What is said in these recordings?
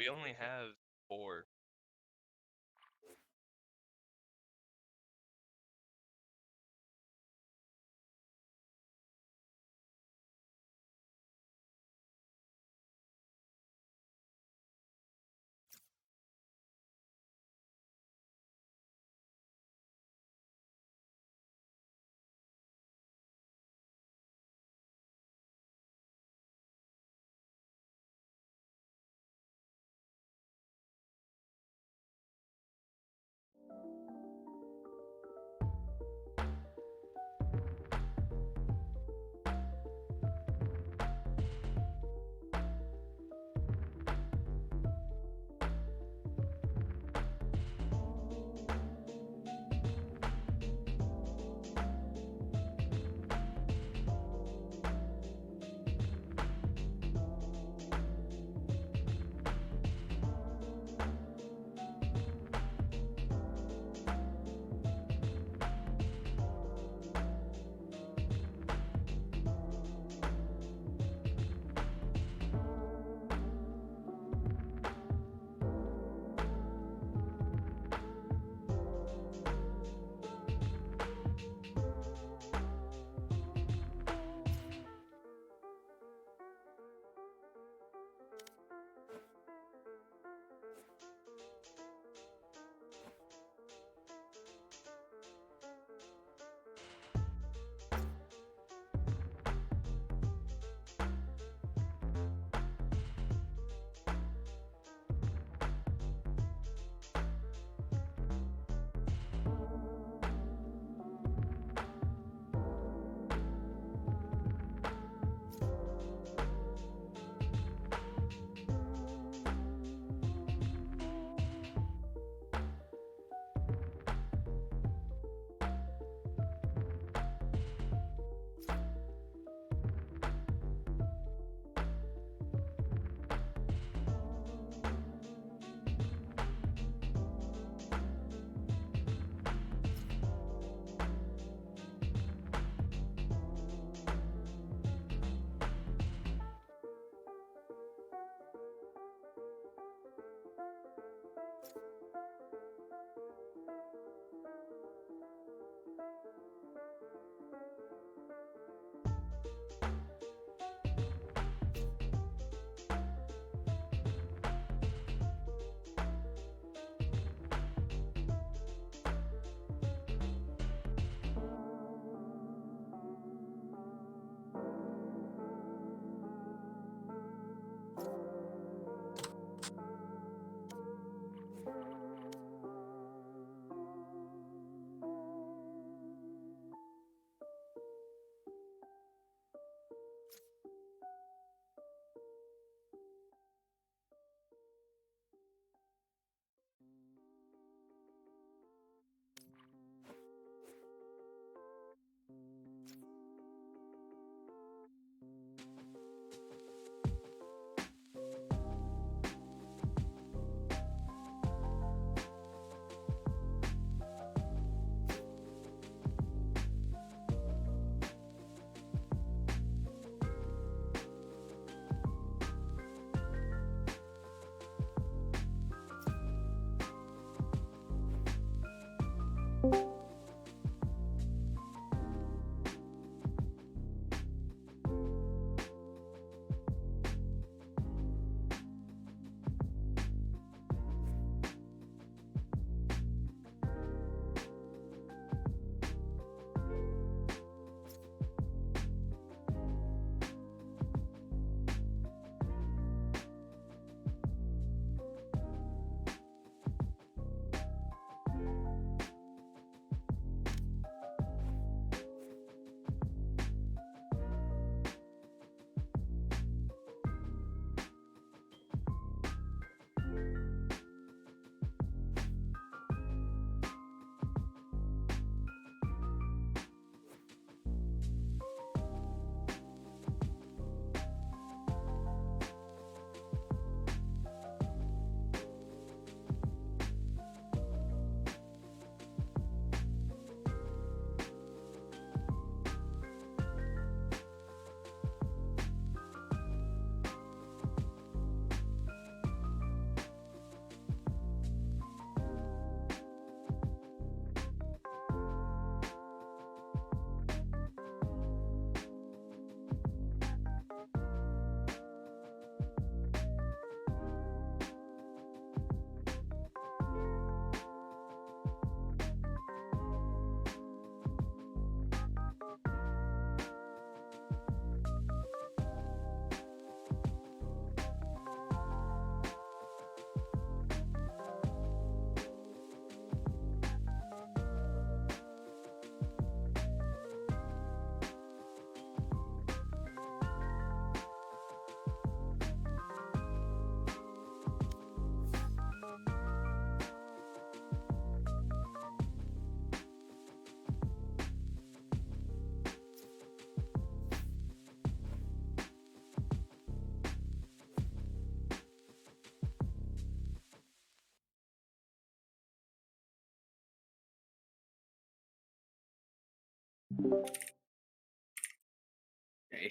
We only have 4.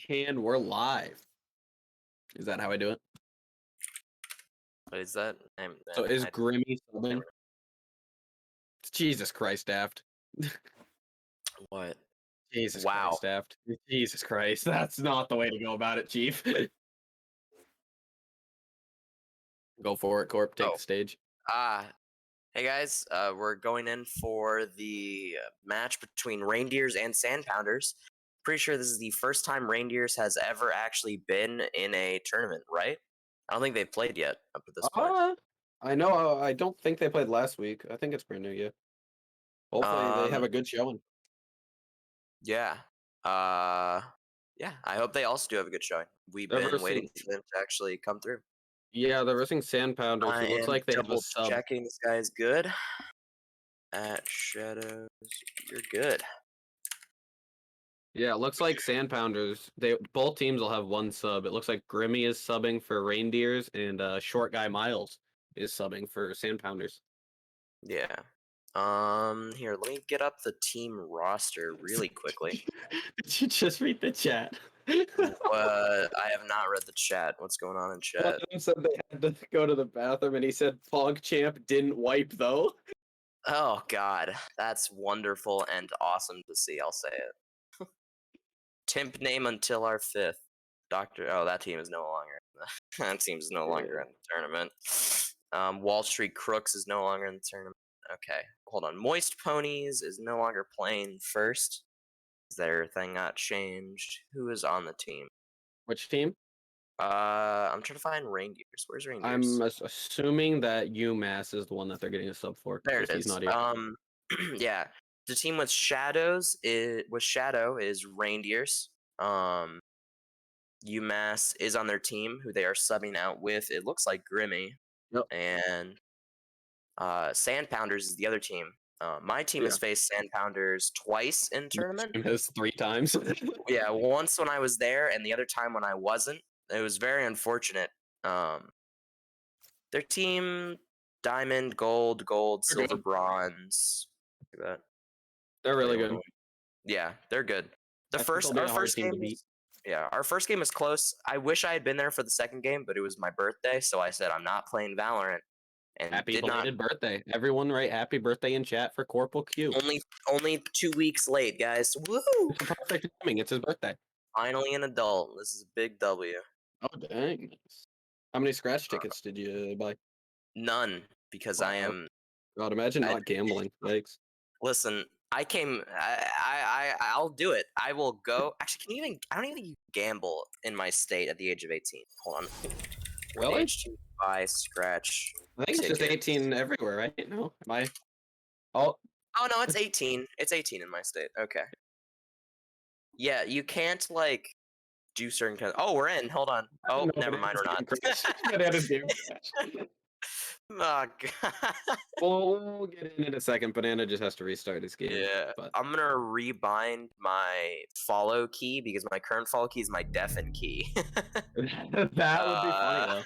And we're live. Is that how I do it? What is that? So is Grimmy subbing? Jesus Christ, Daft. What? Jesus Wow. Christ, Daft. Jesus Christ. That's not the way to go about it, Chief. Go for it, Corp. Take Oh. the stage. Hey guys, we're going in for the match between Reindeers and Sandpounders. Pretty sure this is the first time Reindeers has ever actually been in a tournament, right? I don't think they've played yet up to this point. I know. I don't think they played last week. I think it's brand new, yeah. Hopefully they have a good showing. Yeah. Yeah, I hope they also do have a good showing. We've been waiting for them to actually come through. Yeah, they're versing Sandpounders. I It looks am like they have a double sub. checking this guy's good. At Shadows, you're good. Yeah, it looks like Sandpounders. Both teams will have one sub. It looks like Grimmy is subbing for Reindeers, and Short Guy Miles is subbing for Sandpounders. Yeah. Here, let me get up the team roster really quickly. Did you just read the chat? I have not read the chat. What's going on in chat? One of them said they had to go to the bathroom, and he said PogChamp didn't wipe though. Oh God, that's wonderful and awesome to see. I'll say it. Timp name until our 5th. Oh, that team is no longer. That team's no longer in the tournament. Wall Street Crooks is no longer in the tournament. Okay, hold on. Moist Ponies is no longer playing first. Their thing got changed. Who is on the team? Which team? I'm trying to find Reindeers. Where's Reindeers? I'm assuming that UMass is the one that they're getting a sub for. There it He's is. not here. Yeah. The team with Shadows is Reindeers. UMass is on their team, who they are subbing out with. It looks like Grimmy. Yep. And Sandpounders is the other team. My team has faced Sandpounders twice in tournament. It has 3 times. Yeah, once when I was there, and the other time when I wasn't. It was very unfortunate. Their team, diamond, gold, silver, bronze. Look at that. They're really good. Yeah, they're good. Our first game to beat. Yeah, our first game was close. I wish I had been there for the second game, but it was my birthday, so I said I'm not playing Valorant. And happy belated birthday. Everyone write happy birthday in chat for Corporal Q. Only 2 weeks late, guys. Woo! It's perfect timing. It's his birthday. Finally an adult. This is a big W. Oh, dang. How many scratch tickets did you buy? None, because I am... God, imagine not gambling. Yikes. Listen, I'll do it. I will go... Actually, I don't even think you gamble in my state at the age of 18. Hold on. Really? Age to buy scratch I think it's just 18 everywhere, right? No? Am I... Oh, no, it's 18. It's 18 in my state. Okay. Yeah, you can't, like, do certain kinds... Oh, we're in. Hold on. Oh, never mind, we're not. Oh, God. We'll get in a second. Banana just has to restart his game. Yeah, but... I'm gonna rebind my follow key because my current follow key is my deafen key. That would be funny, though.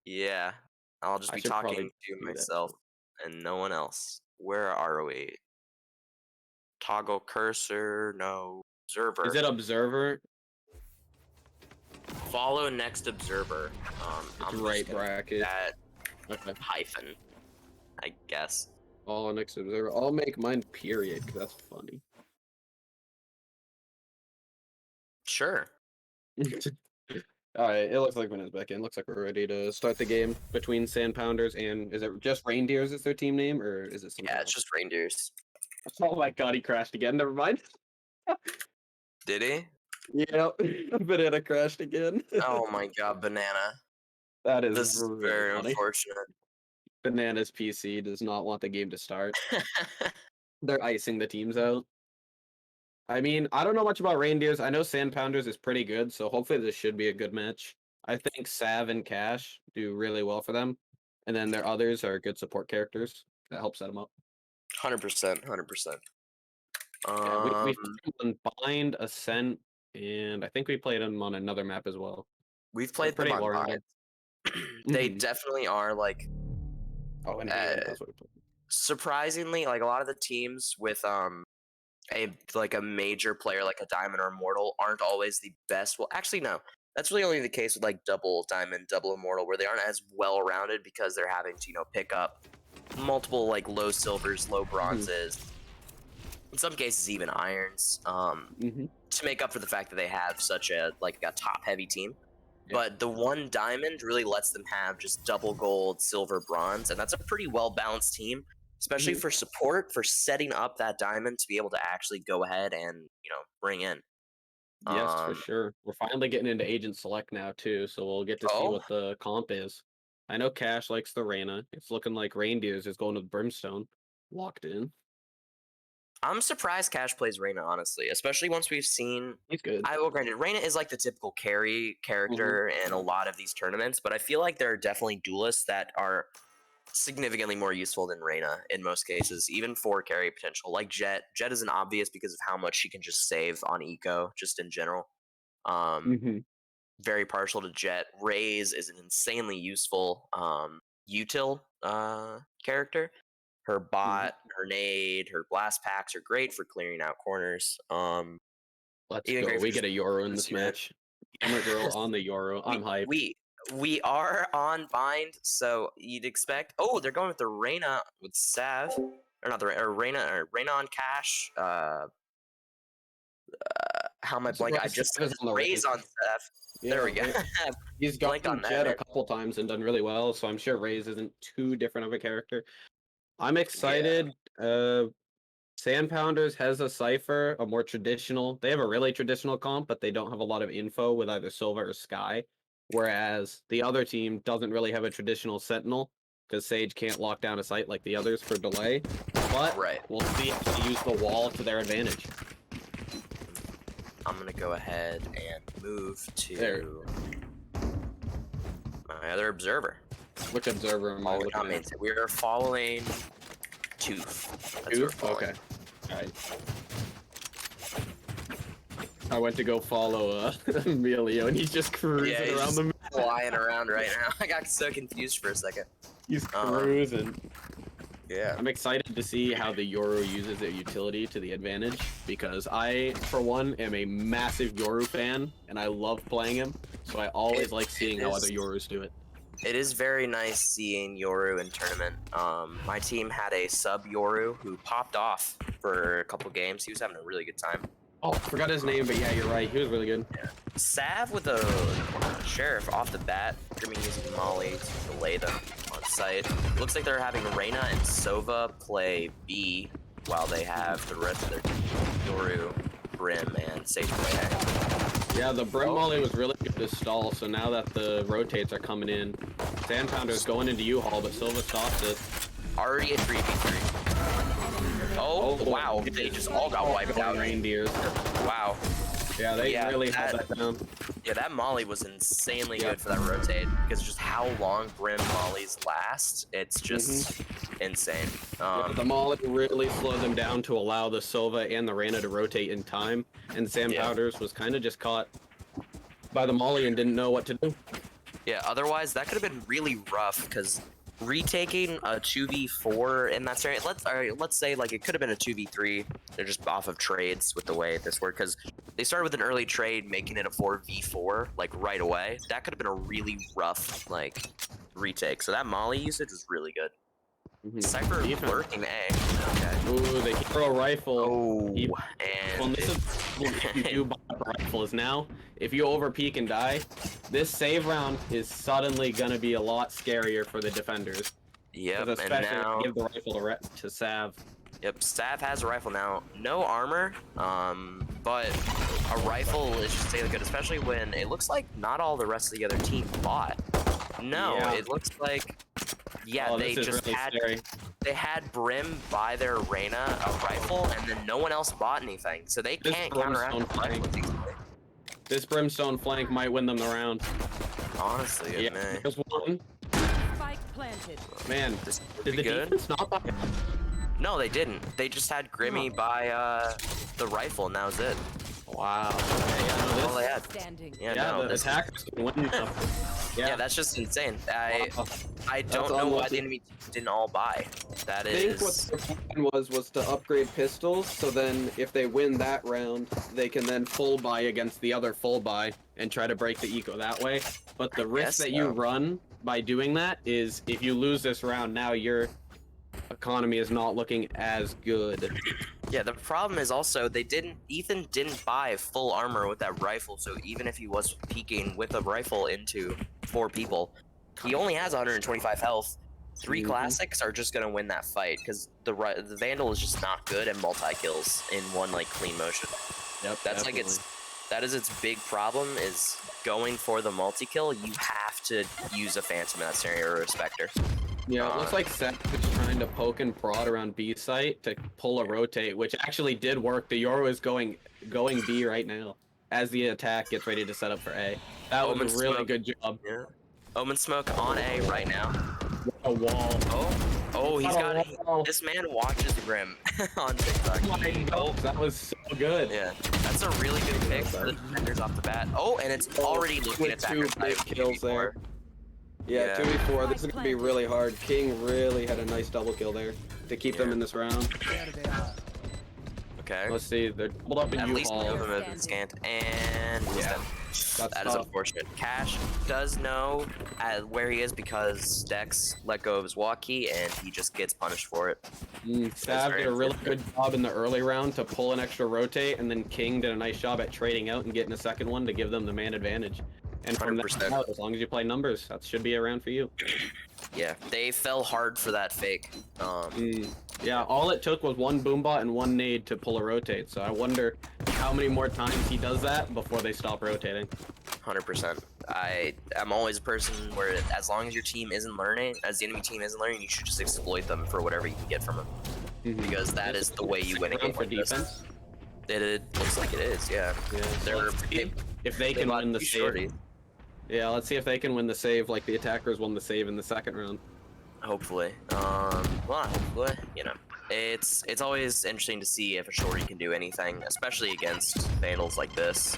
Yeah, I'll just be talking to myself and no one else. Where are we? Toggle cursor, no. Observer. Is it observer? Follow next observer. I'm right bracket. That hyphen, I guess. Follow next observer. I'll make mine period because that's funny. Sure. All right, it looks like Banana's back in. Looks like we're ready to start the game between Sandpounders and is it just Reindeers is their team name or is it something Yeah, it's else? just Reindeers. Oh my God, he crashed again. Never mind. Did he? Yeah, Banana crashed again. Oh my God, Banana. That is This is really very funny. unfortunate. Banana's PC does not want the game to start. They're icing the teams out. I mean, I don't know much about Reindeers. I know Sandpounders is pretty good, so hopefully this should be a good match. I think Sav and Cash do really well for them. And then their others are good support characters. That helps set them up. 100%. Yeah, we played on Bind, Ascent, and I think we played them on another map as well. We've played them on Bind. They definitely are, like... Oh, and that's what we played. Surprisingly, like, a lot of the teams with a major player like a diamond or immortal aren't always the best. Well, actually, no. That's really only the case with like double diamond, double immortal, where they aren't as well rounded because they're having to pick up multiple like low silvers, low bronzes, in some cases even irons, to make up for the fact that they have such a top heavy team. But the one diamond really lets them have just double gold, silver, bronze, and that's a pretty well balanced team, especially for support, for setting up that diamond to be able to actually go ahead and bring in. Yes, for sure. We're finally getting into Agent Select now too, so we'll get to see Oh, what the comp is. I know Cash likes the Reyna. It's looking like Reindeers is going with Brimstone. Locked in. I'm surprised Cash plays Reyna, honestly, especially once we've seen. He's good. I will grant it, Reyna is like the typical carry character in a lot of these tournaments, but I feel like there are definitely duelists that are significantly more useful than Reyna in most cases, even for carry potential. Like Jet. Jet is an obvious because of how much she can just save on eco, just in general. Very partial to Jet. Raze is an insanely useful util character. Her bot, her nade, her blast packs are great for clearing out corners. Let's Even go. great for We just get a Yoru in this match. Gamer girl on the Yoru. I'm hyped. We are on bind, so you'd expect. Oh, they're going with the Reyna with Sav, or not the Reyna on Cash. How am I blank? I just said Raze on Sav. Yeah, there we go. He's gone Jet a couple times and done really well, so I'm sure Raze isn't too different of a character. I'm excited. Sand Pounders has a Cypher, a more traditional. They have a really traditional comp, but they don't have a lot of info with either Silva or Sky. Whereas the other team doesn't really have a traditional Sentinel, because Sage can't lock down a site like the others for delay. But we'll see if they use the wall to their advantage. I'm going to go ahead and move to my other observer. Which observer am I looking at? We are following Tooth. Tooth? Okay. Alright. I went to go follow Emilio, and he's just cruising around the map. Flying around right now. I got so confused for a second. He's cruising. Yeah. I'm excited to see how the Yoru uses their utility to the advantage, because I, for one, am a massive Yoru fan, and I love playing him, so I always like seeing how other Yorus do it. It is very nice seeing Yoru in tournament. My team had a sub Yoru who popped off for a couple games. He was having a really good time. Oh, forgot his name, but yeah, you're right. He was really good. Yeah. Sav with a Sheriff off the bat. Grimmy using Molly to delay them on site. Looks like they're having Reyna and Sova play B while they have the rest of their team, Yoru, Brim, and Sage play A. Yeah, the Brim Molly was really good to stall, so now that the rotates are coming in, Sand Pounder's going into U-Haul, but Silva stops it. Already a 3v3. Oh, wow, they just all got wiped out. Reindeers. Wow. Yeah, they really held that down. Yeah, that Molly was insanely good for that rotate, because just how long Brim Mollies last, it's just insane. The Molly really slowed them down to allow the Sova and the Reyna to rotate in time, and Sand Powders was kind of just caught by the Molly and didn't know what to do. Yeah, otherwise that could have been really rough, because retaking a 2v4 in that scenario, let's say like it could have been a 2v3, they're just off of trades with the way this worked, because they started with an early trade making it a 4v4 like right away. That could have been a really rough like retake, so that Molly usage was really good. Cypher working A. Okay. Ooh, the hero rifle. Oh, and well, this is what you do by the rifle is now, if you overpeak and die, this save round is suddenly gonna be a lot scarier for the defenders. Yep, especially and now give the rifle to Sav. Yep, Sav has a rifle now. No armor, but a rifle is just really good, especially when it looks like not all the rest of the other team bought. No, it looks like they just really they had Brim buy their Reyna a rifle, and then no one else bought anything, so they can't counteract. This Brimstone flank might win them the round. Honestly, it may. Just one. Spike planted. Man, did the defense not buy? No, they didn't. They just had Grimmy buy the rifle, and that was it. Wow. That's all they had. standing. Yeah, Yeah, no, the this attackers can win stuff. yeah, that's just insane. I That's don't know why unlucky. the enemy team didn't all buy. That I think what is their plan was to upgrade pistols, so then if they win that round, they can then full buy against the other full buy and try to break the eco that way. But the risk guess that you so. run by doing that is if you lose this round, now your economy is not looking as good. Yeah, the problem is also Ethan didn't buy full armor with that rifle, so even if he was peeking with a rifle into 4 people, he only has 125 health. 3 Mhm. classics are just gonna win that fight because the Vandal is just not good at multi-kills in one like clean motion. Yep, That's definitely. that is its big problem is going for the multi-kill. You have to use a Phantom in that scenario or a Spectre. Yeah, it looks like Seth is trying to poke and prod around B site to pull a rotate, which actually did work. The Yoru is going B right now as the attack gets ready to set up for A. That was Omen a really smoke. good job. Yeah. Omen smoke on A right now. A wall. Oh, he's What a got wall. this man watches Grim on TikTok. Oh my God, that was so good. Yeah, that's a really good pick for the defenders off the bat. Oh, and it's already looking at Two big kills there. Yeah, Yeah. 2v4. This is gonna be really hard. King really had a nice double kill there to keep them in this round. Okay. Let's see, they're doubled up in At least one of U-Haul. them have been scanned, and he's dead. That is tough. unfortunate. Cash does know where he is because Dex let go of his walkie, and he just gets punished for it. Sav very did a really good job in the early round to pull an extra rotate, and then King did a nice job at trading out and getting a second one to give them the man advantage. And from that 100%. out, as long as you play numbers, that should be a round for you. Yeah, they fell hard for that fake. Yeah, all it took was one boombot and one nade to pull a rotate, so I wonder how many more times he does that before they stop rotating. 100%. I'm always a person where as long as your team isn't learning, as the enemy team isn't learning, you should just exploit them for whatever you can get from them. Because that is the way you win a game for like this. defense. It looks like it is, yeah. Yeah, if they can win the save. shorty. Yeah, let's see if they can win the save like the attackers won the save in the second round. Hopefully. Well, not hopefully, you know. It's always interesting to see if a shorty can do anything, especially against Vandals like this.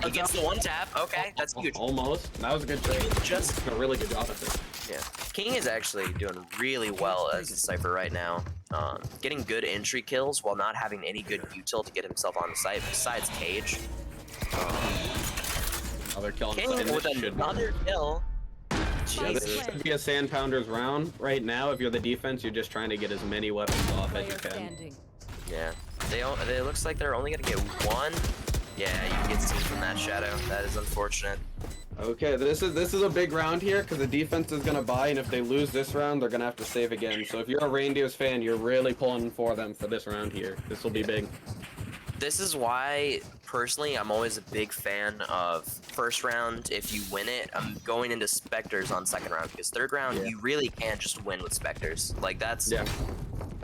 He gets the one tap. Okay, that's huge. Almost. That was a good trade. Just a really good job at this. Yeah. King is actually doing really well as a Cypher right now. Getting good entry kills while not having any good util to get himself on the site besides Cage. Another kill on King site, with this should be- another kill. Yeah, this Jesus. should be a Sand Pounders round. Right now, if you're the defense, you're just trying to get as many weapons off as you Player can. standing. Yeah. They looks like they're only gonna get one. Yeah, you can get seen from that shadow. That is unfortunate. Okay, this is a big round here because the defense is gonna buy, and if they lose this round, they're gonna have to save again. So if you're a Reindeers fan, you're really pulling for them for this round here. This will be big. This is why, personally, I'm always a big fan of first round. If you win it, I'm going into Spectres on second round because third round, you really can't just win with Spectres. Like, that's... Yeah.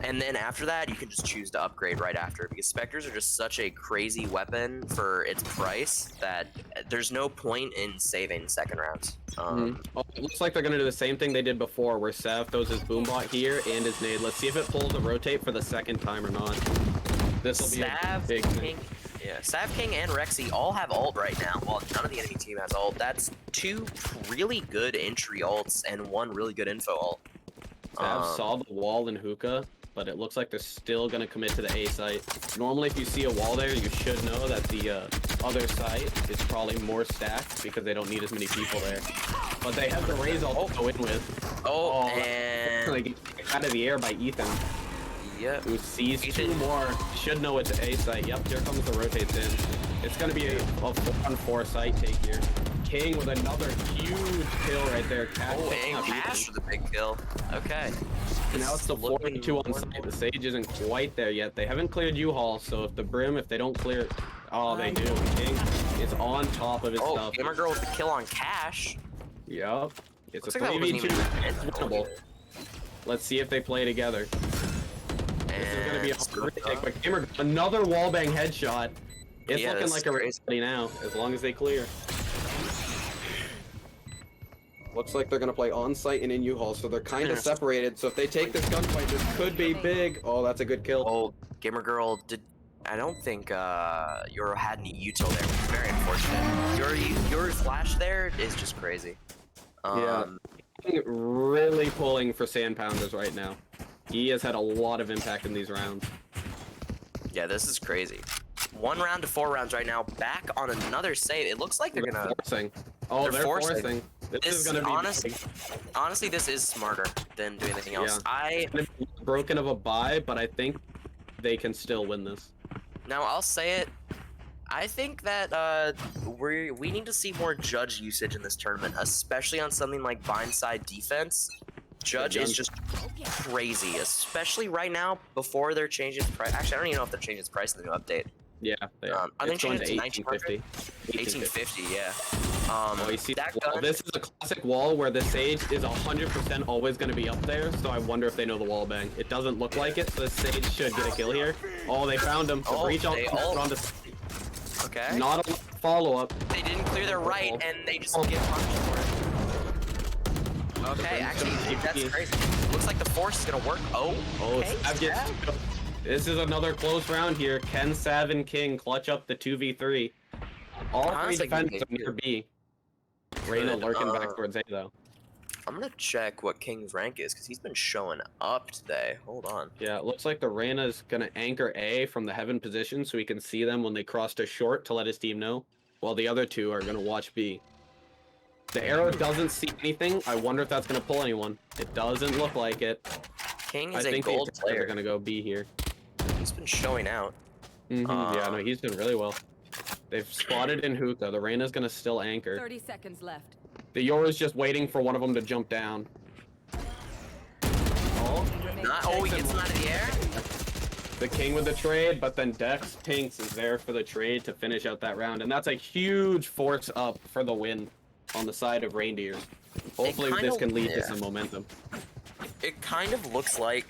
And then after that, you can just choose to upgrade right after because Spectres are just such a crazy weapon for its price that there's no point in saving second round. Oh, it looks like they're gonna do the same thing they did before, where Sav throws his boombot here and his nade. Let's see if it pulls a rotate for the second time or not. This will be a Sav, big King, thing. yeah, Sav King and Rexy all have ult right now, while none of the enemy team has ult. That's 2 really good entry ults and 1 really good info ult. Sav saw the wall in hookah, but it looks like they're still gonna commit to the A site. Normally, if you see a wall there, you should know that the other site is probably more stacked because they don't need as many people there. But they have the raise ult to go in with. And Like out of the air by Ethan. Yep. Who sees Ethan. 2 more. Should know it's A site. Yep, here comes the rotates in. It's gonna be a 4-on-4 site take here. King with another huge kill right there. Cash picking And up Cash Ethan. with a big kill. Okay. And now it's still 42 on site. The Sage isn't quite there yet. They haven't cleared U-Haul, so if the Brim, if they don't clear it, oh, they do. King is on top of his Oh, stuff. Gamer Girl with a kill on Cash. Yup. It's Looks a like that wasn't 3v2. even It's winnable. Let's see if they play together. This is gonna be a hard take, but Gamer, another wallbang headshot. It's Yeah, looking this like is a crazy. race now, as long as they clear. Looks like they're gonna play on site and in U-Haul, so they're kind of separated. So if they take this gunfight, this could be big. Oh, that's a good kill. Oh, Gamer Girl did. I don't think Euro had any util there, which is very unfortunate. Your flash there is just crazy. Yeah. Really pulling for Sand Pounders right now. He has had a lot of impact in these rounds. Yeah, this is crazy. 1 round to 4 rounds right now. Back on another save. It looks like they're gonna forcing. Oh, they're forcing. This is gonna be big. Honestly, this is smarter than doing anything else. Yeah. Broken of a bye, but I think they can still win this. Now I'll say it. I think that we need to see more Judge usage in this tournament, especially on something like blindside defense. Judge is just crazy, especially right now before they're changing the price. Actually, I don't even know if they're changing the price in the new update. Yeah, they are. I think going changing to it to 1850. 1850, yeah. Oh, you see that gun? This is a classic wall where the Sage is 100% always going to be up there, so I wonder if they know the wall bang. It doesn't look like it, so the Sage should get a kill here. Oh, they found him. The breach on the Okay. Not a follow-up. They didn't clear their right, and they just get punished for it. Okay, actually, that's crazy. Looks like the force is gonna work. Oh, okay. This is another close round here. Ken, Sav, and King clutch up the 2v3. All 3 defenders are near B. Reyna lurking back towards A, though. I'm gonna check what King's rank is, because he's been showing up today. Hold on. Yeah, it looks like the Reyna's gonna anchor A from the heaven position so he can see them when they cross to short to let his team know, while the other 2 are gonna watch B. The arrow doesn't see anything. I wonder if that's gonna pull anyone. It doesn't look like it. King is a gold player. They're gonna go B here. He's been showing out. Yeah, no, he's doing really well. They've spotted in Hookah. The Reyna's gonna still anchor. 30 seconds left. The Yora's just waiting for one of them to jump down. Oh, he gets him out of the air. The King with the trade, but then Dex Pinks is there for the trade to finish out that round, and that's a huge force up for the win on the side of Reindeers. Hopefully this can lead to some momentum. It kind of looks like,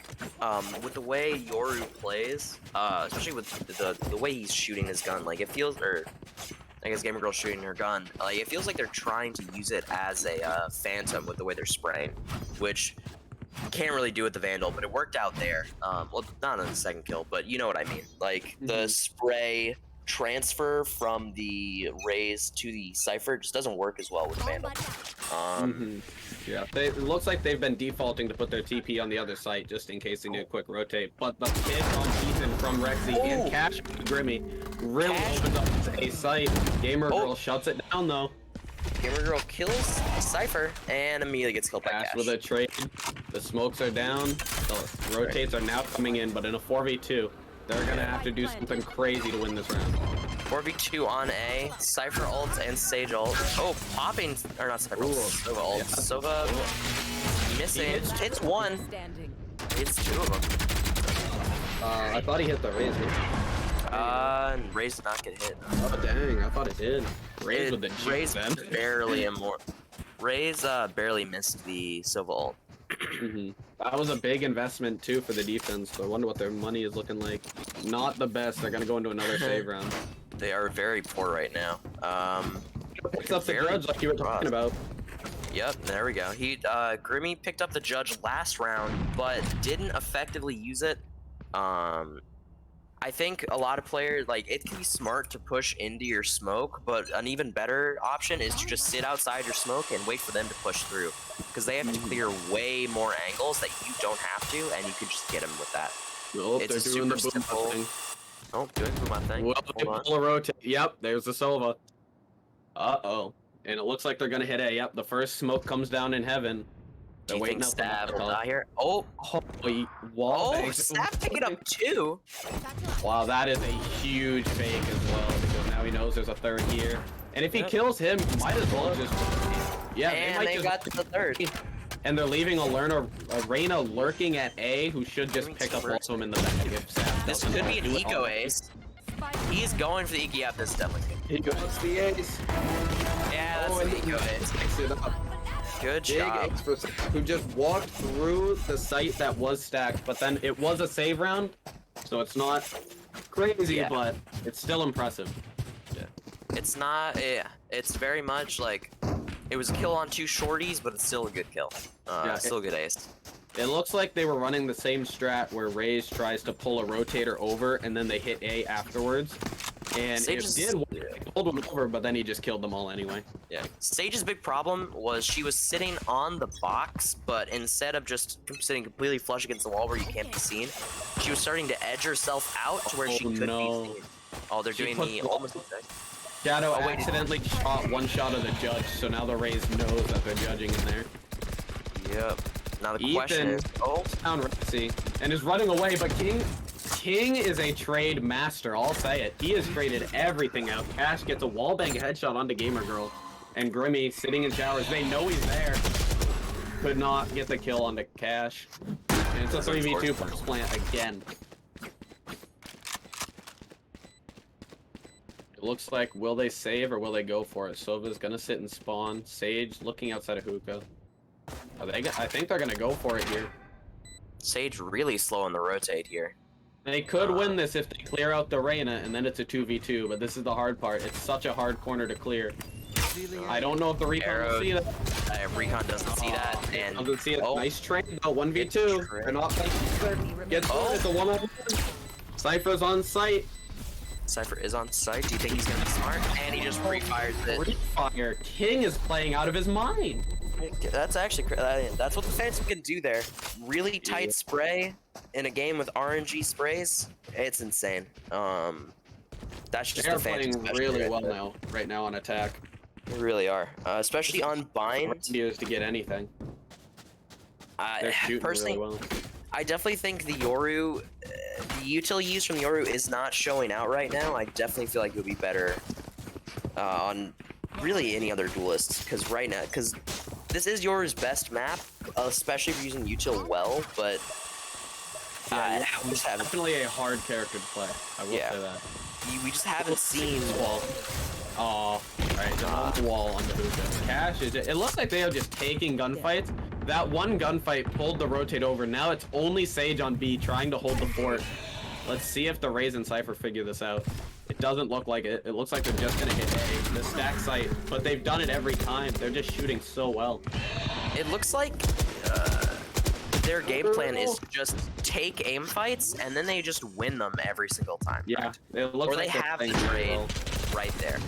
with the way Yoru plays, especially with the way he's shooting his gun, like it feels, or I guess Gamer Girl's shooting her gun, like it feels like they're trying to use it as a phantom with the way they're spraying, which can't really do with the Vandal, but it worked out there. Well, not on the second kill, but you know what I mean. Like the spray transfer from the Raze to the Cypher just doesn't work as well with Vandal. Yeah, it looks like they've been defaulting to put their TP on the other site just in case they need a quick rotate. But the pick on Ethan from Rexy and Cash Grimmy really opens up a site. Gamer Girl shuts it down though. Gamer Girl kills Cypher and immediately gets killed by Cash. With a trade. The smokes are down. The rotates are now coming in, but in a 4v2, they're gonna have to do something crazy to win this round. 4v2 on A, Cypher ult and Sage ult. Oh, popping, or not Cypher ult, Sova ult. Sova missing. It's 1. It's 2 of them. I thought he hit the Raze. Raze did not get hit. Oh dang, I thought it did. Raze with the Raze barely Raze barely missed the Sova ult. That was a big investment too for the defense, so I wonder what their money is looking like. Not the best. They're gonna go into another save round. They are very poor right now. Picks up the Judge like you were talking about. Yep, there we go. Grimmy picked up the Judge last round, but didn't effectively use it. I think a lot of players, like, it can be smart to push into your smoke, but an even better option is to just sit outside your smoke and wait for them to push through. Because they have to clear way more angles that you don't have to, and you can just get them with that. Oh, it's a super simple thing. Oh, good for my thing. Well, pull a rotate. Yep, there's the Sova. Uh-oh. And it looks like they're gonna hit A. Yep, the first smoke comes down in heaven. Do you think Stab will die here? Oh, holy wall. Oh, Stab pick it up too. Wow, that is a huge fake as well, because now he knows there's a third here. And if he kills him, he might as well just... Yeah, and they got to the third. And they're leaving a Reyna lurking at A, who should just pick up also in the back if Stab. This could be an eco ace. He's going for the eco. Yeah, this is definitely good. He goes the ace. Yeah, that's the eco ace. Mix it up. Good job. Who just walked through the site that was stacked, but then it was a save round, so it's not crazy, but it's still impressive. Yeah. It's not, it's very much like, it was a kill on 2 shorties, but it's still a good kill. Still a good ace. It looks like they were running the same strat where Raze tries to pull a rotator over and then they hit A afterwards. And Sage it is- did pulled one over, but then he just killed them all anyway. Yeah. Sage's big problem was she was sitting on the box, but instead of just sitting completely flush against the wall where you can't be seen, she was starting to edge herself out to where she could be seen. Oh, they're doing the almost exact. Shadow accidentally shot one shot of the judge, so now the Raze knows that they're judging in there. Yep. Now the question is, down Rexy and is running away, but King is a trade master. I'll say it. He has traded everything out. Cash gets a wallbang headshot onto Gamer Girl, and Grimmy sitting in showers. They know he's there. Could not get the kill onto Cash. And it's a 3v2 first plant again. It looks like, will they save or will they go for it? Sova's gonna sit and spawn. Sage looking outside of hookah. I think they're gonna go for it here. Sage really slow on the rotate here. They could win this if they clear out the Reyna, and then it's a 2v2, but this is the hard part. It's such a hard corner to clear. I don't know if the Recon will see that. Recon doesn't see that, and doesn't see it. Nice trade, though. 1v2. They're not playing. Gets it's a 1-on-1. Cypher's on site. Cypher is on site. Do you think he's gonna be smart? And he just free-fires it. Free-fire. King is playing out of his mind. That's actually that's what the Phantom can do there. Really tight spray in a game with RNG sprays. It's insane. That's just They're the Phantom. playing really well right now on attack. They really are, especially on bind. Used to get anything. They're shooting Personally, really well. I definitely think the Yoru, the util use from the Yoru is not showing out right now. I definitely feel like it would be better on really any other duelists, because right now, this is Yoru's best map, especially if you're using util well, but we just haven't. Definitely a hard character to play. I will say that. We just haven't seen. Oh, alright, they're on the wall on the hookah. Cash is it looks like they are just taking gunfights. That one gunfight pulled the rotate over. Now it's only Sage on B trying to hold the fort. Let's see if the Raze and Cypher figure this out. It doesn't look like it. It looks like they're just gonna hit A, the stack site, but they've done it every time. They're just shooting so well. It looks like their game plan is just take aim fights and then they just win them every single time. Yeah, right? it looks or like they have the trade right there.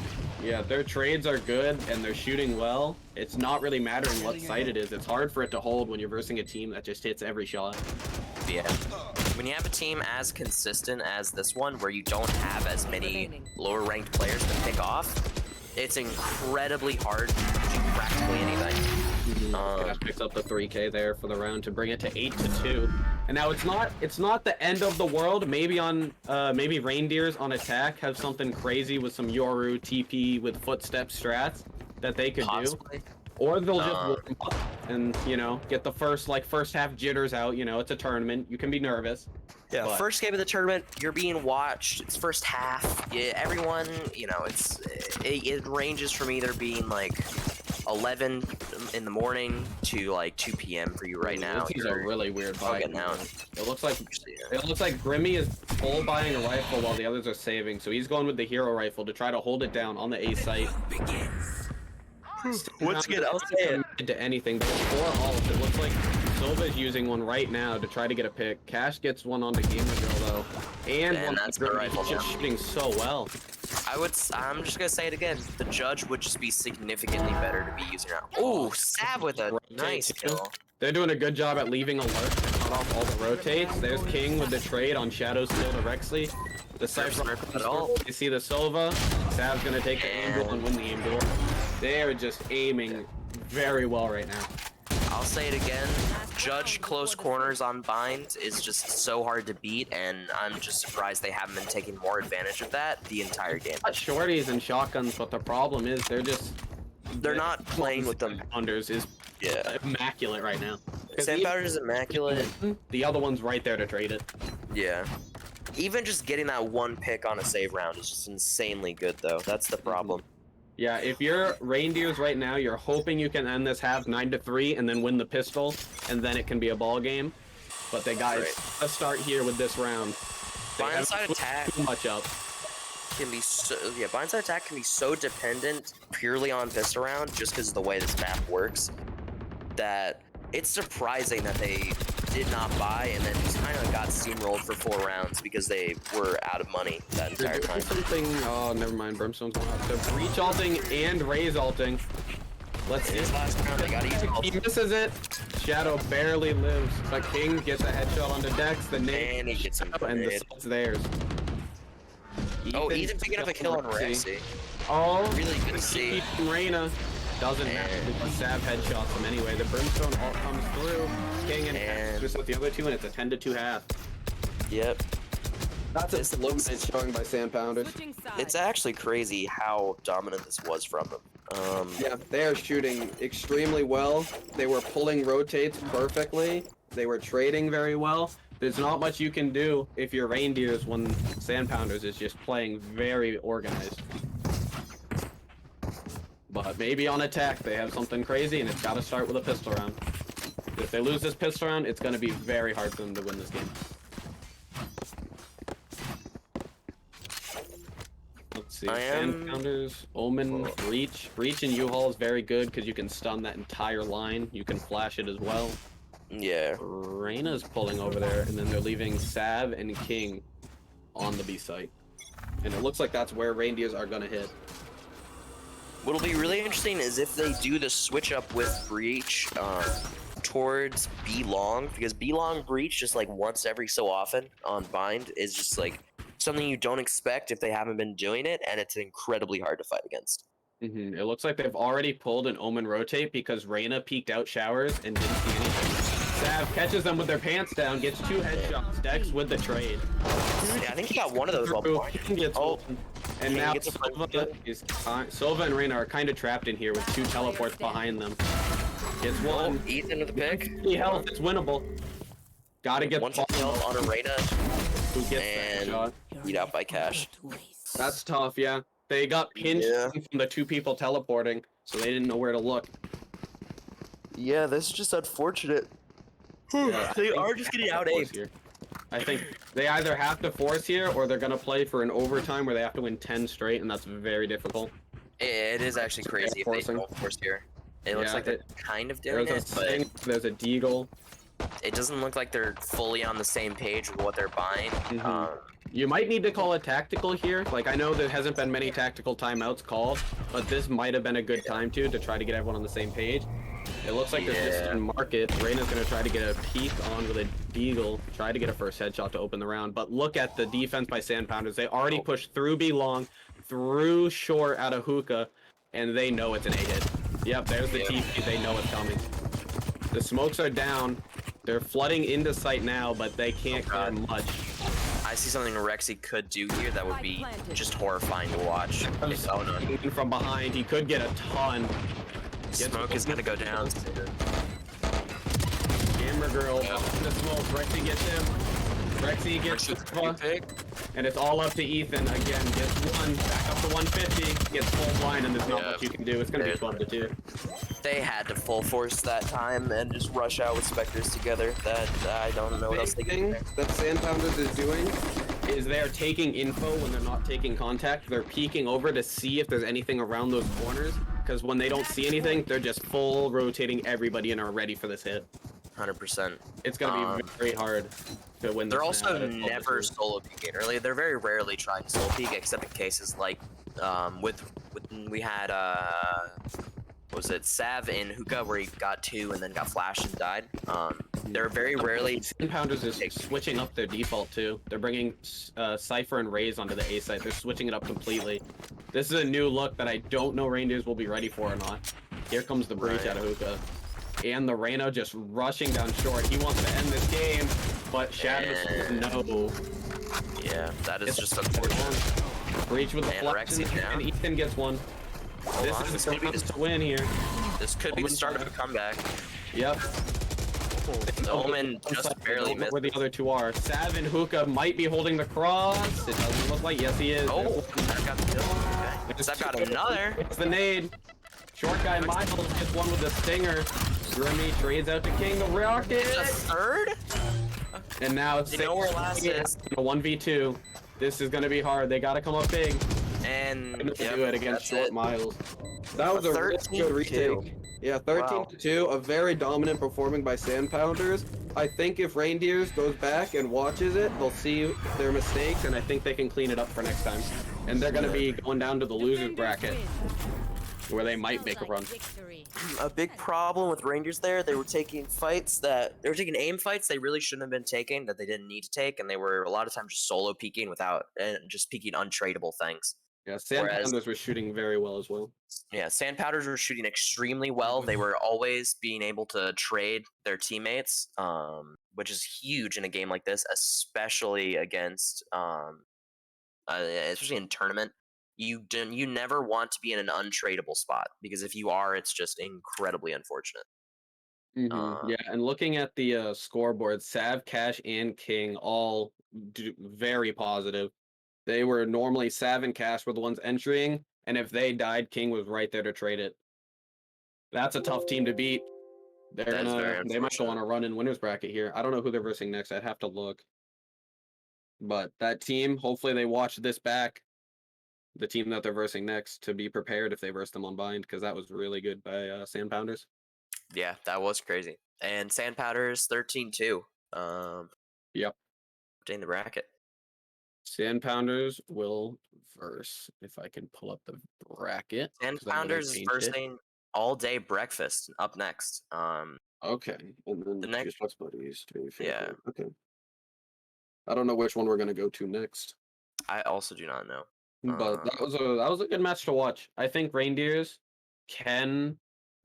Yeah, their trades are good and they're shooting well. It's not really mattering what site it is. It's hard for it to hold when you're versing a team that just hits every shot. Yeah. When you have a team as consistent as this one, where you don't have as many lower ranked players to pick off, it's incredibly hard to do practically anything. Cash picks up the 3K there for the round to bring it to 8-2. And now it's not the end of the world. Maybe maybe Reindeers on attack have something crazy with some Yoru TP with footstep strats that they could do. Or they'll just warm up and, you know, get the first half jitters out. You know, it's a tournament. You can be nervous. Yeah, but first game of the tournament, you're being watched. It's first half. Yeah, everyone, you know, it ranges from either being like 11 in the morning to like 2 p.m. for you right now. This is a really weird buy. Now. It looks like Grimmy is full buying a rifle while the others are saving. So he's going with the hero rifle to try to hold it down on the A site. Once again, I'll say it. To anything, but 4 ults. It looks like Silva's using one right now to try to get a pick. Cash gets one on the Gamer Girl though, and one that's the rifle. just shooting so well. I'm just gonna say it again. The judge would just be significantly better to be using now. Oh, Sav with a nice kill. They're doing a good job at leaving alert to cut off all the rotates. There's King with the trade on Shadow still to Rexley. The Cypher at all. You see the Sova. Sav's gonna take the aim duel and win the aim duel. They are just aiming very well right now. I'll say it again. Judge close corners on bind is just so hard to beat, and I'm just surprised they haven't been taking more advantage of that the entire game. Shorties and shotguns, but the problem is they're not playing with them. Unders is immaculate right now. Sandpowder is immaculate. The other one's right there to trade it. Yeah. Even just getting that one pick on a save round is just insanely good, though. That's the problem. Yeah, if you're Reindeers right now, you're hoping you can end this half 9-3 and then win the pistol, and then it can be a ball game. But they guys, let's start here with this round. Blindside attack too much up. Can be so blindside attack can be so dependent purely on pistol round, just because of the way this map works, that it's surprising that they did not buy and then just kind of got steamrolled for 4 rounds because they were out of money that entire time. Something. Oh, never mind. Brimstone's going out. So breach ulting and raise ulting. Let's see. This last round, they got easy. He misses it. Shadow barely lives. But King gets a headshot onto Dex. The nade And he gets him and the grenade. salt's theirs. Oh, Ethan picking up a kill on Rexy. Oh, Really good to see. Reyna doesn't matter because Sav headshots him anyway. The Brimstone all comes through. King and just with the other two, and it's a 10-2 half. Yep. That's This a looks- dominant showing by Sam Pounders. Switching sides. It's actually crazy how dominant this was from them. Yeah, they are shooting extremely well. They were pulling rotates perfectly. They were trading very well. There's not much you can do if you're Reindeers when Sand Pounders is just playing very organized. But maybe on attack they have something crazy and it's got to start with a pistol round. If they lose this pistol round, it's going to be very hard for them to win this game. Let's see. Sand Pounders, Omen, Breach. Breach and U-Haul is very good because you can stun that entire line. You can flash it as well. Yeah. Reyna's pulling over there, and then they're leaving Sav and King on the B site. And it looks like that's where reindeers are gonna hit. What'll be really interesting is if they do the switch up with Breach towards B long, because B long Breach just like once every so often on Bind is just like something you don't expect if they haven't been doing it, and it's incredibly hard to fight against. It looks like they've already pulled an Omen rotate because Reyna peeked out showers and didn't see anything. Sav catches them with their pants down, gets 2 headshots. Dex with the trade. Yeah, I think he got one of those while blind. Oh, and King now gets a Silva and Reyna are kind of trapped in here with 2 teleports behind them. Gets one. Ethan with the pick. 3 health, it's winnable. Gotta get One kill on a Reyna who gets that and shot. beat out by Cash. That's tough, yeah. They got pinched Yeah. from the 2 people teleporting, so they didn't know where to look. Yeah, this is just unfortunate. Yeah, They are just getting out force here. I think they either have to force here or they're gonna play for an overtime where they have to win 10 straight, and that's very difficult. It is actually crazy if they forcing. don't force here. It looks Yeah, like they're kind of doing There's it, a but Sting, there's a Deagle. it doesn't look like they're fully on the same page with what they're buying. You might need to call a tactical here. Like, I know there hasn't been many tactical timeouts called, but this might have been a good time to try to get everyone on the same page. It looks like they're just in market. Reyna's gonna try to get a peek on with a Deagle, try to get a first headshot to open the round. But look at the defense by Sand Pounders. They already pushed through B long, through short out of hookah, and they know it's an A hit. Yep, there's the TP. They know it's coming. The smokes are down. They're flooding into site now, but they can't clear much. I see something Rexy could do here that would be just horrifying to watch. Oh no. From behind, he could get a ton. Smoke is gonna go down. Gamer girl in the smoke. Rexy gets him. Rexy gets the and it's all up to Ethan again. Gets one, back up to 150, gets full blind, and there's not much you can do. It's gonna be 12-2. They had to full force that time and just rush out with Spectres together. That I don't know what else they can do. That Sand Pounders is doing is they're taking info when they're not taking contact. They're peeking over to see if there's anything around those corners, because when they don't see anything, they're just full rotating everybody and are ready for this hit. 100%. It's gonna be very hard to win. They're also never solo peeking early. They're very rarely trying solo peek, except in cases like with we had what was it, Sav in hookah where he got 2 and then got flashed and died. They're very rarely. Sand Pounders is switching up their default too. They're bringing Cypher and Raze onto the A site. They're switching it up completely. This is a new look that I don't know reindeers will be ready for or not. Here comes the breach out of hookah. And the Reyna just rushing down short. He wants to end this game, but Shadow says no. Yeah, that is just unfortunate. Breach with the flash, and Ethan gets one. This is the round to win here. This could be the start of a comeback. Yep. The Omen just barely missed. Where the other 2 are. Sav and Hookah might be holding the cross. It doesn't look like. Yes, he is. Oh, that got the kill. Okay. That got another. It's the nade. Short guy Miles gets one with the stinger. Grimmy trades out to King the Rocket. The third? And now it's you know where last is. a 1v2. This is gonna be hard. They gotta come up big. And Couldn't yep, do it against that's short it. miles. That was a really good 13-2. retake. Yeah, 13-2, a very dominant performing by Sandpounders. I think if Reindeers goes back and watches it, they'll see their mistakes, and I think they can clean it up for next time. And they're going to be going down to the losers Defenders bracket, win. where they might make a run. A big problem with Rangers there, they were taking aim fights they really shouldn't have been taking, that they didn't need to take, and they were a lot of times just solo peeking without, and just peeking untradeable things. Yeah, Whereas, Sandpounders were shooting very well as well. yeah, Sand Powders were shooting extremely well. They were always being able to trade their teammates, which is huge in a game like this, especially against, especially in tournament. You never want to be in an untradeable spot, because if you are, it's just incredibly unfortunate. Yeah, and looking at the scoreboard, Sav, Cash, and King all do very positive. They were normally Sav and Cash were the ones entering, and if they died, King was right there to trade it. That's a tough team to beat. That is very They might go on unfortunate. a run in winners bracket here. I don't know who they're versing next. I'd have to look. But that team, hopefully they watch this back, the team that they're versing next, to be prepared if they verse them on bind, because that was really good by Sandpounders. Yeah, that was crazy. And Sand Powders 13-2. Yep. In the bracket. Sandpounders will verse, if I can pull up the bracket. Sand 'Cause I know they Pounders is changed it. versing All Day Breakfast up next. Okay, and then The next- Juice Box Buddies to Yeah. Okay. I don't know which one we're gonna go to next, I also do not know. but that was a good match to watch. I think Reindeers can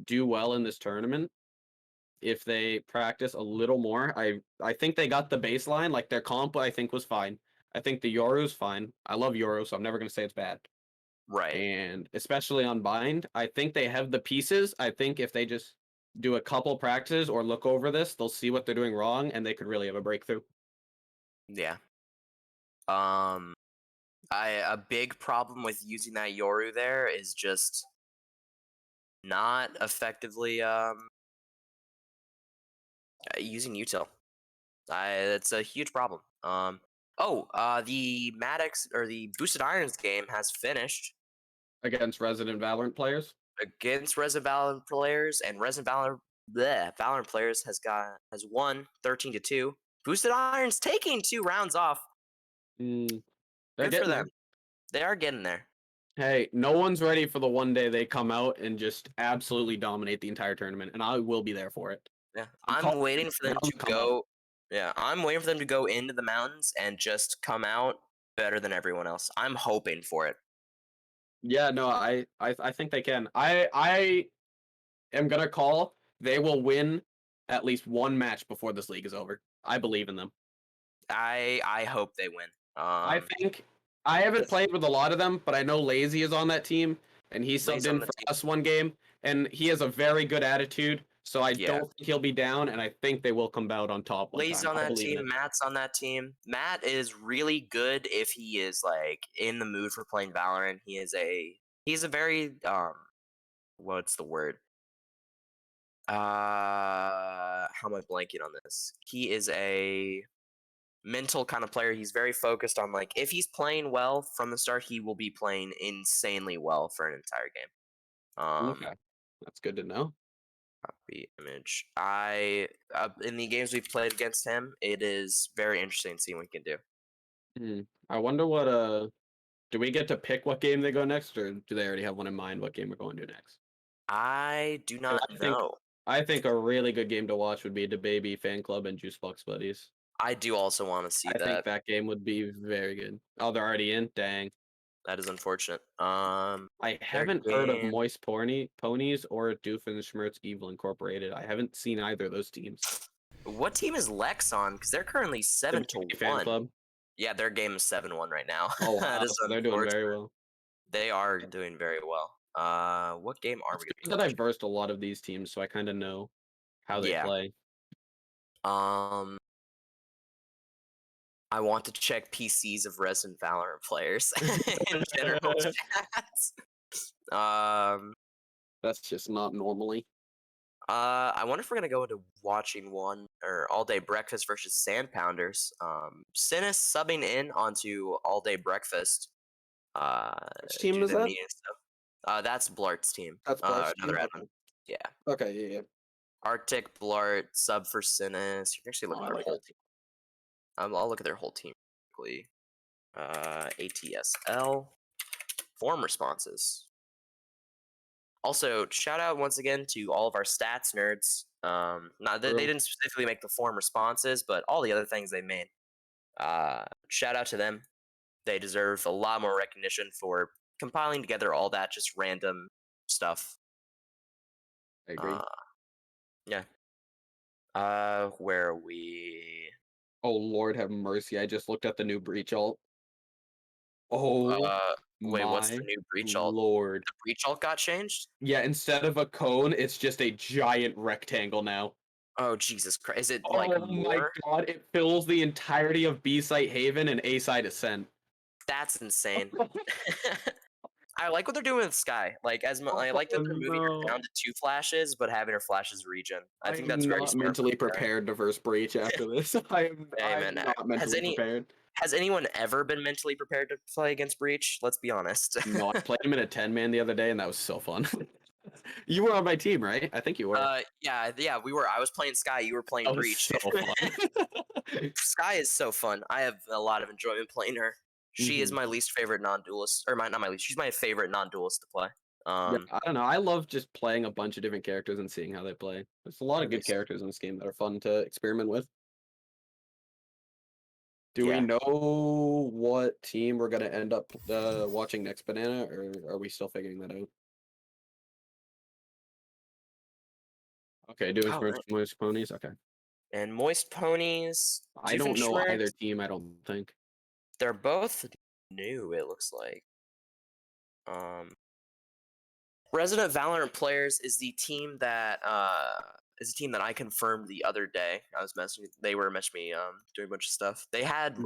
do well in this tournament if they practice a little more. I think they got the baseline. Like their comp, I think was fine. I think the Yoru's fine. I love Yoru, so I'm never gonna say it's bad. Right. And especially on bind, I think they have the pieces. I think if they just do a couple practices or look over this, they'll see what they're doing wrong, and they could really have a breakthrough. Yeah. A big problem with using that Yoru there is just not effectively using util. It's a huge problem. The Maddox or the Boosted Irons game has finished Against Resident Valorant players. against Resident Valorant players, and Resident Valorant players has won 13-2. Boosted Irons taking 2 rounds off. They're Good for getting them. there. They are getting there. Hey, no one's ready for the one day they come out and just absolutely dominate the entire tournament, and I will be there for it. Yeah, I'm I'm waiting for them to come out. go. Yeah, I'm waiting for them to go into the mountains and just come out better than everyone else. I'm hoping for it. Yeah, no, I think they can. I am gonna call they will win at least one match before this league is over. I believe in them. I hope they win. I think I haven't this- played with a lot of them, but I know Lazy is on that team, and he subbed Lazy's on in the for team. us one game, and he has a very good attitude. So I Yeah. don't think he'll be down, and I think they will come out on top one Lazy's time. on I that believe in team. it. Matt's on that team. Matt is really good if he is like in the mood for playing Valorant. He's a very what's the word? How am I blanking on this? He is a mental kind of player. He's very focused on, like, if he's playing well from the start, he will be playing insanely well for an entire game. Okay, that's good to know. Copy image. In the games we've played against him, it is very interesting seeing what he can do. I wonder what do we get to pick what game they go next, or do they already have one in mind what game we're going to next? I do not know. I think a really good game to watch would be the Baby Fan Club and Juice Box Buddies. I do also want to see I that. think that game would be very good. Oh, they're already in? Dang. That is unfortunate. I haven't heard of Moist Ponies or Doofenshmirtz Evil Incorporated. I haven't seen either of those teams. What team is Lex on? Because they're currently The Baby 7-1. Fan Club. Yeah, their game is 7-1 right now. Oh wow, That is so they're doing very unfortunate. well. They are doing very well. What game are we It's gonna good be that I versed a lot of these teams, so I kind of know how they Yeah. play. I want to check PCs of Resident Valorant players in general chats. That's just not normally. I wonder if we're gonna go into watching one or All Day Breakfast versus Sand Pounders. Sinus subbing in onto All Day Breakfast. Which team due is to that? meeting stuff. That's Blart's team. That's Blart's Another team? admin. Yeah. Okay, yeah. Arctic, Blart, sub for Sinus. You can actually look Oh, at I their like whole it. team. I'll look at their whole team quickly. ATSL. Form responses. Also, shout out once again to all of our stats nerds. They didn't specifically make the form responses, but all the other things they made. Shout out to them. They deserve a lot more recognition for compiling together all that just random stuff. I agree. Yeah. Where are we? Oh Lord have mercy! I just looked at the new breach alt. Oh Wait, what's the my new breach alt? Lord! The breach alt got changed? Yeah, instead of a cone, it's just a giant rectangle now. Oh Jesus Christ! Is it like Oh my more? God! It fills the entirety of B site Haven and A site Ascent. That's insane. I like what they're doing with Sky. Like I like that they're moving her down to 2 flashes, but having her flashes regen. I think that's I'm very not smart. mentally prepared to verse breach after this. I'm Hey man, not mentally prepared. has anyone ever been mentally prepared to play against Breach? Let's be honest. No, I played him in a 10-man the other day, and that was so fun. You were on my team, right? I think you were. Yeah, we were. I was playing Sky. You were playing That was Breach. so fun. Sky is so fun. I have a lot of enjoyment playing her. She is Mhm. my least favorite non-duelist, or not my least. She's my favorite non-duelist to play. Yeah, I don't know. I love just playing a bunch of different characters and seeing how they play. There's a lot of good Nice. characters in this game that are fun to experiment with. Do we Yeah. know what team we're gonna end up watching next, Banana, or are we still figuring that out? Okay, doing Oh, nice. Moist Ponies. Okay, And Moist Ponies, I don't know Doofenshmirtz, either team. I don't think. they're both new. It looks like. Um, Resident Valorant Players is the team that I confirmed the other day. I was messaging. They were messaging me doing a bunch of stuff. They had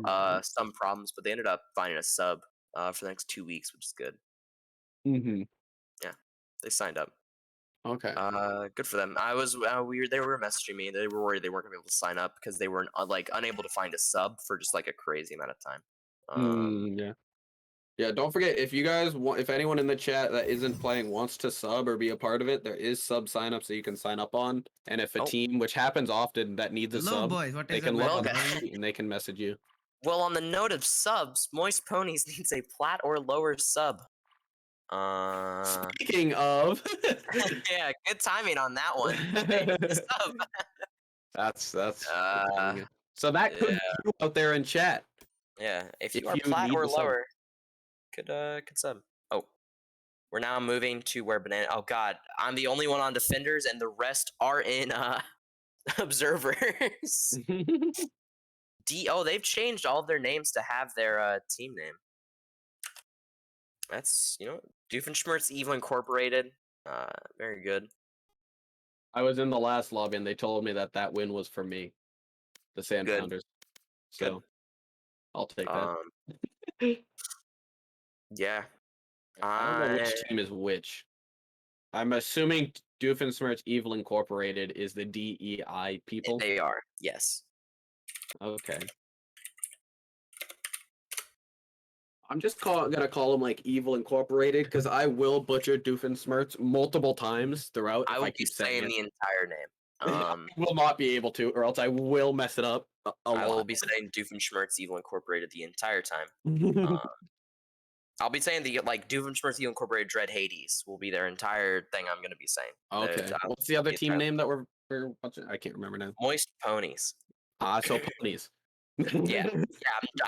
some problems, but they ended up finding a sub for the next 2 weeks, which is good. Mm-hmm. Yeah, they signed up. Okay. Good for them. They were messaging me. They were worried they weren't gonna be able to sign up because they were unable to find a sub for just like a crazy amount of time. Yeah. Yeah, don't forget if you guys want, if anyone in the chat that isn't playing wants to sub or be a part of it, there is sub sign up so you can sign up on. And if a Oh. team, which happens often, that needs a Hello, sub, boys. What they is can up, look Well, on guys. the sheet and they can message you. Well, on the note of subs, Moist Ponies needs a plat or lower sub. Speaking of, Yeah, good timing on that one. They need a sub. that's good Uh, timing. So that could be you out there in chat. Yeah, if If you are you plat need or the sub. lower, could sub. Oh, we're now moving to where Banana. Oh God, I'm the only one on defenders, and the rest are in observers. Oh, they've changed all of their names to have their team name. That's Doofenshmirtz Evil Incorporated. Very good. I was in the last lobby and they told me that that win was for me, the Sand Good. Founders. So Good. I'll take that. Yeah. I don't know which team is which. I'm assuming Doofenshmirtz Evil Incorporated is the DEI people. They are. Yes. Okay. I'm just gonna call them like Evil Incorporated because I will butcher Doofenshmirtz multiple times throughout if I I will be keep saying saying it. the entire name. I will not be able to, or else I will mess it up a I will lot. be saying Doofenshmirtz Evil Incorporated the entire time. I'll be saying Doofenshmirtz Evil Incorporated Dread Hades will be their entire thing. I'm gonna be saying. Okay. What's the other team name that we're watching? I can't remember now. Moist Ponies. So ponies. Yeah.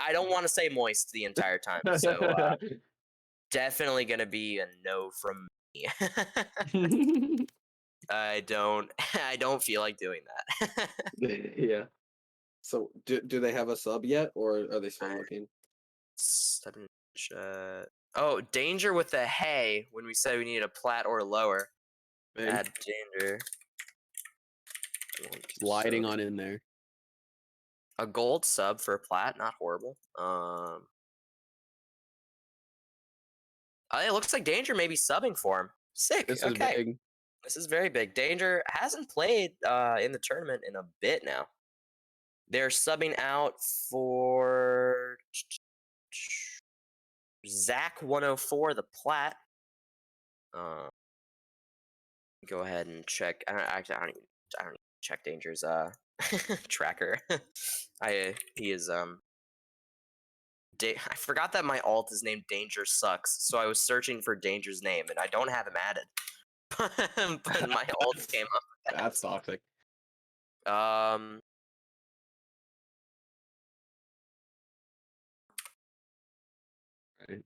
I don't want to say moist the entire time. So definitely gonna be a no from me. I don't feel like doing that. Yeah. So do they have a sub yet, or are they still looking? Oh, danger with the hay when we said we needed a plat or lower. Add danger. Sliding on in there. A gold sub for a plat, not horrible. It looks like Danger may be subbing for him. Sick. This okay. is big. This is very big. Danger hasn't played in the tournament in a bit now. They're subbing out for Zach104 the Plat. Go ahead and check. I don't even check Danger's tracker. He is I forgot that my alt is named Danger Sucks, so I was searching for Danger's name and I don't have him added. But my alt came up with That's toxic. that. Right.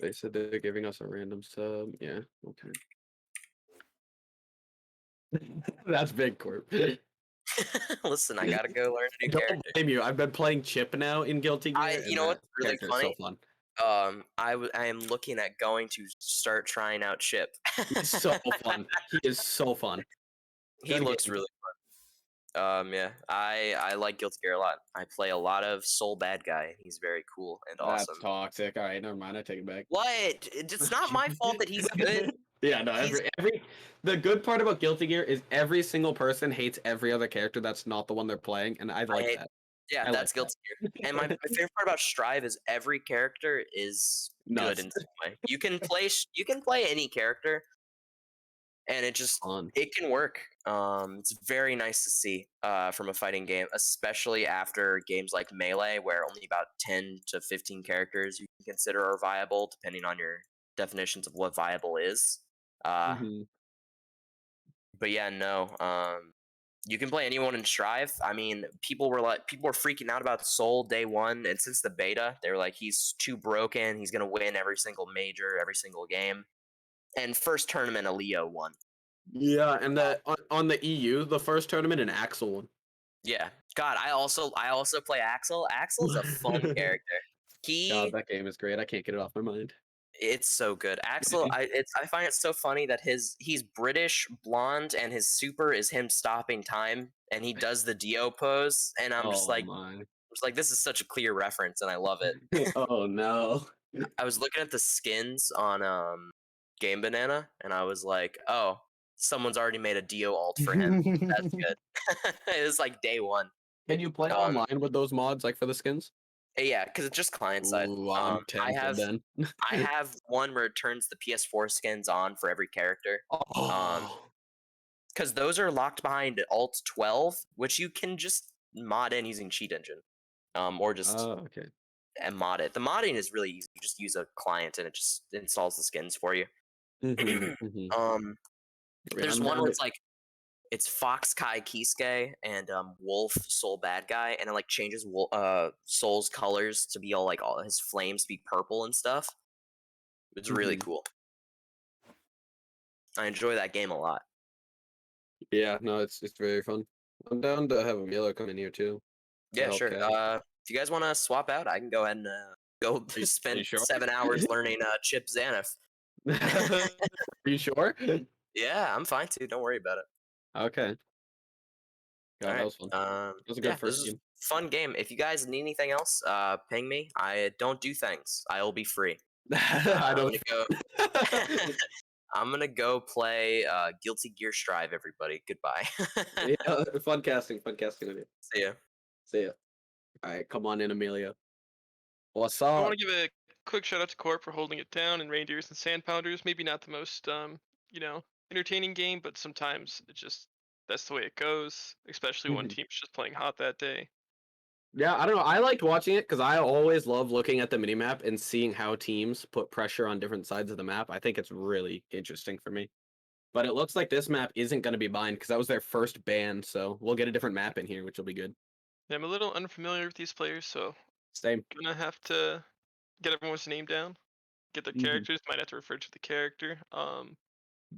They said they're giving us a random sub. Yeah, okay. That's big, Corp. Listen, I gotta go learn a new Don't character. blame you. I've been playing Chip now in Guilty Gear. You know what's really character is funny? so fun. I am looking at going to start trying out Chip. He's so fun. He is so fun. He Good looks game. really fun. Yeah, I like Guilty Gear a lot. I play a lot of Soul Bad Guy. He's very cool and That's awesome. toxic. All right, never mind. I take it back. What? It's not my fault that he's good. Yeah, no. He's- Every the good part about Guilty Gear is every single person hates every other character that's not the one they're playing, and I like that. Yeah, I that's like Guilty Gear. And my favorite part about Strive is every character is Nuts. good in some way. You can play any character, and Fun. it can work. It's very nice to see from a fighting game, especially after games like Melee, where only about 10 to 15 characters you can consider are viable, depending on your definitions of what viable is. Mhm. But yeah, no. You can play anyone in Strive. I mean, people were freaking out about Soul day one, and since the beta, they were like, he's too broken. He's gonna win every single major, every single game. And first tournament, Aleo won. Yeah, and on the EU, the first tournament, an Axel won. Yeah, God, I also play Axel. Axel's a fun character. God, that game is great. I can't get it off my mind. It's so good. Axel, I find it so funny that he's British, blonde, and his super is him stopping time, and he does the Dio pose, and I'm just like, my. this is such a clear reference, and I love it. Oh no. I was looking at the skins on Game Banana, and I was like, oh, someone's already made a Dio alt for him. That's good. It was like day one. Can you play online with those mods, like for the skins? Yeah, because it's just client side. Ooh, I'm tempted then. I have one where it turns the PS4 skins on for every character. Oh. Because those are locked behind Alt 12, which you can just mod in using Cheat Engine, or just Okay. and mod it. The modding is really easy. You just use a client and it just installs the skins for you. There's one where it's like it's Fox Kai Kisuke and Wolf Soul Bad Guy, and it like changes Soul's colors to be all his flames to be purple and stuff. It's really cool. I enjoy that game a lot. Yeah, no, it's very fun. I'm down to have Amelia come in here too. Yeah, sure. If you guys want to swap out, I can go ahead and go spend sure? 7 hours learning Chip Xanath. Are you sure? Yeah, I'm fine too. Don't worry about it. Okay. God, Alright, that was fun. That was a good first this is game. fun game. If you guys need anything else, ping me. I don't do things. I will be free. I don't. I'm gonna go play Guilty Gear Strive. Everybody, goodbye. Yeah, fun casting with you. See ya. See ya. All right, come on in, Amelia. What's I up? want to give a quick shout out to Corp for holding it down, and Reindeers and Sand Pounders. Maybe not the most, entertaining game, but sometimes that's the way it goes, especially when team's just playing hot that day. Yeah, I don't know. I liked watching it because I always love looking at the minimap and seeing how teams put pressure on different sides of the map. I think it's really interesting for me. But it looks like this map isn't going to be banned because that was their first ban, so we'll get a different map in here, which will be good. Yeah, I'm a little unfamiliar with these players, so Same. gonna have to get everyone's name down, get their characters. Might have to refer to the character.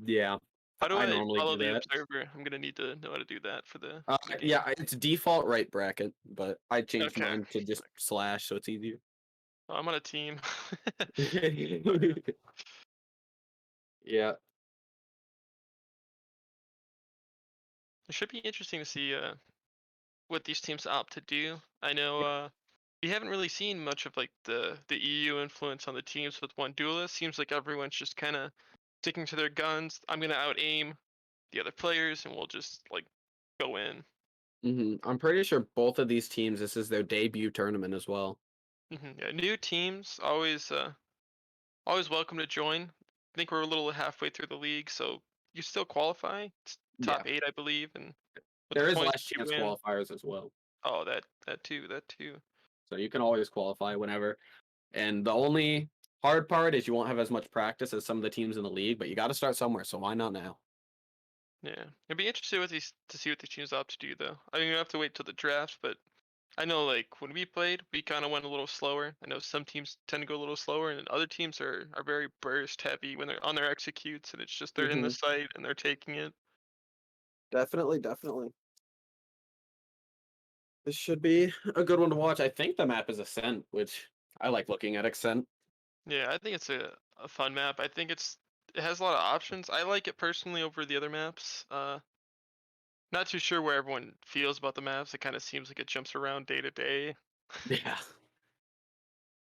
Yeah. How do I normally follow do the that. observer? I'm gonna need to know how to do that for the. Yeah, it's default right bracket, but I changed Okay. mine to just slash, so it's easier. Oh, I'm on a team. Yeah. It should be interesting to see what these teams opt to do. I know we haven't really seen much of like the EU influence on the teams with one duelist. Seems like everyone's just kind of sticking to their guns. I'm gonna out aim the other players, and we'll just like go in. I'm pretty sure both of these teams, this is their debut tournament as well. Yeah, new teams always welcome to join. I think we're a little halfway through the league, so you still qualify. It's Yeah. top 8, I believe, and with the There is points last that you chance win. qualifiers as well. Oh, that too. So you can always qualify whenever. And the only hard part is you won't have as much practice as some of the teams in the league, but you got to start somewhere. So why not now? Yeah, I'd be interested to see what these teams opt to do though. I mean, you have to wait till the draft, but I know like when we played, we kind of went a little slower. I know some teams tend to go a little slower, and other teams are very burst heavy when they're on their executes, and it's just they're in the site and they're taking it. Definitely, definitely. This should be a good one to watch. I think the map is Ascent, which I like looking at Ascent. Yeah, I think it's a fun map. I think it has a lot of options. I like it personally over the other maps. Not too sure where everyone feels about the maps. It kind of seems like it jumps around day to day. Yeah.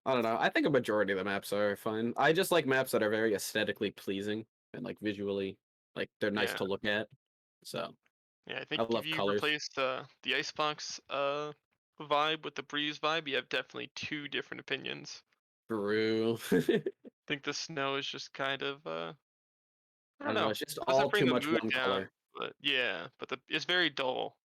I don't know. I think a majority of the maps are fine. I just like maps that are very aesthetically pleasing and like visually, like they're nice Yeah, to look at. So yeah. I I think if love you colors. replace the icebox vibe with the breeze vibe, you have definitely two different opinions. True. I think the snow is just kind of I I don't don't know. know. It's just Doesn't all bring too the much mood one down, color. but yeah, but it's very dull.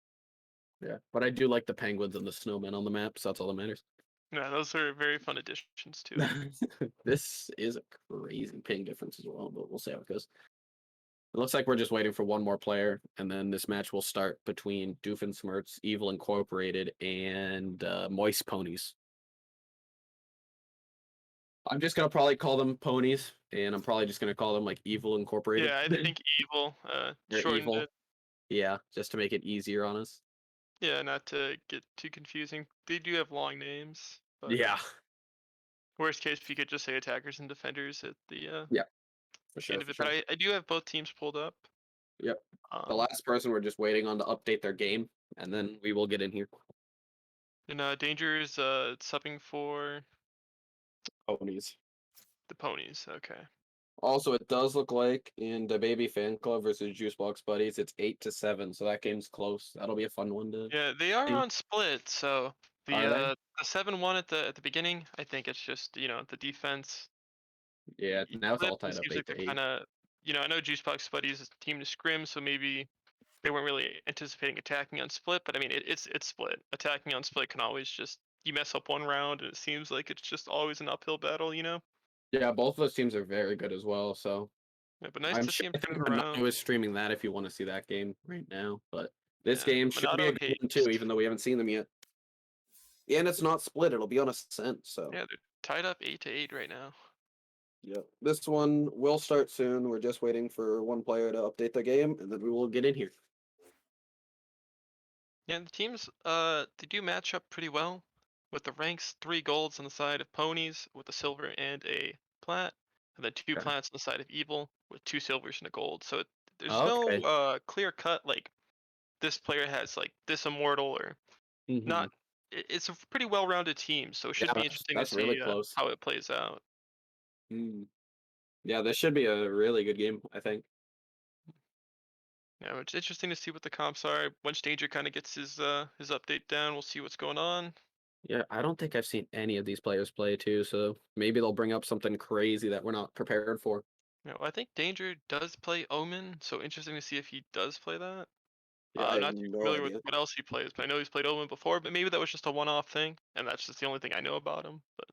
Yeah. But I do like the penguins and the snowmen on the map, so that's all that matters. Yeah, those are very fun additions to it. This is a crazy ping difference as well, but we'll see how it goes. It looks like we're just waiting for one more player, and then this match will start between Doofenshmirtz, Evil Incorporated, and Moist Ponies. I'm just gonna probably call them ponies, and I'm probably just gonna call them like Evil Incorporated. Yeah, I think evil They're shortened evil. it. Yeah, just to make it easier on us. Yeah, not to get too confusing. They do have long names, but Yeah. worst case, if you could just say attackers and defenders at Yeah, for the sure, end of for it. But sure. I do have both teams pulled up. Yep. The Um, last person we're just waiting on to update their game, and then we will get in here. and Danger is subbing for Ponies. the ponies. Okay. Also, it does look like in the Baby Fan Club versus Juicebox Buddies, it's 8-7, so that game's close. That'll be a fun one to Yeah, they are see. on split. So Are they? the 7-1 at the beginning, I think it's just the defense. Yeah, now it's Split. all It tied up seems like eight they're to eight. kind of I know Juicebox Buddies is a team to scrim, so maybe they weren't really anticipating attacking on split. But I mean, it's split. Attacking on split can always just you mess up one round, and it seems like it's just always an uphill battle. Yeah, both of those teams are very good as well. So Yeah, but nice I'm to see sure him I turn think it around. Manano is streaming that if you want to see that game right now. But this Yeah, game should be a Monado good one too, haste. even though we haven't seen them yet. And it's not split; it'll be on Ascent. So Yeah, they're tied up 8-8 right now. yeah, this one will start soon. We're just waiting for one player to update the game, and then we will get in here. Yeah, the teams they do match up pretty well with the ranks 3 golds on the side of ponies with a silver and a plat, and then 2 plats on the side of evil with 2 silvers and a gold. So there's no Okay. clear cut like this player has like this immortal or Hmm. not. It's a pretty well rounded team, so it Yeah, should be interesting to that's really see close. how it plays out. Mm. Yeah, this should be a really good game, I think. Yeah, it's interesting to see what the comps are. Once Danger kind of gets his update down, we'll see what's going on. Yeah, I don't think I've seen any of these players play too, so maybe they'll bring up something crazy that we're not prepared for. Yeah, well, I think Danger does play Omen, so interesting to see if he does play that. Yeah, I I'm have not too no familiar with idea. what else he plays, but I know he's played Omen before. But maybe that was just a one-off thing, and that's just the only thing I know about him. But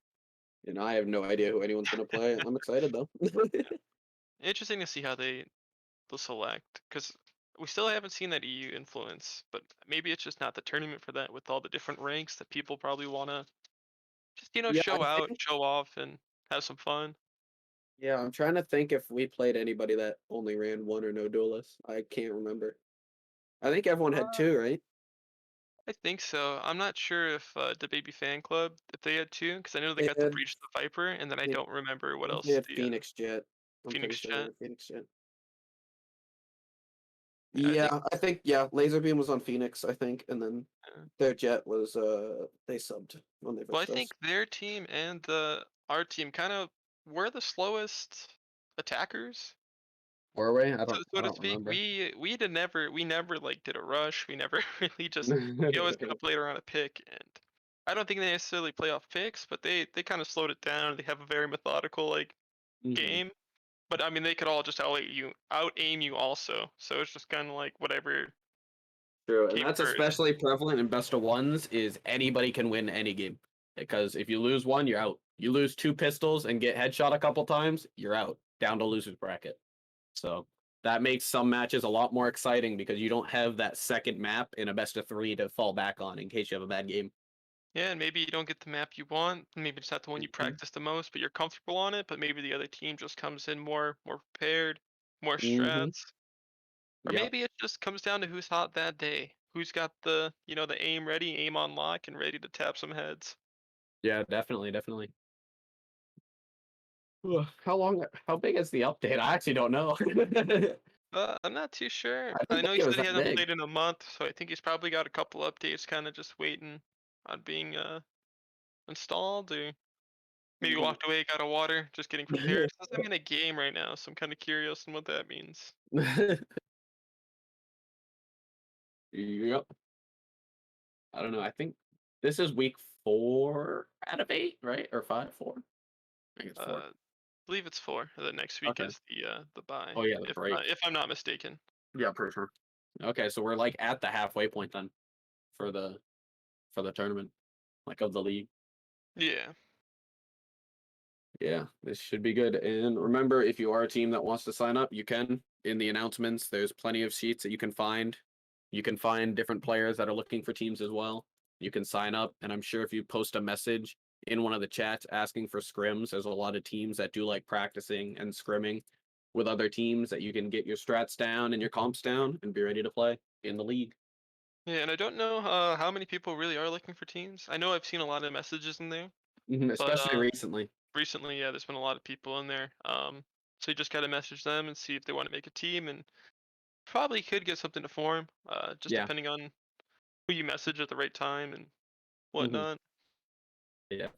And I have no idea who anyone's gonna play. I'm excited though. interesting to see how they'll select, because we still haven't seen that EU influence. But maybe it's just not the tournament for that, with all the different ranks that people probably wanna just Yeah, show I out, think. show off, and have some fun. Yeah, I'm trying to think if we played anybody that only ran one or no duelists. I can't remember. I think everyone had two, right? I think so. I'm not sure if the Baby Fan Club if they had two, because I know they They got the had, Breach the Viper, and then I they, don't remember what they else had the Phoenix Jet. I'm pretty Phoenix sure they Jet. were Phoenix Jet. Yeah, I think Yeah, I think Laser Beam was on Phoenix, I think, and then uh, their jet was they subbed when they well, I versed us. think their team and the our team kind of were the slowest attackers. Were we? So, I so to don't speak, remember. we never like did a rush. We never really just we always kind of played around a pick, and I don't think they necessarily play off picks, but they kind of slowed it down. They have a very methodical like Mhm. game, but I mean they could all just out aim you also. So it's just kind of like whatever True, and came that's first. especially prevalent in best of ones. Is anybody can win any game, because if you lose one, you're out. You lose two pistols and get headshot a couple times, you're out, down to losers bracket. So that makes some matches a lot more exciting because you don't have that second map in a best of three to fall back on in case you have a bad game. Yeah, and maybe you don't get the map you want. Maybe it's not the one you Mhm. practice the most, but you're comfortable on it. But maybe the other team just comes in more prepared, more Mhm. strats. Or Yep. maybe it just comes down to who's hot that day. Who's got the aim ready, aim on lock, and ready to tap some heads. Yeah. Definitely. Definitely. Ugh, how long? How big is the update? I actually don't know. I'm not too sure. I I didn't know think he it was said he that hasn't big. played in a month, so I think he's probably got a couple updates kind of just waiting on being installed, or maybe walked away, got a water, just getting prepared. It says I'm in a game right now, so I'm kind of curious on what that means. Yep. I don't know. I think this is week 4 out of 8, right? Or 5, 4? I think it's 4. I believe it's 4. The next week Okay. is the bye, Oh yeah, the break. if I'm not mistaken. Yeah, pretty sure. Okay, so we're like at the halfway point then for the tournament, like of the league. Yeah. Yeah, this should be good. And remember, if you are a team that wants to sign up, you can. In the announcements, there's plenty of sheets that you can find. You can find different players that are looking for teams as well. You can sign up, and I'm sure if you post a message in one of the chats asking for scrims, there's a lot of teams that do like practicing and scrimming with other teams that you can get your strats down and your comps down and be ready to play in the league. Yeah, and I don't know how many people really are looking for teams. I know I've seen a lot of messages in there, but Especially recently. recently, yeah, there's been a lot of people in there. So you just gotta message them and see if they want to make a team, and probably could get something to form. Just Yeah. depending on who you message at the right time and hmm whatnot. Yeah.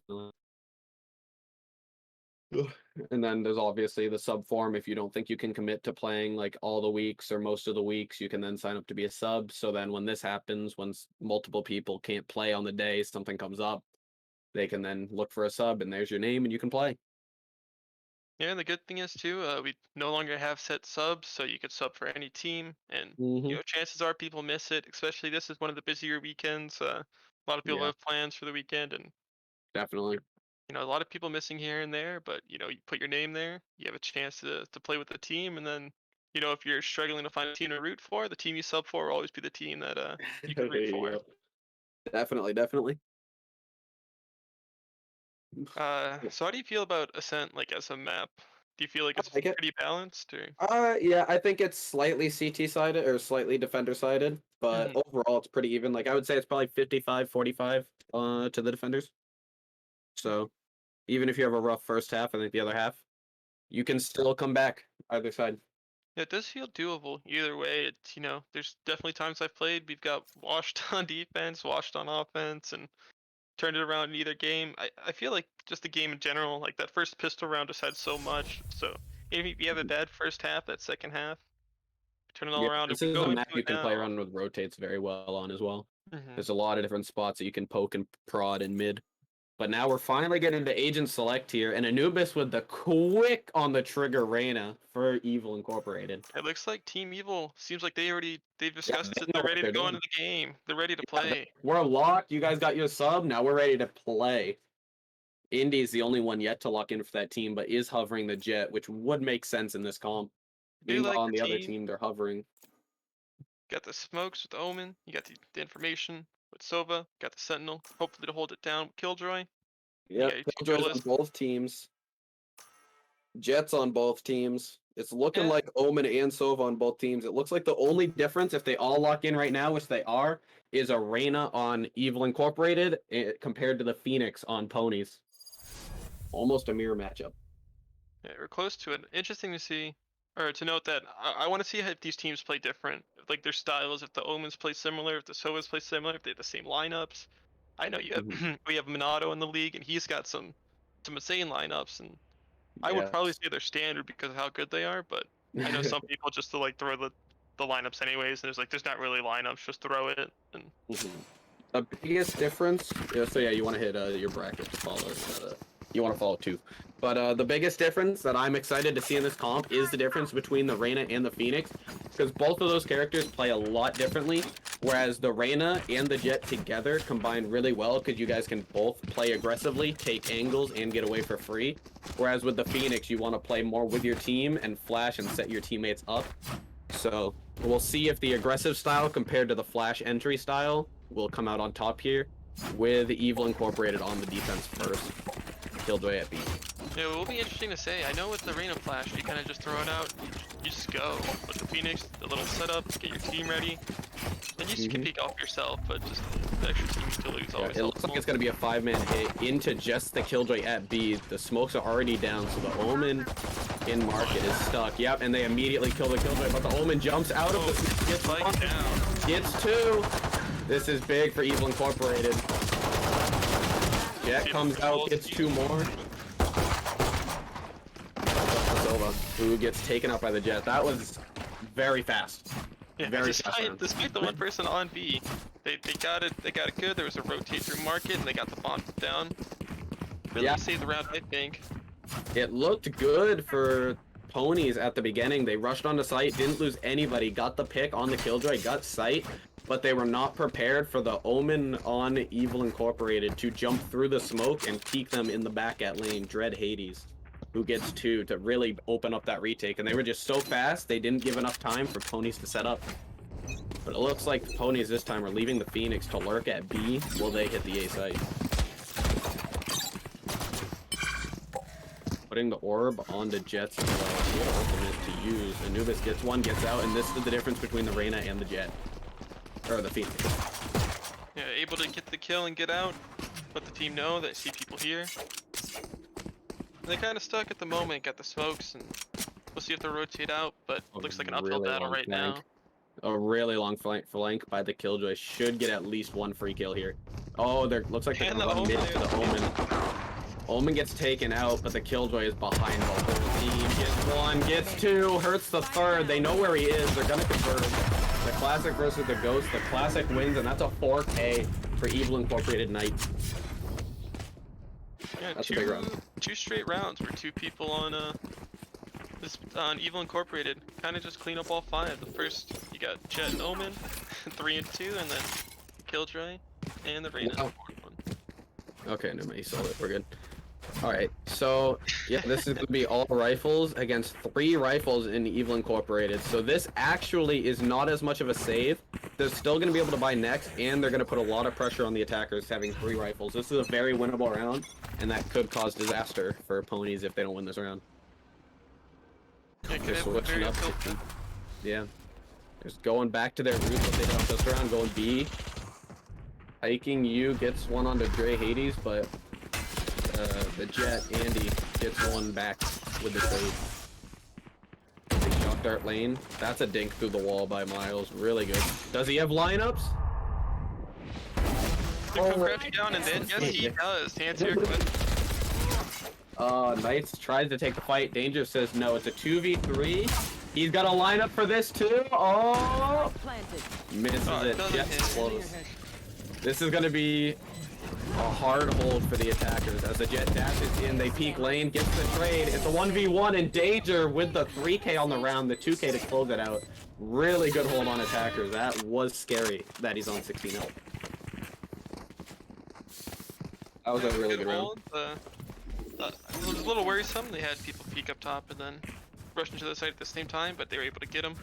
Ugh. And then there's obviously the sub form. If you don't think you can commit to playing like all the weeks or most of the weeks, you can then sign up to be a sub. So then when this happens, when multiple people can't play on the day, something comes up, they can then look for a sub and there's your name and you can play. Yeah, and the good thing is too, we no longer have set subs, so you could sub for any team, and hmm chances are people miss it. Especially this is one of the busier weekends. A lot of people Yeah, have plans for the weekend, and definitely. a lot of people missing here and there. But you put your name there, you have a chance to play with the team, and then if you're struggling to find a team to root for, the team you sub for will always be the team that you could root for. Yep. Definitely, definitely. So how do you feel about Ascent like as a map? Do you feel like I it's like it. pretty balanced, or? Yeah, I think it's slightly CT sided or slightly defender sided, but Mhm. overall it's pretty even. Like I would say it's probably 55-45 to the defenders. So even if you have a rough first half, I think the other half, you can still come back either side. Yeah, it does feel doable either way. It's there's definitely times I've played. We've got washed on defense, washed on offense, and turned it around in either game. I feel like just the game in general, like that first pistol round just had so much. So even if you have a Mhm. bad first half, that second half, turn it all Yeah, around, and this we is a go map into you it can play now. around with rotates very well on as well. Hmm. There's a lot of different spots that you can poke and prod in mid. But now we're finally getting into Agent Select here, and Anubis with the quick on the trigger Reyna for Evil Incorporated. It looks like Team Evil seems like they've Yeah, discussed they it. know They're what ready to they're go into doing. the game. They're ready to Yeah, play. we're locked. You guys got your sub. Now we're ready to play. Indy is the only one yet to lock in for that team, but is hovering the jet, which would make sense in this comp. I do Meanwhile, like on the the other team. team, they're hovering. Got the smokes with Omen. You got the information with Sova. Got the Sentinel. Hopefully to hold it down with Killjoy. And you Yep, got your two Killjoy's on duelists. both teams. Jets on both teams. It's looking Yeah, like Omen and Sova on both teams. It looks like the only difference, if they all lock in right now, which they are, is a Reyna on Evil Incorporated compared to the Phoenix on Ponies. Almost a mirror matchup. yeah, we're close to it. Interesting to see, or to note that I want to see if these teams play different, like their styles, if the Omens play similar, if the Sovas play similar, if they have the same lineups. I know you Mhm. have we have Minato in the league, and he's got some insane lineups, and I would probably Yes. say they're standard because of how good they are. But I know some people just to like throw the lineups anyways, and there's not really lineups, just throw it. And The biggest difference, so yeah, you want to hit your bracket to follow. You want to follow too. But the biggest difference that I'm excited to see in this comp is the difference between the Reyna and the Phoenix, because both of those characters play a lot differently. Whereas the Reyna and the Jett together combine really well because you guys can both play aggressively, take angles, and get away for free. Whereas with the Phoenix, you want to play more with your team and flash and set your teammates up. So we'll see if the aggressive style compared to the flash entry style will come out on top here, with Evil Incorporated on the defense first. Killjoy at B. Yeah, it will be interesting to say. I know with the Reyna flash, you kind of just throw it out, you just go. With the Phoenix, the little setup, get your team ready, and you just can peek off yourself, but just the extra team to lose always. It looks like it's gonna be a 5-man hit into just the Killjoy at B. The smokes are already down, so the Omen in market is stuck. Yep, and they immediately kill the Killjoy, but the Omen jumps out of the gets one, down. gets 2. This is big for Evil Incorporated. Jett comes out, gets 2 more. Who gets taken out by the Jett. That was very fast. Yeah, very fast. despite the one person on B, they got it good. There was a rotate through market and they got the bomb down. Really saved the round, I think. It looked good for Ponies at the beginning. They rushed onto site, didn't lose anybody, got the pick on the Killjoy, got sight, but they were not prepared for the Omen on Evil Incorporated to jump through the smoke and peek them in the back at lane. Dread Hades, who gets 2 to really open up that retake, and they were just so fast they didn't give enough time for Ponies to set up. But it looks like the Ponies this time are leaving the Phoenix to lurk at B. Will they hit the A site? Putting the orb on the Jetts as well. Good ultimate to use. Anubis gets 1, gets out, and this is the difference between the Reyna and the Jett. Or the Phoenix. Yeah, able to get the kill and get out. Let the team know that I see people here. They kind of stuck at the moment, got the smokes, and we'll see if they rotate out, but it looks like an uphill battle right now. A really long flank by the Killjoy. Should get at least 1 free kill here. Oh, there looks like they're gonna run mid to the Omen. Omen gets taken out, but the Killjoy is behind the whole team. Gets 1, gets 2, hurts the 3rd. They know where he is. They're gonna convert. The Classic versus the Ghost. The Classic wins, and that's a 4K for Evil Incorporated Knights. Yeah, that's a big round. 2 straight rounds where 2 people on on Evil Incorporated kind of just clean up all 5. The first you got Jett and Omen, 3 and 2, and then Killjoy and the Reyna. Wow. Okay, never mind. You sold it. We're good. All right. So yeah, this is gonna be all rifles against 3 rifles in Evil Incorporated. So this actually is not as much of a save. They're still gonna be able to buy next, and they're gonna put a lot of pressure on the attackers having 3 rifles. This is a very winnable round, and that could cause disaster for Ponies if they don't win this round. Yeah, They're switching up. Yeah. Just going back to their roots that they did on this round, going B. Hiking U gets 1 onto Dre Hades, but the Jett, Andy, gets 1 back with the trade. Big shock dart lane. That's a dink through the wall by Miles. Really good. Does he have lineups? They're crouching down and then, yes he does. To answer your question. Knights tries to take the fight. Danger says no. It's a 2v3. He's got a lineup for this too. Oh! Misses it. Just close. This is going to be a hard hold for the attackers as the Jett dashes in. They peek lane, gets the trade. It's a 1v1 in Danger with the 3k on the round, the 2k to close it out. Really good hold on attackers. That was scary that he's on 16 health. That was a really good round. It was a little worrisome. They had people peek up top and then rush into the site at the same time, but they were able to get them.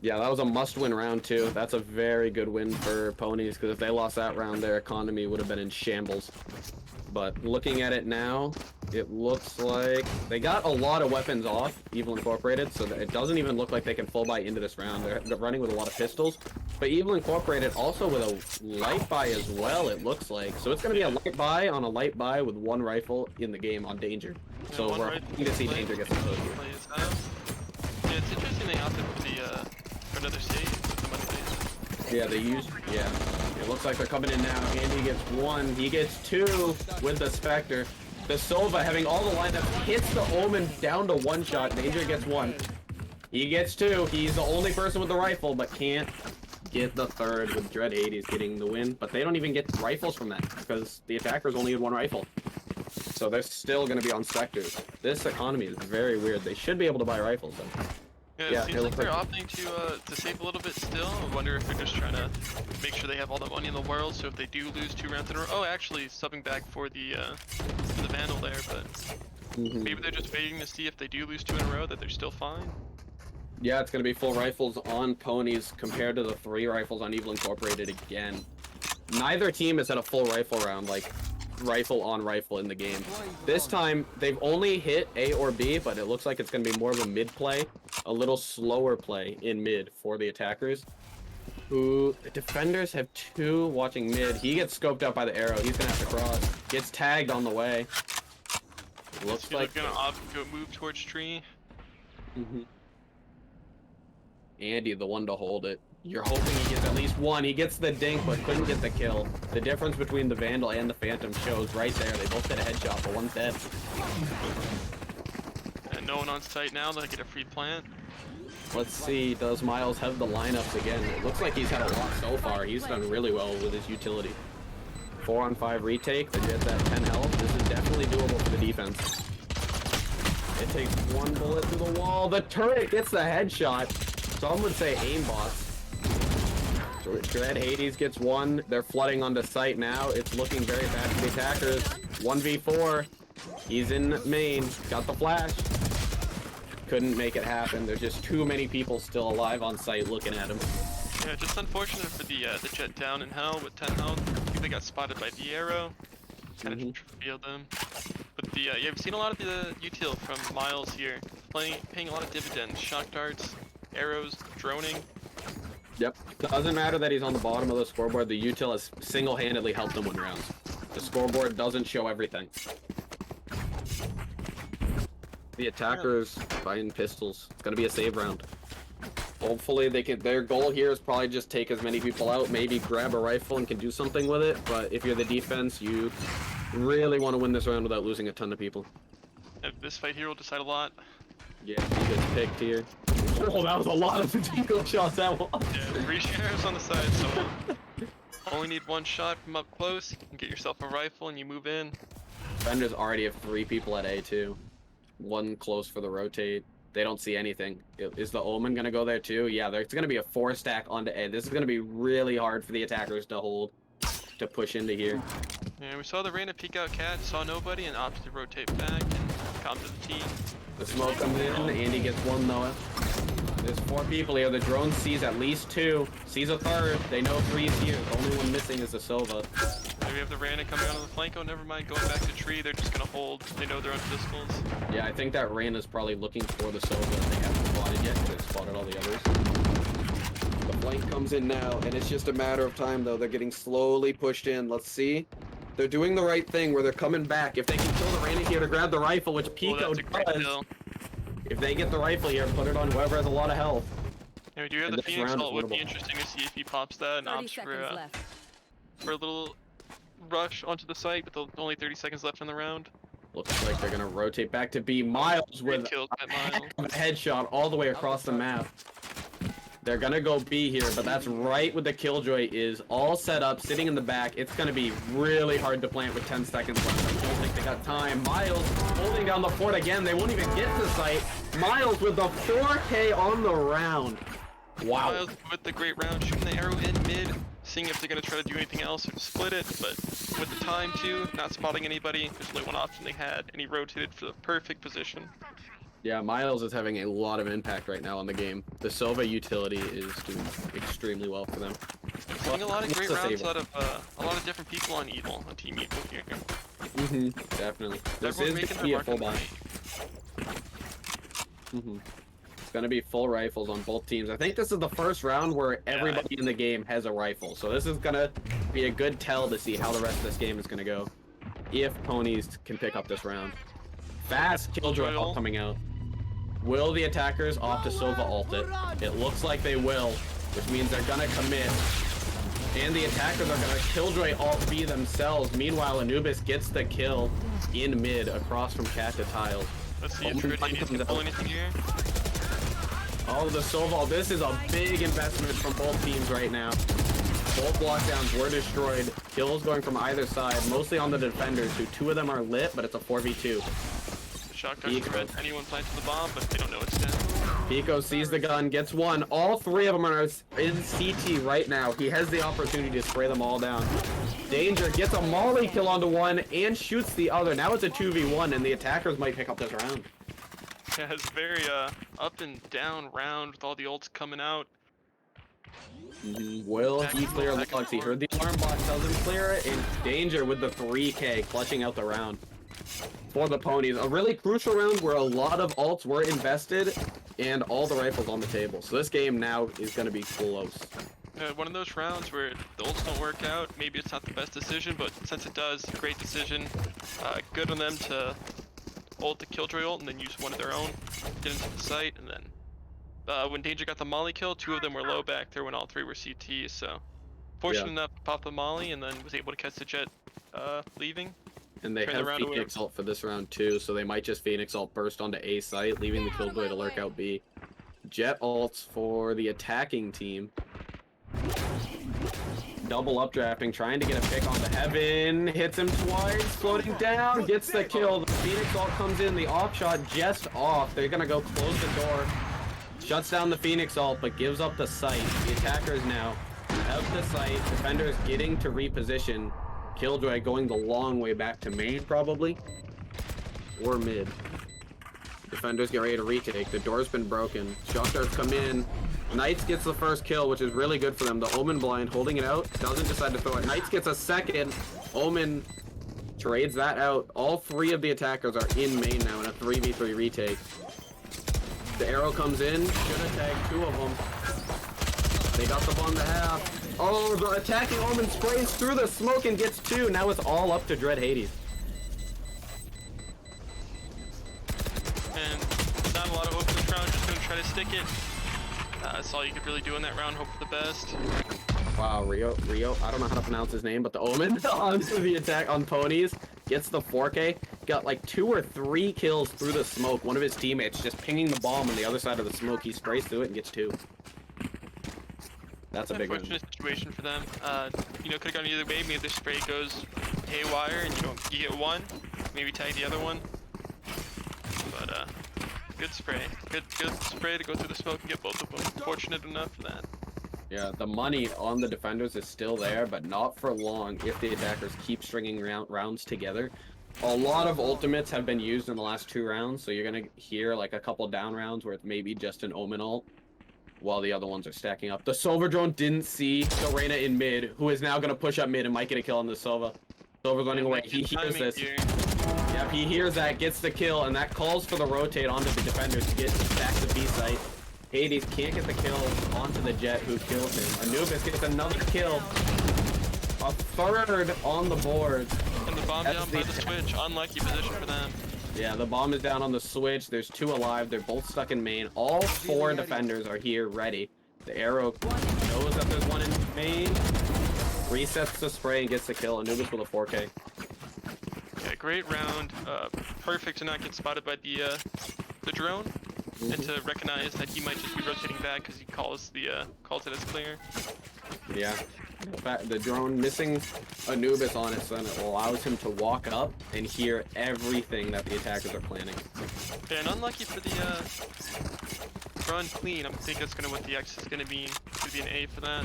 Yeah, that was a must-win round too. That's a very good win for Ponies, because if they lost that round, their economy would have been in shambles. But looking at it now, it looks like they got a lot of weapons off, Evil Incorporated, so that it doesn't even look like they can full buy into this round. They're running with a lot of pistols, but Evil Incorporated also with a light buy as well, it looks like. So it's going to be a light buy on a light buy with 1 rifle in the game on Danger. Yeah, so we're hoping to see Danger get some close here. Yeah, it's interesting they opted for another save with the money. Yeah, they used, it looks like they're coming in now. Andy gets 1, he gets 2 with the Spectre. The Sova having all the lineups hits the Omen down to 1 shot. Danger gets 1. He gets 2. He's the only person with the rifle, but can't get the 3rd with Dread 80s getting the win. But they don't even get rifles from that because the attackers only had 1 rifle. So they're still going to be on Spectres. This economy is very weird. They should be able to buy rifles, though. Yeah, it seems like they're opting to save a little bit still. I wonder if they're just trying to make sure they have all the money in the world, so if they do lose 2 rounds in a row... Oh, actually, subbing back for the Vandal there, but maybe they're just waiting to see if they do lose 2 in a row, that they're still fine. Yeah, it's going to be full rifles on ponies compared to the 3 rifles on Evil Incorporated again. Neither team has had a full rifle round, like, rifle on rifle in the game. This time, they've only hit A or B, but it looks like it's going to be more of a mid play, a little slower play in mid for the attackers. Who, the defenders have 2 watching mid. He gets scoped out by the arrow. He's going to have to cross. Gets tagged on the way. Looks like gonna move towards tree. Andy, the one to hold it. You're hoping he gets at least 1. He gets the dink, but couldn't get the kill. The difference between the Vandal and the Phantom shows right there. They both did a headshot, but one's dead. And no one on site now. They'll get a free plant. Let's see, does Miles have the lineups again? It looks like he's had a lot so far. He's done really well with his utility. 4-on-5 retake. The Jet's at 10 health. This is definitely doable for the defense. It takes 1 bullet through the wall. The turret gets the headshot. Some would say aimbots. Dread Hades gets 1. They're flooding onto site now. It's looking very bad for the attackers. 1v4. He's in main. Got the flash. Couldn't make it happen. There's just too many people still alive on site looking at him. Yeah, just unfortunate for the Jet down in hell with 10 health. I think they got spotted by the arrow. Kind of revealed them. But the yeah, we've seen a lot of the util from Miles here. Paying a lot of dividends. Shock darts, arrows, droning. Yep. Doesn't matter that he's on the bottom of the scoreboard. The util has single-handedly helped him win rounds. The scoreboard doesn't show everything. The attackers buying pistols. It's gonna be a save round. Hopefully they can. Their goal here is probably just take as many people out, maybe grab a rifle and can do something with it. But if you're the defense, you really want to win this round without losing a ton of people. This fight here will decide a lot. Yeah, he gets picked here. Oh, that was a lot of particular shots that was. Yeah, 3 shares on the side, so only need 1 shot from up close. You can get yourself a rifle and you move in. Defenders already have 3 people at A2. 1 close for the rotate. They don't see anything. Is the Omen gonna go there too? Yeah, there's gonna be a 4 stack onto A. This is gonna be really hard for the attackers to hold, to push into here. Yeah, we saw the Reyna peek out cat, saw nobody, and opted to rotate back and come to the team. The smoke comes in, Andy gets 1 though. There's 4 people here. The drone sees at least 2, sees a 3rd. They know 3 is here. The only one missing is the Sova. We have the Reyna coming out of the flank. Oh, never mind. Going back to tree. They're just gonna hold. They know they're on pistols. Yeah, I think that Reyna's probably looking for the Sova. They haven't spotted yet. They've spotted all the others. The flank comes in now, and it's just a matter of time, though. They're getting slowly pushed in. Let's see. They're doing the right thing where they're coming back. If they can kill the Reyna here to grab the rifle, which Pico does. If they get the rifle here, put it on whoever has a lot of health. Yeah, we do have the Phoenix ult. It would be interesting to see if he pops that and opts for a little rush onto the site, with only 30 seconds left in the round. Looks like they're gonna rotate back to B. Miles with a headshot all the way across the map. They're gonna go B here, but that's right where the Killjoy is all set up, sitting in the back. It's gonna be really hard to plant with 10 seconds left. I don't think they got time. Miles holding down the fort again. They won't even get to site. Miles with the 4K on the round. Wow. Miles with the great round, shooting the arrow in mid, seeing if they're gonna try to do anything else or split it, but with the time too, not spotting anybody. There's only 1 option they had, and he rotated for the perfect position. Yeah, Miles is having a lot of impact right now on the game. The Sova utility is doing extremely well for them. Seeing a lot of great rounds out of a lot of different people on Evil, on Team Evil here. Definitely. This Everyone is making gonna be their a full mark buy. It's gonna be full rifles on both teams. I think this is the first round where everybody in the game has a rifle. So this is gonna be a good tell to see how the rest of this game is gonna go. If ponies can pick up this round. Fast Killjoy ult coming out. Will the attackers opt to Sova ult it? It looks like they will, which means they're gonna commit. And the attackers are gonna Killjoy ult B themselves. Meanwhile, Anubis gets the kill in mid across from cat to tiles. Let's see if Dread Hades can pull anything here. Oh, the Soval. This is a big investment from both teams right now. Both lockdowns were destroyed. Kills going from either side, mostly on the defenders, who 2 of them are lit, but it's a 4v2. Shotgun to prevent anyone planting the bomb, but they don't know it's down. Pico sees the gun, gets one. All 3 of them are in CT right now. He has the opportunity to spray them all down. Danger gets a molly kill onto one and shoots the other. Now it's a 2v1, and the attackers might pick up this round. Yeah, it's very up and down round with all the ults coming out. Will he clear logs? He heard the alarm bot, tells him clear it, and Danger with the 3K, clutching out the round for the ponies. A really crucial round where a lot of ults were invested and all the rifles on the table. So this game now is going to be close. One of those rounds where the ults don't work out. Maybe it's not the best decision, but since it does, great decision. Good on them to ult the Killjoy ult and then use one of their own, get into the site, and then when Danger got the molly kill, 2 of them were low back there when all 3 were CT. So fortunate enough to pop the molly and then was able to catch the jet leaving. And they have Phoenix ult for this round too, so they might just Phoenix ult burst onto A site, leaving the Killjoy to lurk out B. Jet ults for the attacking team. Double updrafting, trying to get a pick onto Heaven. Hits him twice, floating down, gets the kill. The Phoenix ult comes in, the off shot just off. They're gonna go close the door. Shuts down the Phoenix ult, but gives up the site. The attackers now have the site. Defenders getting to reposition. Killjoy going the long way back to main, probably. Or mid. Defenders get ready to retake. The door's been broken. Shock darts come in. Knights gets the first kill, which is really good for them. The Omen blind holding it out. Doesn't decide to throw it. Knights gets a second. Omen trades that out. All 3 of the attackers are in main now in a 3v3 retake. The arrow comes in. Should have tagged 2 of them. They got the bomb to half. Oh, the attacking Omen sprays through the smoke and gets 2. Now it's all up to Dread Hades. And not a lot of hope in this round, just gonna try to stick it. That's all you could really do in that round, hope for the best. Wow, Rio, I don't know how to pronounce his name, but the Omen onto the attack on ponies, gets the 4K, got like 2 or 3 kills through the smoke. One of his teammates just pinging the bomb on the other side of the smoke. He sprays through it and gets 2. That's a big one. Unfortunate situation for them. You know, could have gone either way. Maybe the spray goes haywire and you get 1, maybe tag the other one. But good spray. Good spray to go through the smoke and get both of them. Fortunate enough for that. Yeah, the money on the defenders is still there, but not for long if the attackers keep stringing rounds together. A lot of ultimates have been used in the last 2 rounds, so you're gonna hear like a couple down rounds where it's maybe just an Omen ult, while the other ones are stacking up. The Silver drone didn't see the Reyna in mid, who is now gonna push up mid and might get a kill on the Silva. Silver's running away. He hears this. Yep, he hears that, gets the kill, and that calls for the rotate onto the defenders to get back to B site. Hades can't get the kill onto the Jet, who kills him. Anubis gets another kill. A 3rd on the board. And the bomb down by the switch. Unlucky position for them. Yeah, the bomb is down on the switch. There's 2 alive. They're both stuck in main. All 4 defenders are here ready. The arrow knows that there's 1 in main. Resets the spray and gets the kill. Anubis with a 4K. Yeah, great round. Perfect to not get spotted by the drone, and to recognize that he might just be rotating back because he calls it as clear. Yeah. The drone missing Anubis on it, so then it allows him to walk up and hear everything that the attackers are planning. Yeah, and unlucky for the run clean. I think that's gonna what the X is gonna be. Could be an A for that.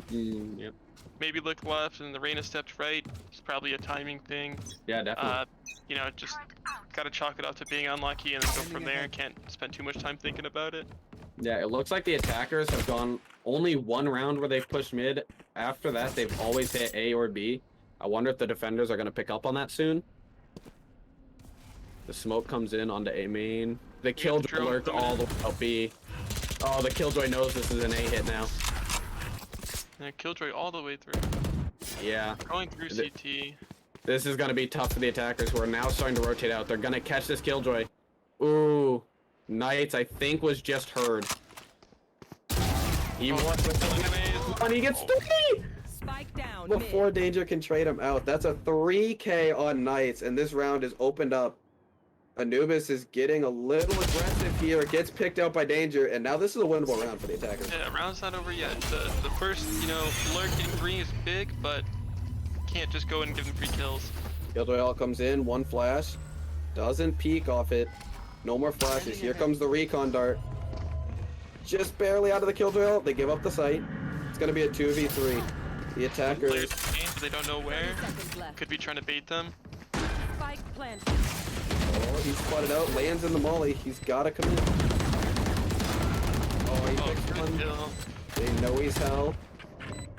Yep. Maybe look left and the Reyna stepped right. It's probably a timing thing. Yeah, definitely. You know, just gotta chalk it up to being unlucky and then go from there. Can't spend too much time thinking about it. Yeah, it looks like the attackers have gone only 1 round where they've pushed mid. After that, they've always hit A or B. I wonder if the defenders are going to pick up on that soon. The smoke comes in onto A main. The Killjoy lurked all the way out B. Oh, the Killjoy knows this is an A hit now. And Killjoy all the way through. Yeah. Going through CT. This is going to be tough for the attackers who are now starting to rotate out. They're going to catch this Killjoy. Ooh. Knights, I think, was just heard. He wants to kill him, and he gets 3! Spike down Before mid. Danger can trade him out. That's a 3K on Knights, and this round is opened up Anubis is getting a little aggressive here, gets picked out by Danger, and now this is a winnable round for the attackers. Yeah, round's not over yet. The first, lurk getting green is big, but can't just go and give them free kills. Killjoy comes in, one flash, doesn't peek off it. No more flashes. Here comes the recon dart. Just barely out of the Killjoy. They give up the site. It's gonna be a 2v3. The attackers. Players change, they don't know where. Could be trying to bait them. Oh, he's spotted out. Lands in the molly. He's gotta come in. Oh, he picks good one. kill. They know he's hell.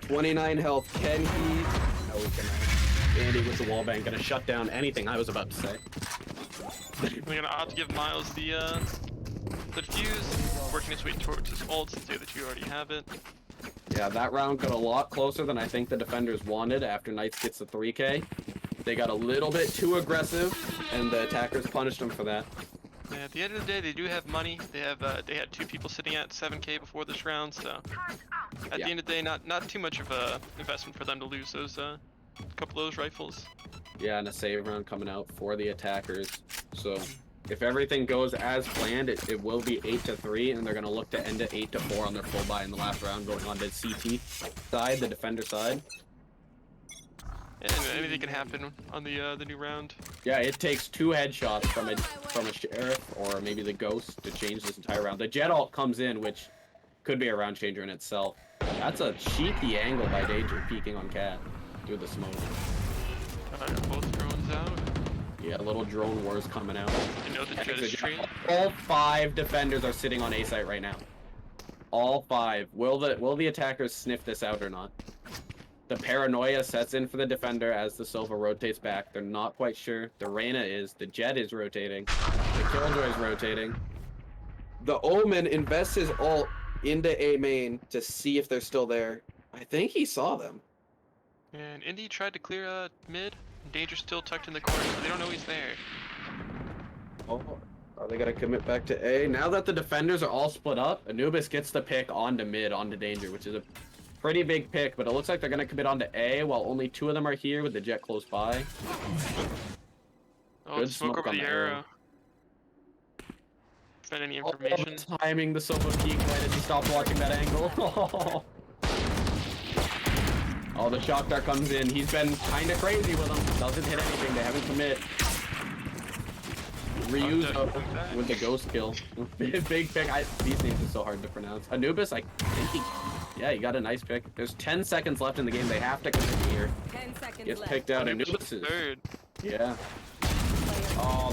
29 health. Can he? No, he cannot. Andy with the wallbang gonna shut down anything I was about to say. We're gonna opt to give Miles the defuse, working his way towards his ult to say that you already have it. Yeah, that round got a lot closer than I think the defenders wanted after Knights gets the 3K. They got a little bit too aggressive, and the attackers punished them for that. Yeah, at the end of the day, they do have money. They had 2 people sitting at 7K before this round, so at the end of the day, not too much of a investment for them to lose those couple of those rifles. Yeah, and a save round coming out for the attackers. So if everything goes as planned, it will be 8-3, and they're gonna look to end it 8-4 on their full buy in the last round, going on to CT side, the defender side. And anything can happen on the new round. Yeah, it takes 2 headshots from a sheriff or maybe the ghost to change this entire round. The jet ult comes in, which could be a round changer in itself. That's a cheeky angle by Danger peeking on Cat through the smoke. Both drones out. Yeah, little drone wars coming out. You know the jet is straight. All 5 defenders are sitting on A site right now. All 5. Will the attackers sniff this out or not? The paranoia sets in for the defender as the Sova rotates back. They're not quite sure. The Reyna is. The Jet is rotating. The Killjoy is rotating. The Omen invests his ult into A main to see if they're still there. I think he saw them. And Indy tried to clear mid. Danger still tucked in the corner, so they don't know he's there. Oh, are they gonna commit back to A? Now that the defenders are all split up, Anubis gets the pick onto mid, onto Danger, which is a pretty big pick, but it looks like they're gonna commit onto A while only 2 of them are here with the Jet close by. Oh, Good the smoke smoke over on the the arrow. arrow. Find any information? Oh, timing the Sova peek right as he stopped watching that angle. Oh, the shock dart comes in. He's been kind of crazy with them. Doesn't hit anything. They haven't commit. Ryu's up with the ghost kill. Big pick. These names are so hard to pronounce. Anubis, I think he got a nice pick. There's 10 seconds left in the game. They have to commit here. 10 seconds Gets left. picked out. Anubis Anubis is is... third. Yeah. Oh,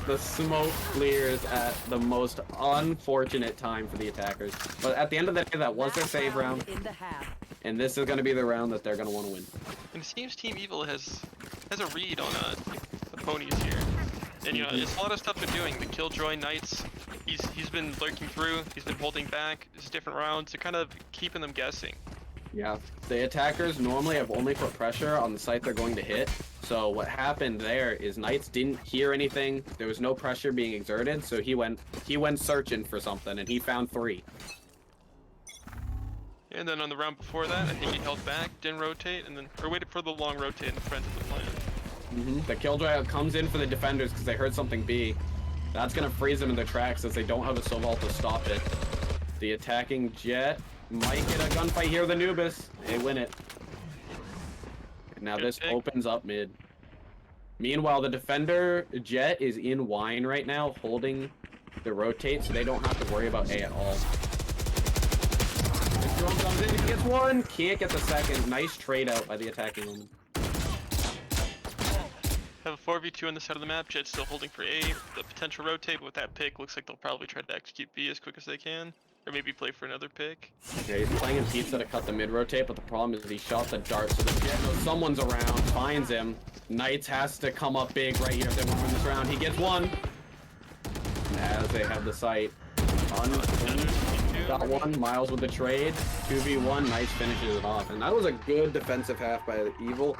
the smoke clears at the most unfortunate time for the attackers. But at the end of the day, that was their save round. In the half. And this is going to be the round that they're going to want to win. And it seems Team Evil has a read on the ponies here. And it's a lot of stuff they're doing. The Killjoy Knights, he's been lurking through. He's been holding back. It's different rounds. They're kind of keeping them guessing. Yeah, the attackers normally have only put pressure on the site they're going to hit. So what happened there is Knights didn't hear anything. There was no pressure being exerted, so he went searching for something, and he found 3. And then on the round before that, I think he held back, didn't rotate, or waited for the long rotate in front of the plan. The Killjoy comes in for the defenders because they heard something B. That's going to freeze them in their tracks as they don't have a Sova to stop it. The attacking Jet might get a gunfight here with Anubis. They win it. And now this opens up mid. Meanwhile, the defender Jet is in wine right now, holding the rotate, so they don't have to worry about A at all. The drone comes in, he gets 1, can't get the second. Nice trade out by the attacking woman. Have a 4v2 on the side of the map. Jet's still holding for A. The potential rotate, but with that pick, looks like they'll probably try to execute B as quick as they can. Or maybe play for another pick. Yeah, he's playing in pizza to cut the mid-rotate, but the problem is he shot the dart, so the Jet knows someone's around, finds him. Knights has to come up big right here if they want to win this round. He gets 1. As they have the site. Got 1, Miles with the trade. 2v1, Knights finishes it off. And that was a good defensive half by the Evil.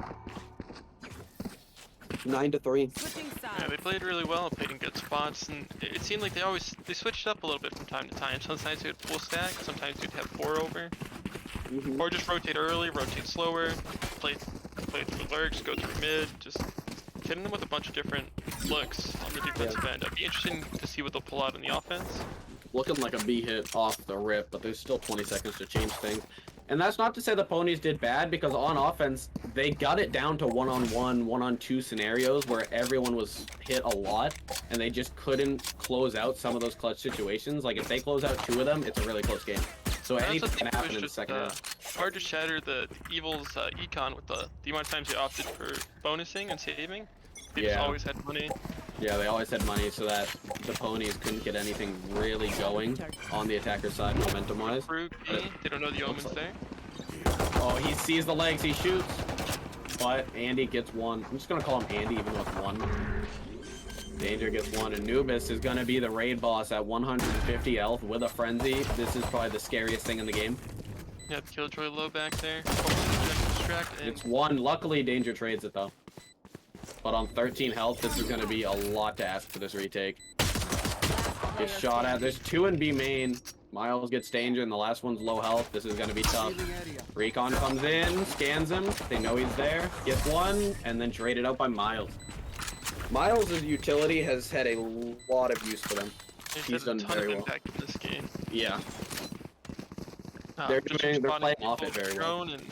9-3. Switching Yeah, sides. they played really well, played in good spots, and it seemed like they switched up a little bit from time to time. Sometimes they'd full stack, sometimes you'd have 4 over. Or just rotate early, rotate slower, play through lurks, go through mid, just hitting them with a bunch of different looks on the defensive end. It'd be interesting to see what they'll pull out in the offense. Looking like a B hit off the rip, but there's still 20 seconds to change things. And that's not to say the ponies did bad, because on offense, they got it down to one-on-one, one-on-two scenarios where everyone was hit a lot, and they just couldn't close out some of those clutch situations. Like, if they close out 2 of them, it's a really close game. So I also anything think can it happen was in the just second half. hard to shatter the Evil's econ with the amount of times they opted for bonusing and saving. They just Yeah. always had money. Yeah, they always had money so that the ponies couldn't get anything really going on the attacker side, momentum-wise. Fruit B, they don't know the omens there. Oh, he sees the legs, he shoots. But Andy gets one. I'm just gonna call him Andy, even though it's one. Danger gets one, and Anubis is gonna be the raid boss at 150 health with a frenzy. This is probably the scariest thing in the game. Yeah, the Killjoy low back there. Distract, and It's one. Luckily, Danger trades it though. But on 13 health, this is gonna be a lot to ask for this retake. Gets shot at. There's 2 in B main. Miles gets Danger, and the last one's low health. This is gonna be tough. Recon comes in, scans him. They know he's there. Gets one, and then traded out by Miles. Miles' utility has had a lot of use for them. He's had a done ton very of well. impact in this game. Yeah. They're Just playing responding off it people very well. drone, and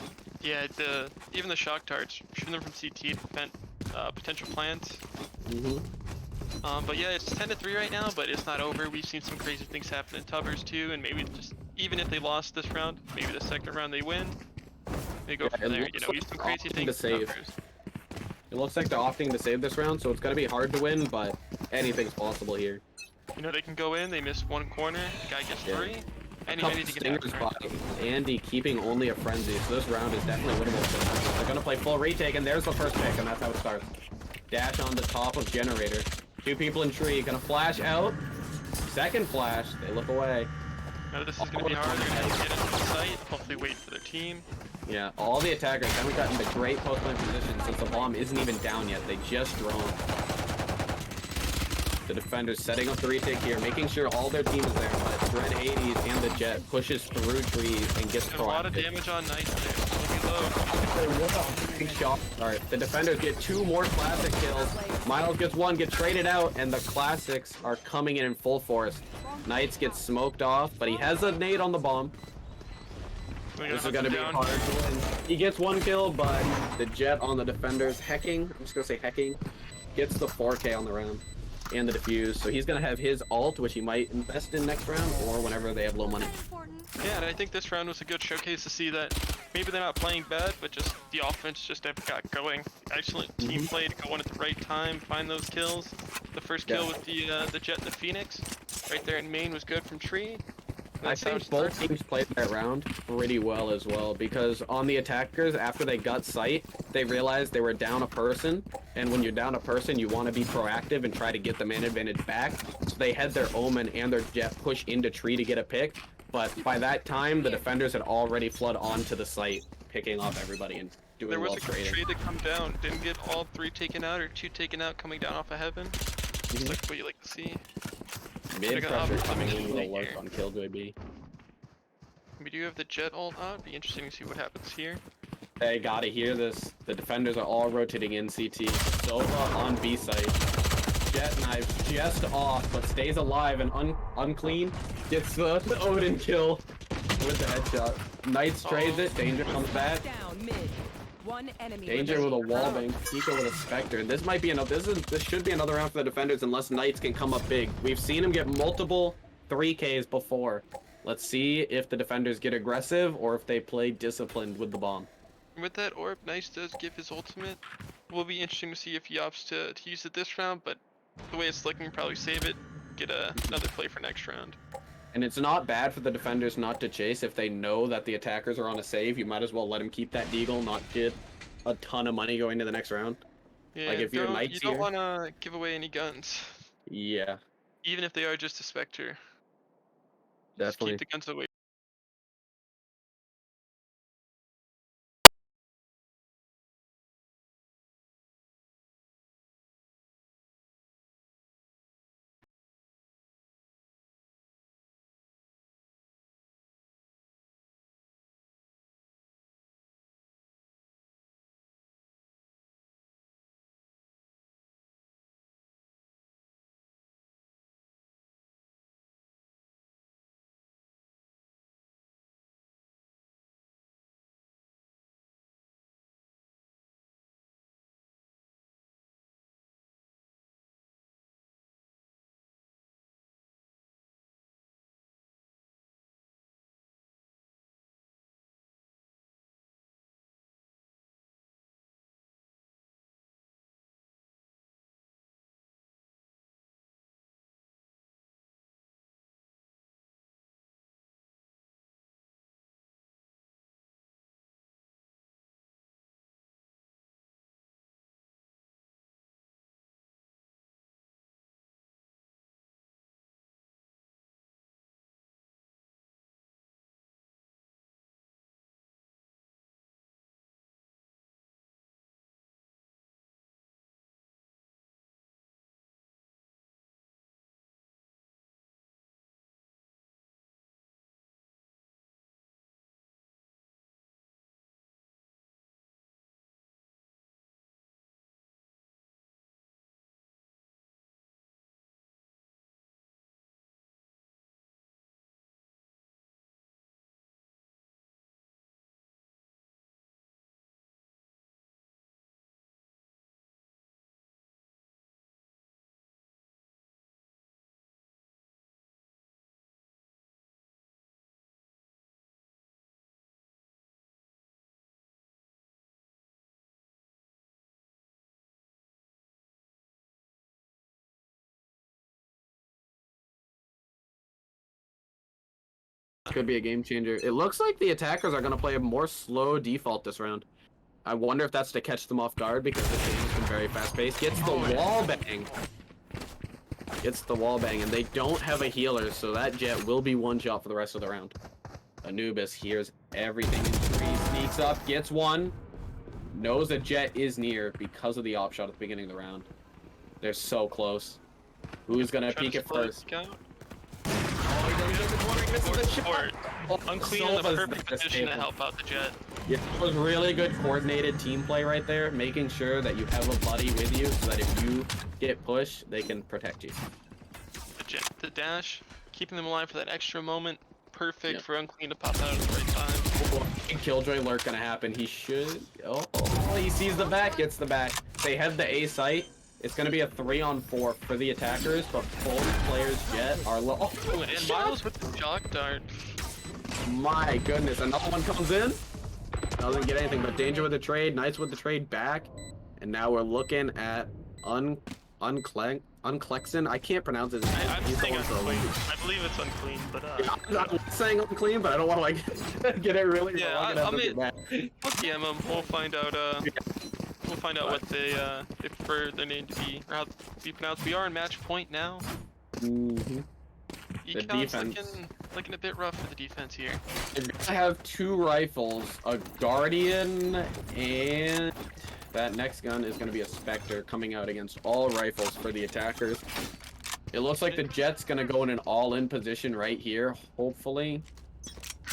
yeah, even the shock darts, shooting them from CT to prevent potential plants. But yeah, it's 10-3 right now, but it's not over. We've seen some crazy things happen in Tubbers too, and maybe just even if they lost this round, maybe the second round they win. They go Yeah, from it there. looks You know, like we've some they're crazy opting things. to save. in Tubbers. It looks like they're opting to save this round, so it's gonna be hard to win, but anything's possible here. You know, they can go in, they miss one corner, the guy gets Yeah. 3. Couple Anything can stingers happen. by Andy keeping only a frenzy, so this round is definitely winnable for them. They're gonna play full retake, and there's the first pick, and that's how it starts. Dash on the top of generator. 2 people in tree, gonna flash out. Second flash, they look away. Now this is going to be hard. They're going to get into the site, hopefully wait for their team. Yeah, all the attackers haven't gotten the great post-lane position since the bomb isn't even down yet. They just drone. The defenders setting up the retake here, making sure all their team is there, but Dread Hades and the Jet pushes through trees and gets There's a lot of proactive. damage on Knight there. Looking low. Big shot. Alright, the defenders get 2 more classic kills. Miles gets 1, get traded out, and the classics are coming in full force. Knights gets smoked off, but he has a nade on the bomb. This is gonna be hard to win. He gets 1 kill, but the Jet on the defenders hecking. I'm just gonna say hecking. Gets the 4K on the round. And the defuse, so he's gonna have his ult, which he might invest in next round or whenever they have low money. Yeah, and I think this round was a good showcase to see that maybe they're not playing bad, but just the offense just never got going. Excellent team play to go in at the right time, find those kills. The first kill with the Jet and the Phoenix, right there in main, was good from Tree. I think both teams played that round pretty well as well, because on the attackers, after they got sight, they realized they were down a person, and when you're down a person, you want to be proactive and try to get the man advantage back. So they had their Omen and their Jet push into tree to get a pick, but by that time, the defenders had already flood onto the site, picking off everybody and doing There was well a trading. trade that come down, didn't get all 3 taken out or 2 taken out coming down off of heaven. Just like what you like to see. Mid got pressure up coming in with a here. work on Killjoy B. We do have the Jet ult out, be interesting to see what happens here. They gotta hear this. The defenders are all rotating in CT. Sova on B site. Jet knives just off, but stays alive and unclean. Gets the Odin kill with the headshot. Knights trades it. Danger comes back. Down mid. One enemy. Danger with a wallbang. Pika with a Spectre. This might be another. This should be another round for the defenders unless Knights can come up big. We've seen him get multiple 3Ks before. Let's see if the defenders get aggressive or if they play disciplined with the bomb. With that orb, Nice does give his ultimate. Will be interesting to see if he opts to use it this round, but the way it's looking, probably save it, get another play for next round. And it's not bad for the defenders not to chase if they know that the attackers are on a save. You might as well let him keep that deagle, not get a ton of money going to the next round. Yeah, Like if you're you Knights don't here. want to give away any guns, Yeah, even if they are just a Spectre. Just definitely. keep the guns away. Could be a game changer. It looks like the attackers are going to play a more slow default this round. I wonder if that's to catch them off guard because this game has been very fast-paced. Gets the wall bang. Gets the wall bang, and they don't have a healer, so that Jet will be one shot for the rest of the round. Anubis hears everything in tree, sneaks up, gets one. Knows a Jet is near because of the op shot at the beginning of the round. They're so close. Who's going to peek it first? Unclean in the perfect position to help out the Jet. Yeah, it was really good coordinated team play right there, making sure that you have a buddy with you so that if you get pushed, they can protect you. The dash, keeping them alive for that extra moment. Perfect for Unclean to pop out at the right time. Big Killjoy lurk gonna happen. He should. Oh, he sees the back, gets the back. They have the A site. It's gonna be a 3-on-4 for the attackers, but both players Jet are low. Oh, and Miles with the shock dart. My goodness, another one comes in. Doesn't get anything, but Danger with the trade, Knights with the trade back. And now we're looking at Unclexon. I can't pronounce his name. I'm saying Unclean. I believe it's Unclean, but yeah, I'm saying Unclean, but I don't want to like get it really wrong. I'll DM them. We'll find out we'll find out what they prefer their name to be or how to be pronounced. We are in match point now. The defense looking a bit rough for the defense here. I have 2 rifles, a Guardian, and that next gun is going to be a Spectre coming out against all rifles for the attackers. It looks like the Jet's going to go in an all-in position right here. Hopefully,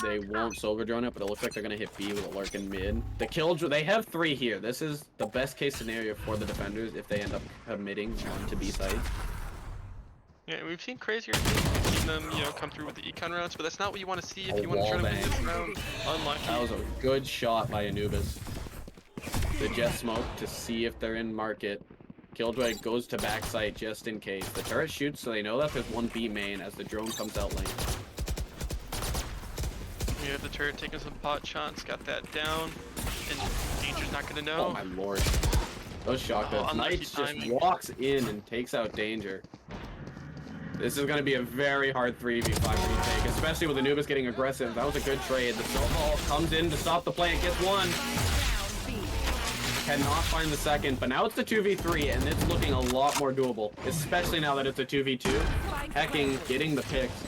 they won't silver drone it, but it looks like they're going to hit B with a lurk in mid. The Killjoy, they have 3 here. This is the best case scenario for the defenders if they end up committing one to B side. Yeah, we've seen crazier things. We've seen them, come through with the econ routes, but that's not what you want to see if you want to try to win this round. Unlucky. That was a good shot by Anubis. The Jet smoke to see if they're in market. Killjoy goes to backside just in case. The turret shoots, so they know that there's one B main as the drone comes out lane. We have the turret taking some pot shots, got that down, and Danger's not going to know. Oh my lord. Those shotguns. Knights just walks in and takes out Danger. This is going to be a very hard 3v5 retake, especially with Anubis getting aggressive. That was a good trade. The snowball comes in to stop the plant, gets one. Cannot find the second, but now it's the 2v3, and it's looking a lot more doable, especially now that it's a 2v2. Hecking, getting the picks.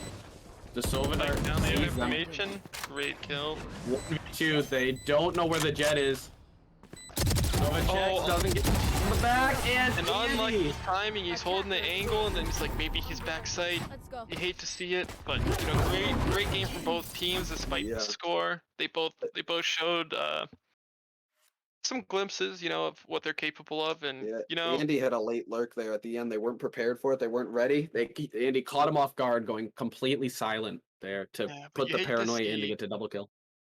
The Sylvanar down the information. Great kill. 1v2, they don't know where the Jet is. Doesn't get in the back, and unlucky timing. He's holding the angle, and then he's like, maybe he's backside. You hate to see it, but great game from both teams despite the score. They both showed some glimpses, of what they're capable of, and Andy had a late lurk there at the end. They weren't prepared for it. They weren't ready. Andy caught him off guard, going completely silent there to put the paranoia in to get to double kill.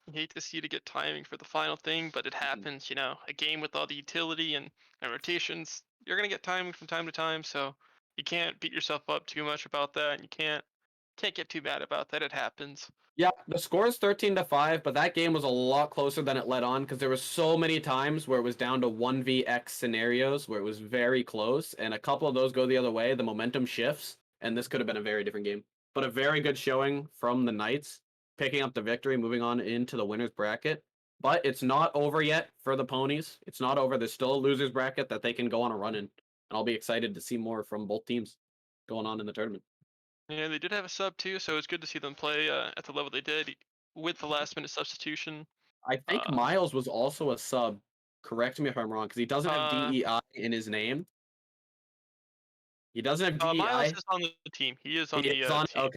You hate to see to get timing for the final thing, but it happens, a game with all the utility and rotations, you're going to get timing from time to time, so you can't beat yourself up too much about that, and you can't get too bad about that. It happens. Yeah, the score is 13-5, but that game was a lot closer than it led on because there were so many times where it was down to 1vx scenarios where it was very close, and a couple of those go the other way, the momentum shifts, and this could have been a very different game. But a very good showing from the Knights, picking up the victory, moving on into the winner's bracket. But it's not over yet for the Ponies. It's not over. There's still a loser's bracket that they can go on a run in. And I'll be excited to see more from both teams going on in the tournament. Yeah, they did have a sub too, so it's good to see them play at the level they did with the last minute substitution. I think Miles was also a sub. Correct me if I'm wrong, because he doesn't have DEI in his name. He doesn't have DEI. Miles is on the team. He is on the team. Okay.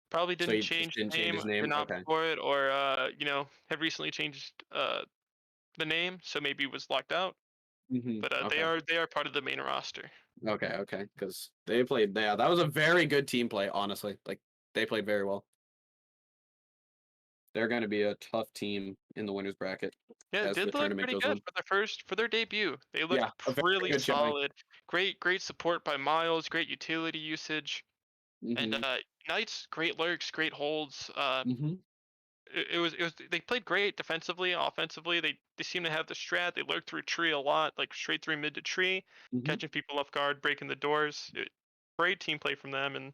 Probably didn't change his name, not for it, or have recently changed the name, so maybe was locked out. But they are part of the main roster. Okay, because they played. Yeah, that was a very good team play. Honestly, like they played very well. They're going to be a tough team in the winners bracket. Yeah, it did look pretty good for their debut. They looked really solid. Great support by Miles. Great utility usage. And Knights, great lurks, great holds. It was they played great defensively, offensively. They seem to have the strat. They lurked through tree a lot, like straight through mid to tree, catching people off guard, breaking the doors. Great team play from them, and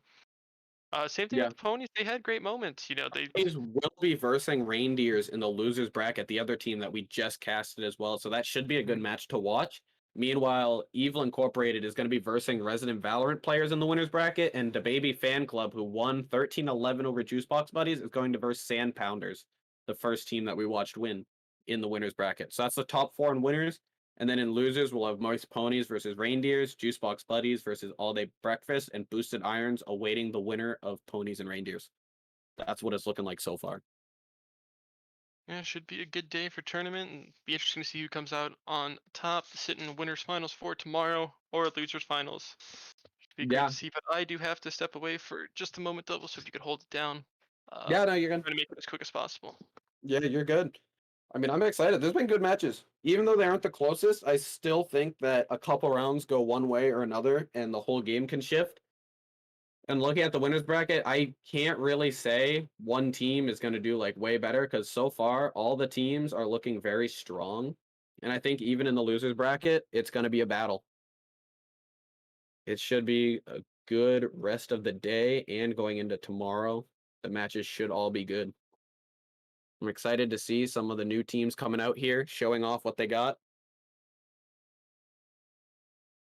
Same thing Yeah. with the ponies. They had great moments. You know, they Ponies will be versing reindeers in the losers bracket, the other team that we just casted as well. So that should be a good match to watch. Meanwhile, Evil Incorporated is going to be versing Resident Valorant players in the winners bracket, and the Baby Fan Club, who won 13-11 over Juicebox Buddies, is going to verse Sand Pounders, the first team that we watched win in the winners bracket. So that's the top 4 in winners. And then in losers, we'll have Moist Ponies versus Reindeers, Juicebox Buddies versus All Day Breakfast, and Boosted Irons awaiting the winner of Ponies and Reindeers. That's what it's looking like so far. Yeah, should be a good day for tournament, and be interesting to see who comes out on top, sit in winners finals for tomorrow or losers finals. Should be great Yeah. to see, but I do have to step away for just a moment, Double. So if you could hold it down, Yeah, no, you're good. try to make it as quick as possible. Yeah, you're good. I mean, I'm excited. There's been good matches. Even though they aren't the closest, I still think that a couple rounds go one way or another and the whole game can shift. And looking at the winners bracket, I can't really say one team is going to do like way better because so far all the teams are looking very strong. And I think even in the losers bracket, it's going to be a battle. It should be a good rest of the day and going into tomorrow. The matches should all be good. I'm excited to see some of the new teams coming out here, showing off what they got.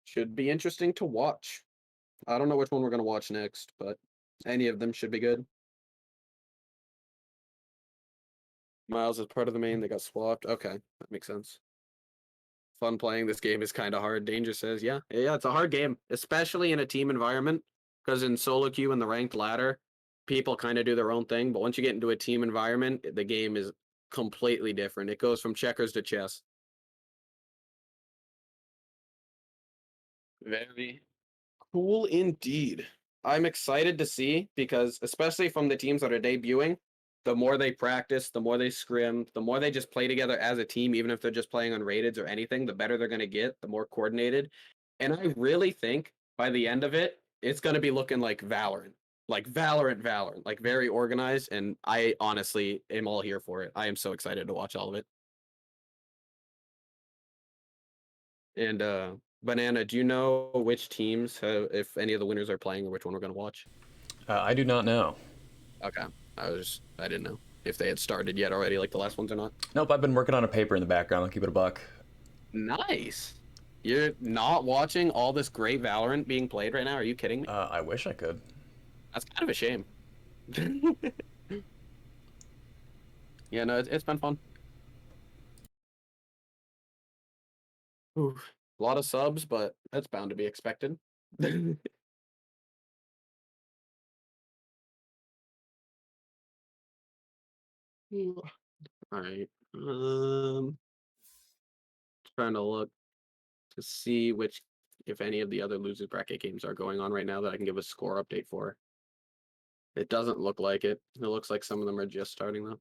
Should be interesting to watch. I don't know which one we're going to watch next, but any of them should be good. Miles is part of the main. They got swapped. Okay, that makes sense. Fun playing this game is kind of hard. Danger says, yeah, it's a hard game, especially in a team environment, because in solo queue and the ranked ladder, people kind of do their own thing. But once you get into a team environment, the game is completely different. It goes from checkers to chess. Very cool indeed. I'm excited to see because, especially from the teams that are debuting, the more they practice, the more they scrim, the more they just play together as a team, even if they're just playing on rated or anything, the better they're going to get, the more coordinated. And I really think by the end of it, it's going to be looking like Valorant. Like Valorant, like very organized. And I honestly am all here for it. I am so excited to watch all of it. And Banana, do you know which teams have, if any of the winners are playing, or which one we're going to watch? I do not know. Okay. I didn't know if they had started yet already, like the last ones or not. Nope, I've been working on a paper in the background. I'll keep it a buck. Nice. You're not watching all this great Valorant being played right now? Are you kidding me? I wish I could. That's kind of a shame. Yeah, no, it's been fun. Ooh, a lot of subs, but that's bound to be expected. All right. Trying to look to see if any of the other losers bracket games are going on right now that I can give a score update for. It doesn't look like it. It looks like some of them are just starting though.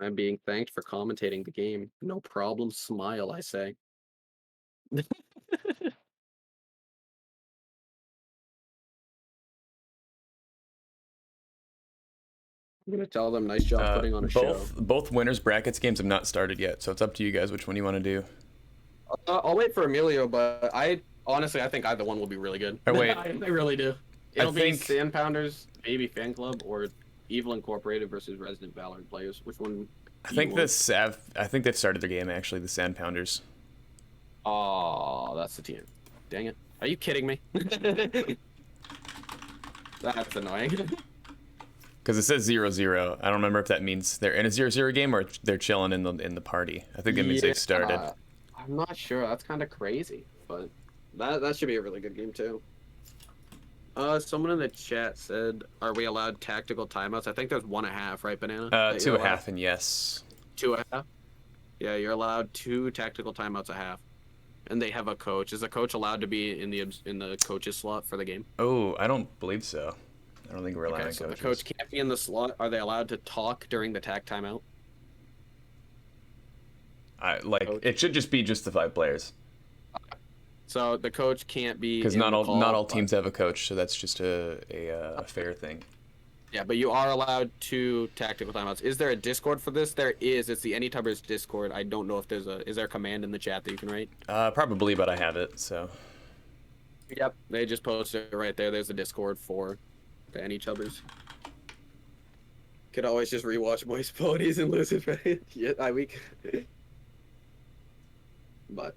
I'm being thanked for commentating the game. No problem, smile, I say. I'm gonna tell them nice job putting on a show. Both winners brackets games have not started yet, so it's up to you guys which one you want to do. I'll wait for Emilio, but I think either one will be really good. Oh, wait. I really do. It'll be think- Sand Pounders, Baby Fan Club, or Evil Incorporated versus Resident Valorant players. Which one? I think they've started their game actually. The Sand Pounders. Oh, that's the team. Dang it! Are you kidding me? That's annoying. Because it says 0-0. I don't remember if that means they're in a 0-0 game or they're chilling in the party. I think that means they've started. I'm not sure. That's kind of crazy, but that should be a really good game too. Someone in the chat said, "Are we allowed tactical timeouts?" I think there's 1.5, right, Banana? 2.5 and yes. 2.5. Yeah, you're allowed 2 tactical timeouts a half, and they have a coach. Is the coach allowed to be in the coach's slot for the game? Oh, I don't believe so. I don't think we're allowed So coaches. the coach can't be in the slot. Are they allowed to talk during the tac timeout? Coach. It should just be just the 5 players. So the coach can't be Because in not the all call, teams have a coach, so that's just a fair thing. Yeah, but you are allowed 2 tactical timeouts. Is there a Discord for this? There is. It's the AnyTubers Discord. I don't know if is there a command in the chat that you can write? Probably, but I have it, so. Yep, they just posted it right there. There's the Discord for the any chubbers. Could always just rewatch Moist Ponies and lose it, right? Yeah, but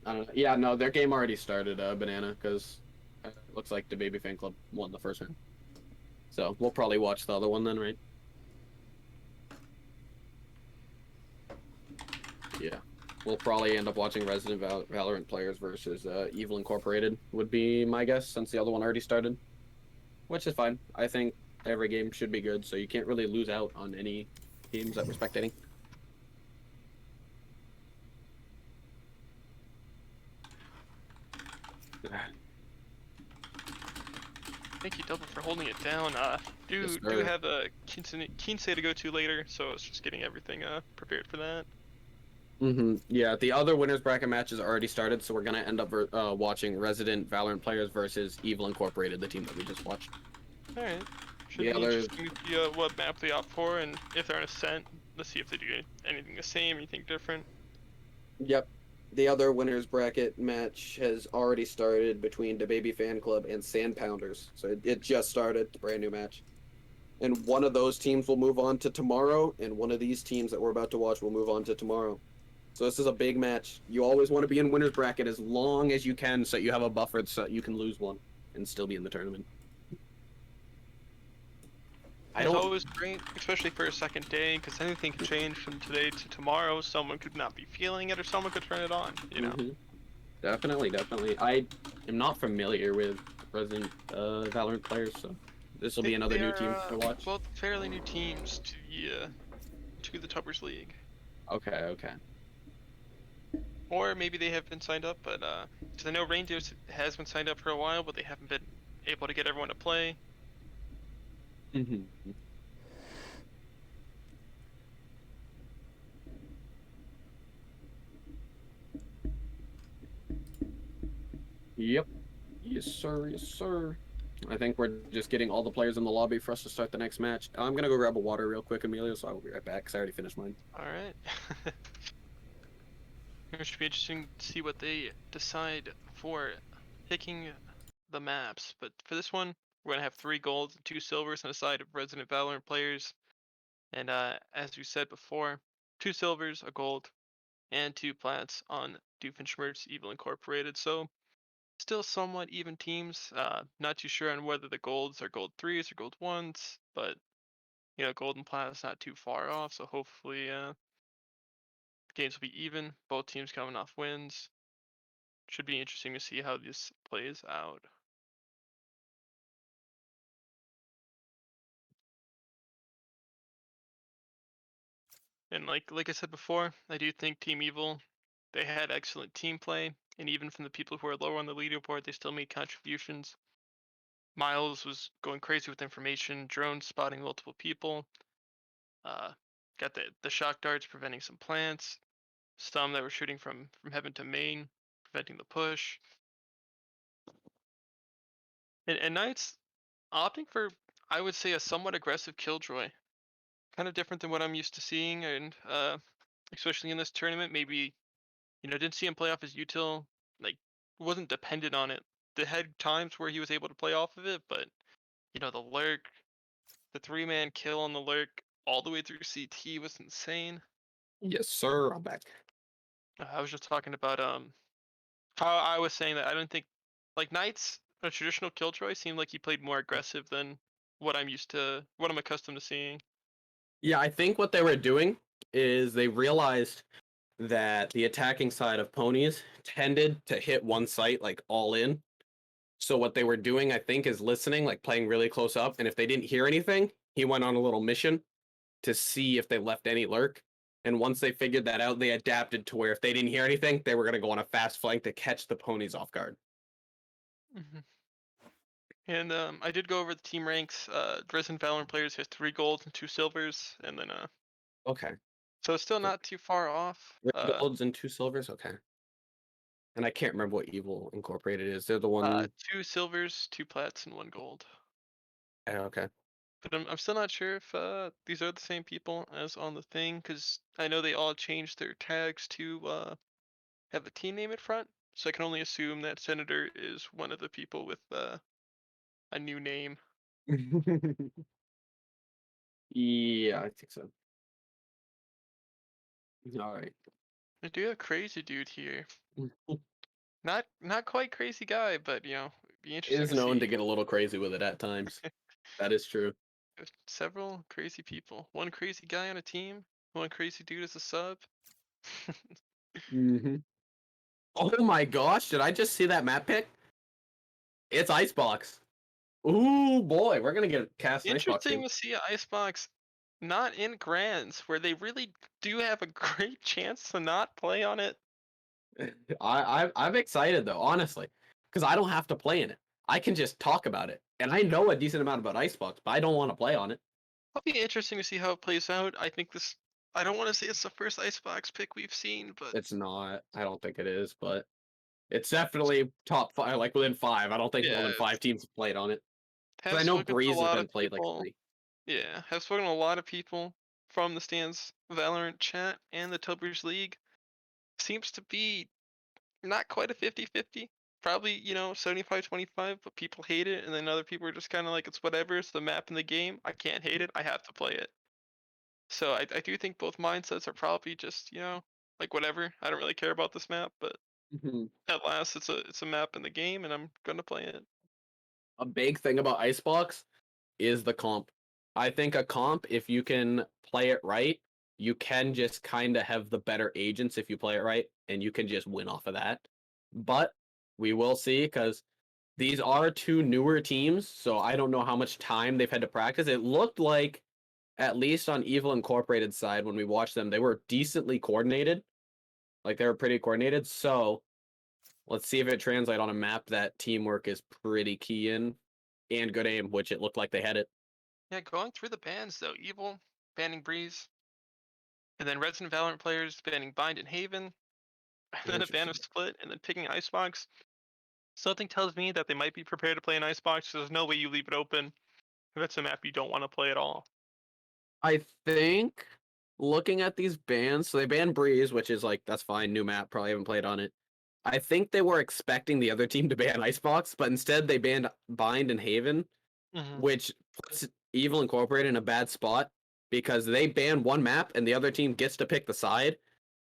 I don't know. Yeah, no, their game already started, Banana, because it looks like the Baby Fan Club won the first round. So we'll probably watch the other one then, right? Yeah. We'll probably end up watching Resident Valorant players versus Evil Incorporated, would be my guess, since the other one already started. Which is fine. I think every game should be good, so you can't really lose out on any teams that we're spectating. Thank you, Double, for holding it down. Yes, Do sir. have a Kinsei to go to later, so it's just getting everything prepared for that. Yeah, the other winners bracket matches already started, so we're gonna end up watching Resident Valorant players versus Evil Incorporated, the team that we just watched. All right. Should The be other, interesting to see what map they opt for, and if they're on Ascent, let's see if they do anything the same, anything different. yep, the other winners bracket match has already started between the Baby Fan Club and Sand Pounders. So it just started, brand new match. And one of those teams will move on to tomorrow, and one of these teams that we're about to watch will move on to tomorrow. So this is a big match. You always want to be in winners bracket as long as you can, so you have a buffer so you can lose one and still be in the tournament. I It's don't. always great, especially for a second day, because anything can change from today to tomorrow. Someone could not be feeling it, or someone could turn it on. You know. Definitely. I am not familiar with Resident Valorant players, so this will be another They new are team to watch. both fairly new teams to the Tubbers League, Okay. or maybe they have been signed up, but because I know Reindeers has been signed up for a while, but they haven't been able to get everyone to play. Yep. Yes, sir. Yes, sir. I think we're just getting all the players in the lobby for us to start the next match. I'm gonna go grab a water real quick, Emilio, so I will be right back because I already finished mine. All right. It should be interesting to see what they decide for picking the maps. But for this one, we're gonna have 3 golds and 2 silvers on the side of Resident Valorant players. And as we said before, 2 silvers, a gold, and 2 plats on Doofenshmirtz Evil Incorporated. So still somewhat even teams. Not too sure on whether the golds are gold 3s or gold 1s, but you know, gold and plat is not too far off. So hopefully, games will be even. Both teams coming off wins. Should be interesting to see how this plays out. And like I said before, I do think Team Evil, they had excellent team play, and even from the people who are lower on the leaderboard, they still made contributions. Miles was going crazy with information, drones spotting multiple people, uh, got the shock darts preventing some plants, some that were shooting from heaven to main, preventing the push. And Knights opting for, I would say, a somewhat aggressive killjoy, kind of different than what I'm used to seeing, and especially in this tournament, maybe didn't see him play off his util, like wasn't dependent on it. They had times where he was able to play off of it, but the lurk, the 3-man kill on the lurk all the way through CT was insane. Yes, sir. I'm back. I was just talking about how I was saying that I don't think like Knights, a traditional killjoy, seemed like he played more aggressive than what I'm accustomed to seeing. Yeah, I think what they were doing is they realized that the attacking side of ponies tended to hit one site like all in. So what they were doing, I think, is listening, like playing really close up. And if they didn't hear anything, he went on a little mission to see if they left any lurk. And once they figured that out, they adapted to where if they didn't hear anything, they were going to go on a fast flank to catch the ponies off guard. And I did go over the team ranks. Resident Valorant players has 3 golds and 2 silvers, and then Okay. so it's still not too far off. 3 golds and 2 silvers. Okay. And I can't remember what Evil Incorporated is. They're the one. 2 silvers, 2 plats, and 1 gold. Okay. But I'm still not sure if these are the same people as on the thing, because I know they all changed their tags to have a team name in front. so I can only assume that Senator is one of the people with a new name. Yeah, I think so. All right. I do have crazy dude here. Not quite crazy guy, but it'd be interesting Is to known see. to get a little crazy with it at times. That is true. There's several crazy people. One crazy guy on a team, one crazy dude as a sub. Mm-hmm. Oh my gosh, did I just see that map pick? It's Icebox. Ooh boy, we're gonna get cast an Icebox Interesting team. to see Icebox not in Grands, where they really do have a great chance to not play on it. I'm excited though, honestly, because I don't have to play in it. I can just talk about it, and I know a decent amount about Icebox, but I don't want to play on it. It'll be interesting to see how it plays out. I think this. I don't want to say it's the first Icebox pick we've seen, but It's not. I don't think it is, but it's definitely top 5, like within 5. I don't think more yeah, than 5 teams have played on it. Because have I know spoken to a Breeze has lot been of played like people. 3. Yeah, have spoken to a lot of people from the Stands Valorant chat and the Tilburg League. Seems to be not quite a 50-50. Probably, 75-25, but people hate it, and then other people are just kind of like, it's whatever, it's the map in the game. I can't hate it, I have to play it. So I do think both mindsets are probably just, like whatever. I don't really care about this map, but at last it's a map in the game, and I'm gonna play it. A big thing about Icebox is the comp. I think a comp, if you can play it right, you can just kind of have the better agents if you play it right, and you can just win off of that. But we will see, because these are 2 newer teams, so I don't know how much time they've had to practice. It looked like, at least on Evil Incorporated side, when we watched them, they were decently coordinated. Like, they were pretty coordinated, so let's see if it translates on a map that teamwork is pretty key in, and good aim, which it looked like they had it. Yeah, going through the bans though, Evil banning Breeze, and then Resident Valorant players banning Bind and Haven, and then a ban of Interesting. Split, and then picking Icebox. Something tells me that they might be prepared to play an Icebox. There's no way you leave it open if it's a map you don't want to play at all. I think looking at these bans, so they banned Breeze, which is like, that's fine, new map, probably haven't played on it. I think they were expecting the other team to ban Icebox, but instead they banned Bind and Haven, which puts Evil Incorporated in a bad spot because they ban one map and the other team gets to pick the side.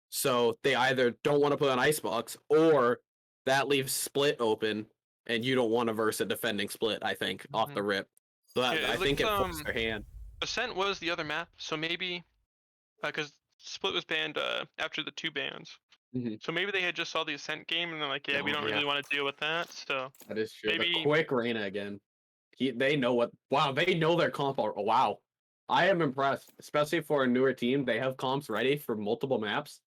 So they either don't want to put on Icebox, or that leaves Split open and you don't want to verse a defending Split, I think, off the rip. So that, Yeah, I think it forced their hand. Ascent was the other map, so maybe because Split was banned after the 2 bans. So maybe they had just saw the Ascent game and they're like, yeah, we don't really want to deal with that. So That is true. maybe The quick Reyna again. They know what. Wow, they know their comp. Wow, I am impressed, especially for a newer team. They have comps ready for multiple maps.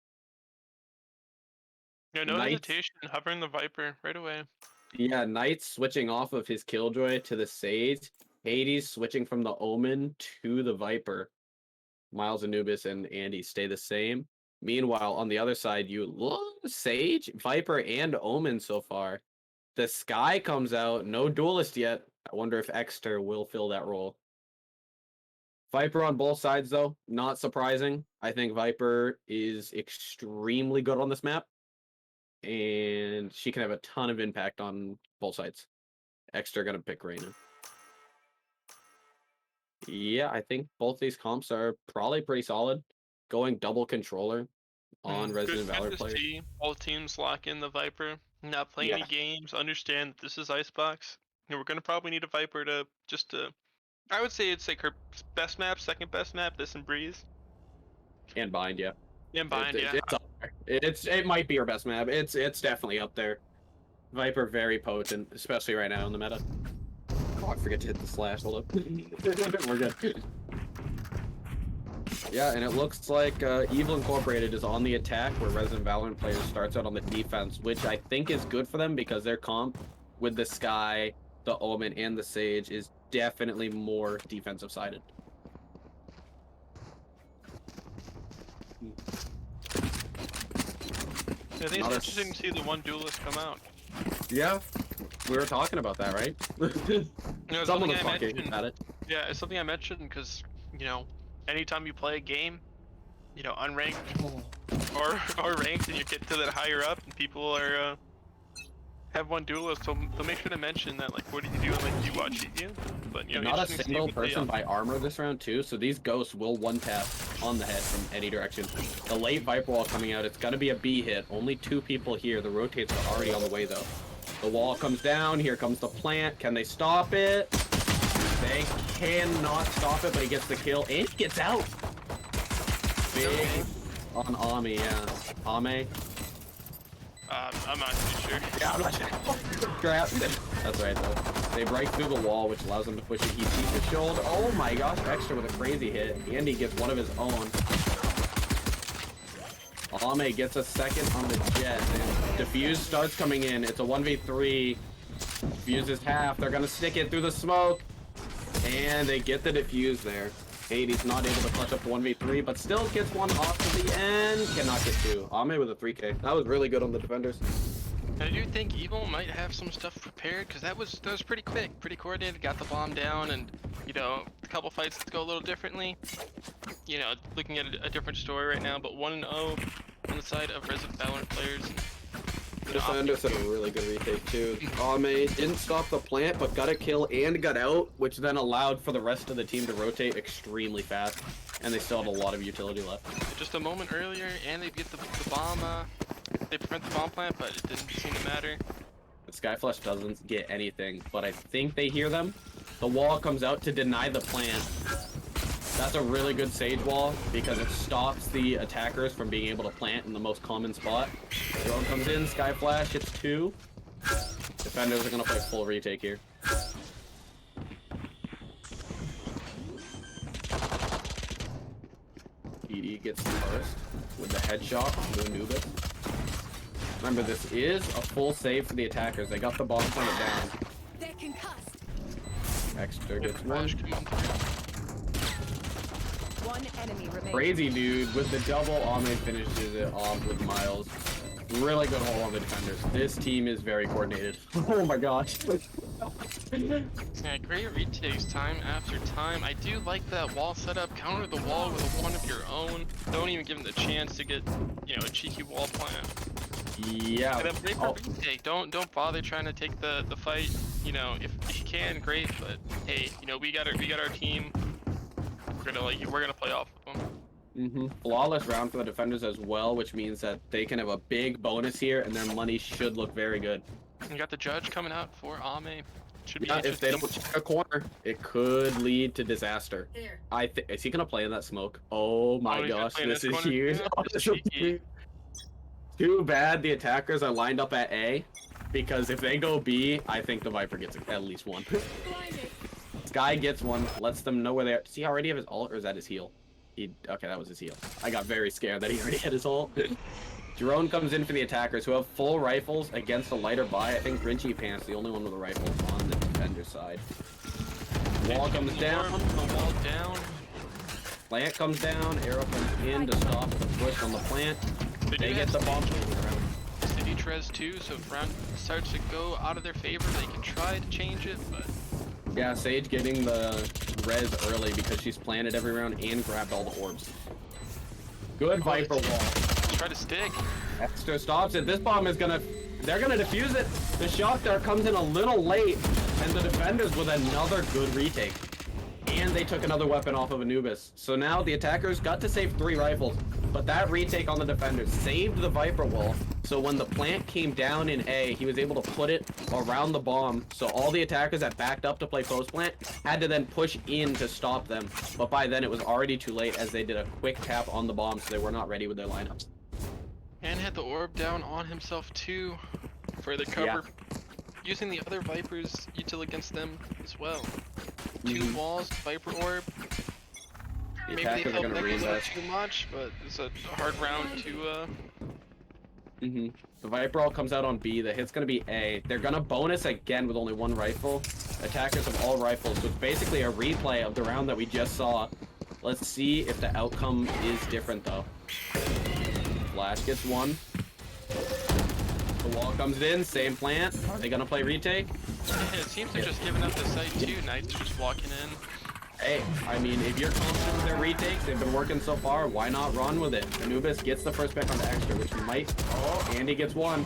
no Knights, hesitation, hovering the Viper right away. yeah, Knights switching off of his Killjoy to the Sage. Hades switching from the Omen to the Viper. Miles, Anubis, and Andy stay the same. Meanwhile, on the other side, you look Sage, Viper, and Omen so far. The Sky comes out, no duelist yet. I wonder if Exter will fill that role. Viper on both sides, though, not surprising. I think Viper is extremely good on this map, and she can have a ton of impact on both sides. Exter gonna pick Reyna. Yeah, I think both these comps are probably pretty solid. Going double controller on Resident Good Valor to players. see all teams lock in the Viper, not play any games, understand that this is Icebox. We're gonna probably need a Viper to I would say it's like her best map, second best map, this and Breeze. And Bind, yeah. And Bind, yeah. It's up there. It might be her best map. It's definitely up there. Viper very potent, especially right now in the meta. Oh, I forget to hit the slash. Hold up. We're good. Yeah, and it looks like Evil Incorporated is on the attack, where Resident Valorant players starts out on the defense, which I think is good for them because their comp with the Sky, the Omen, and the Sage is definitely more defensive sided. I think it's interesting to see the one duelist come out. Yeah, we were talking about that, right? Someone was talking about it. Yeah, it's something I mentioned because, anytime you play a game, unranked or ranked, and you get to that higher up, and people are have one duelist, they'll make sure to mention that, like, what are you doing, like, you watch EU. But, you know, Not a interesting to see single what they, person by armor this round too, so these ghosts will one tap on the head from any direction. The late Viper wall coming out, it's gonna be a B hit. Only 2 people here. The rotates are already on the way though. The wall comes down, here comes the plant. Can they stop it? They cannot stop it, but he gets the kill and he gets out. Big on Ami, yeah. Ame. I'm not too sure. Yeah, I'm not sure. Crap. That's right though. They break through the wall, which allows them to push it. He sees the shield. Oh my gosh, Extra with a crazy hit. Andy gets one of his own. Ame gets a second on the jet. And Diffuse starts coming in. It's a 1v3. Diffuse is half. They're gonna stick it through the smoke. And they get the Diffuse there. 80's not able to clutch up the 1v3, but still gets one off to the end. Cannot get 2. Ame with a 3k. That was really good on the defenders. I do think Evil might have some stuff prepared, because that was pretty quick, pretty coordinated, got the bomb down, and, you know, a couple fights go a little differently. You know, looking at a different story right now, but 1-0 on the side of Resident Valorant players. The defenders had a really good retake too. Ame didn't stop the plant, but got a kill and got out, which then allowed for the rest of the team to rotate extremely fast, and they still had a lot of utility left. Just a moment earlier, and they get the bomb, they prevent the bomb plant, but it didn't seem to matter. The Skyflash doesn't get anything, but I think they hear them. The wall comes out to deny the plant. That's a really good Sage wall because it stops the attackers from being able to plant in the most common spot. Drone comes in, Skyflash hits 2. Defenders are gonna play full retake here. ED gets the first with the headshot to Anubis. Remember, this is a full save for the attackers. They got the bomb plant down. They're concussed. Extra gets Flash one. coming through. One enemy remaining. Crazy dude with the double. Ame finishes it off with Miles. Really good hold on the defenders. This team is very coordinated. Oh my gosh. Yeah, great retakes time after time. I do like that wall setup. Counter the wall with one of your own. Don't even give them the chance to get, you know, a cheeky wall plant. Yeah. And then wait for retake. Don't bother trying to take the fight. You know, if you can, great. But hey, you know, we got our team. We're gonna play off of them. Flawless round for the defenders as well, which means that they can have a big bonus here, and their money should look very good. You got the judge coming out for Ame. Should be Yeah, if they don't check a corner, it could lead to disaster. There. Is he gonna play in that smoke? Oh my he's gonna gosh, play in this this is corner? huge. Yeah, Oh, that's this is cheeky. huge. Too bad the attackers are lined up at A, because if they go B, I think the Viper gets at least one. Blinded. Sky gets one, lets them know where they are. Does he already have his ult, or is that his heal? Okay, that was his heal. I got very scared that he already had his ult. Drone comes in for the attackers, who have full rifles against a lighter buy. I think Grinchy Pants the only one with a rifle on the defender side. Wall comes down. The wall down. Plant comes down. Arrow comes in to stop the push on the plant. They get the bomb around. City Trez too, so if round starts to go out of their favor, they can try to change it, but Yeah, Sage getting the res early because she's planted every round and grabbed all the orbs. Good Viper wall. try to stick. Extra stops it. This bomb is they're gonna defuse it. The shock dart comes in a little late, and the defenders with another good retake. And they took another weapon off of Anubis. So now the attackers got to save 3 rifles, but that retake on the defenders saved the Viper wall. So when the plant came down in A, he was able to put it around the bomb. So all the attackers that backed up to play post plant had to then push in to stop them. But by then it was already too late, as they did a quick tap on the bomb, so they were not ready with their lineups. And had the orb down on himself too for the cover. Using the other Vipers util against them as well. 2 walls, Viper orb. The Maybe attackers they are felt gonna like a little reinvest. too much, but it's a hard round to The Viper all comes out on B. The hit's gonna be A. They're gonna bonus again with only 1 rifle. Attackers have all rifles, so it's basically a replay of the round that we just saw. Let's see if the outcome is different though. Flash gets 1. The wall comes in, same plant. Are they gonna play retake? it seems they're just giving up the site too. Knights just walking in. Hey, I mean, if you're confident with their retakes, they've been working so far, why not run with it? Anubis gets the first pick on the extra, which he might. Oh, Andy gets 1.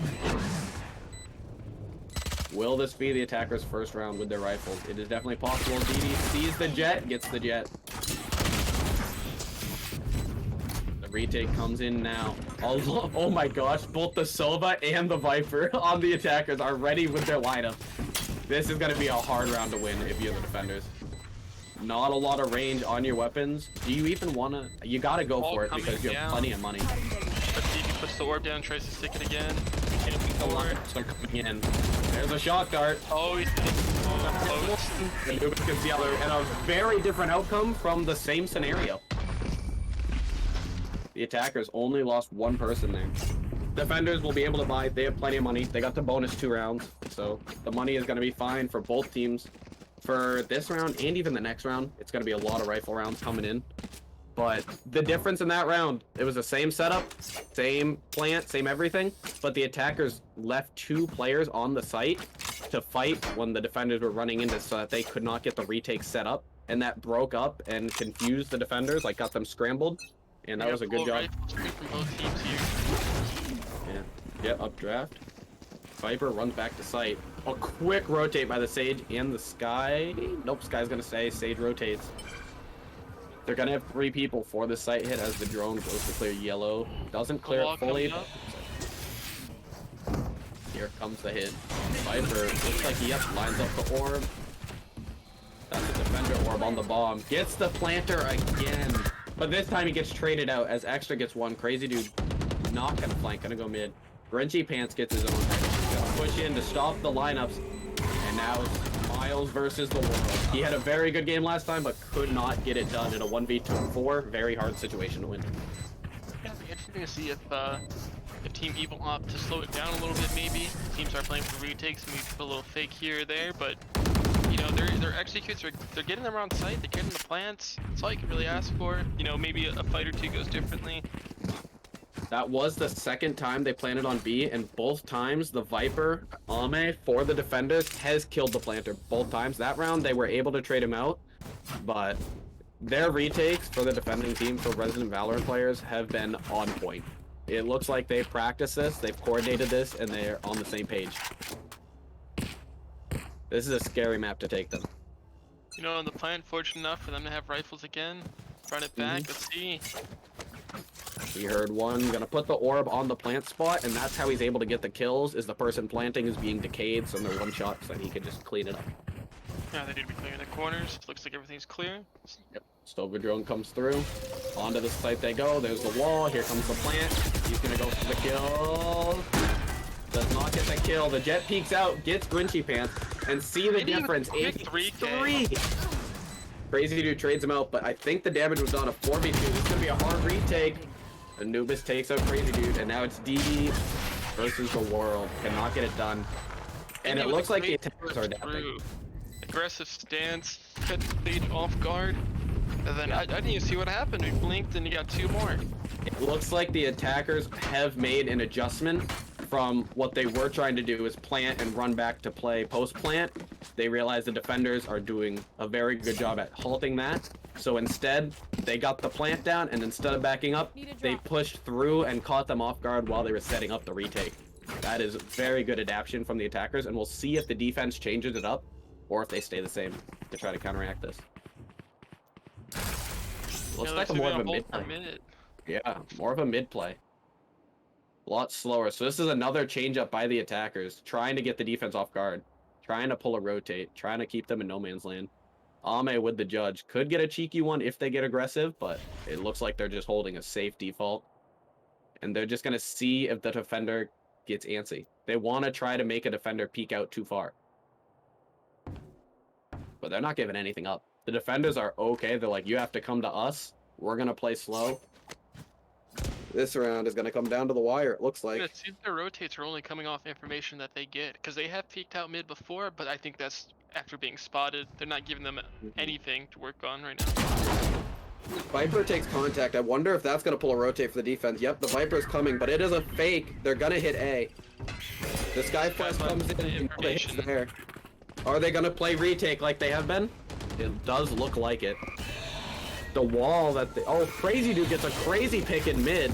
Will this be the attackers' first round with their rifles? It is definitely possible. DD sees the jet, gets the jet. The retake comes in now. Oh my gosh, both the Sova and the Viper on the attackers are ready with their lineup. This is going to be a hard round to win if you're the defenders. Not a lot of range on your weapons. Do you even want to? You got to go for it because you have plenty of money. Let's see if he puts the orb down, tries to stick it again. And the lineups are coming in. There's a shock dart. Oh, he's And Anubis gets the other, and a very different outcome from the same scenario. The attackers only lost one person there. Defenders will be able to buy. They have plenty of money. They got the bonus 2 rounds, so the money is going to be fine for both teams. For this round and even the next round, it's going to be a lot of rifle rounds coming in. But the difference in that round, it was the same setup, same plant, same everything, but the attackers left 2 players on the site to fight when the defenders were running into, so that they could not get the retake set up, and that broke up and confused the defenders, like got them scrambled, and that was a good job. From both teams here. Yeah, updraft. Viper runs back to site. A quick rotate by the Sage and the Sky. Nope, Sky's gonna stay. Sage rotates. They're gonna have 3 people for the site hit as the drone goes to clear yellow. Doesn't clear it fully. Here comes the hit. Viper looks like he lines up the orb. That's a defender orb on the bomb. Gets the planter again. But this time he gets traded out as Extra gets 1. Crazy Dude not gonna flank, gonna go mid. Grinchy Pants gets his own head. Gonna push in to stop the lineups. And now it's Miles versus the world. He had a very good game last time, but could not get it done in a 1v4. Very hard situation to win. Yeah, it'll be interesting to see if Team Evil opt to slow it down a little bit. Maybe teams are playing for retakes, maybe put a little fake here or there, but you know their executes they're getting them around site, they're getting the plants. That's all you can really ask for. You know, maybe a fight or 2 goes differently. That was the second time they planted on B, and both times the Viper, Ame, for the defenders, has killed the planter. Both times. That round, they were able to trade him out, but their retakes for the defending team, for Resident Valorant players, have been on point. It looks like they've practiced this, they've coordinated this, and they're on the same page. This is a scary map to take them. You know, on the plant, fortunate enough for them to have rifles again. Run it back, let's see. He heard one, gonna put the orb on the plant spot, and that's how he's able to get the kills, is the person planting is being decayed, so they're 1 shots, and he can just clean it up. Yeah, they need to be clearing the corners. Looks like everything's clear. Yep. Stover drone comes through. Onto the site they go. There's the wall. Here comes the plant. He's gonna go for the kill. Does not get the kill. The jet peeks out, gets Grinchy Pants, and see the difference. 83. Crazy Dude trades him out, but I think the damage was on a 4v2. This is gonna be a hard retake. Anubis takes out Crazy Dude, and now it's DD versus the world. Cannot get it done. And it looks like the attackers are adapting. Aggressive stance, cut the stage off guard, and then I didn't even see what happened. We blinked and you got 2 more. It looks like the attackers have made an adjustment from what they were trying to do is plant and run back to play post-plant. They realized the defenders are doing a very good job at halting that. So instead, they got the plant down, and instead of backing up, they pushed through and caught them off guard while they were setting up the retake. That is very good adaptation from the attackers, and we'll see if the defense changes it up or if they stay the same to try to counteract this. Looks like more of a mid play. Yeah, more of a mid play. A lot slower. So this is another change up by the attackers, trying to get the defense off guard, trying to pull a rotate, trying to keep them in no man's land. Ame with the judge could get a cheeky one if they get aggressive, but it looks like they're just holding a safe default. And they're just going to see if the defender gets antsy. They want to try to make a defender peek out too far. But they're not giving anything up. The defenders are okay. They're like, you have to come to us. We're going to play slow. This round is going to come down to the wire, it looks like. It seems their rotates are only coming off information that they get, because they have peeked out mid before, but I think that's after being spotted. They're not giving them anything to work on right now. Viper takes contact. I wonder if that's going to pull a rotate for the defense. Yep, the Viper's coming, but it is a fake. They're going to hit A. The Skyflash comes in and the hit's there. Are they going to play retake like they have been? It does look like it. The wall that they... Oh, Crazy Dude gets a crazy pick in mid.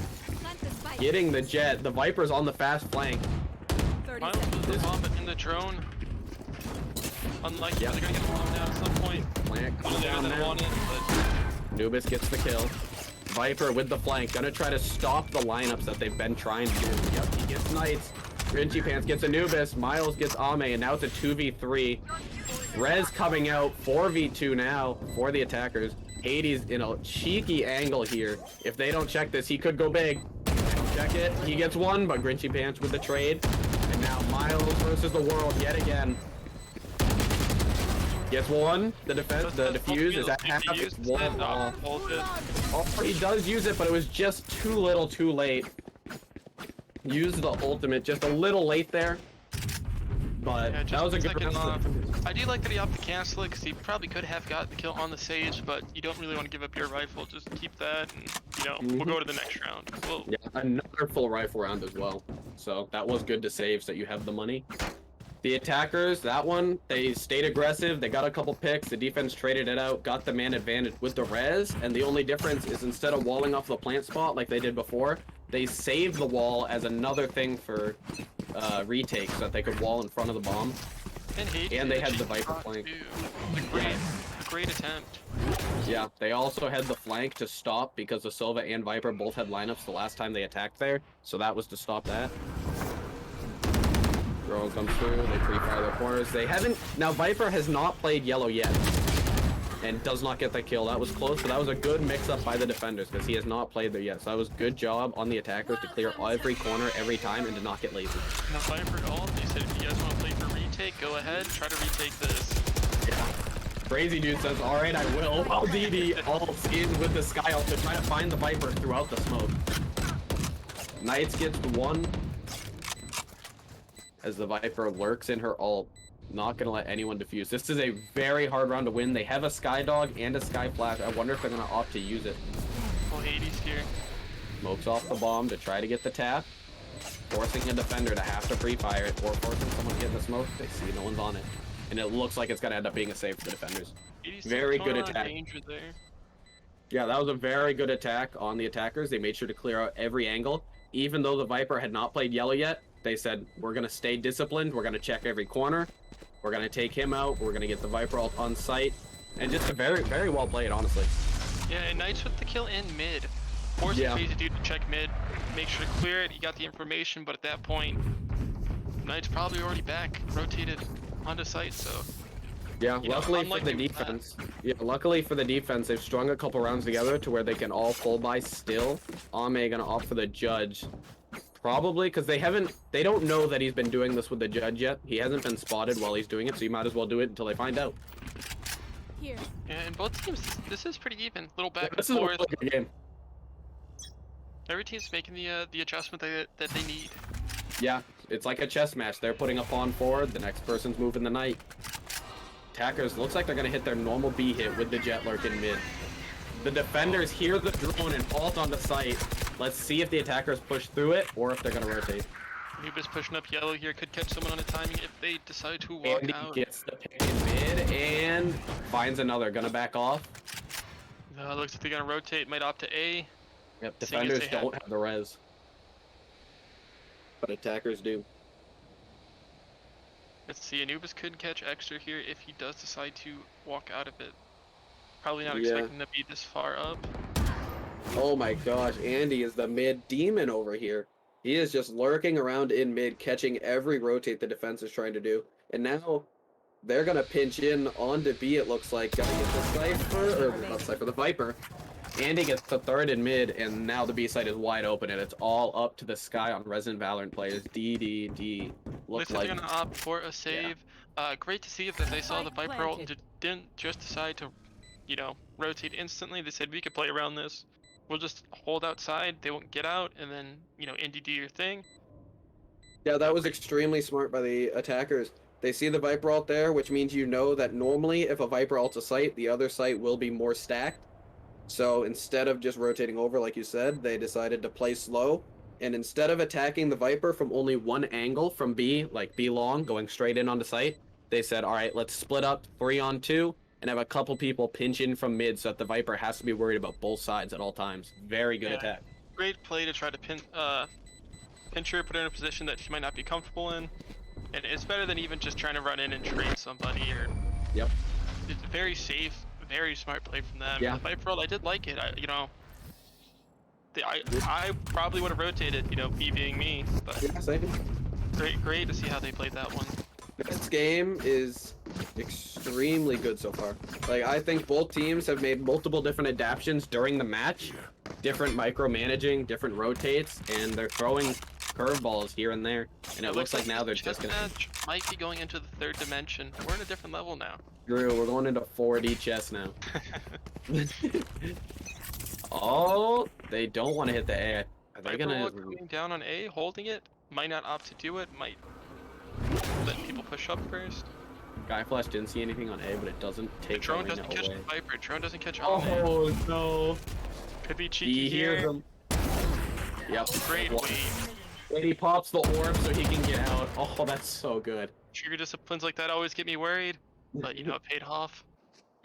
Getting the jet. The Viper's on the fast flank. Miles with the bomb in the drone. unlikely Yep. they're gonna get blown down at some point. Plant comes Later down than now. wanted, but Nubis gets the kill. Viper with the flank, gonna try to stop the lineups that they've been trying to do. Yep, he gets Knights. Grinchy Pants gets Anubis. Miles gets Ame, and now it's a 2v3. Rez coming out, 4v2 now for the attackers. Hades in a cheeky angle here. If they don't check this, he could go big. They don't check it. He gets one, but Grinchy Pants with the trade. And now Miles versus the world yet again. Gets one. The defuse is at half. It's one off. Oh, he does use it, but it was just too little, too late. Used the ultimate just a little late there. But Yeah, that was a good second off. round. I do like that he opted to cancel it because he probably could have got the kill on the Sage, but you don't really want to give up your rifle. Just keep that, and we'll go to the next round. Whoa. Yeah, another full rifle round as well. So that was good to save so that you have the money. The attackers, that one, they stayed aggressive. They got a couple picks. The defense traded it out, got the man advantage with the res. And the only difference is instead of walling off the plant spot like they did before, they saved the wall as another thing for retake so that they could wall in front of the bomb. And they had the Viper flank. A great attempt. Yeah, they also had the flank to stop because the Sova and Viper both had lineups the last time they attacked there. So that was to stop that. Drone comes through, they pre-fire their corners. They haven't... Now, Viper has not played yellow yet. And does not get the kill. That was close, but that was a good mix-up by the defenders because he has not played there yet. So that was good job on the attackers to clear every corner every time and to not get lazy. Now Viper ult, they said if you guys want to play for retake, go ahead, try to retake this. Yeah. Crazy Dude says, alright, I will. While DD ults in with the Sky ult to try to find the Viper throughout the smoke. Knights gets one. As the Viper lurks in her ult. Not gonna let anyone defuse. This is a very hard round to win. They have a Sky Dog and a Sky Flash. I wonder if they're gonna opt to use it. Oh, Hades here. Smokes off the bomb to try to get the tap. Forcing a defender to have to pre-fire it, or forcing someone to get the smoke. They see no one's on it. And it looks like it's gonna end up being a save for the defenders. Hades Very throwing good a lot of attack. danger there. Yeah, that was a very good attack on the attackers. They made sure to clear out every angle. Even though the Viper had not played yellow yet, they said, we're gonna stay disciplined. We're gonna check every corner. We're gonna take him out. We're gonna get the Viper ult on site. And just a very, very well played, honestly. Yeah, and Knights with the kill in mid. Forcing Crazy Dude to check mid, make sure to clear it. He got the information, but at that point, Knights probably already back, rotated onto site, so... Yeah, You know, luckily for unlikely the with that. defense. Yeah, luckily for the defense, they've strung a couple rounds together to where they can all full buy still. Ame gonna opt for the Judge. Probably because they don't know that he's been doing this with the Judge yet. He hasn't been spotted while he's doing it, so you might as well do it until they find out. Here. Yeah, and both teams, this is pretty even. Little back Yeah, and this is a forth. really good game. Every team's making the adjustment that they need. Yeah, it's like a chess match. They're putting a pawn forward, the next person's moving the knight. Attackers, looks like they're gonna hit their normal B hit with the Jet Lurk in mid. The defenders hear the drone and ult on the site. Let's see if the attackers push through it or if they're gonna rotate. Nubis pushing up yellow here, could catch someone on a timing if they decide to walk Andy out. gets the pick in mid and finds another. Gonna back off. Looks like they're gonna rotate, might opt to A. Yep, Seeing as defenders they don't have the res. But attackers do. Let's see, Anubis could catch extra here if he does decide to walk out of it. Probably not Yeah. expecting to be this far up. Oh my gosh, Andy is the mid demon over here. He is just lurking around in mid, catching every rotate the defense is trying to do. And now they're gonna pinch in onto B, it looks like. Gonna get the Cypher, or not Cypher, the Viper. Andy gets the third in mid, and now the B side is wide open, and it's all up to the sky on Resident Valorant players. DDD. Looks Looks like like they're gonna opt for a save. Great to see that they saw the Viper ult and didn't just decide to, rotate instantly. They said we could play around this. We'll just hold outside. They won't get out, and then Indy do your thing. Yeah, that was extremely smart by the attackers. They see the Viper ult there, which means you know that normally if a Viper ults a site, the other site will be more stacked. So instead of just rotating over, like you said, they decided to play slow. And instead of attacking the Viper from only one angle from B, like B long, going straight in onto site, they said, all right, let's split up 3-on-2 and have a couple people pinch in from mid so that the Viper has to be worried about both sides at all times. Very good Yeah. attack. Great play to try to pinch her, put her in a position that she might not be comfortable in. And it's better than even just trying to run in and trade somebody or. Yep. It's very safe, very smart play from them. Yeah. The fight roll, I did like it. I probably would have rotated, me being me, but Yeah, same. great to see how they played that one. This game is extremely good so far. Like, I think both teams have made multiple different adaptations during the match. Different micromanaging, different rotates, and they're throwing curveballs here and there. And it looks like now they're just gonna... match might be going into the third dimension. We're in a different level now. Drew, we're going into 4D chess now. Oh, they don't want to hit the A. Are they gonna... Going down on A, holding it, might not opt to do it, might let people push up first. Guy Flash didn't see anything on A, but it doesn't take Drone Arena doesn't catch away. the Viper, Drone doesn't catch on A. Oh no! Could be He cheeky hears here. him. Yep. Great Wa- wait. And he pops the orb so he can get out. Oh, that's so good. Trigger disciplines like that always get me worried, but it paid off.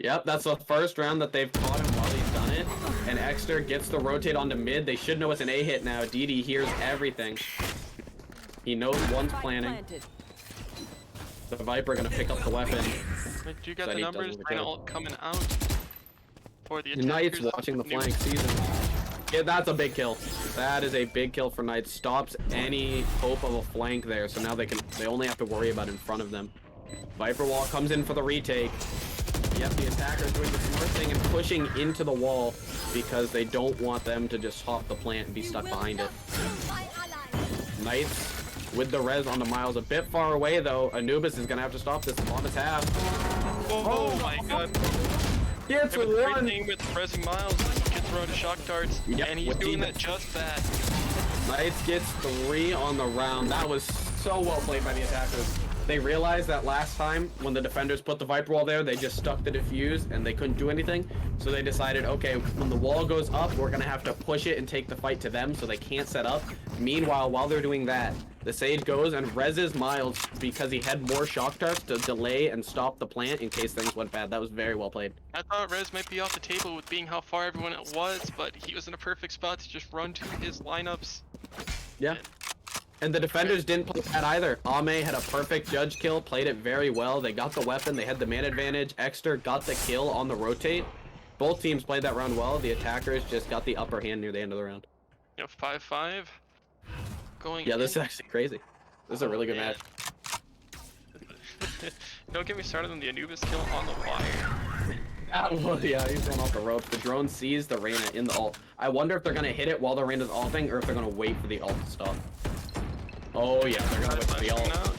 Yep, that's the first round that they've caught him while he's done it. And Exter gets the rotate onto mid. They should know it's an A hit now. DD hears everything. He knows one's planning. The Viper gonna pick up the weapon. But you got So the he numbers, doesn't Reyna kill. ult coming out for the attackers. Knight's watching the New- flank season. Yeah, that's a big kill. That is a big kill for Knights. Stops any hope of a flank there. So now they only have to worry about in front of them. Viper wall comes in for the retake. Yep, the attacker's doing the smart thing and pushing into the wall because they don't want them to just hop the plant and be stuck behind it. Knights with the res on the Miles a bit far away though. Anubis is gonna have to stop this. Bomb is half. Oh my god. Gets It was one. great thing with pressing Miles, gets thrown to shock darts, Yep, and he's with doing demons. that just that. Knights gets 3 on the round. That was so well played by the attackers. They realized that last time when the defenders put the Viper wall there, they just stuck the defuse and they couldn't do anything. So they decided, okay, when the wall goes up, we're gonna have to push it and take the fight to them so they can't set up. Meanwhile, while they're doing that, the Sage goes and reses Miles because he had more shock darts to delay and stop the plant in case things went bad. That was very well played. I thought Rez might be off the table with being how far everyone was, but he was in a perfect spot to just run to his lineups. Yeah. And the defenders didn't play bad either. Ame had a perfect judge kill, played it very well. They got the weapon, they had the man advantage. Exter got the kill on the rotate. Both teams played that round well. The attackers just got the upper hand near the end of the round. 5-5. Going Yeah, this is in. actually crazy. This is a really good Yeah. match. Don't get me started on the Anubis kill on the wire. Yeah, he's going off the ropes. The drone sees the Reyna in the ult. I wonder if they're gonna hit it while the Reyna's ulting or if they're gonna wait for the ult to stop. Oh yeah, they're gonna wait for the ult.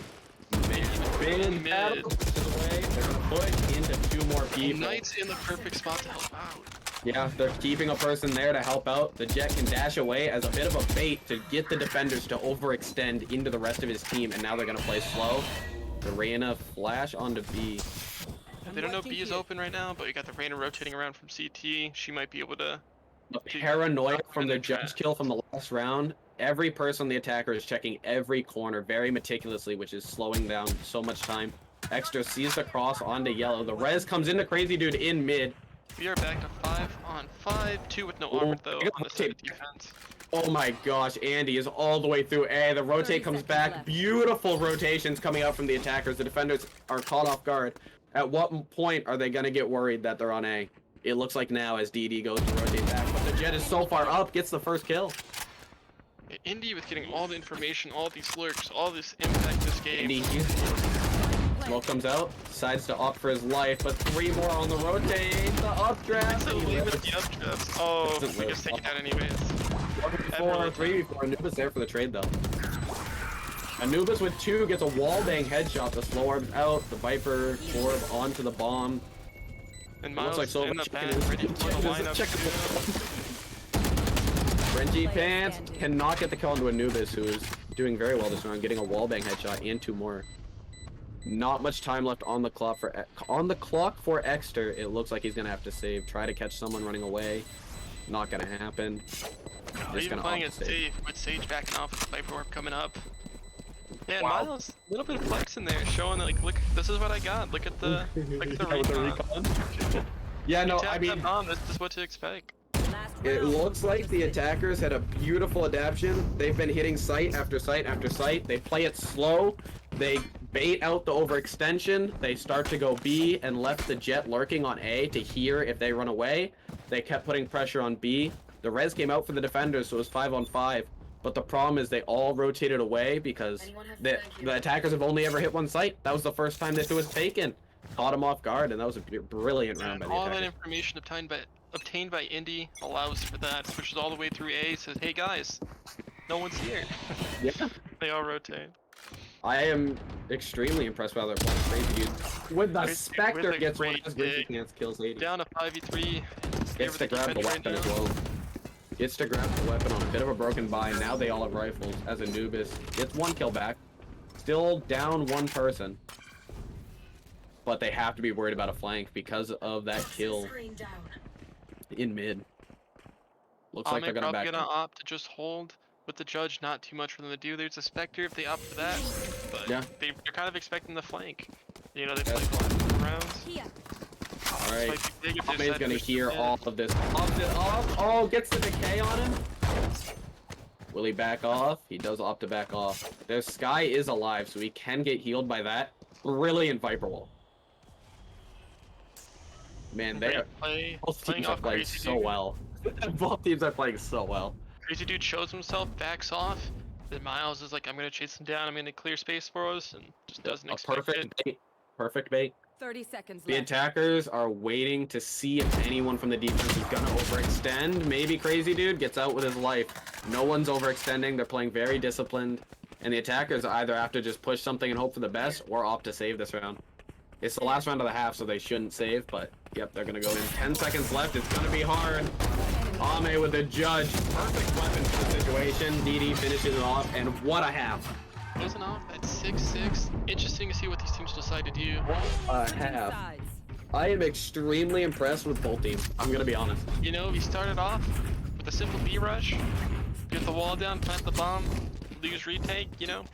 Big battle pushes away. They're gonna push into 2 more people. Knight's in the perfect spot to help out. Yeah, they're keeping a person there to help out. The Jet can dash away as a bit of a bait to get the defenders to overextend into the rest of his team, and now they're gonna play slow. The Reyna flash onto B. They don't know B is open right now, but you got the Reyna rotating around from CT. She might be able to. The paranoia from their judge kill from the last round. Every person on the attacker is checking every corner very meticulously, which is slowing down so much time. Extra sees the cross onto yellow. The res comes into Crazy Dude in mid. We are back to 5-on-5. 2 with no armor though on the side of defense. Oh my gosh, Andy is all the way through A. The rotate comes back. Beautiful rotations coming out from the attackers. The defenders are caught off guard. At what point are they going to get worried that they're on A? It looks like now as DD goes to rotate back, but the Jet is so far up, gets the first kill. Indy with getting all the information, all these lurks, all this impact this game. Andy here. Smoke comes out, decides to opt for his life, but 3 more on the rotate. The updraft. So He leave lives. with the updrafts. Oh, we just take it out anyways. 3 Anubis there for the trade though. Anubis with 2 gets a wallbang headshot. The slow orb's out. The Viper orb onto the bomb. And Looks Miles like so in the much back, chicken is- ready to put the chicken is a lineup. chicken. Frenzy Pants cannot get the kill into Anubis, who is doing very well this round, getting a wallbang headshot and 2 more. Not much time left on the clock for Exter. It looks like he's gonna have to save. Try to catch someone running away. Not gonna happen. They're even playing it safe with Sage backing off with the Viper Orb coming up. Yeah, and Miles, a little bit of flex in there, showing that, like, look, this is what I got. Look at the, recon. Yeah, no, Tap I mean, that bomb, this is what to expect. it looks like the attackers had a beautiful adaptation. They've been hitting site after site after site. They play it slow, They bait out the overextension. They start to go B and left the jet lurking on A to hear if they run away. They kept putting pressure on B. The res came out for the defenders, so it was 5-on-5. But the problem is they all rotated away because the attackers have only ever hit one site. That was the first time this was taken. Caught them off guard, and that was a brilliant round by the All that attackers. information obtained by Indy allows for that. Pushes all the way through A. Says, "Hey guys, no one's here." Yeah. They all rotate. I am extremely impressed by their playing crazy dude. With the With Spectre a gets one great of his dig. chance kills 80. Down to 5v3. Gets to grab the weapon as well. Gets to grab the weapon on a bit of a broken bind. Now they all have rifles as Anubis gets one kill back. Still down one person. But they have to be worried about a flank because of that kill in mid. Looks like they're gonna probably back. gonna opt to just hold with the judge. Not too much for them to do. There's a Spectre if they opt for that. But Yeah. they're kind of expecting the flank. You know, they played a lot of rounds. Here. Alright. Might be big if they Ame's decide gonna to push hear it. all of this. Opt it off. Oh, gets the decay on him. Will he back off? He does opt to back off. Their Sky is alive, so he can get healed by that. Brilliant Viper Wall. Man, they are, both playing teams are off playing Crazy so Dude. well. Both teams are playing so well. Crazy Dude shows himself, backs off. Then Miles is like, "I'm gonna chase him down. I'm gonna clear space for us," and just doesn't A expect it. perfect bait. Perfect bait. 30 seconds The left. attackers are waiting to see if anyone from the defense is gonna overextend. Maybe Crazy Dude gets out with his life. No one's overextending. They're playing very disciplined. And the attackers either have to just push something and hope for the best or opt to save this round. It's the last round of the half, so they shouldn't save, but yep, they're gonna go in. 10 seconds left. It's gonna be hard. Ame with the judge. Perfect weapon for the situation. DD finishes it off, and what a half. Closing off at 6-6. Interesting to see what these teams decide to do. A half. Sides. I am extremely impressed with both teams. I'm gonna be honest. You know, he started off with a simple B rush, get the wall down, plant the bomb, lose retake, you know?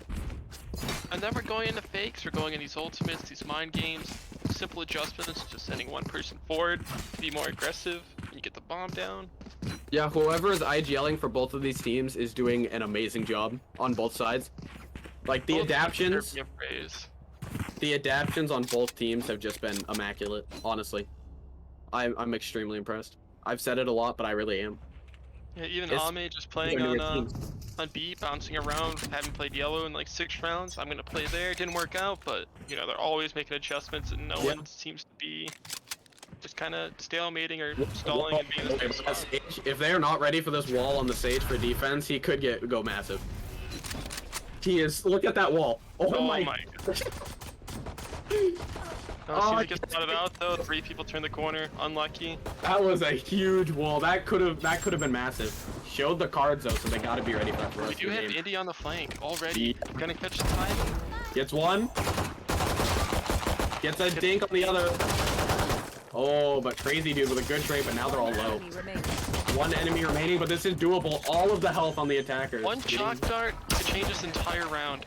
And then we're going into fakes, we're going in these ultimates, these mind games, simple adjustments, just sending one person forward, be more aggressive, and you get the bomb down. Yeah, whoever is IGLing for both of these teams is doing an amazing job on both sides. Like the Both teams adaptations, deserve me a praise. the adaptions on both teams have just been immaculate. Honestly, I'm extremely impressed. I've said it a lot, but I really am. Yeah, even It's- Ame just playing They're on newer teams. B, bouncing around, haven't played yellow in like 6 rounds. I'm gonna play there. Didn't work out, but you know they're always making adjustments, and no Yeah. one seems to be just kind of stalemating or stalling and being in the same spot. If they're not ready for this wall on the stage for defense, he could go massive. He is. Look at that wall. Oh, my. goodness. Oh, He gets spotted out though. 3 people turn the corner. Unlucky. That was a huge wall. That could have been massive. Showed the cards though, so they got to be ready for that for the We rest do of the have game. Indy on the flank already. Yeah. Gonna catch the time. Gets one. Gets a dink on the other. Oh, but Crazy Dude with a good trade, but now they're all low. Enemy remaining. One enemy remaining, but this is doable. All of the health on the attackers. One shock dart to change this entire round.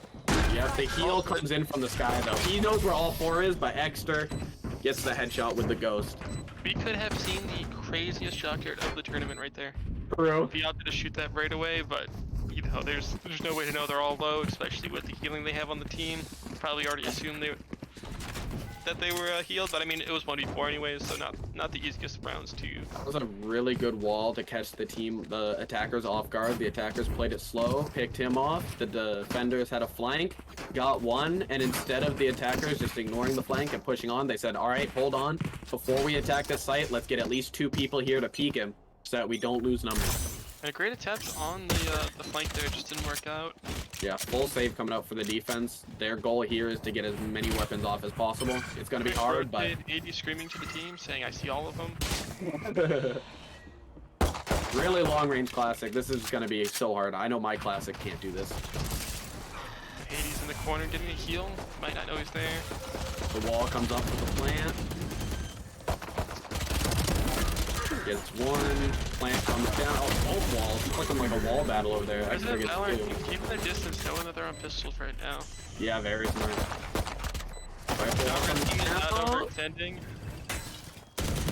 Yep, the heal comes in from the sky though. He knows where all 4 is, but Exter gets the headshot with the ghost. We could have seen the craziest shock dart of the tournament right there. Bro. Be out there to shoot that right away, but you know, there's no way to know they're all low, especially with the healing they have on the team. Probably already assumed that they were healed, but I mean it was 1v4 anyways, so not the easiest rounds to. That was a really good wall to catch the attackers off guard. The attackers played it slow, picked him off. The defenders had a flank, got one, and instead of the attackers just ignoring the flank and pushing on, they said, all right, hold on. Before we attack this site, let's get at least 2 people here to peek him so that we don't lose numbers. And a great attempt on the flank there, just didn't work out. Yeah, full save coming out for the defense. Their goal here is to get as many weapons off as possible. It's going to be hard, but... AD screaming to the team, saying, "I see all of them." Really long-range classic. This is going to be so hard. I know my classic can't do this. Hades in the corner getting a heal. Might not know he's there. The wall comes up with the plant. Gets one. Plant comes down. Oh, both walls. It's looking like a wall battle over there. President Extra gets Valor two. keeping their distance, knowing that they're on pistols right now. Yeah, very smart. Rifle Now comes Red Team is not down. overextending.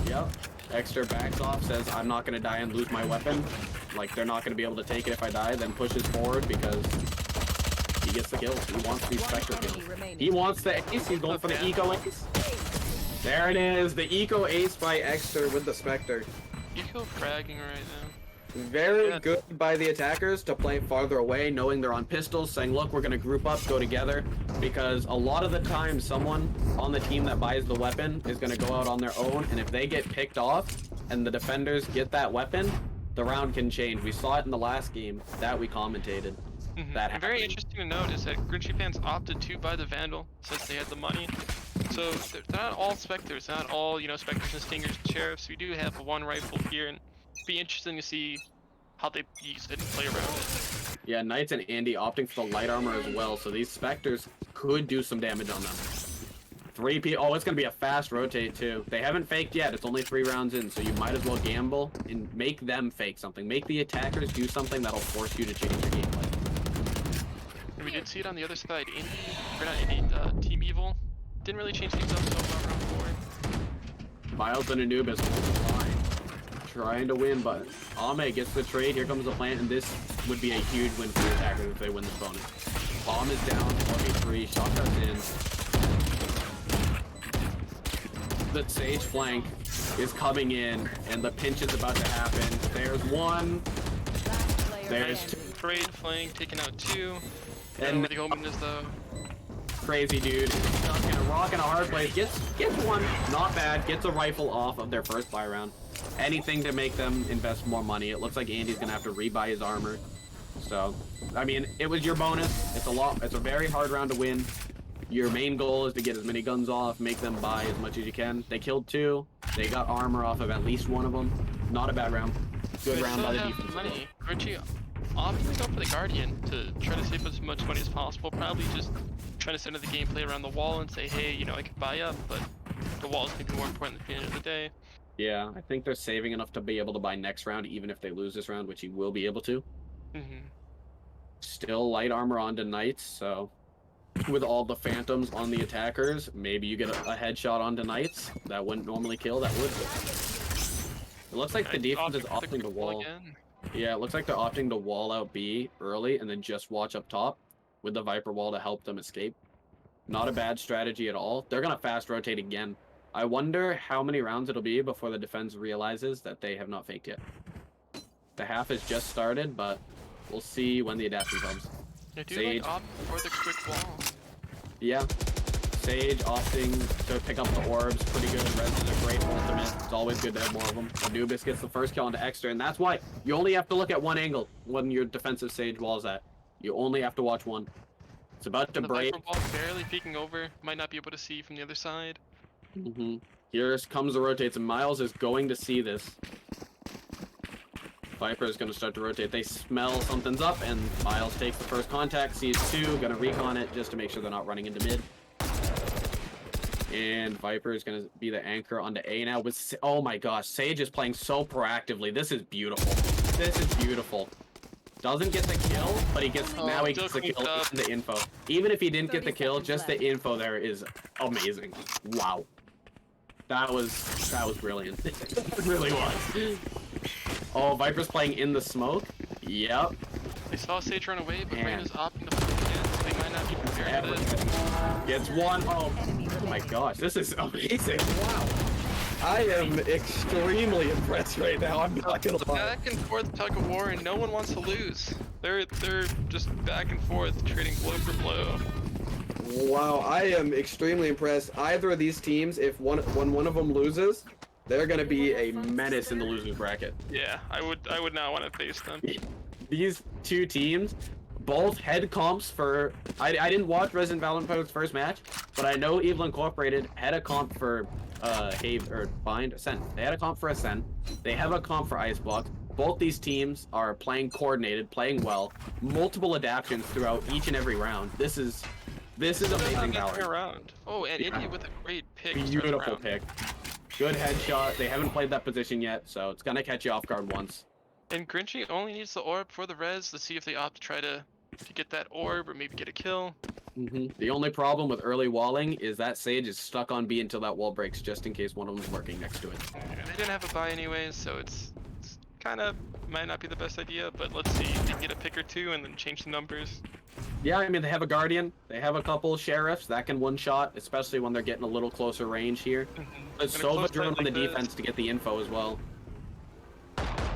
Yep. Extra backs off, says, I'm not going to die and lose my weapon. Like, they're not going to be able to take it if I die, then pushes forward because He gets the kills. He wants these One Spectre enemy kills. remaining. He wants the ace. He's going for the eco ace. There it is. The eco ace by Exter with the Spectre. Eco fragging right now. Very Yeah. good by the attackers to play farther away, knowing they're on pistols, saying, look, we're going to group up, go together, because a lot of the time someone on the team that buys the weapon is going to go out on their own, and if they get picked off and the defenders get that weapon, the round can change. We saw it in the last game that we commentated. That And very happening. interesting to note is that Grinchy fans opted to buy the Vandal since they had the money. So they're not all Spectres, not all, you know, Spectres and Stingers and Sheriffs. We do have one rifle here, and it'd be interesting to see how they use it and play around it. Yeah, Knights and Andy opting for the light armor as well, so these Spectres could do some damage on them. 3P. Oh, it's going to be a fast rotate, too. They haven't faked yet. It's only 3 rounds in, so you might as well gamble and make them fake something. Make the attackers do something that'll force you to change your gameplay. And we did see it on the other side. Indy, or not Indy, Team Evil didn't really change things up so far round 4. Miles and Anubis holding the line, trying to win, but Ame gets the trade. Here comes the plant, and this would be a huge win for the attackers if they win this bonus. Bomb is down, 1v3, shotgun's in. The Sage flank is coming in, and the pinch is about to happen. There's one. Last player There's standing. Trade flank, taking out 2. And And where the omen is though. crazy dude stuck in a rock in a hard place. Gets one, not bad. Gets a rifle off of their first buy round. Anything to make them invest more money. It looks like Andy's gonna have to rebuy his armor. So, I mean, it was your bonus. It's a very hard round to win. Your main goal is to get as many guns off, make them buy as much as you can. They killed 2. They got armor off of at least one of them. Not a bad round. Good They round still by the have defense. money. Grinchy opting to go for the Guardian to try to save as much money as possible. Probably just trying to center the gameplay around the wall and say, hey, you know, I could buy up, but the wall is going to be more important at the end of the day. Yeah, I think they're saving enough to be able to buy next round, even if they lose this round, which he will be able to. Still light armor onto Knights, so with all the Phantoms on the attackers, maybe you get a headshot onto Knights. That wouldn't normally kill, that would. It looks like the defense is opting to wall. Again. Yeah, it looks like they're opting to wall out B early and then just watch up top with the Viper wall to help them escape. Not a bad strategy at all. They're going to fast rotate again. I wonder how many rounds it'll be before the defense realizes that they have not faked yet. The half has just started, but we'll see when the adaptation comes. I do Sage. like opt for the quick wall. Yeah. Sage opting to pick up the orbs. Pretty good. Res is a great ultimate. It's always good to have more of them. Anubis gets the first kill onto Extra, and that's why you only have to look at one angle when your defensive Sage walls at. You only have to watch one. It's about to The break. Viper wall barely peeking over. Might not be able to see from the other side. Here comes the rotates, and Miles is going to see this. Viper is going to start to rotate. They smell something's up, and Miles takes the first contact, sees 2, going to recon it just to make sure they're not running into mid. And Viper is going to be the anchor onto A now. Oh my gosh, Sage is playing so proactively. This is beautiful. This is beautiful. Doesn't get the kill, but he gets now he still gets the cleaned kill up. and the info. Even if he didn't get the 30 kill, seconds just the left. info there is amazing. Wow. That was brilliant. It really was. Oh, Viper's playing in the smoke. Yep. They saw Sage run away, but Man. Rain is opting to fight again, so they might not be prepared for this. Everything. Gets one. Oh my gosh, this is amazing. Wow. I am extremely impressed right now. I'm not gonna It's a back and forth tug of war, and no one wants to lose. They're just back and forth, trading blow for blow. Wow, I am extremely impressed. Either of these teams, when one of them loses, they're gonna be a menace in the losers bracket. Yeah, I would not want to face them. These two teams, both head comps for. I didn't watch Resident Valentine's first match, but I know Evil Incorporated had a comp for Ascent. They had a comp for Ascent. They have a comp for Icebox. Both these teams are playing coordinated, playing well, multiple adaptions throughout each and every round. This is amazing power. Around. Oh, and Yeah. Indy with a great pick. to start the Beautiful round. pick. Good headshot. They haven't played that position yet, so it's gonna catch you off guard once. And Grinchy only needs the orb for the res to see if they opt to try to get that orb or maybe get a kill. The only problem with early walling is that Sage is stuck on B until that wall breaks, just in case one of them's working next to it. They didn't have a buy anyways, so it's kind of might not be the best idea, but let's see if they can get a pick or two and then change the numbers. Yeah, I mean, they have a Guardian. They have a couple Sheriffs that can one-shot, especially when they're getting a little closer range here. But In a Sova close drew fight on the like this- defense to get the info as well.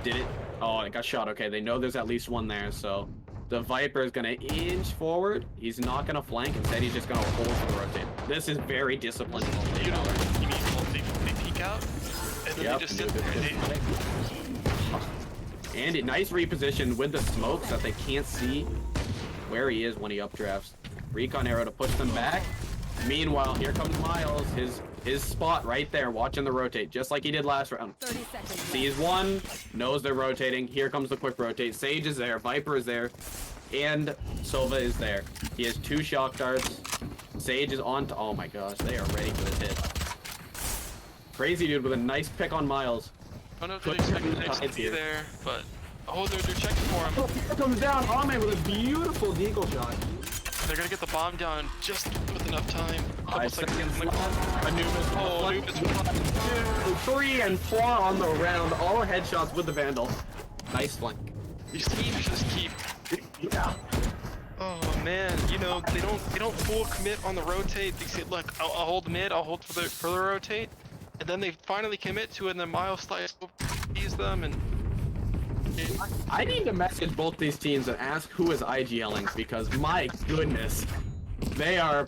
Did it? Oh, it got shot. Okay, they know there's at least one there, so the Viper is going to inch forward. He's not going to flank. Instead, he's just going to hold for the rotate. This is very disciplined. You know, you mean well, they peek out, and then Yep, they just sit there and they, And nice reposition with the smoke so that they can't see where he is when he updrafts. Recon arrow to push them back. Meanwhile, here comes Miles, his spot right there, watching the rotate, just like he did last round. 30 seconds. Sees one, knows they're rotating. Here comes the quick rotate. Sage is there, Viper is there, and Sova is there. He has 2 shock darts. Sage is on to, oh my gosh, they are ready for this hit. Crazy dude with a nice pick on Miles. I don't know if they expect the X to be there, but they're checking for him. Oh, here comes down Ame with a beautiful deagle shot. They're gonna get the bomb down just with enough time. Couple 5 seconds seconds in the left. Anubis. Oh, Anubis. 2, 3, and 4 on the round. All headshots with the Vandal. Nice flank. These teams just keep. Yeah. Oh man, you know they don't full commit on the rotate. They say, look, I'll hold mid, I'll hold for the rotate, and then they finally commit to it, and then Miles slides sees them, and I need to message both these teams and ask who is IGLing because my goodness, they are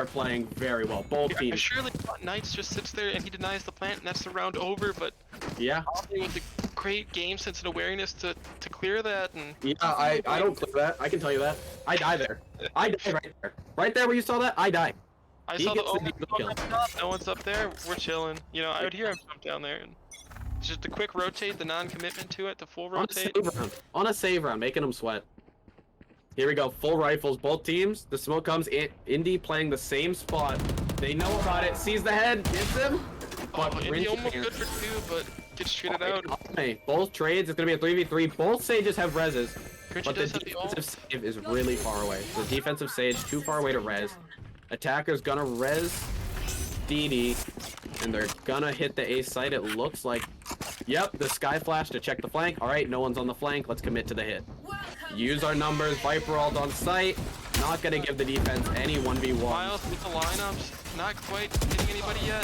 playing very well. Both yeah, teams. surely Knights just sits there and he denies the plant, and that's the round over. But Yeah. it was a great game sense and awareness to clear that, and Yeah, I don't clear that. I can tell you that. I die there. I die right there. Right there where you saw that, I die. I He saw the gets the open deep kill. up top, no one's up there, we're chilling. You know, I would hear him jump down there, and just the quick rotate, the non-commitment to it, the full On a rotate. save round. On a save round, making them sweat. Here we go, full rifles, both teams. The smoke comes in. Indy playing the same spot. They know about it. Sees the head, gets him. But Oh, Indy almost good for 2, but gets shooted out. Okay, both trades. It's gonna be a 3v3. Both sages have reses, Grinch but the does have the ult. defensive save is really far away. The defensive sage too far away to res. Attacker's gonna res DD, and they're gonna hit the A site. It looks like. Yep, the sky flash to check the flank. All right, no one's on the flank. Let's commit to the hit. Use our numbers. Viper ult on site. Not gonna give the defense any 1v1. Miles with the lineups, not quite hitting anybody yet.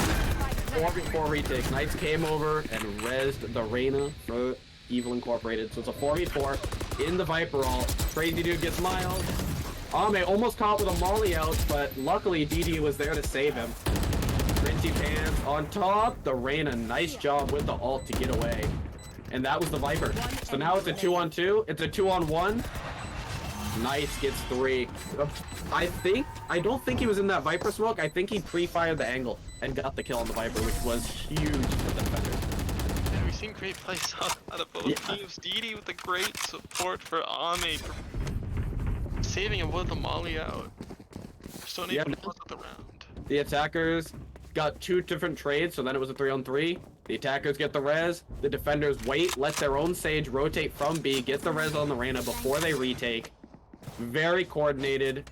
4v4 retake. Knights came over and rezzed the Reyna for Evil Incorporated. So it's a 4v4 in the Viper ult. Crazy dude gets Miles. Ame almost caught with a molly out, but luckily DD was there to save him. Grinchy Pants on top. The Reyna, nice job with the ult to get away. And that was the Viper. So now it's a 2-on-2. It's a 2-on-1. Knights gets 3. I don't think he was in that Viper smoke. I think he pre-fired the angle and got the kill on the Viper, which was huge for the defenders. And we've seen great plays out of both teams. DD with the great support for Ame, for saving him with the molly out. Just don't even close out the round. The attackers got 2 different trades, so then it was a 3-on-3. The attackers get the res. The defenders wait, let their own sage rotate from B, get the res on the Reyna before they retake. Very coordinated.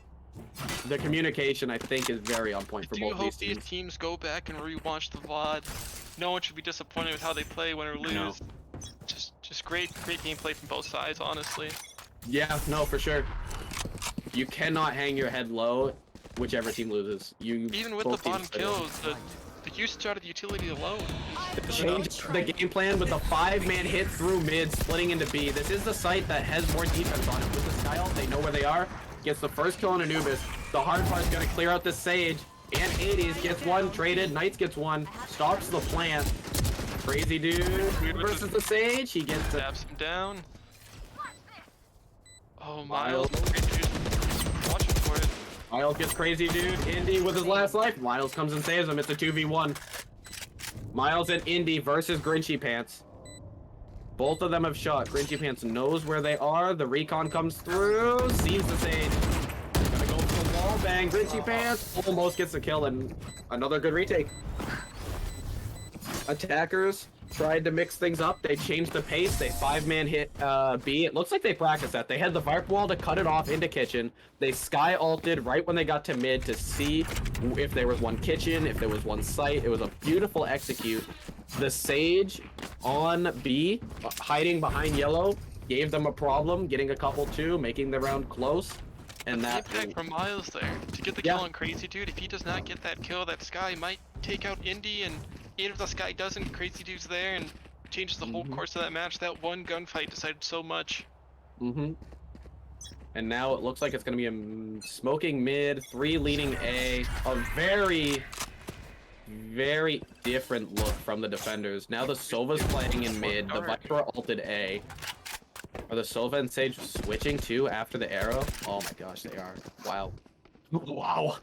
The communication, I think, is very on point for I do both hope these these teams. teams go back and rewatch the VOD. No one should be disappointed with how they play, win or lose. No. Just great gameplay from both sides, honestly. Yeah, no, for sure. You cannot hang your head low, whichever team loses. Even with the both teams bottom play kills, the usage out of the utility alone. Change the game plan with the 5-man hit through mid, splitting into B. This is the site that has more defense on it. With the Sky ult, they know where they are. Gets the first kill on Anubis. The hard part's gonna clear out this Sage. And 80s gets 1, traded. Knights gets 1. Stops the plant. Crazy dude versus the Sage. He gets the Taps him down. Oh, Miles. Miles. Great dude. Watching for it. Miles gets crazy dude. Indy with his last life. Miles comes and saves him. It's a 2v1. Miles and Indy versus Grinchy Pants. Both of them have shot. Grinchy Pants knows where they are. The recon comes through. Sees the Sage. Gonna go for the wall bang. Grinchy Pants almost gets the kill and another good retake. Attackers tried to mix things up. They changed the pace. They 5-man hit B. It looks like they practiced that. They had the Viper wall to cut it off into kitchen. They sky ulted right when they got to mid to see if there was one kitchen, if there was one site. It was a beautiful execute. The Sage on B, hiding behind yellow, gave them a problem, getting a couple too, making the round close. And The that impact from Miles there to get the Yeah. kill on Crazy Dude. If he does not get that kill, that Sky might take out Indy, and even if the Sky doesn't, Crazy Dude's there and changes the whole course of that match. That one gunfight decided so much. And now it looks like it's going to be a smoking mid, 3 leaning A. A very, very different look from the defenders. Now the Sova's playing in mid. The Viper ulted A. Are the Sova and Sage switching too after the arrow? Oh my gosh, they are. Wow. Wow.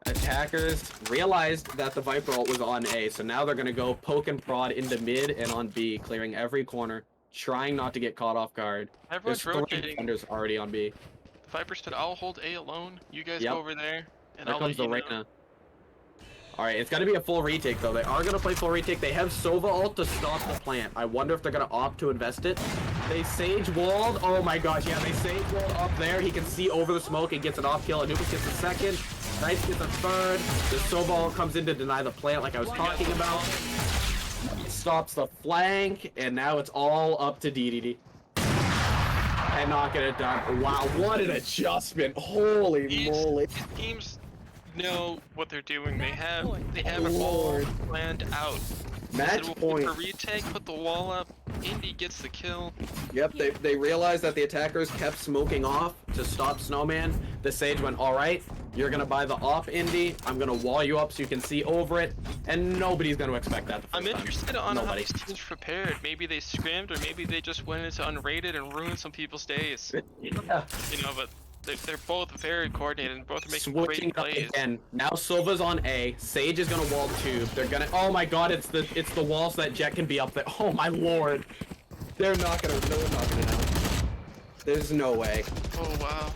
Attackers realized that the Viper ult was on A, so now they're going to go poke and prod into mid and on B, clearing every corner, trying not to get caught off guard. Everyone's There's 3 rotating. defenders already on B. The Viper said, "I'll hold A alone. You guys Yep. go over there, and There I'll comes let the you know." Reyna. Alright, it's got to be a full retake, though. They are going to play full retake. They have Sova ult to stop the plant. I wonder if they're going to opt to invest it. They Sage walled. Oh my gosh, yeah, they Sage walled up there. He can see over the smoke and gets an off kill. Anubis gets a second. Knights gets a third. The Sova ult comes in to deny the plant like I was talking about. Stops the flank, and now it's all up to DDD. And not get it done. Wow, what an adjustment. Holy These moly. teams know what they're doing. They have it all Lord. planned out. Match So point. for retake, put the wall up. Indy gets the kill. Yep, they realized that the attackers kept smoking off to stop Snowman. The Sage went, alright, you're gonna buy the off Indy, I'm gonna wall you up so you can see over it, and nobody's gonna expect that the I'm first time. interested on how Nobody. these teams prepared. Maybe they scrimmed, or maybe they just went into unrated and ruined some people's days. Yeah. You know, but they're both very coordinated and both are making Switching great up plays. again. Now Silva's on A. Sage is gonna wall tube. They're gonna. Oh my God! It's the wall so that Jet can be up there. Oh my Lord! They're not gonna. No, they're not gonna know. There's no way. Oh wow.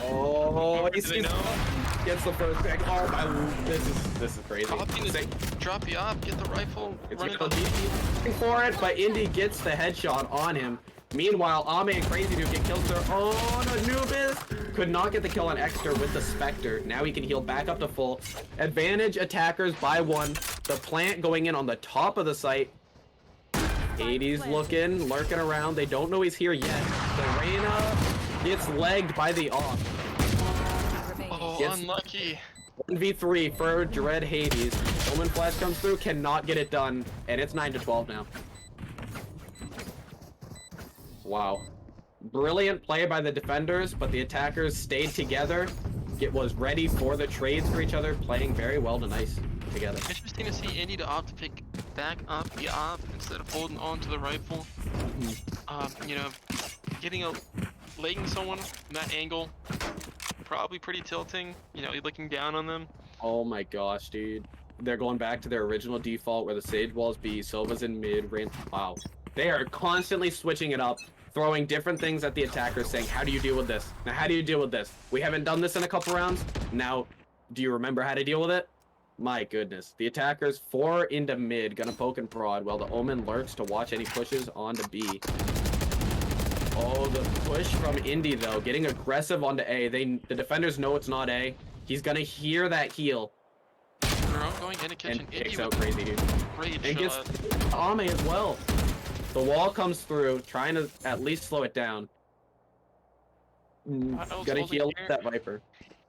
Oh, he Do they sees. know? Gets the first pick. Oh my! This is crazy. Popping Sage- drop you off, get the rifle, It's run it gonna up. be for it, but Indy gets the headshot on him. Meanwhile, Ame and Crazy Dude get kills their own. Anubis could not get the kill on Extra with the Spectre. Now he can heal back up to full. Advantage attackers by 1. The plant going in on the top of the site. 80's looking, lurking around. They don't know he's here yet. The Reyna gets legged by the off. Oh, Gets- unlucky. 1v3 for Dread Hades. Omen Flash comes through, cannot get it done, and it's 9-12 now. Wow. Brilliant play by the defenders, but the attackers stayed together. It was ready for the trades for each other, playing very well tonight together. Interesting to see Indy to opt to pick back up the op instead of holding on to the rifle. You know, legging someone from that angle, probably pretty tilting. You know, looking down on them. Oh my gosh, dude. They're going back to their original default where the Sage walls B, Silva's in mid, Rain. Wow. They are constantly switching it up, throwing different things at the attackers, saying, how do you deal with this? Now, how do you deal with this? We haven't done this in a couple rounds. Now, do you remember how to deal with it? My goodness. The attackers 4 into mid, gonna poke and prod, while the Omen lurks to watch any pushes onto B. Oh, the push from Indy, though, getting aggressive onto A. The defenders know it's not A. He's gonna hear that heal They're all going into kitchen. and Indy kicks out with Crazy Dude. great And gets shot. Ame as well. The wall comes through, trying to at least slow it down. Miles Gonna holding heal here. that Viper.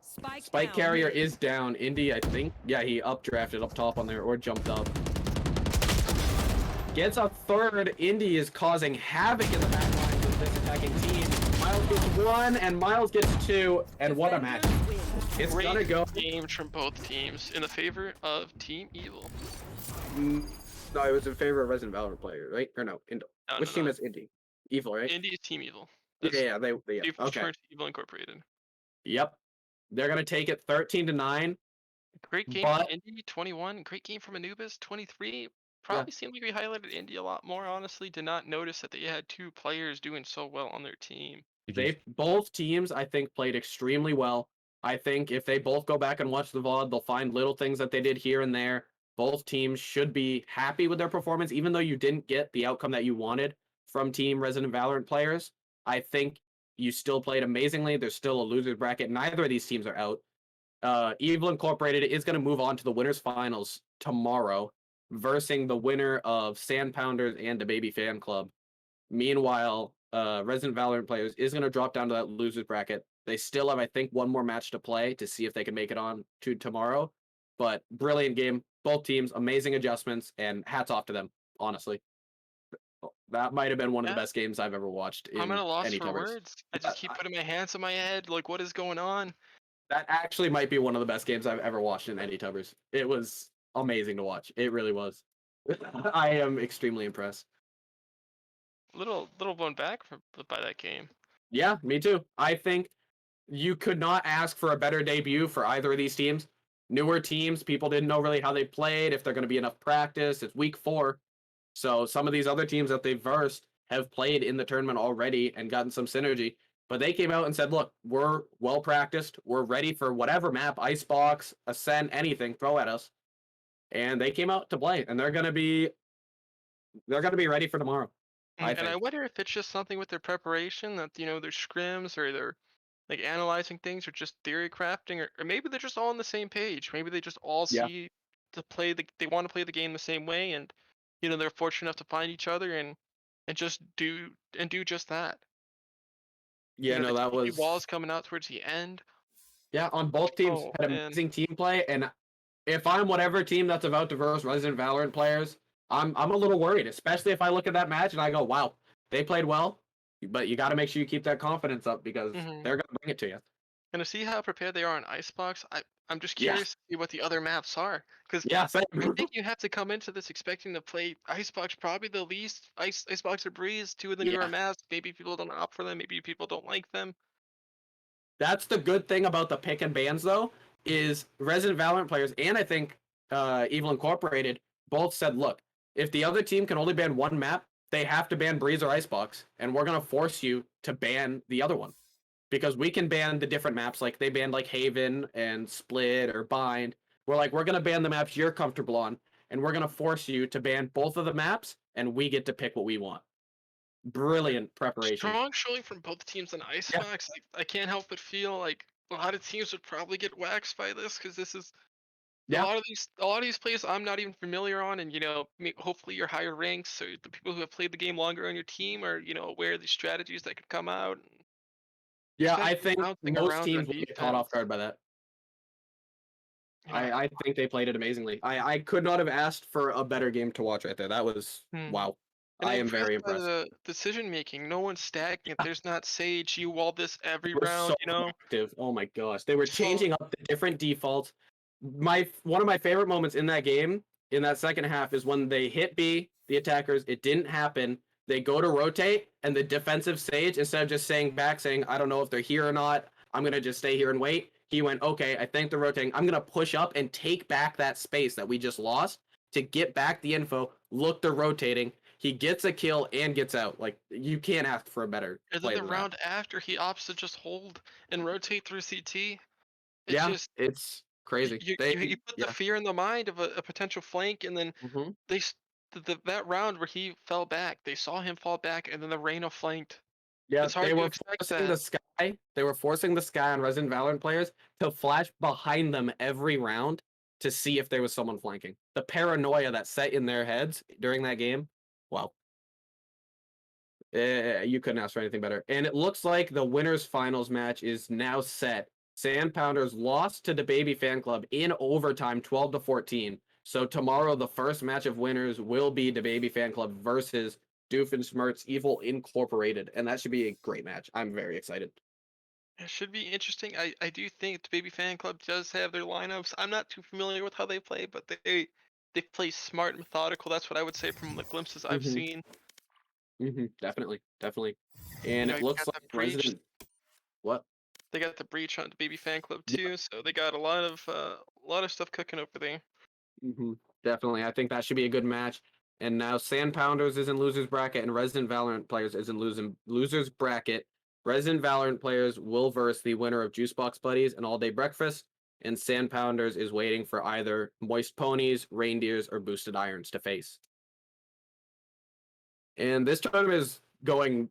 Spike, Spike down. carrier is down. Indy, I think. Yeah, he updrafted up top on there or jumped up. Gets a third. Indy is causing havoc in the back lines of this attacking team. Miles gets 1 and Miles gets 2. And what a match. Defenders win. It's Great gonna go. games from both teams in the favor of Team Evil. No, it was in favor of Resident Valorant player, right? Or no, Indo. No, Which no, team no. is Indy? Evil, right? Indy is Team Evil. Yeah, they yeah. Evil Okay. turned to Evil Incorporated. Yep. They're gonna take it 13-9. Great game But- from Indy, 21. Great game from Anubis, 23. Probably seemed like we highlighted Indy a lot more, honestly. Did not notice that they had 2 players doing so well on their team. They both teams, I think, played extremely well. I think if they both go back and watch the VOD, they'll find little things that they did here and there. Both teams should be happy with their performance, even though you didn't get the outcome that you wanted from Team Resident Valorant players. I think you still played amazingly. There's still a loser's bracket. Neither of these teams are out. Evil Incorporated is going to move on to the winners finals tomorrow, versing the winner of Sand Pounders and the Baby Fan Club. Meanwhile, Resident Valorant players is going to drop down to that losers bracket. They still have, I think, one more match to play to see if they can make it on to tomorrow. But brilliant game, both teams, amazing adjustments, and hats off to them. Honestly, that might have been one of the Yeah. best games I've ever watched I'm at in a loss any for covers. words. I just keep putting my hands on my head, like, what is going on? That actually might be one of the best games I've ever watched in any Tubbers. It was amazing to watch. It really was. I am extremely impressed. Little blown back by that game. Yeah, me too. I think you could not ask for a better debut for either of these teams. Newer teams, people didn't know really how they played, if they're going to be enough practice. It's week 4. So some of these other teams that they've versed have played in the tournament already and gotten some synergy. But they came out and said, look, we're well practiced. We're ready for whatever map, Icebox, Ascent, anything, throw at us. And they came out to play, and they're gonna be ready for tomorrow. And I wonder if it's just something with their preparation that, their scrims or their like analyzing things or just theory crafting or maybe they're just all on the same page. Maybe they just all Yeah. see they want to play the game the same way and they're fortunate enough to find each other and just do just that. Yeah, no, The that TP was walls coming out towards the end. yeah, on both teams Oh, had man. amazing team play. And if I'm whatever team that's about to verse Resident Valorant players, I'm a little worried, especially if I look at that match and I go, wow, they played well, but you got to make sure you keep that confidence up because Mhm. they're gonna bring it to you. And to see how prepared they are on Icebox, I'm just Yeah. curious to see what the other maps are. Because Yeah, same. I think you have to come into this expecting to play Icebox probably the least. Icebox or Breeze, two of the newer Yeah. maps. Maybe people don't opt for them. Maybe people don't like them. That's the good thing about the pick and bans, though, is Resident Valorant players and I think Evil Incorporated both said, look, if the other team can only ban one map, they have to ban Breeze or Icebox, and we're gonna force you to ban the other one because we can ban the different maps, like they banned like Haven and Split or Bind. We're like, we're gonna ban the maps you're comfortable on, and we're gonna force you to ban both of the maps, and we get to pick what we want. Brilliant preparation. Strong showing from both teams on Icebox. I can't help but feel like a lot of teams would probably get waxed by this because this is Yeah. a lot of these players I'm not even familiar on, and hopefully your higher ranks, so the people who have played the game longer on your team are aware of the strategies that could come out. Yeah, I Especially think bouncing most around teams on will get caught off defense. guard by that. You know, I think they played it amazingly. I could not have asked for a better game to watch right there. That was wow. And I I'm am very impressed by impressed. the decision making. No one's stagnant. There's not Sage. You wall this every They were round. so active. Oh my gosh, they were So- changing up the different defaults. One of my favorite moments in that game in that second half is when they hit B, the attackers. It didn't happen. They go to rotate, and the defensive Sage, instead of just saying I don't know if they're here or not, I'm gonna just stay here and wait. He went, okay, I think they're rotating. I'm gonna push up and take back that space that we just lost to get back the info. Look, they're rotating. He gets a kill and gets out. Like, you can't ask for a better And play then the than that. round after, he opts to just hold and rotate through CT. It Yeah, just it's crazy. you put the fear in the mind of a potential flank, and then Mhm. that round where he fell back, they saw him fall back, and then the Reyna flanked. Yeah, It's hard they to were expect forcing that. the sky. They were forcing the sky on Resident Valorant players to flash behind them every round to see if there was someone flanking. The paranoia that set in their heads during that game. Wow. You couldn't ask for anything better. And it looks like the winners finals match is now set. Sand Pounders lost to the Baby Fan Club in overtime 12-14. So tomorrow the first match of winners will be the Baby Fan Club versus Doofenshmirtz Evil Incorporated. And that should be a great match. I'm very excited. It should be interesting. I do think the Baby Fan Club does have their lineups. I'm not too familiar with how they play, but they play smart and methodical. That's what I would say from the glimpses I've Mhm. seen. Definitely. And it You looks got like the breach. Resident. What? They got the breach on the Baby Fan Club Yeah. too, so they got a lot of stuff cooking over there. Definitely. I think that should be a good match. And now Sand Pounders is in losers bracket and Resident Valorant players is in losers bracket. Resident Valorant players will verse the winner of Juicebox Buddies and All Day Breakfast. And Sand Pounders is waiting for either Moist Ponies, Reindeers, or Boosted Irons to face. And this tournament is going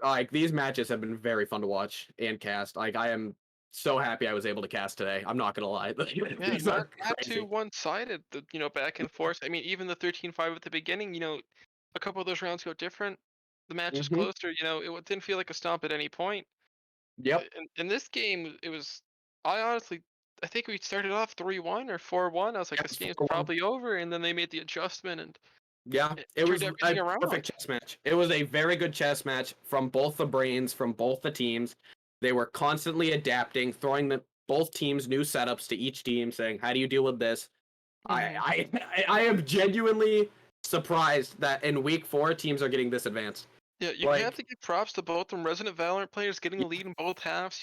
like these matches have been very fun to watch and cast. Like I am so happy I was able to cast today. I'm not gonna lie. Yeah, These are not crazy. too one-sided. Back and forth. I mean, even the 13-5 at the beginning. A couple of those rounds go different. the match is Mhm. closer. It didn't feel like a stomp at any point. Yep. In this game, it was. I think we started off 3-1 or 4-1. I was like, Yep, this game's 4-1. probably over, and then they made the adjustment and Yeah, it it turned was a everything perfect around. chess match. It was a very good chess match from both the brains, from both the teams. They were constantly adapting, throwing both teams new setups to each team, saying, "How do you deal with this?" Mhm. I am genuinely surprised that in week 4 teams are getting this advanced. Yeah, you have Like, to give props to both them. Resident Valorant players getting a lead in both halves.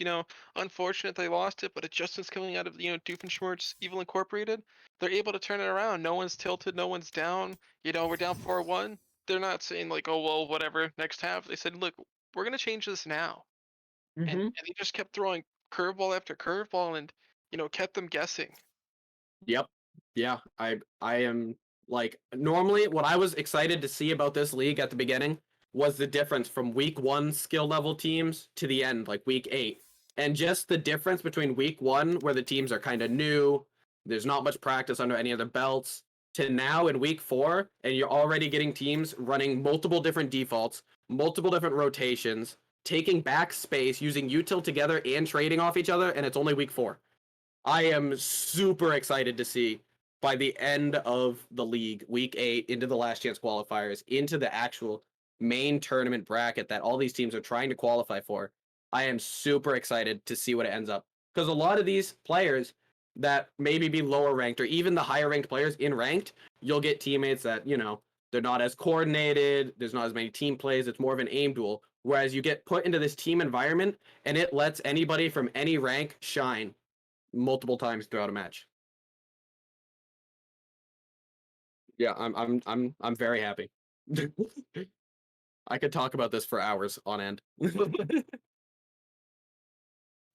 Unfortunate they lost it, but adjustments coming out of Doofenshmirtz Evil Incorporated, they're able to turn it around. No one's tilted, no one's down. We're down 4-1. They're not saying like, oh well, whatever. Next half, they said, look, we're gonna change this now, and they just kept throwing curveball after curveball, and kept them guessing. yep. Yeah, I am like normally what I was excited to see about this league at the beginning was the difference from week 1 skill level teams to the end, like week 8. And just the difference between week 1 where the teams are kind of new, there's not much practice under any of their belts, to now in week 4 and you're already getting teams running multiple different defaults, multiple different rotations, taking back space, using util together and trading off each other, and it's only week 4. I am super excited to see by the end of the league, week 8, into the last chance qualifiers, into the actual main tournament bracket that all these teams are trying to qualify for. I am super excited to see what it ends up. Because a lot of these players that maybe be lower ranked or even the higher ranked players in ranked, you'll get teammates that, they're not as coordinated, there's not as many team plays, it's more of an aim duel. Whereas you get put into this team environment and it lets anybody from any rank shine multiple times throughout a match. Yeah, I'm very happy. I could talk about this for hours on end.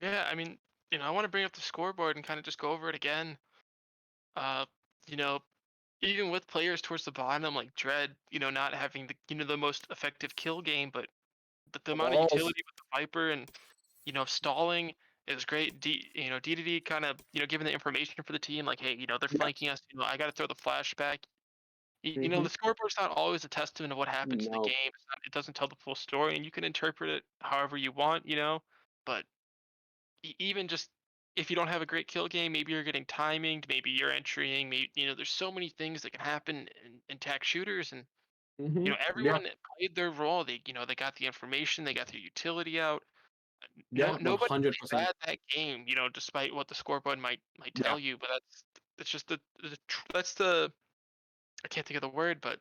Yeah, I mean, I want to bring up the scoreboard and kind of just go over it again. Uh, you know, Even with players towards the bottom like Dread, not having the most effective kill game, but the amount of Balls. utility with the Viper and stalling is great. D2D kind of giving the information for the team like, hey, they're Yeah. flanking us. I got to throw the flashback. Mhm. The scoreboard's not always a testament of what happens in the No. game. It doesn't tell the full story, and you can interpret it however you want. But even just if you don't have a great kill game, maybe you're getting timinged, maybe you're entering, maybe there's so many things that can happen in tech shooters, and Yeah. everyone played their role. They got the information, they got their utility out. Yeah. Nobody played 100%. bad that game, despite what the scoreboard might Yeah. tell you. But that's just that's the I can't think of the word, but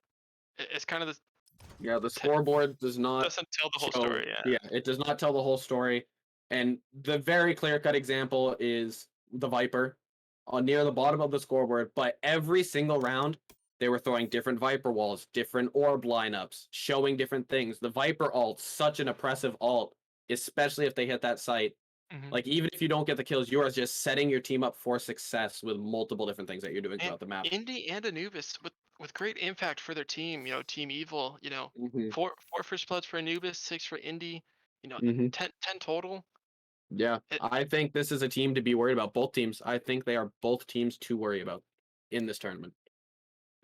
it's kind of the Yeah. The te- scoreboard does not doesn't tell the whole show. story. Yeah. Yeah, it does not tell the whole story. And the very clear cut example is the Viper on near the bottom of the scoreboard. But every single round, they were throwing different Viper walls, different orb lineups, showing different things. The Viper ult, such an oppressive ult, especially if they hit that site. hmm Like, even if you don't get the kills, you are just setting your team up for success with multiple different things that you're doing And throughout the map. Indy and Anubis with great impact for their team. Team Evil. Hmm. Four first bloods for Anubis, 6 for Indy. Hmm. 10 total. Yeah, It, I think this is a team to be worried about. Both teams. I think they are both teams to worry about in this tournament.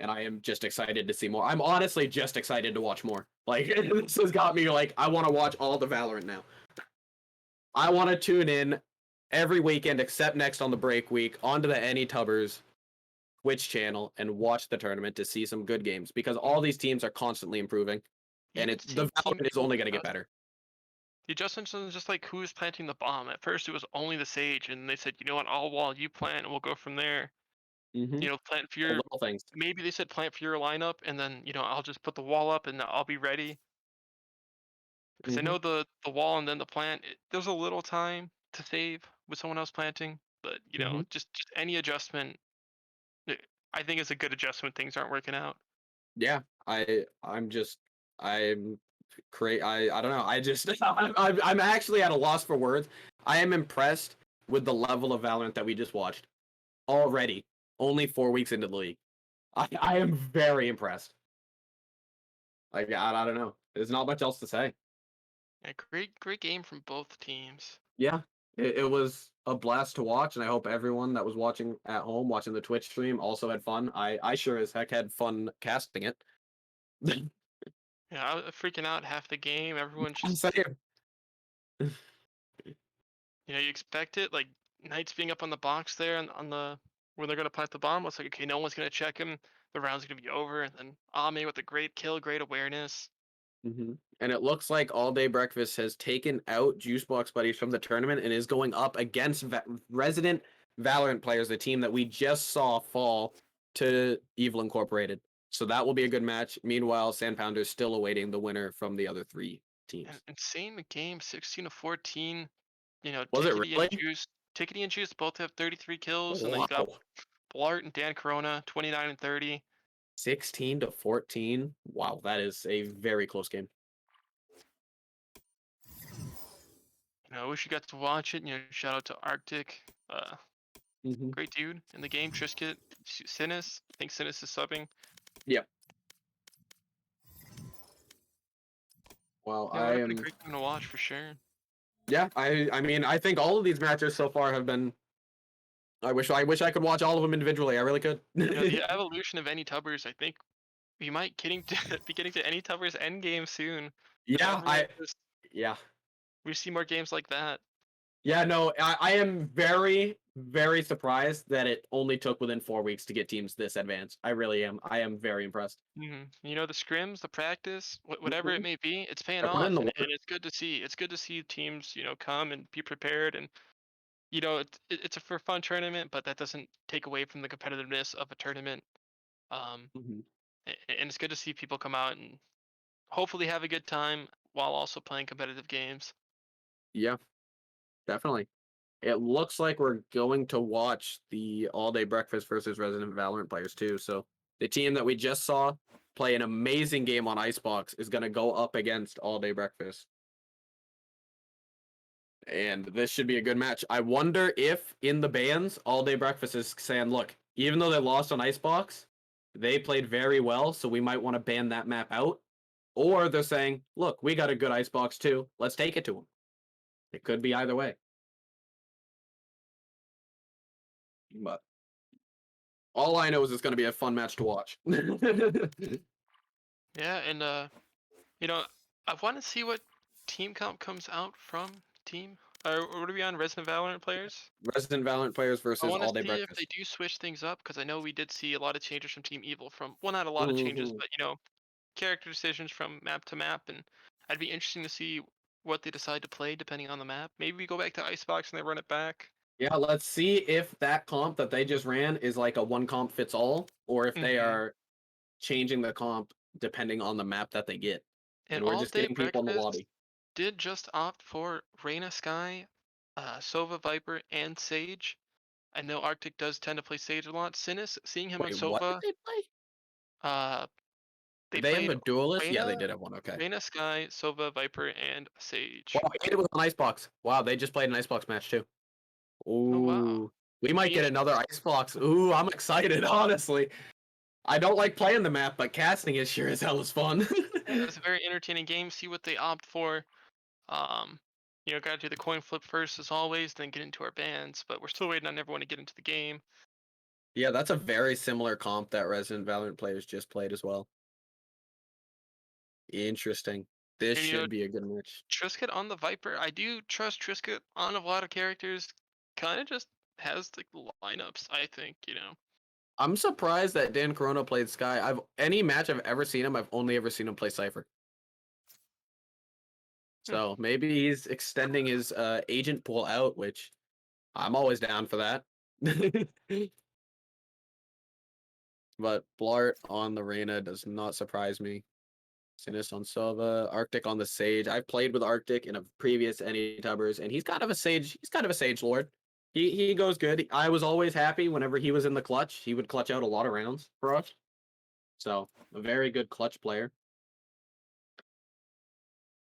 And I am just excited to see more. I'm honestly just excited to watch more. Like, this has got me like, I want to watch all the Valorant now. I want to tune in every weekend except next on the break week onto the AnyTubbers Twitch channel and watch the tournament to see some good games because all these teams are constantly improving, and Even the seeing Team Valorant is Evil only going to get better. the adjustments is just like who's planting the bomb. At first, it was only the Sage, and they said, you know what, I'll wall, you plant, and we'll go from there. Mm-hmm. Plant for The your. little things. Maybe they said plant for your lineup, and then I'll just put the wall up, and I'll be ready. Because I Mm-hmm. know the wall and then the plant. There's a little time to save with someone else planting, but Mm-hmm. just any adjustment, eh, I think it's a good adjustment. Things aren't working out. Yeah, I'm I don't know. I just I'm actually at a loss for words. I am impressed with the level of Valorant that we just watched already. Only 4 weeks into the league, I am very impressed. Like, I don't know. There's not much else to say. Yeah, great game from both teams. Yeah, it was a blast to watch, and I hope everyone that was watching at home, watching the Twitch stream, also had fun. I sure as heck had fun casting it. Yeah, I was freaking out half the game. Everyone's I'm just, saying. you expect it. Like Knights being up on the box there on the when they're gonna plant the bomb. It's like, okay, no one's gonna check him. The round's gonna be over, and then Ame with a great kill, great awareness. And it looks like All Day Breakfast has taken out Juicebox Buddies from the tournament and is going up against resident Valorant players, the team that we just saw fall to Evil Incorporated. So that will be a good match. Meanwhile, Sandpounder's still awaiting the winner from the other three teams. And same game, 16-14. Was it Tickety and really? Juice. Tickety and Juice both have 33 kills, and then you Wow. got Blart and Dan Corona, 29 and 30. 16-14. Wow, that is a very close game. I wish you got to watch it. Shout out to Arctic. Great dude in the game. Trisket, Sinus. I think Sinus is subbing. Yep. Well, Yeah, would have been a great game to watch for sure. Yeah, I mean, I think all of these matches so far have been. I wish I could watch all of them individually. I really could. The evolution of any tubbers. I think we might be getting to any tubbers end game soon. Yeah, yeah. We see more games like that. Yeah, no, I am very, very surprised that it only took within 4 weeks to get teams this advanced. I really am. I am very impressed. The scrims, the practice, whatever it may be, it's paying They're putting off, in the and work. it's good to see. It's good to see teams, come and be prepared, and it's a for fun tournament, but that doesn't take away from the competitiveness of a tournament. And it's good to see people come out and hopefully have a good time while also playing competitive games. Yeah, definitely. It looks like we're going to watch the All Day Breakfast versus Resident Valorant players too. So the team that we just saw play an amazing game on Icebox is going to go up against All Day Breakfast. And this should be a good match. I wonder if in the bans, All Day Breakfast is saying, look, even though they lost on Icebox, they played very well, so we might want to ban that map out. Or they're saying, look, we got a good Icebox too. Let's take it to them. It could be either way. But all I know is it's going to be a fun match to watch. Yeah, and I want to see what team comp comes out from team. What are we on? Resident Valorant players? Resident Valorant players I versus want All to Day see if Breakfast. they do switch things up, because I know we did see a lot of changes from Team Evil not a lot of changes, but character decisions from map to map, and I'd be interesting to see what they decide to play depending on the map. Maybe we go back to Icebox and they run it back. Yeah, let's see if that comp that they just ran is like a one comp fits all, or if they are changing the comp depending on the map that they get. And we're All just Day getting people in the Breakfast lobby. did just opt for Reyna Sky, Sova Viper, and Sage. I know Arctic does tend to play Sage a lot. Sinus, seeing him on Wait, what did Sova, they play? they Did they have played a duelist? Yeah, they Reyna, did have one. Okay. Reyna Sky, Sova Viper, and Sage. Wow, and it was an Icebox. Wow, they just played an Icebox match too. Oh wow. Ooh. We might get another Icebox. Ooh, I'm excited, honestly. I don't like playing the map, but casting it sure as hell is fun. Yeah, it was a very entertaining game. See what they opt for. Gotta do the coin flip first as always, then get into our bans. But we're still waiting on everyone to get into the game. Yeah, that's a very similar comp that Resident Valorant players just played as well. Interesting. This And, should be a good match. Trisket on the Viper. I do trust Trisket on a lot of characters. Kind of just has the lineups, I think, I'm surprised that Dan Corona played Sky. Any match I've ever seen him, I've only ever seen him play Cypher. So maybe he's extending his agent pool out, which I'm always down for that. But Blart on the Reyna does not surprise me. Sinus on Sova, Arctic on the Sage. I've played with Arctic in a previous NETubbers, and he's kind of a Sage. He's kind of a Sage Lord. He goes good. I was always happy whenever he was in the clutch. He would clutch out a lot of rounds for us. So a very good clutch player.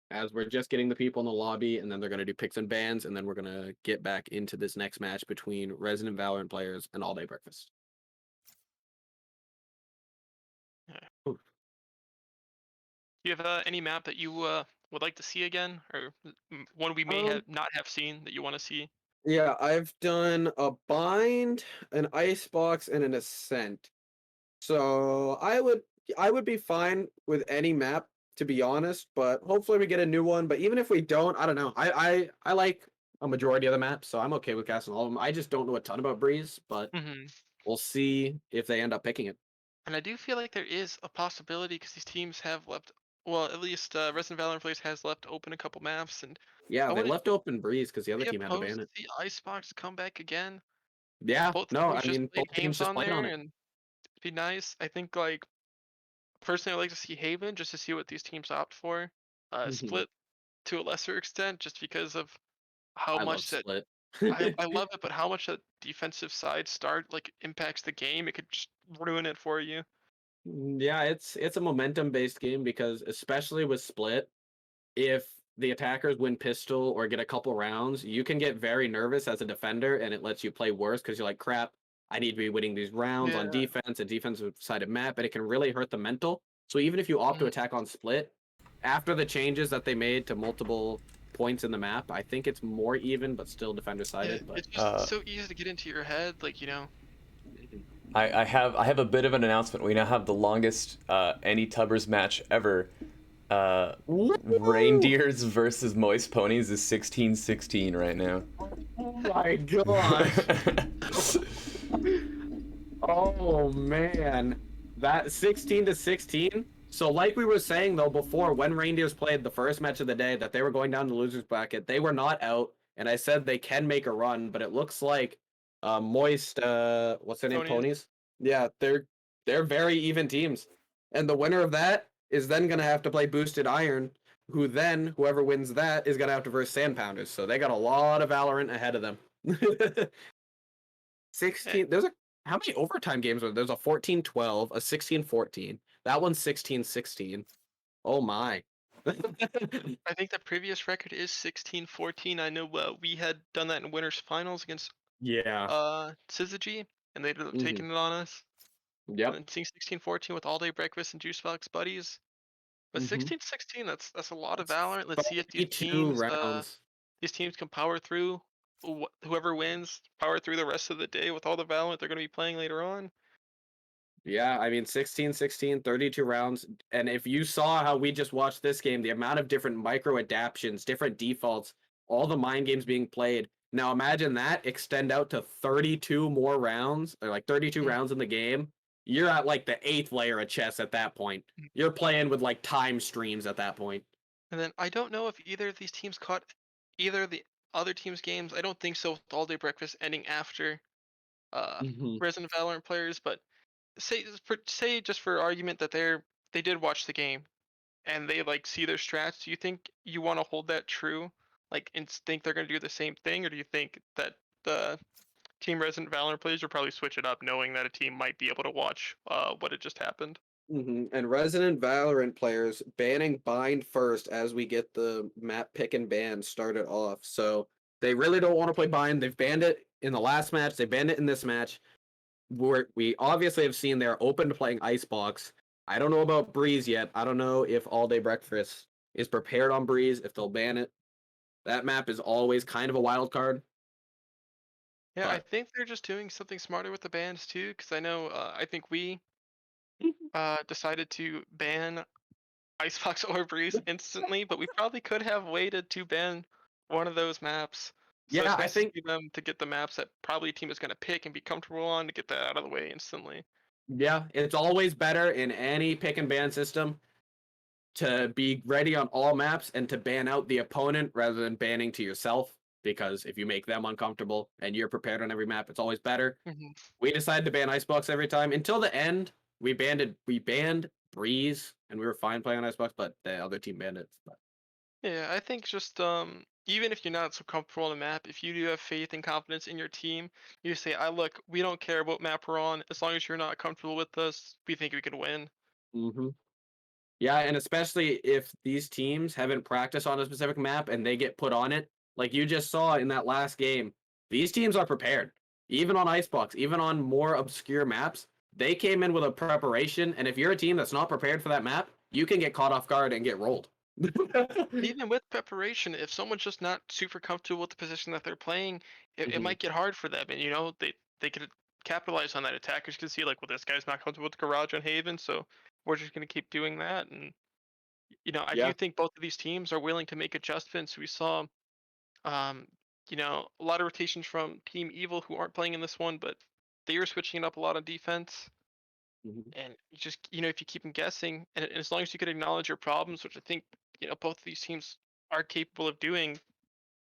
As we're just getting the people in the lobby, and then they're going to do picks and bans, and then we're going to get back into this next match between Resident Valorant players and All Day Breakfast. Do you have any map that you would like to see again, or one we may not have seen that you want to see? Yeah, I've done a bind, an icebox, and an ascent. So I would be fine with any map to be honest, but hopefully we get a new one. But even if we don't, I don't know. I like a majority of the maps, so I'm okay with casting all of them. I just don't know a ton about Breeze, but Hmm. we'll see if they end up picking it. And I do feel like there is a possibility because these teams have left. Well, at least Resident Valorant Place has left open a couple maps, and Yeah, I they wouldn't left open Breeze because the other be team had to opposed ban to it. see Icebox come back again. Yeah, Both no, teams I just mean played both teams games just on played on there, it. and it'd be nice. I think like personally, I like to see Haven just to see what these teams opt for. Mhm. Split to a lesser extent, just because of how I love much that Split. I love it, but how much that defensive side start like impacts the game. It could just ruin it for you. Yeah, it's a momentum based game because especially with Split, if the attackers win pistol or get a couple rounds, you can get very nervous as a defender and it lets you play worse because you're like, crap, I need to be winning these rounds on Yeah. defense, a defensive sided map, and it can really hurt the mental. So even if you opt to Mhm. attack on Split, after the changes that they made to multiple points in the map, I think it's more even but still defender Yeah, sided. But it's just so easy to get into your head, like I have a bit of an announcement. We now have the longest any Tubbers match ever. Woo! Reindeers versus Moist Ponies is 16-16 right now. Oh my gosh. Oh man, that 16 to 16. So, like we were saying though before, when Reindeers played the first match of the day, that they were going down the losers bracket, they were not out, and I said they can make a run, but it looks like Moist, what's their name, Ponies. Ponies? Yeah, they're very even teams, and the winner of that is then gonna have to play Boosted Iron, who then whoever wins that is gonna have to verse Sandpounders. So they got a lot of Valorant ahead of them. Eh, 16. There's a how many overtime games are there? There's a 14-12, a 16-14. That one's 16-16. Oh my. I think the previous record is 16-14. I know we had done that in winners finals against Yeah. Syzygy, and they ended up Hmm. taking it on us. Yep. And seeing 16-14 with all day breakfast and Juicebox buddies. But Hmm. 16-16, that's a lot of That's Valorant. Let's see if 32 rounds. these teams can power through. Whoever wins, power through the rest of the day with all the Valorant they're going to be playing later on. Yeah, I mean 16-16, 32 rounds. And if you saw how we just watched this game, the amount of different micro adaptions, different defaults, all the mind games being played. Now imagine that extend out to 32 more rounds, or like 32 Mm, rounds in the game. You're at like the 8th layer of chess at that point. mm. You're playing with like time streams at that point. And then I don't know if either of these teams caught either of the other team's games. I don't think so with all day breakfast ending after uh Mhm. Resident Valorant players, but say just for argument that they did watch the game and they like see their strats, do you think you want to hold that true? Like and think they're gonna do the same thing, or do you think that the Team Resident Valorant players will probably switch it up knowing that a team might be able to watch what had just happened? And Resident Valorant players banning bind first as we get the map pick and ban started off. So they really don't want to play bind. They've banned it in the last match. They banned it in this match. We obviously have seen they're open to playing Icebox. I don't know about Breeze yet. I don't know if All Day Breakfast is prepared on Breeze, if they'll ban it. That map is always kind of a wild card. Yeah, I But think they're just doing something smarter with the bans too, because I know I think we decided to ban Icebox or Breeze instantly, but we probably could have waited to ban one of those maps. So yeah, it's I nice to think see them to get the maps that probably a team is going to pick and be comfortable on to get that out of the way instantly. yeah, it's always better in any pick and ban system to be ready on all maps and to ban out the opponent rather than banning to yourself. Because if you make them uncomfortable and you're prepared on every map, it's always better. Hmm. We decided to ban Icebox every time until the end. We banned Breeze and we were fine playing on Icebox, but the other team banned it. But Yeah, I think just even if you're not so comfortable on the map, if you do have faith and confidence in your team, you say, "I look, we don't care what map we're on, as long as you're not comfortable with us, we think we can win." hmm yeah, and especially if these teams haven't practiced on a specific map and they get put on it, like you just saw in that last game, these teams are prepared. Even on Icebox, even on more obscure maps, they came in with a preparation. And if you're a team that's not prepared for that map, you can get caught off guard and get rolled. Even with preparation, if someone's just not super comfortable with the position that they're playing, it Mhm. might get hard for them, and they could capitalize on that. Attackers can see like, well, this guy's not comfortable with Garage on Haven, so we're just gonna keep doing that, and I Yeah. do think both of these teams are willing to make adjustments. We saw, um, a lot of rotations from Team Evil who aren't playing in this one, but they were switching it up a lot on defense. Mhm. And you just, if you keep them guessing, and as long as you can acknowledge your problems, which I think, both of these teams are capable of doing,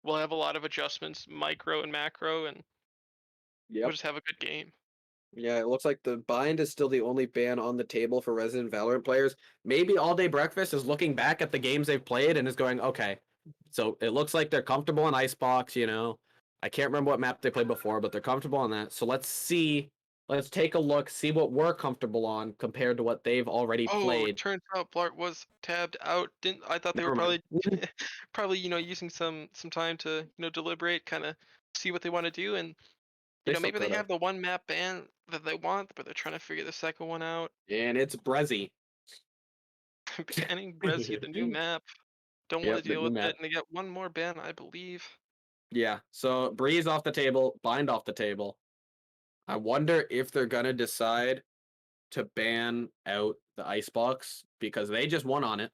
we'll have a lot of adjustments, micro and macro, and we'll Yep. just have a good game. Yeah, it looks like the bind is still the only ban on the table for Resident Valorant players. Maybe All Day Breakfast is looking back at the games they've played and is going, okay, so it looks like they're comfortable in Icebox, I can't remember what map they played before, but they're comfortable on that. So let's take a look, see what we're comfortable on compared to what they've already Oh, it played. turns out Blart was tabbed out. Didn't I thought they were Never mind. probably using some time to deliberate, kind of see what they want to do, and They still maybe they could have. have the one map ban that they want, but they're trying to figure the second one out. And it's Brezzy. Banning Brezzy, the new map. Don't want to Yep, the deal new with map. it, and they get one more ban, I believe. Yeah, so Breeze off the table, Bind off the table. I wonder if they're gonna decide to ban out the Icebox because they just won on it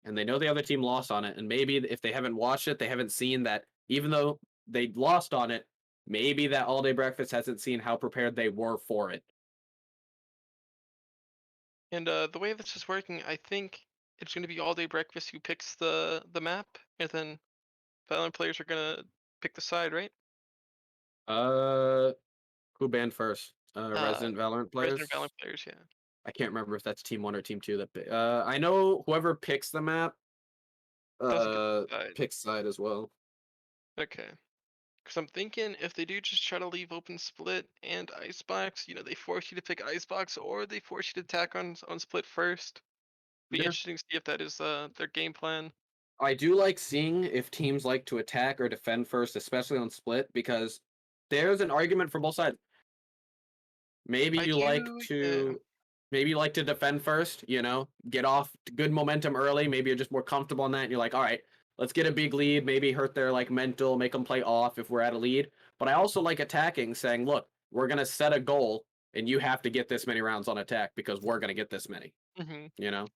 and they know the other team lost on it. And maybe if they haven't watched it, they haven't seen that even though they lost on it, maybe that All Day Breakfast hasn't seen how prepared they were for it. And the way this is working, I think it's going to be All Day Breakfast who picks the map, and then Valorant players are gonna pick the side, right? Uh, who banned first? Uh, Resident Valorant Resident players. Valorant players, yeah. I can't remember if that's team 1 or team 2 that I know whoever picks the map Also pick the side. picks side as well. Okay. Because I'm thinking if they do just try to leave open split and icebox, they force you to pick icebox or they force you to attack on split first. Be Yeah. interesting to see if that is their game plan. I do like seeing if teams like to attack or defend first, especially on split, because there's an argument for both sides. Maybe I you like do, yeah. to defend first, get off good momentum early. Maybe you're just more comfortable on that and you're like, all right, let's get a big lead, maybe hurt their mental, make them play off if we're at a lead. But I also like attacking, saying, look, we're gonna set a goal and you have to get this many rounds on attack because we're gonna get this many, hmm you know?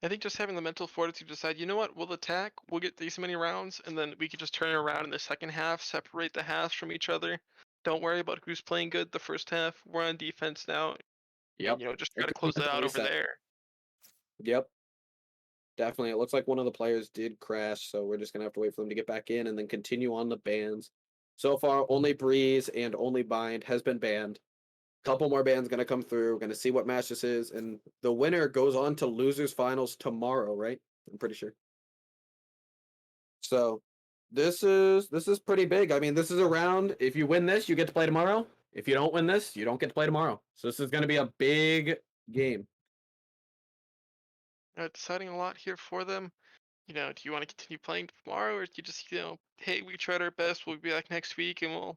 I think just having the mental fortitude to decide, you know what, we'll attack, we'll get these many rounds, and then we could just turn it around in the second half, separate the halves from each other. Don't worry about who's playing good the first half. We're on defense now, and Yep. just try Take to a close it mental out over reset. there. Yep. Definitely. It looks like one of the players did crash, so we're just gonna have to wait for them to get back in and then continue on the bans. So far, only Breeze and only Bind has been banned. Couple more bans gonna come through. We're gonna see what match this is, and the winner goes on to losers finals tomorrow, right? I'm pretty sure. So this is pretty big. I mean, this is a round. If you win this, you get to play tomorrow. If you don't win this, you don't get to play tomorrow. So this is gonna be a big game. Deciding a lot here for them. Do you want to continue playing tomorrow, or do you just, hey, we tried our best, we'll be back next week, and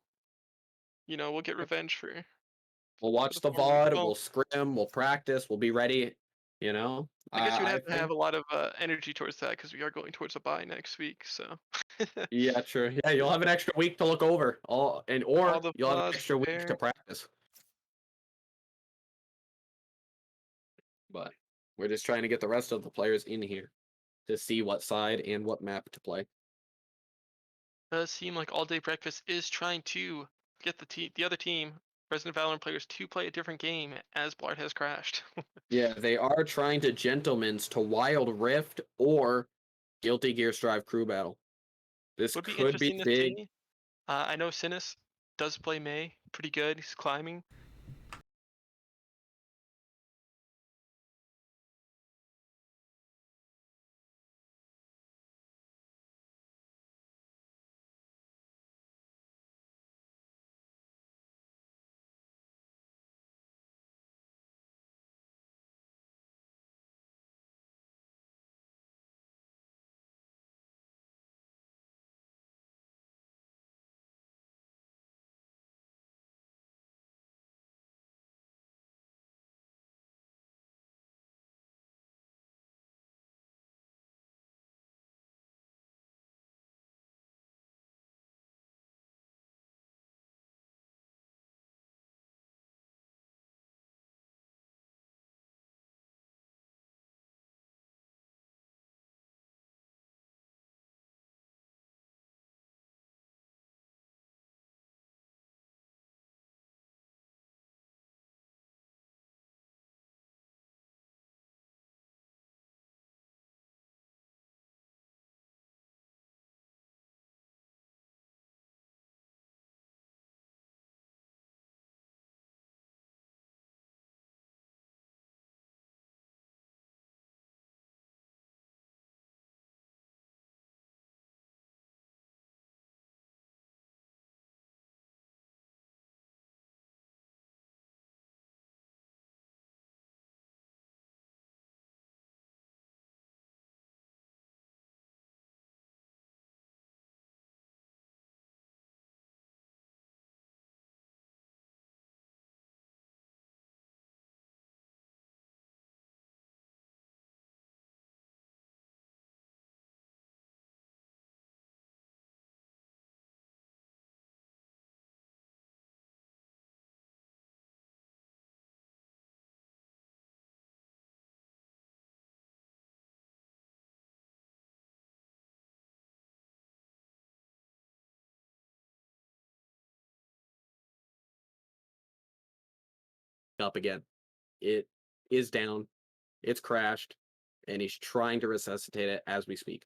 we'll get revenge for We'll for watch the the former. VOD, Well, we'll scrim, we'll practice, we'll be ready. You know, I guess you'd I have to have think. a lot of energy towards that because we are going towards a bye next week. So Yeah, true. Yeah, you'll have an extra week to look over, all or the you'll have an VODs extra week to prepare. practice. But we're just trying to get the rest of the players in here to see what side and what map to play. Does seem like All Day Breakfast is trying to get the other team, Resident Valorant players, to play a different game as Blart has crashed. Yeah, they are trying to gentlemen's to Wild Rift or Guilty Gear Strive Crew Battle. This Would be could be interesting to big. see. I know Sinus does play May pretty good. He's climbing. up again. It is down. It's crashed, and he's trying to resuscitate it as we speak.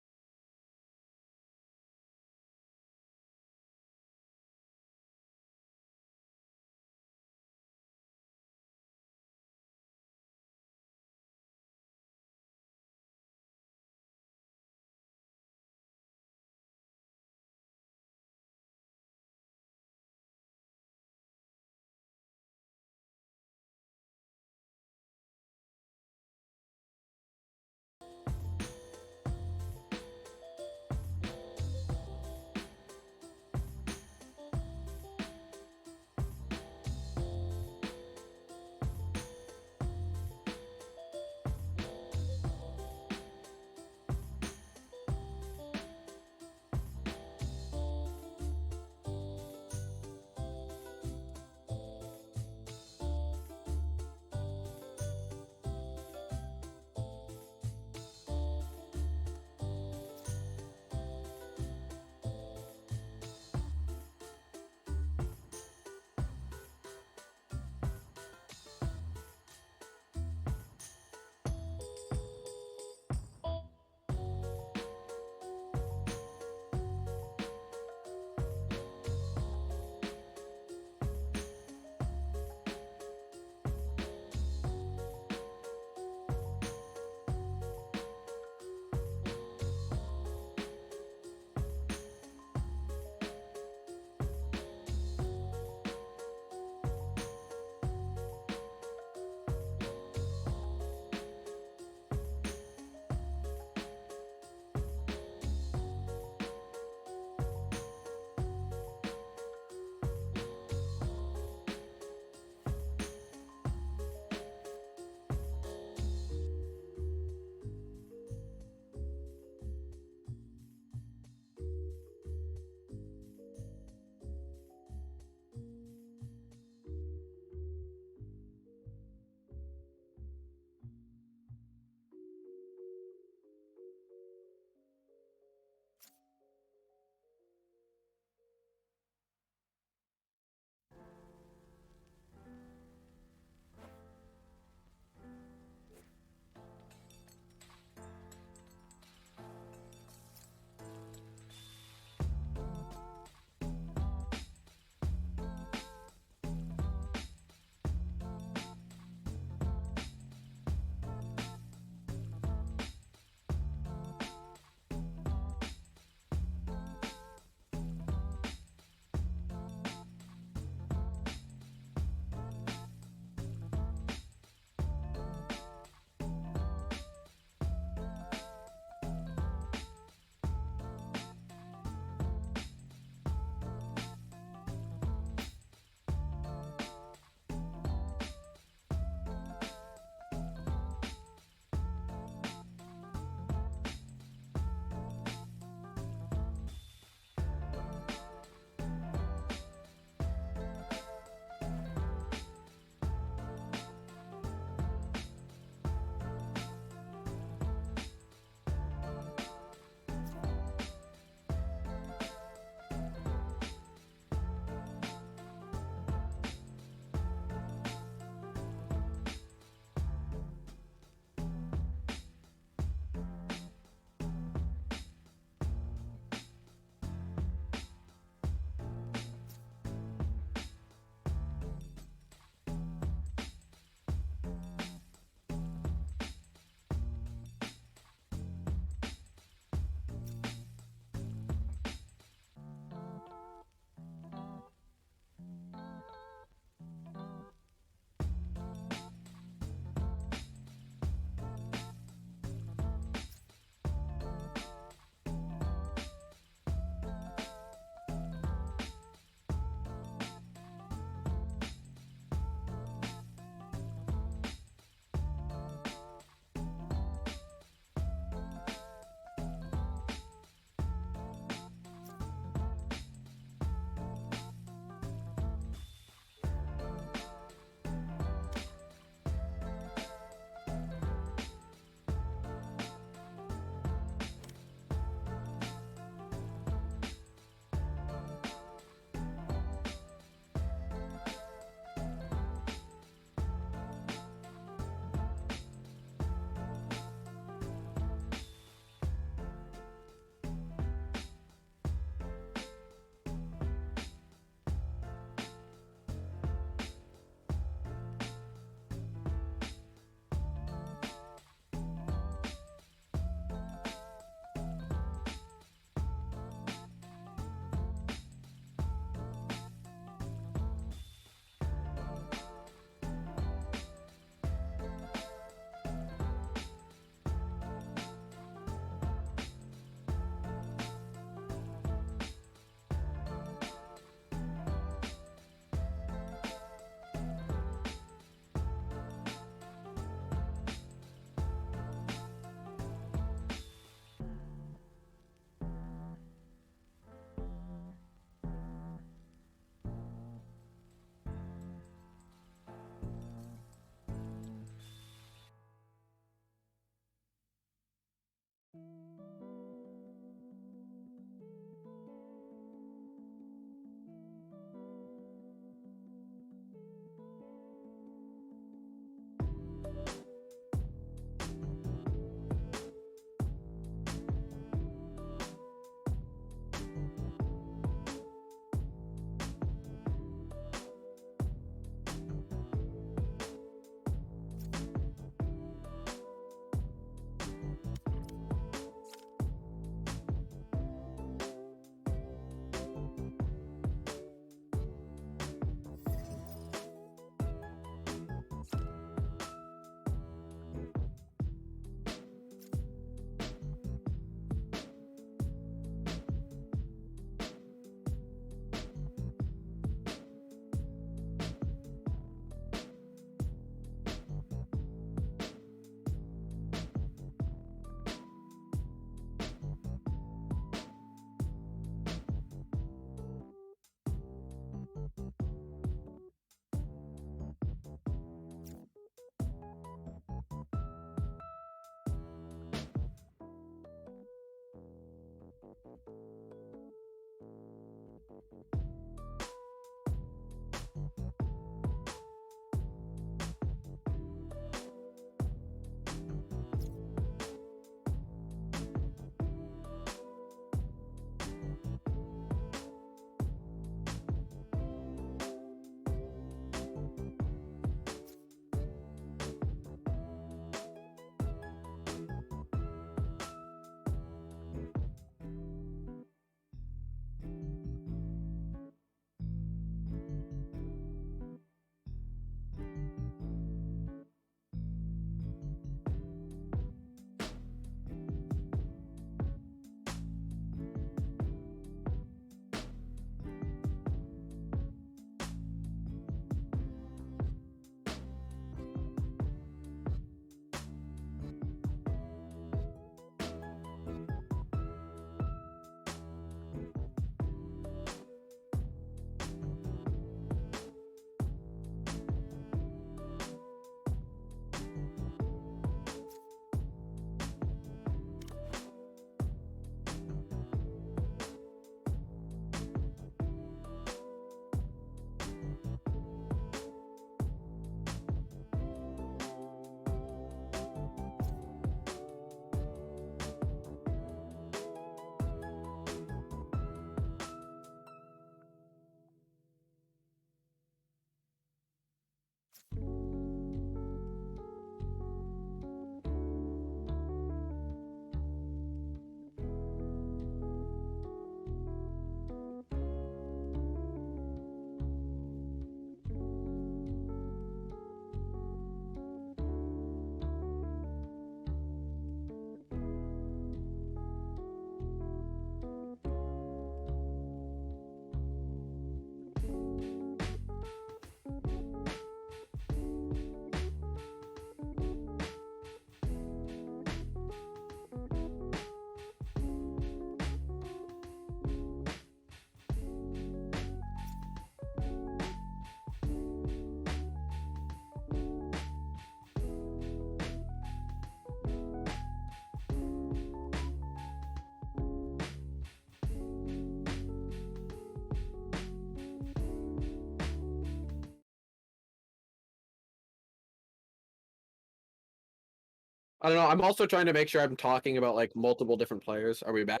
I don't know. I'm also trying to make sure I'm talking about like multiple different players. Are we back?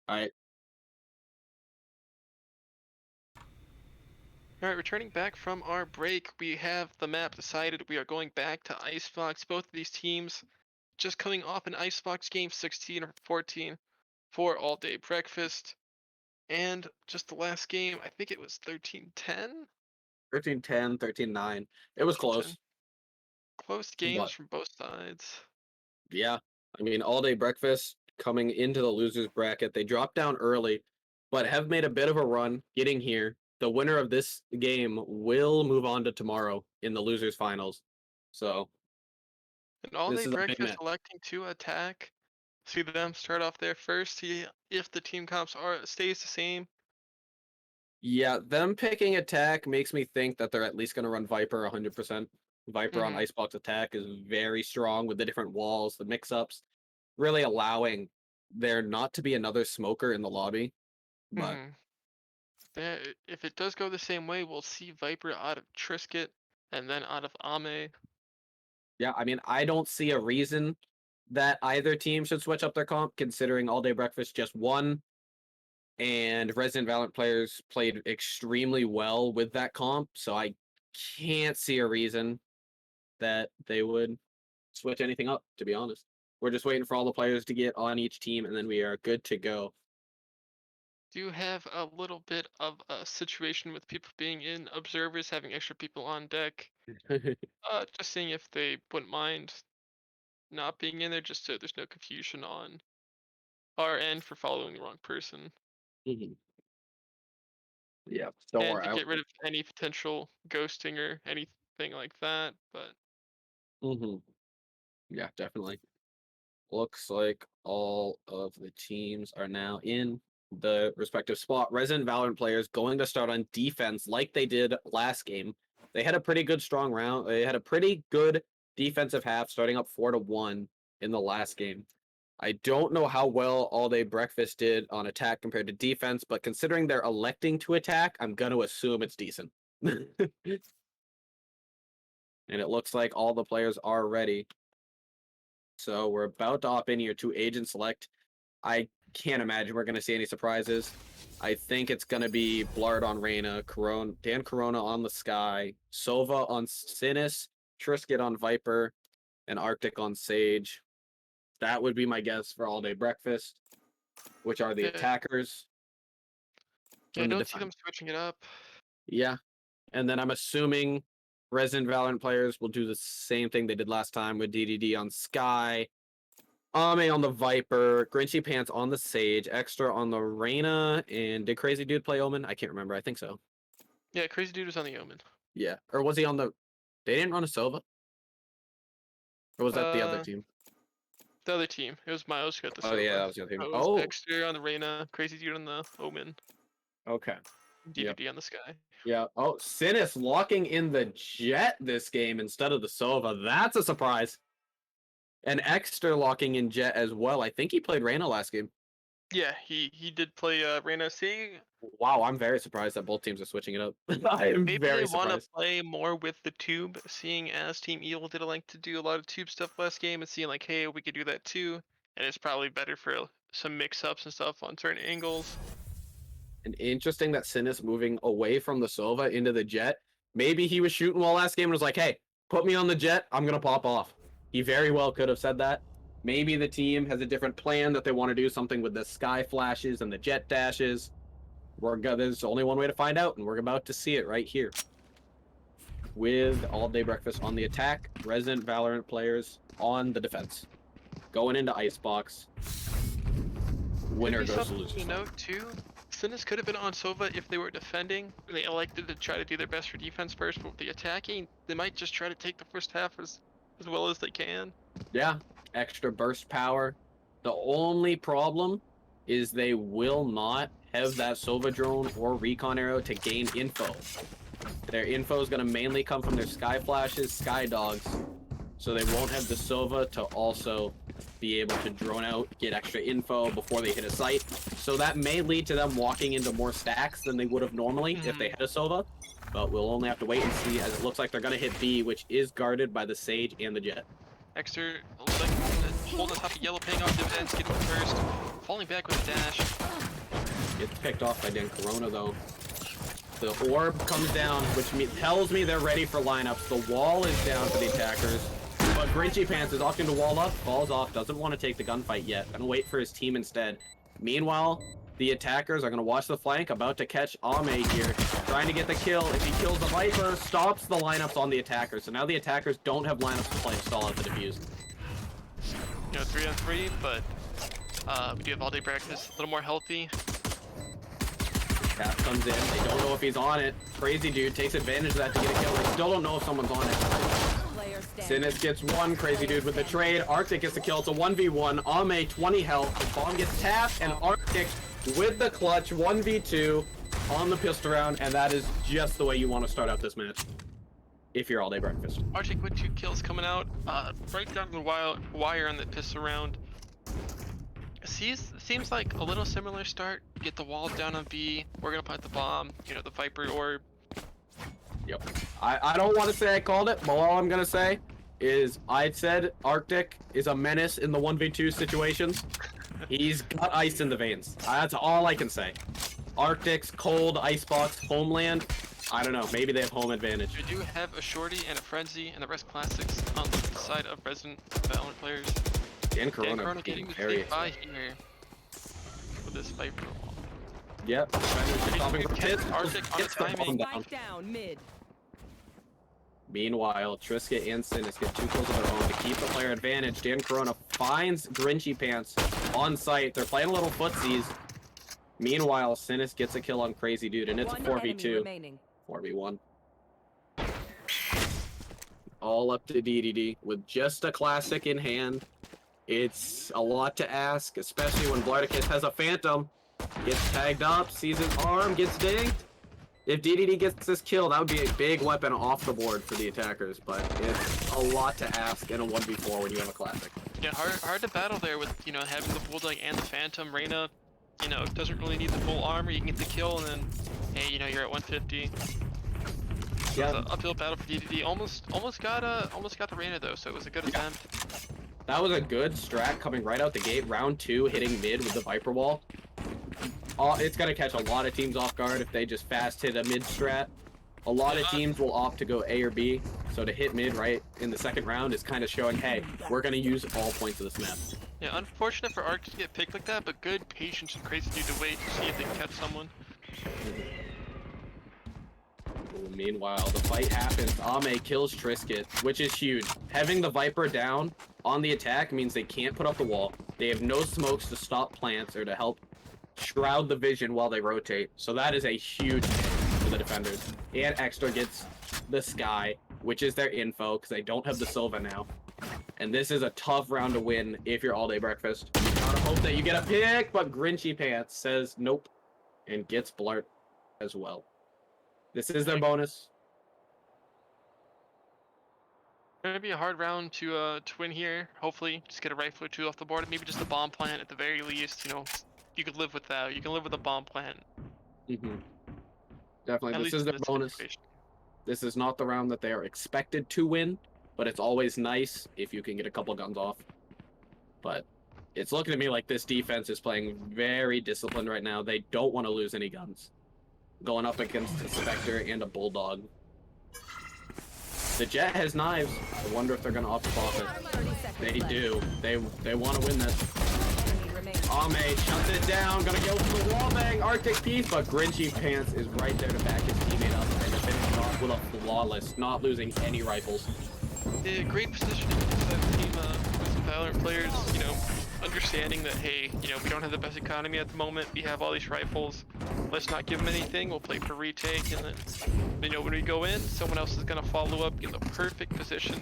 All right. Alright, returning back from our break, we have the map decided. We are going back to Icebox. Both of these teams just coming off an Icebox game 16 or 14 for all day breakfast. And just the last game, I think it was 13-10? 13-10, 13-9. It was 13-10. close. Close games But from both sides. yeah, I mean, all day breakfast coming into the losers bracket. They dropped down early, but have made a bit of a run getting here. The winner of this game will move on to tomorrow in the losers finals. So And all this day is a big breakfast match. electing to attack. See them start off there first. See if the team comps stays the same. Yeah, them picking attack makes me think that they're at least going to run Viper 100%. Viper on Mhm. Icebox attack is very strong with the different walls, the mix-ups, really allowing there not to be another smoker in the lobby. But Mhm. If it does go the same way, we'll see Viper out of Trisket and then out of Ame. yeah, I mean, I don't see a reason that either team should switch up their comp, considering All Day Breakfast just won, and Resident Valorant players played extremely well with that comp, so I can't see a reason that they would switch anything up, to be honest. We're just waiting for all the players to get on each team, and then we are good to go. Do have a little bit of a situation with people being in observers, having extra people on deck. Just seeing if they wouldn't mind not being in there, just so there's no confusion on our end for following the wrong person, Mhm. Yeah, don't and worry. to get rid of any potential ghosting or anything like that. But Yeah, definitely. Looks like all of the teams are now in the respective spot. Resident Valorant players going to start on defense like they did last game. They had a pretty good strong round. They had a pretty good defensive half, starting up 4-1 in the last game. I don't know how well All Day Breakfast did on attack compared to defense, but considering they're electing to attack, I'm going to assume it's decent. And it looks like all the players are ready. So we're about to hop in here to Agent Select. I can't imagine we're going to see any surprises. I think it's going to be Blard on Reyna, Dan Corona on the Sky, Sova on Sinus, Trisket on Viper, and Arctic on Sage. That would be my guess for All Day Breakfast, which are the attackers. Yeah, I and the don't see them switching it up. Yeah. And then I'm assuming Resident Valorant players will do the same thing they did last time with DDD on Sky, Ame on the Viper, Grinchy Pants on the Sage, Extra on the Reyna, and did Crazy Dude play Omen? I can't remember. I think so. Yeah, Crazy Dude was on the Omen. Yeah. Or was he on the... They didn't run a Sova? Or was that the other team? The other team. It was Miles who got the Oh, Sova. yeah, that was the other team. It was Oh, Extra on the Reyna, Crazy Dude on the Omen, okay. DDD on the Sky. Yeah. Oh, Sinus locking in the Jet this game instead of the Sova. That's a surprise. And Extra locking in Jet as well. I think he played Reyna last game. Yeah, he did play Reyna. See, Wow, I'm very surprised that both teams are switching it up. I am maybe very they want to surprised. play more with the tube, seeing as Team Evil did like to do a lot of tube stuff last game, and seeing like, hey, we could do that too, and it's probably better for some mix-ups and stuff on certain angles. And interesting that Sinus moving away from the Sova into the Jet. Maybe he was shooting well last game and was like, hey, put me on the Jet, I'm going to pop off. He very well could have said that. Maybe the team has a different plan that they want to do something with the Sky Flashes and the Jet Dashes. There's only one way to find out, and we're about to see it right here. With All Day Breakfast on the attack, Resident Valorant players on the defense. Going into Icebox. Winner Maybe goes to something losers. to note too. Sinus could have been on Sova if they were defending. They elected to try to do their best for defense first, but with the attacking, they might just try to take the first half as well as they can. Yeah, extra burst power. The only problem is they will not have that Sova drone or recon arrow to gain info. Their info is going to mainly come from their Sky Flashes, Sky Dogs, so they won't have the Sova to also be able to drone out, get extra info before they hit a site. So that may lead to them walking into more stacks than they would have normally if they had a Sova. But we'll only have to wait and see, as it looks like they're going to hit B, which is guarded by the Sage and the Jet. Extra, looks like holding the top of yellow, paying off dividends, getting first, falling back with a dash. Gets picked off by Dan Corona, though. The orb comes down, which tells me they're ready for lineups. The wall is down for the attackers. But Grinchy Pants is opting to wall up, falls off, doesn't want to take the gunfight yet. Gonna wait for his team instead. Meanwhile, the attackers are gonna watch the flank, about to catch Ame here, trying to get the kill. If he kills the Viper, stops the lineups on the attackers. So now the attackers don't have lineups to play to stall out the defuse. You know, 3-on-3, but we do have All Day Breakfast, a little more healthy. Cap comes in, they don't know if he's on it. Crazy Dude takes advantage of that to get a kill. They still don't know if someone's on it. Player Sinus gets one, Crazy Dude with the trade. Arctic gets the kill. It's a 1v1. Ame 20 health. The bomb gets tapped, and Arctic with the clutch 1v2 on the pistol round, and that is just the way you want to start out this match. If you're All Day Breakfast. Arctic with 2 kills coming out, right down the wire on the pistol round. Seems like a little similar start. Get the wall down on B. We're gonna plant the bomb. You know, the Viper orb. Yep. I don't want to say I called it, but all I'm gonna say is I said Arctic is a menace in the 1v2 situations. He's got ice in the veins. That's all I can say. Arctic's cold icebox homeland. I don't know. Maybe they have home advantage. We do have a Shorty and a Frenzy and the rest classics on the side of Resident Valorant players. Dan Corona Corona being getting the very take by excited. here with this Viper wall. Yep. Stopping for Tits. Arctic on Gets the timing. bomb down. Spike down mid. Meanwhile, Trisket and Sinus get 2 kills of their own to keep the player advantage. Dan Corona finds Grinchy Pants on site. They're playing a little footsies. Meanwhile, Sinus gets a kill on Crazy Dude, and it's a One 4v2. enemy remaining. 4v1. All up to DDD with just a classic in hand. It's a lot to ask, especially when Blardicus has a Phantom. Gets tagged up, sees his arm, gets dinged. If DDD gets this kill, that would be a big weapon off the board for the attackers, but it's a lot to ask in a 1v4 when you have a classic. Yeah, hard to battle there with, you know, having the Bulldog and the Phantom. Reyna, you know, doesn't really need the full armor. You can get the kill, and then, hey, you know, you're at 150. So Yeah. it's an uphill battle for DDD. Almost got the Reyna though, so it was a good attempt. That was a good strat coming right out the gate. Round 2, hitting mid with the Viper Wall. It's gonna catch a lot of teams off guard if they just fast hit a mid strat. A lot of teams will opt to go A or B, so to hit mid right in the second round is kind of showing, hey, we're gonna use all points of this map. Yeah, unfortunate for Arc to get picked like that, but good patience and crazy dude to wait to see if they can catch someone. Meanwhile, the fight happens. Ame kills Trisket, which is huge. Having the Viper down on the attack means they can't put up the wall. They have no smokes to stop plants or to help shroud the vision while they rotate. So that is a huge hit for the defenders. And Extra gets the Sky, which is their info, because they don't have the Silva now. And this is a tough round to win if you're All Day Breakfast. You gotta hope that you get a pick, but Grinchy Pants says nope and gets Blart as well. This is their bonus. Gonna be a hard round to win here. Hopefully, just get a rifle or two off the board. Maybe just a bomb plant at the very least. You know, you could live with that. You can live with a bomb plant. Definitely, At this least is in their this bonus. situation. This is not the round that they are expected to win, but it's always nice if you can get a couple guns off. But it's looking to me like this defense is playing very disciplined right now. They don't want to lose any guns. Going up against a Spectre and a Bulldog. The Jet has knives. I wonder if they're going to opt off it. They do. They want to win this. Ame shuts it down. Gonna go for the wallbang. Arctic Peace, but Grinchy Pants is right there to back his teammate up and to finish it off with a flawless, not losing any rifles. Yeah, great positioning for that team with some Valorant players, you know, understanding that, hey, you know, we don't have the best economy at the moment, we have all these rifles, let's not give them anything, we'll play for retake, and then, you know, when we go in, someone else is going to follow up in the perfect position,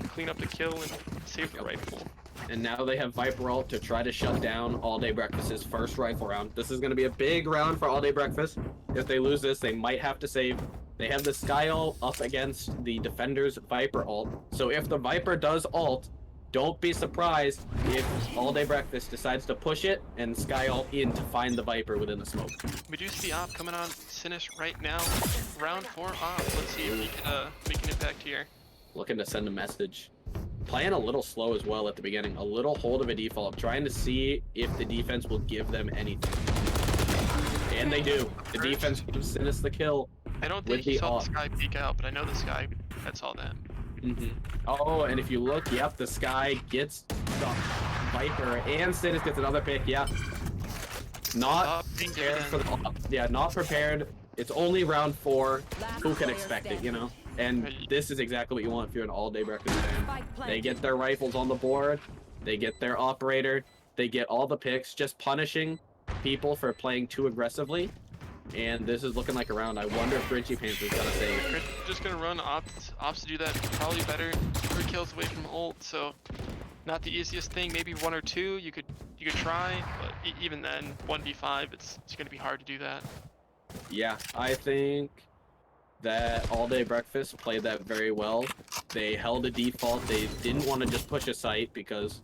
clean up the kill, and save the rifle. And now they have Viper ult to try to shut down All Day Breakfast's first rifle round. This is going to be a big round for All Day Breakfast. If they lose this, they might have to save. They have the Sky ult up against the Defender's Viper ult. So if the Viper does ult, don't be surprised if All Day Breakfast decides to push it and Sky ult in to find the Viper within the smoke. We do see Op coming on Sinus right now. Round 4 Op. Let's see if he can make an impact here. Looking to send a message. Playing a little slow as well at the beginning. A little hold of a default. Trying to see if the defense will give them anything. And they do. The defense gives Sinus the kill. I don't think he saw the Sky peek out, but I know the Sky had saw that. Oh, and if you look, yep, the Sky gets the Viper, and Sinus gets another pick, yeah. Not prepared for the not prepared. It's only round 4. Who can expect it, you know? And this is exactly what you want if you're an All Day Breakfast fan. They get their rifles on the board, they get their operator, they get all the picks, just punishing people for playing too aggressively. And this is looking like a round. I wonder if Grinchy Pants is gonna save. Just gonna run ops to do that probably better. 3 kills away from ult, so not the easiest thing. Maybe 1 or 2 you could try, but even then 1v5 it's gonna be hard to do that. Yeah, I think that All Day Breakfast played that very well. They held a default. They didn't want to just push a site because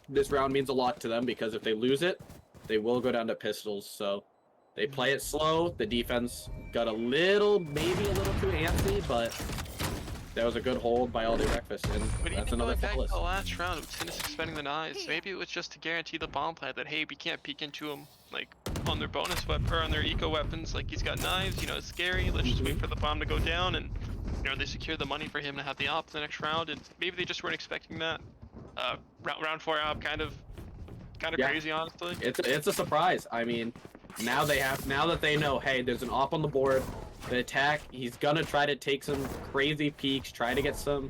this round means a lot to them, because if they lose it, they will go down to pistols. So they play it slow. The defense got maybe a little too antsy, but that was a good hold by All Day Breakfast, and that's another back flawless. to the last round with Sinus expending the knives. Maybe it was just to guarantee the bomb plant that, hey, we can't peek into them like on their bonus weapon or on their eco weapons. Like, he's got knives, you know, it's scary. Let's just wait for the bomb to go down, and you know, they secure the money for him to have the op the next round. And maybe they just weren't expecting that. Round 4 op kind of crazy, honestly. It's a surprise. I mean, now that they know, hey, there's an op on the board. The attack, he's gonna try to take some crazy peeks, try to get some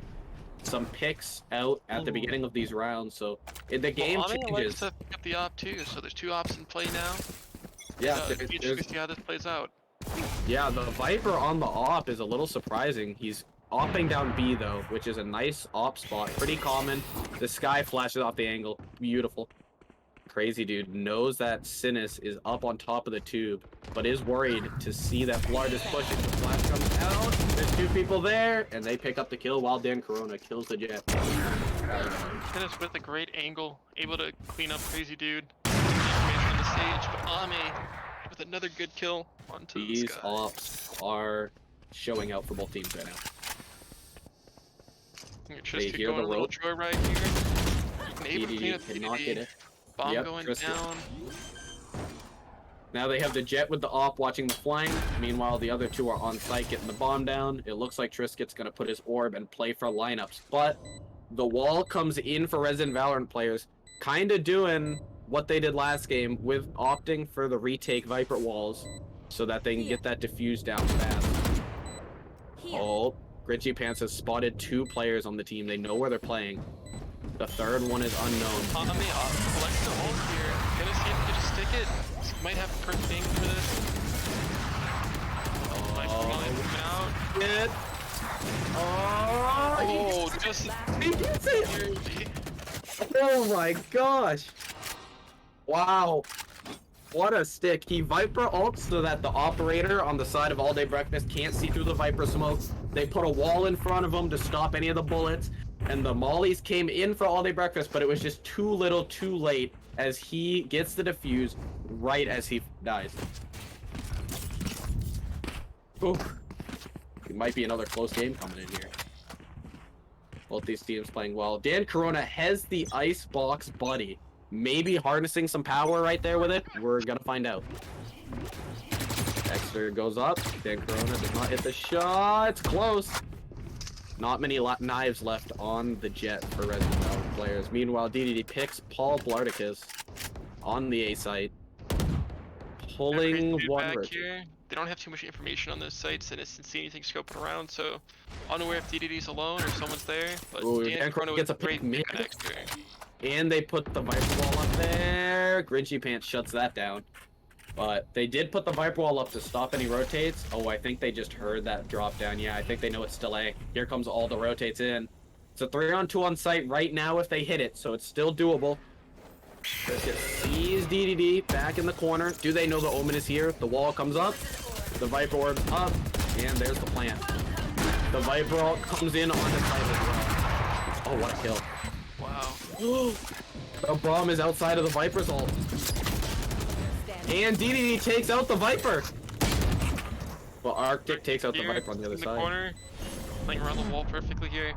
picks out at the beginning of these rounds. So the game changes. Likes to pick up the op too, so there's 2 ops in play now. Yeah, Interesting to see how this plays out. Yeah, the Viper on the op is a little surprising. He's opping down B though, which is a nice op spot, pretty common. The Sky flashes off the angle, beautiful. Crazy dude knows that Sinus is up on top of the tube, but is worried to see that Blart is pushing. The flash comes out, there's 2 people there, and they pick up the kill while Dan Corona kills the Jet. Hit us with a great angle, able to clean up Crazy Dude. Information on the stage, but Ame with another good kill onto the These sky. ops are showing out for both teams right now. You're They just hear going the a little rope. joyride here. Able to clean DDD up cannot get DDD. it. Bomb Yep, going Tristan. down. Now they have the Jet with the op watching the flank. Meanwhile, the other two are on site getting the bomb down. It looks like Triscuit's going to put his orb and play for lineups. But the wall comes in for Resident Valorant players. Kind of doing what they did last game with opting for the retake Viper walls so that they can get that diffuse down fast. Oh, Grinchy Pants has spotted 2 players on the team. They know where they're playing. The third one is unknown. Ame collects the ult here. Gonna see if he can just stick it. Might have a perfect aim for this. Out. Get. Oh, just He gets it! Oh my gosh! Wow. What a stick. He Viper ults so that the operator on the side of All Day Breakfast can't see through the Viper smoke. They put a wall in front of him to stop any of the bullets. And the Mollies came in for All Day Breakfast, but it was just too little, too late as he gets the defuse right as he dies. Ooh. It might be another close game coming in here. Both these teams playing well. Dan Corona has the Icebox Buddy. Maybe harnessing some power right there with it. We're gonna find out. Dexter goes up. Dan Corona does not hit the shot. It's close. Not many knives left on the Jet for Resident Evil players. Meanwhile, DDD picks Paul Blardicus on the A site. Pulling one back rotate. here. They don't have too much information on those sites and isn't see anything scoping around, so unaware if DDD's alone or someone's there. But Ooh, Dan Corona gets a with great pick mid. connect here. And they put the Viper wall up there. Grinchy Pants shuts that down. But they did put the Viper wall up to stop any rotates. Oh, I think they just heard that drop down. Yeah, I think they know it's still A. Here comes all the rotates in. It's a 3-on-2 on site right now if they hit it, so it's still doable. Triscuit sees DDD back in the corner. Do they know the Omen is here? The wall comes up. The Viper orb's up. And there's the plant. The Viper ult comes in on the site as well. Oh, what a kill. Wow. The bomb is outside of the Viper's ult. And DDD takes out the Viper. Well, Arctic takes out the Here, Viper on the other in the side. corner, playing around the wall perfectly here.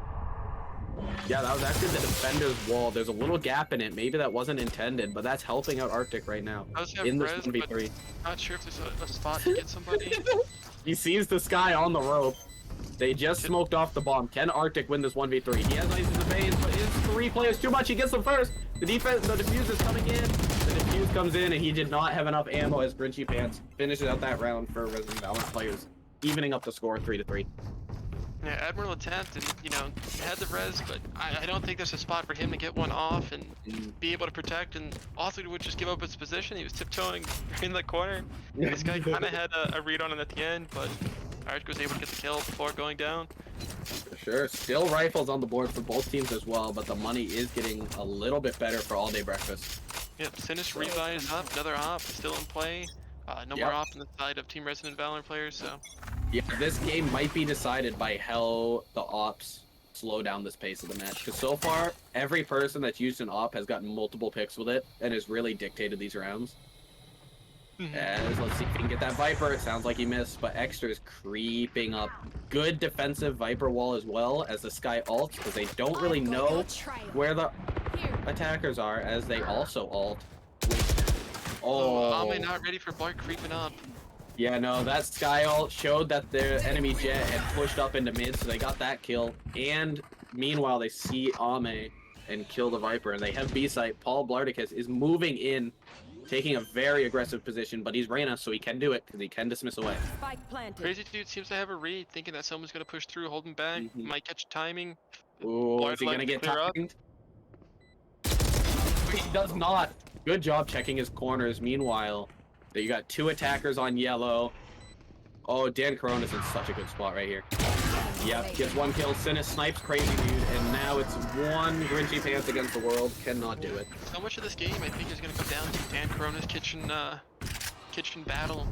Yeah, that was actually the defender's wall. There's a little gap in it. Maybe that wasn't intended, but that's helping out Arctic right now. Does have In this res, 1v3. but not sure if there's a spot to get somebody. He sees the sky on the rope. They just smoked off the bomb. Can Arctic win this 1v3? He has ice in the veins, but it's 3 players too much. He gets them first. The defuse is coming in. The defuse comes in, and he did not have enough ammo as Grinchy Pants finishes out that round for Resident Valorant players, evening up the score 3-3. Yeah, Admiral attempted, had the res, but I don't think there's a spot for him to get one off and be able to protect, and also would just give up his position. He was tiptoeing in the corner. This guy kind of had a read on him at the end, but Arctic was able to get the kill before going down. For sure. Still rifles on the board for both teams as well, but the money is getting a little bit better for All Day Breakfast. Yep, Sinus rebuy is up, another op still in play. No more op on the side of Team Resident Valorant players, so. Yeah, this game might be decided by how the ops slow down this pace of the match. Because so far, every person that's used an op has gotten multiple picks with it and has really dictated these rounds. As let's see if he can get that Viper. It sounds like he missed, but Extra is creeping up. Good defensive Viper wall as well as the Sky ults, because they don't really know where the attackers are as they also ult. Oh, Ame not ready for Bart creeping up. Yeah, no, that Sky ult showed that their enemy Jet had pushed up into mid, so they got that kill. And meanwhile, they see Ame and kill the Viper, and they have B-site. Paul Blardicus is moving in, taking a very aggressive position, but he's Reyna, so he can do it, because he can dismiss away. Spike planted. Crazy Dude seems to have a read, thinking that someone's going to push through, holding back, might catch timing. Ooh, Blard is he going to like get clear up. timed? He does not. Good job checking his corners. Meanwhile, you got 2 attackers on yellow. Oh, Dan Corona's in such a good spot right here. Yep, gets 1 kill. Sinus snipes Crazy Dude, and now it's 1 Grinchy Pants against the world. Cannot do it. So much of this game, I think, is going to come down to Dan Corona's kitchen battle.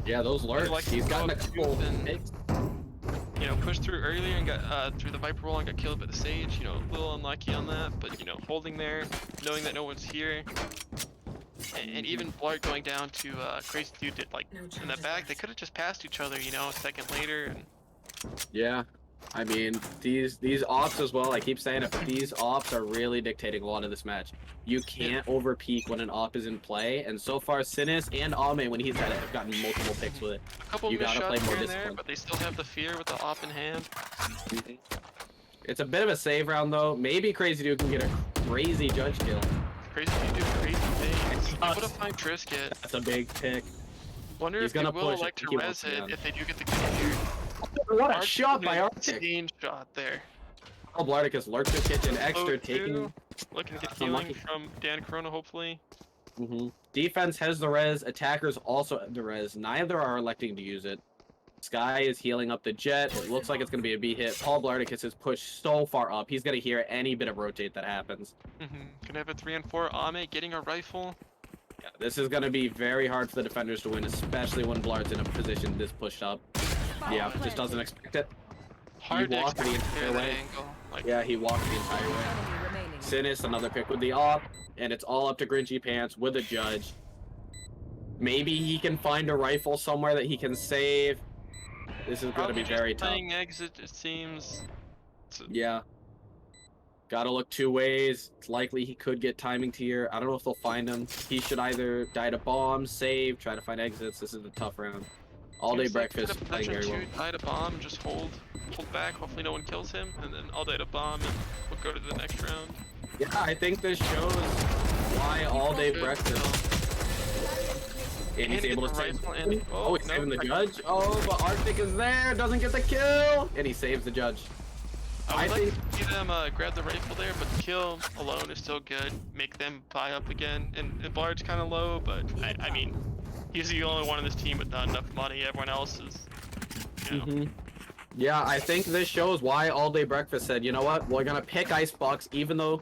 Yeah, those lurks. Like He's gotten a up couple and- picks. you know, pushed through earlier and got through the Viper wall and got killed by the Sage. You know, a little unlucky on that, but you know, holding there, knowing that no one's here. And even Blart going down to Crazy Dude did like in the back. They could have just passed each other, you know, a second later. And Yeah. I mean, these ops as well, I keep saying it, but these ops are really dictating a lot of this match. You can't over peak when an op is in play, and so far Sinus and Ame, when he's had it, have gotten multiple picks with it. a couple You missed gotta play shots more here and there, discipline. but they still have the fear with the op in hand. It's a bit of a save round though. Maybe Crazy Dude can get a crazy judge kill. Crazy Dude doing crazy things. Able to find Trisket. That's a big pick. Wonder He's if they gonna will push it, elect to keep res looking it down. if they do get the kill here. What a Arctic shot by with an Arctic! insane shot there. Blarticus lurks the kitchen, Oh, extra two. taking. Looking to get That's healing unlucky. from Dan Corona, hopefully. Defense has the res, attackers also have the res. Neither are electing to use it. Sky is healing up the jet. It looks like it's going to be a B hit. Paul Blarticus is pushed so far up. He's going to hear any bit of rotate that happens. Gonna have a 3 and 4. Ame getting a rifle. Yeah, this is going to be very hard for the defenders to win, especially when Blart's in a position this pushed up. Yeah, just doesn't expect it. Hard to walked the expect to entire clear that way. angle. Like, Yeah, he walked the entire way. Enemy remaining. Sinus, another pick with the op, and it's all up to Grinchy Pants with a judge. Maybe he can find a rifle somewhere that he can save. This is going to probably be just very tough. playing exit, it seems. Yeah. Gotta look two ways. It's likely he could get timing tier. I don't know if they'll find him. He should either die to bomb, save, try to find exits. This is a tough round. All day Seems like breakfast good playing very well. position to tie to bomb, just hold back. Hopefully no one kills him, and then all day to bomb, and we'll go to the next round. Yeah, I think this shows why all day Good breakfast. And he's he able gets to the save. rifle and- Oh, he's no, saving the I- judge. Oh, but Arctic is there, doesn't get the kill, and he saves the judge. I would I like to see them grab the rifle there, but the kill alone is still good. Make them buy up again. And Blard's kind of low, but I mean, he's the only one on this team with not enough money. Everyone else is, you know. Yeah, I think this shows why All Day Breakfast said, you know what, we're gonna pick Icebox, even though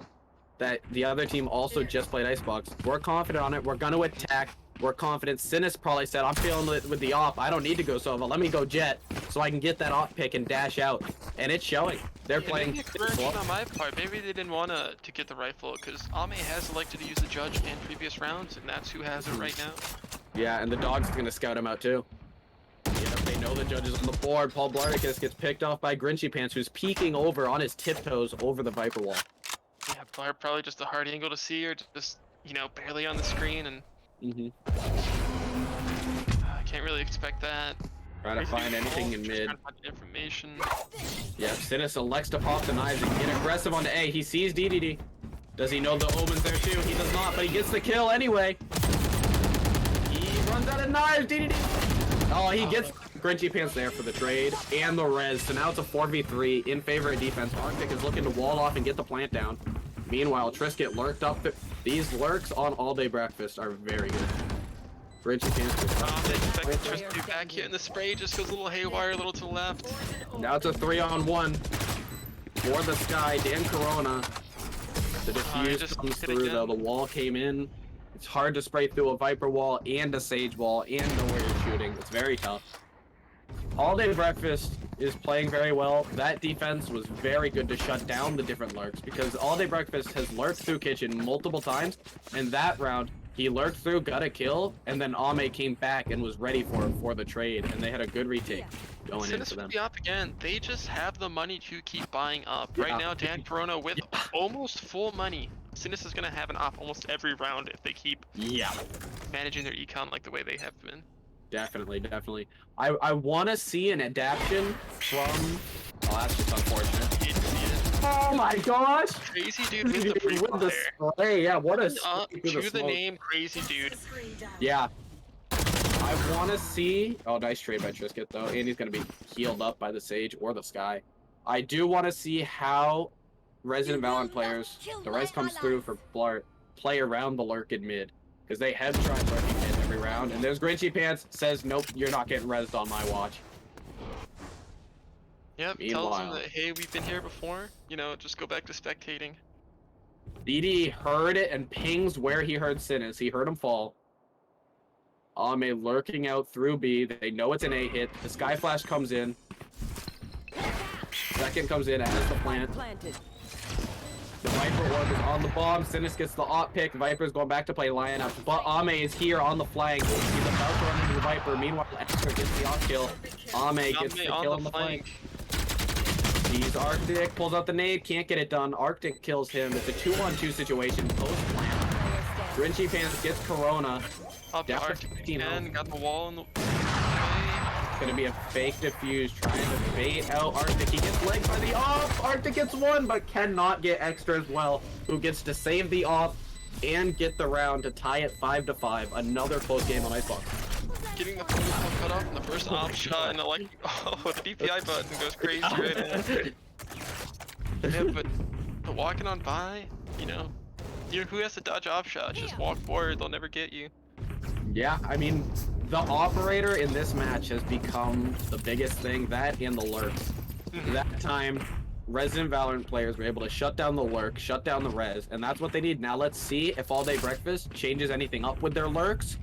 that the other team also just played Icebox. We're confident on it. We're gonna attack. We're confident. Sinus probably said, I'm feeling it with the op. I don't need to go Sova. Let me go Jet so I can get that op pick and dash out. And it's showing. They're Yeah, playing. maybe a correction on my part. Maybe they didn't want to get the rifle because Ame has elected to use the judge in previous rounds, and that's who has it right now. Yeah, and the dog's gonna scout him out too. Yeah, they know the judge is on the board. Paul Blarticus gets picked off by Grinchy Pants, who's peeking over on his tiptoes over the Viper wall. Yeah, Blard probably just a hard angle to see, or just, you know, barely on the screen, and I can't really expect that. Try to find anything in Just mid. trying to find information. Yeah, Sinus elects to pop the knives and get aggressive onto A. He sees DDD. Does he know the Omen's there too? He does not, but he gets the kill anyway. He runs out of knives, DDD. Oh, he gets Grinchy Pants there for the trade and the res. So now it's a 4v3 in favor of defense. Arctic is looking to wall off and get the plant down. Meanwhile, Trisket lurked up. These lurks on All Day Breakfast are very good. Grinchy Pants. They expect Tristan to be back here, and the spray just goes a little haywire, a little to the left. Now it's a 3-on-1 for the Sky. Dan Corona. The defuse just comes hit through though. again. The wall came in. It's hard to spray through a Viper wall and a Sage wall and know where you're shooting. It's very tough. All Day Breakfast is playing very well. That defense was very good to shut down the different lurks because All Day Breakfast has lurked through kitchen multiple times. And that round, he lurked through, got a kill, and then Ame came back and was ready for the trade. And they had a good retake going Sinus into with them. the up again. They just have the money to keep buying up. Yeah. Right now, Dan Corona with almost full money. Sinus is going to have an op almost every round if they keep Yeah. managing their econ like the way they have been. Definitely, definitely. I want to see an adaptation from... Oh, that's just unfortunate. Hate to see it. Oh my gosh! Crazy dude with the free With the fire. spray, yeah, what a Up spray through to the smoke. name, crazy dude. Yeah. I want to see... Oh, nice trade by Trisket, though. And he's going to be healed up by the Sage or the Sky. I do want to see how Resident Valorant players, the res comes through for Blart, play around the lurk in mid. Because they have tried lurking mid every round. And there's Grinchy Pants, says, nope, you're not getting rezzed on my watch. Yep, tells Meanwhile. them that, hey, we've been here before. You know, just go back to spectating. DD heard it and pings where he heard Sinus. He heard him fall. Ame lurking out through B. They know it's an A hit. The Sky Flash comes in. Second comes in as the plant. Planted. The Viper orb is on the bomb. Sinus gets the op pick. Viper's going back to play lineup. But Ame is here on the flank. He's about to run into the Viper. Meanwhile, Extra gets the off kill. Ame gets the kill on the flank. He's Arctic, pulls out the nade, can't get it done. Arctic kills him. It's a 2-on-2 situation. Post plant. Grinchy Pants gets Corona. Up Down to to Arctic 15 again, got the wall in the way. Gonna be a fake defuse, trying to bait out Arctic. He gets legged by the off. Arctic gets one, but cannot get Extra as well, who gets to save the off and get the round to tie it 5-5. Another close game on Icebox. Getting the first cut off in the first op shot, and the DPI button goes crazy right now. Yeah, but the walking on by, you know who has to dodge op shots? Just walk forward, they'll never get you. Yeah, I mean, the operator in this match has become the biggest thing. That and the lurks. That time, Resident Valorant players were able to shut down the lurk, shut down the res, and that's what they need. Now let's see if All Day Breakfast changes anything up with their lurks,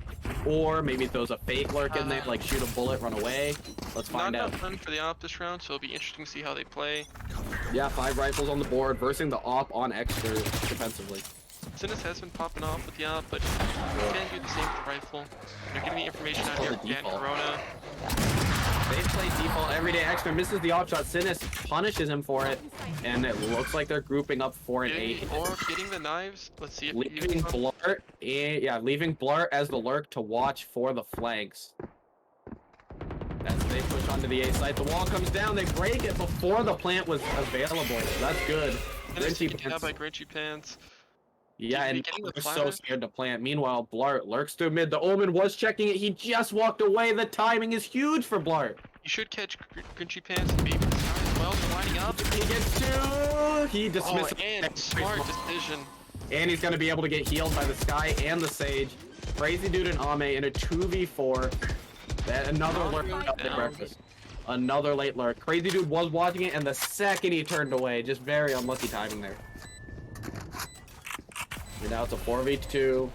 or maybe throws a fake lurk in there, like shoot a bullet, run away. Let's find out. Not fun for the op this round, so it'll be interesting to see how they play. Yeah, 5 rifles on the board, versing the op on Extra defensively. Sinus has been popping off with the op, but you can't do the same with the rifle. They're getting the information out here from Dan Corona. They play default every day. Extra misses the op shot. Sinus punishes him for it, and it looks like they're grouping up for an 8. Or getting the knives. Let's see if leaving Blart, leaving Blart as the lurk to watch for the flanks. As they push onto the A site, the wall comes down. They break it before the plant was available. That's good. Grinchy Pants. By Grinchy Pants. Yeah, and they're so scared to plant. Meanwhile, Blart lurks through mid. The Omen was checking it. He just walked away. The timing is huge for Blart. You should catch Grinchy Pants and maybe the sky as well. They're lining up. He gets 2. He dismisses. Oh, and smart decision. And he's going to be able to get healed by the Sky and the Sage. Crazy Dude and Ame in a 2v4. Another lurk out at breakfast. Another late lurk. Crazy Dude was watching it, and the second he turned away, just very unlucky timing there. And now it's a 4v2.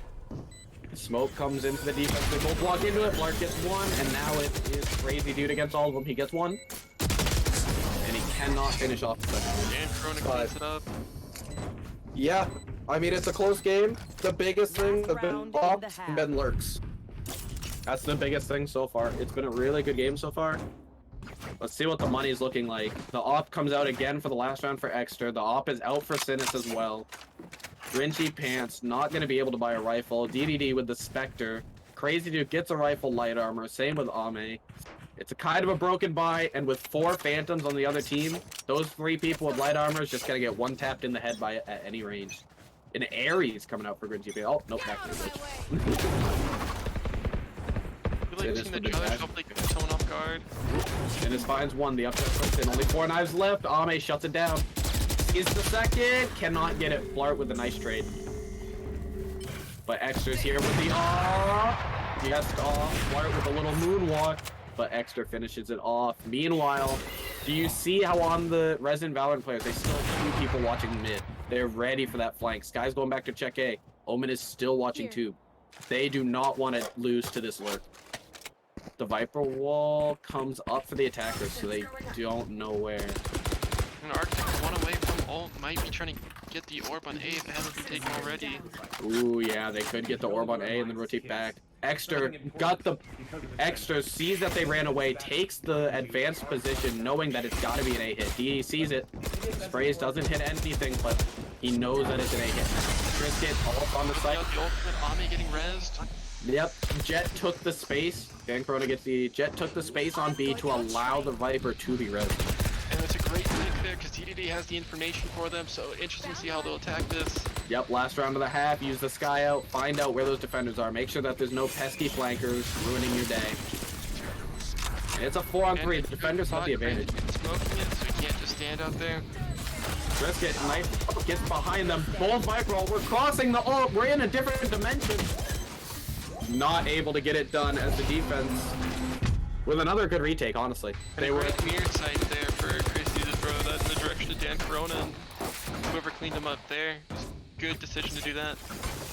Smoke comes into the defense. They both walk into it. Blart gets 1, and now it is Crazy Dude against all of them. He gets 1. And he cannot finish off the second. And Corona cleans it up. Yeah, I mean, it's a close game. The biggest thing has been ops and been lurks. That's the biggest thing so far. It's been a really good game so far. Let's see what the money's looking like. The op comes out again for the last round for Extra. The op is out for Sinus as well. Grinchy Pants not going to be able to buy a rifle. DDD with the Spectre. Crazy Dude gets a rifle light armor. Same with Ame. It's a kind of a broken buy, and with 4 Phantoms on the other team, those 3 people with light armor is just going to get 1 tapped in the head by it at any range. An Ares coming out for Grinchy Pants. Oh, nope, back to the bitch. The judge helped like someone off guard. And this finds 1. The upset puts in. Only 4 knives left. Ame shuts it down. Is the second. Cannot get it. Blart with a nice trade. But Extra's here with the off. Yes, off. Blart with a little moonwalk. But Extra finishes it off. Meanwhile, do you see how on the Resident Valorant players, they still have 2 people watching mid. They're ready for that flank. Sky's going back to check A. Omen is still watching tube. They do not want to lose to this lurk. The Viper wall comes up for the attackers, so they don't know where. And Arctic 1 away from ult, might be trying to get the orb on A if it hasn't been taken already. Ooh, yeah, they could get the orb on A and then rotate back. Extra got the Extra, sees that they ran away, takes the advanced position, knowing that it's got to be an A hit. He sees it, sprays, doesn't hit anything, but he knows that it's an A hit. Trisket ult on the site. The ultimate Ame getting rezzed. Yep, Jet took the space. Dan Corona gets the Jet took the space on B to allow the Viper to be rezzed. And it's a great flank there because TDD has the information for them, so interesting to see how they'll attack this. Yep, last round of the half, use the Sky out, find out where those defenders are, make sure that there's no pesky flankers ruining your day. And it's a 4-on-3, the defenders have the advantage. Smoking it, so he can't just stand out there. Trisket, knife gets behind them, both Viper ult, we're crossing the ult, we're in a different dimension. Not able to get it done as the defense, with another good retake, honestly. They were at mirror sight there for Crazy to throw that in the direction of Dan Corona, and whoever cleaned him up there. Good decision to do that.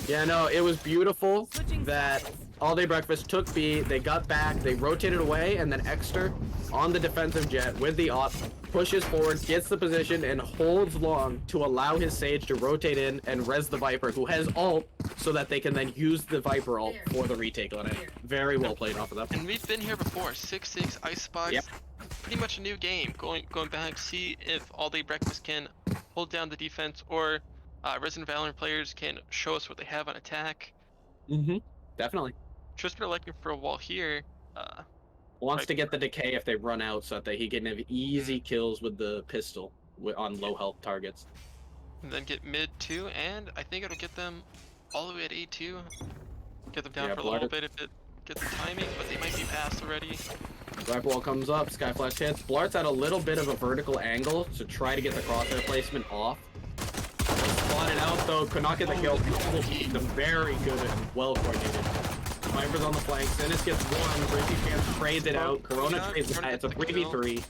Yeah, no, it was beautiful that All Day Breakfast took B, they got back, they rotated away, and then Exter on the defensive jet with the op pushes forward, gets the position, and holds long to allow his Sage to rotate in and res the Viper, who has ult, so that they can then use the Viper ult for the retake on it. Very well played off of that. And we've been here before. 6-6 Icebox. Yep. Pretty much a new game. Going back, see if All Day Breakfast can hold down the defense, or Resident Valorant players can show us what they have on attack. Mm-hmm. Definitely. Just been looking for a wall here. Wants Right. to get the decay if they run out, so that he can have easy kills with the pistol on low health targets. And then get mid too, and I think it'll get them all the way at A2. Get them down Yeah, for a little Blart- bit if it gets the timing, but they might be past already. Rifle wall comes up, Sky Flash hits. Blart's at a little bit of a vertical angle to try to get the crosshair placement off. Spotted out though, could not get the kill. The very good and well coordinated. Viper's on the flank, Sinus gets one, Brinky Pants trades it out, Corona Yeah, trades it Corona out. It's a gets the kill. 3v3.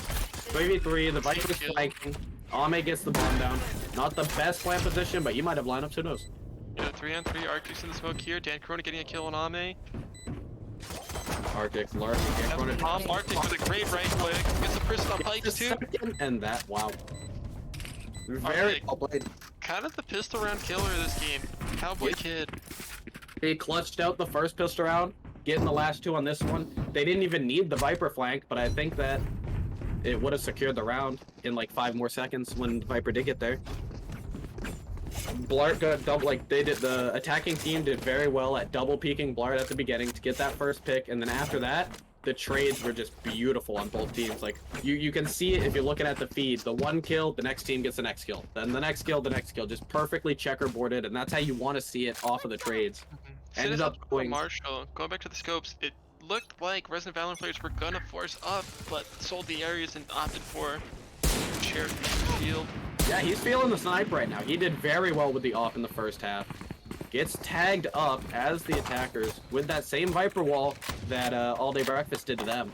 3v3, the Viper's Kill. flanking. Ame gets the bomb down. Not the best flank position, but you might have lineups, who knows? Yeah, 3-on-3, Arctic's in the smoke here. Dan Corona getting a kill on Ame. Arctic, Lark, and Corona. Tom Arctic with a great right click. Gets the person on pikes too. And that, wow. Very Arctic. well played. Kind of the pistol round killer of this game. Cowboy Kid. He clutched out the first pistol round, getting the last two on this one. They didn't even need the Viper flank, but I think that it would have secured the round in like 5 more seconds when Viper did get there. Blart got double, like they did, the attacking team did very well at double peeking Blart at the beginning to get that first pick, and then after that, the trades were just beautiful on both teams. Like you can see it if you're looking at the feed. The one kill, the next team gets the next kill. Then the next kill, just perfectly checkerboarded, and that's how you want to see it off of the trades. Ended up going. Marshall. Going back to the scopes, it looked like Resident Valorant players were gonna force up, but sold the areas and opted for shared field. Yeah, he's feeling the snipe right now. He did very well with the off in the first half. Gets tagged up as the attackers with that same Viper wall that All Day Breakfast did to them.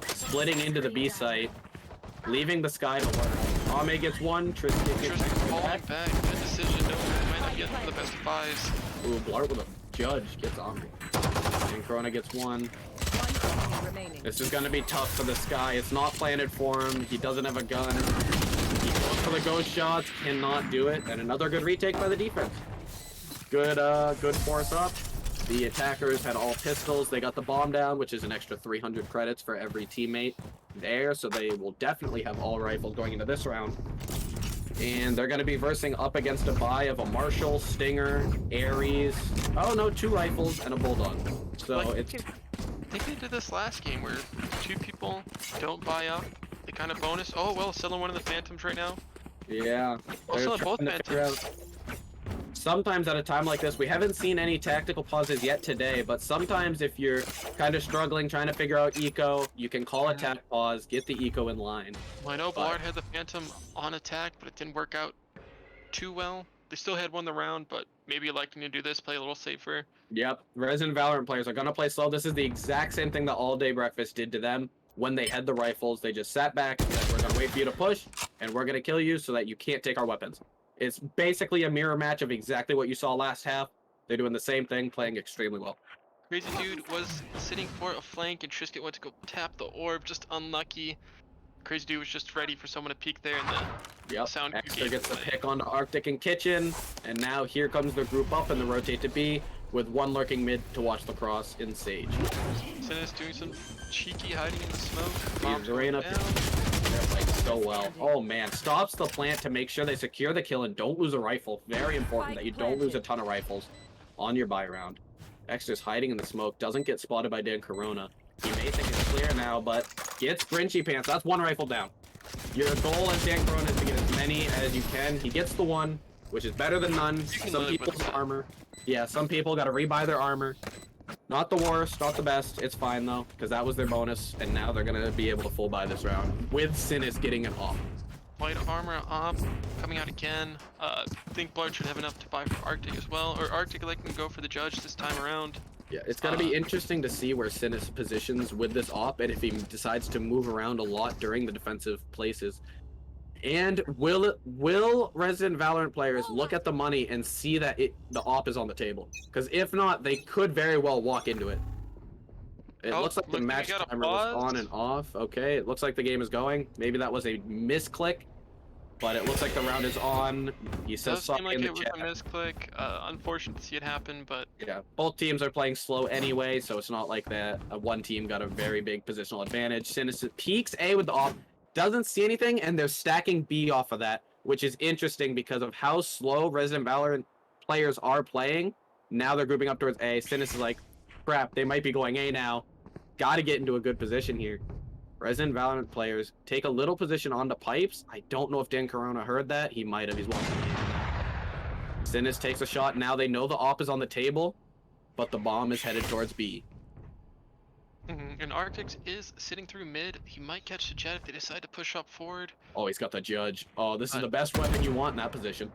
Splitting into the B site, leaving the sky to work. Ame gets one, Tristan gets Just falling back. back. Good decision. No, we might not get the best of fives. Ooh, Blart with a judge gets Ame. And Corona gets one. One enemy remaining. This is gonna be tough for the Sky. It's not planted for him. He doesn't have a gun. He goes for the ghost shots, cannot do it. And another good retake by the defense. Good force up. The attackers had all pistols. They got the bomb down, which is an extra 300 credits for every teammate there. So they will definitely have all rifles going into this round. And they're going to be versing up against a buy of a Marshall, Stinger, Ares. Oh no, 2 rifles and a Bulldog. So Like, it's I think they did this last game where 2 people don't buy up. They kind of bonus. Oh well, selling one of the Phantoms right now. yeah. Oh, they're selling both trying to figure Phantoms. out- Sometimes at a time like this, we haven't seen any tactical pauses yet today, but sometimes if you're kind of struggling, trying to figure out eco, you can call attack pause, get the eco in line. Well, I know Blard had the Phantom on attack, but it didn't work out too well. They still had won the round, but maybe electing to do this, play a little safer. Yep, Resident Valorant players are gonna play slow. This is the exact same thing that All Day Breakfast did to them when they had the rifles. They just sat back and said, we're gonna wait for you to push, and we're gonna kill you so that you can't take our weapons. It's basically a mirror match of exactly what you saw last half. They're doing the same thing, playing extremely well. Crazy Dude was sitting for a flank, and Trisket went to go tap the orb, just unlucky. Crazy Dude was just ready for someone to peek there, and the Yep, sound Extra gave gets the away. pick on Arctic and Kitchen, and now here comes the group up and the rotate to B, with one lurking mid to watch the cross in Sage. Sinus doing some cheeky hiding in the smoke. Bombs Rain going up. down. They're playing so well. Oh man, stops the plant to make sure they secure the kill and don't lose a rifle. Very important that you don't lose a ton of rifles on your buy round. Extra's hiding in the smoke, doesn't get spotted by Dan Corona. He may think it's clear now, but gets Grinchy Pants. That's one rifle down. Your goal as Dan Corona is to get as many as you can. He gets the one, which is better than none. can Some live with people's that. armor. Yeah, some people gotta rebuy their armor. Not the worst, not the best. It's fine though, because that was their bonus, and now they're gonna be able to full buy this round with Sinus getting it off. White armor up, coming out again. Think Blard should have enough to buy for Arctic as well, or Arctic like can go for the judge this time around. Yeah, it's gonna be interesting to see where Sinus positions with this op, and if he decides to move around a lot during the defensive places. And will Resident Valorant players look at the money and see that the op is on the table? Because if not, they could very well walk into it. It Oh, looks like the look, we match got a timer was pause. on and off. Okay, it looks like the game is going. Maybe that was a misclick, but it looks like the round is on. He says Does seem something like in the it was chat. a misclick. Unfortunate to see it happen, but Yeah, both teams are playing slow anyway, so it's not like that. One team got a very big positional advantage. Sinister peeks A with the op, doesn't see anything, and they're stacking B off of that, which is interesting because of how slow Resident Valorant players are playing. Now they're grouping up towards A. Sinus is like, crap, they might be going A now. Got to get into a good position here. Resident Valorant players take a little position on the pipes. I don't know if Dan Corona heard that. He might have. He's watching. Sinus takes a shot. Now they know the op is on the table, but the bomb is headed towards B. and Arctic is sitting through mid. He might catch the jet if they decide to push up forward. Oh, he's got the judge. Oh, this is the best weapon you want in that position.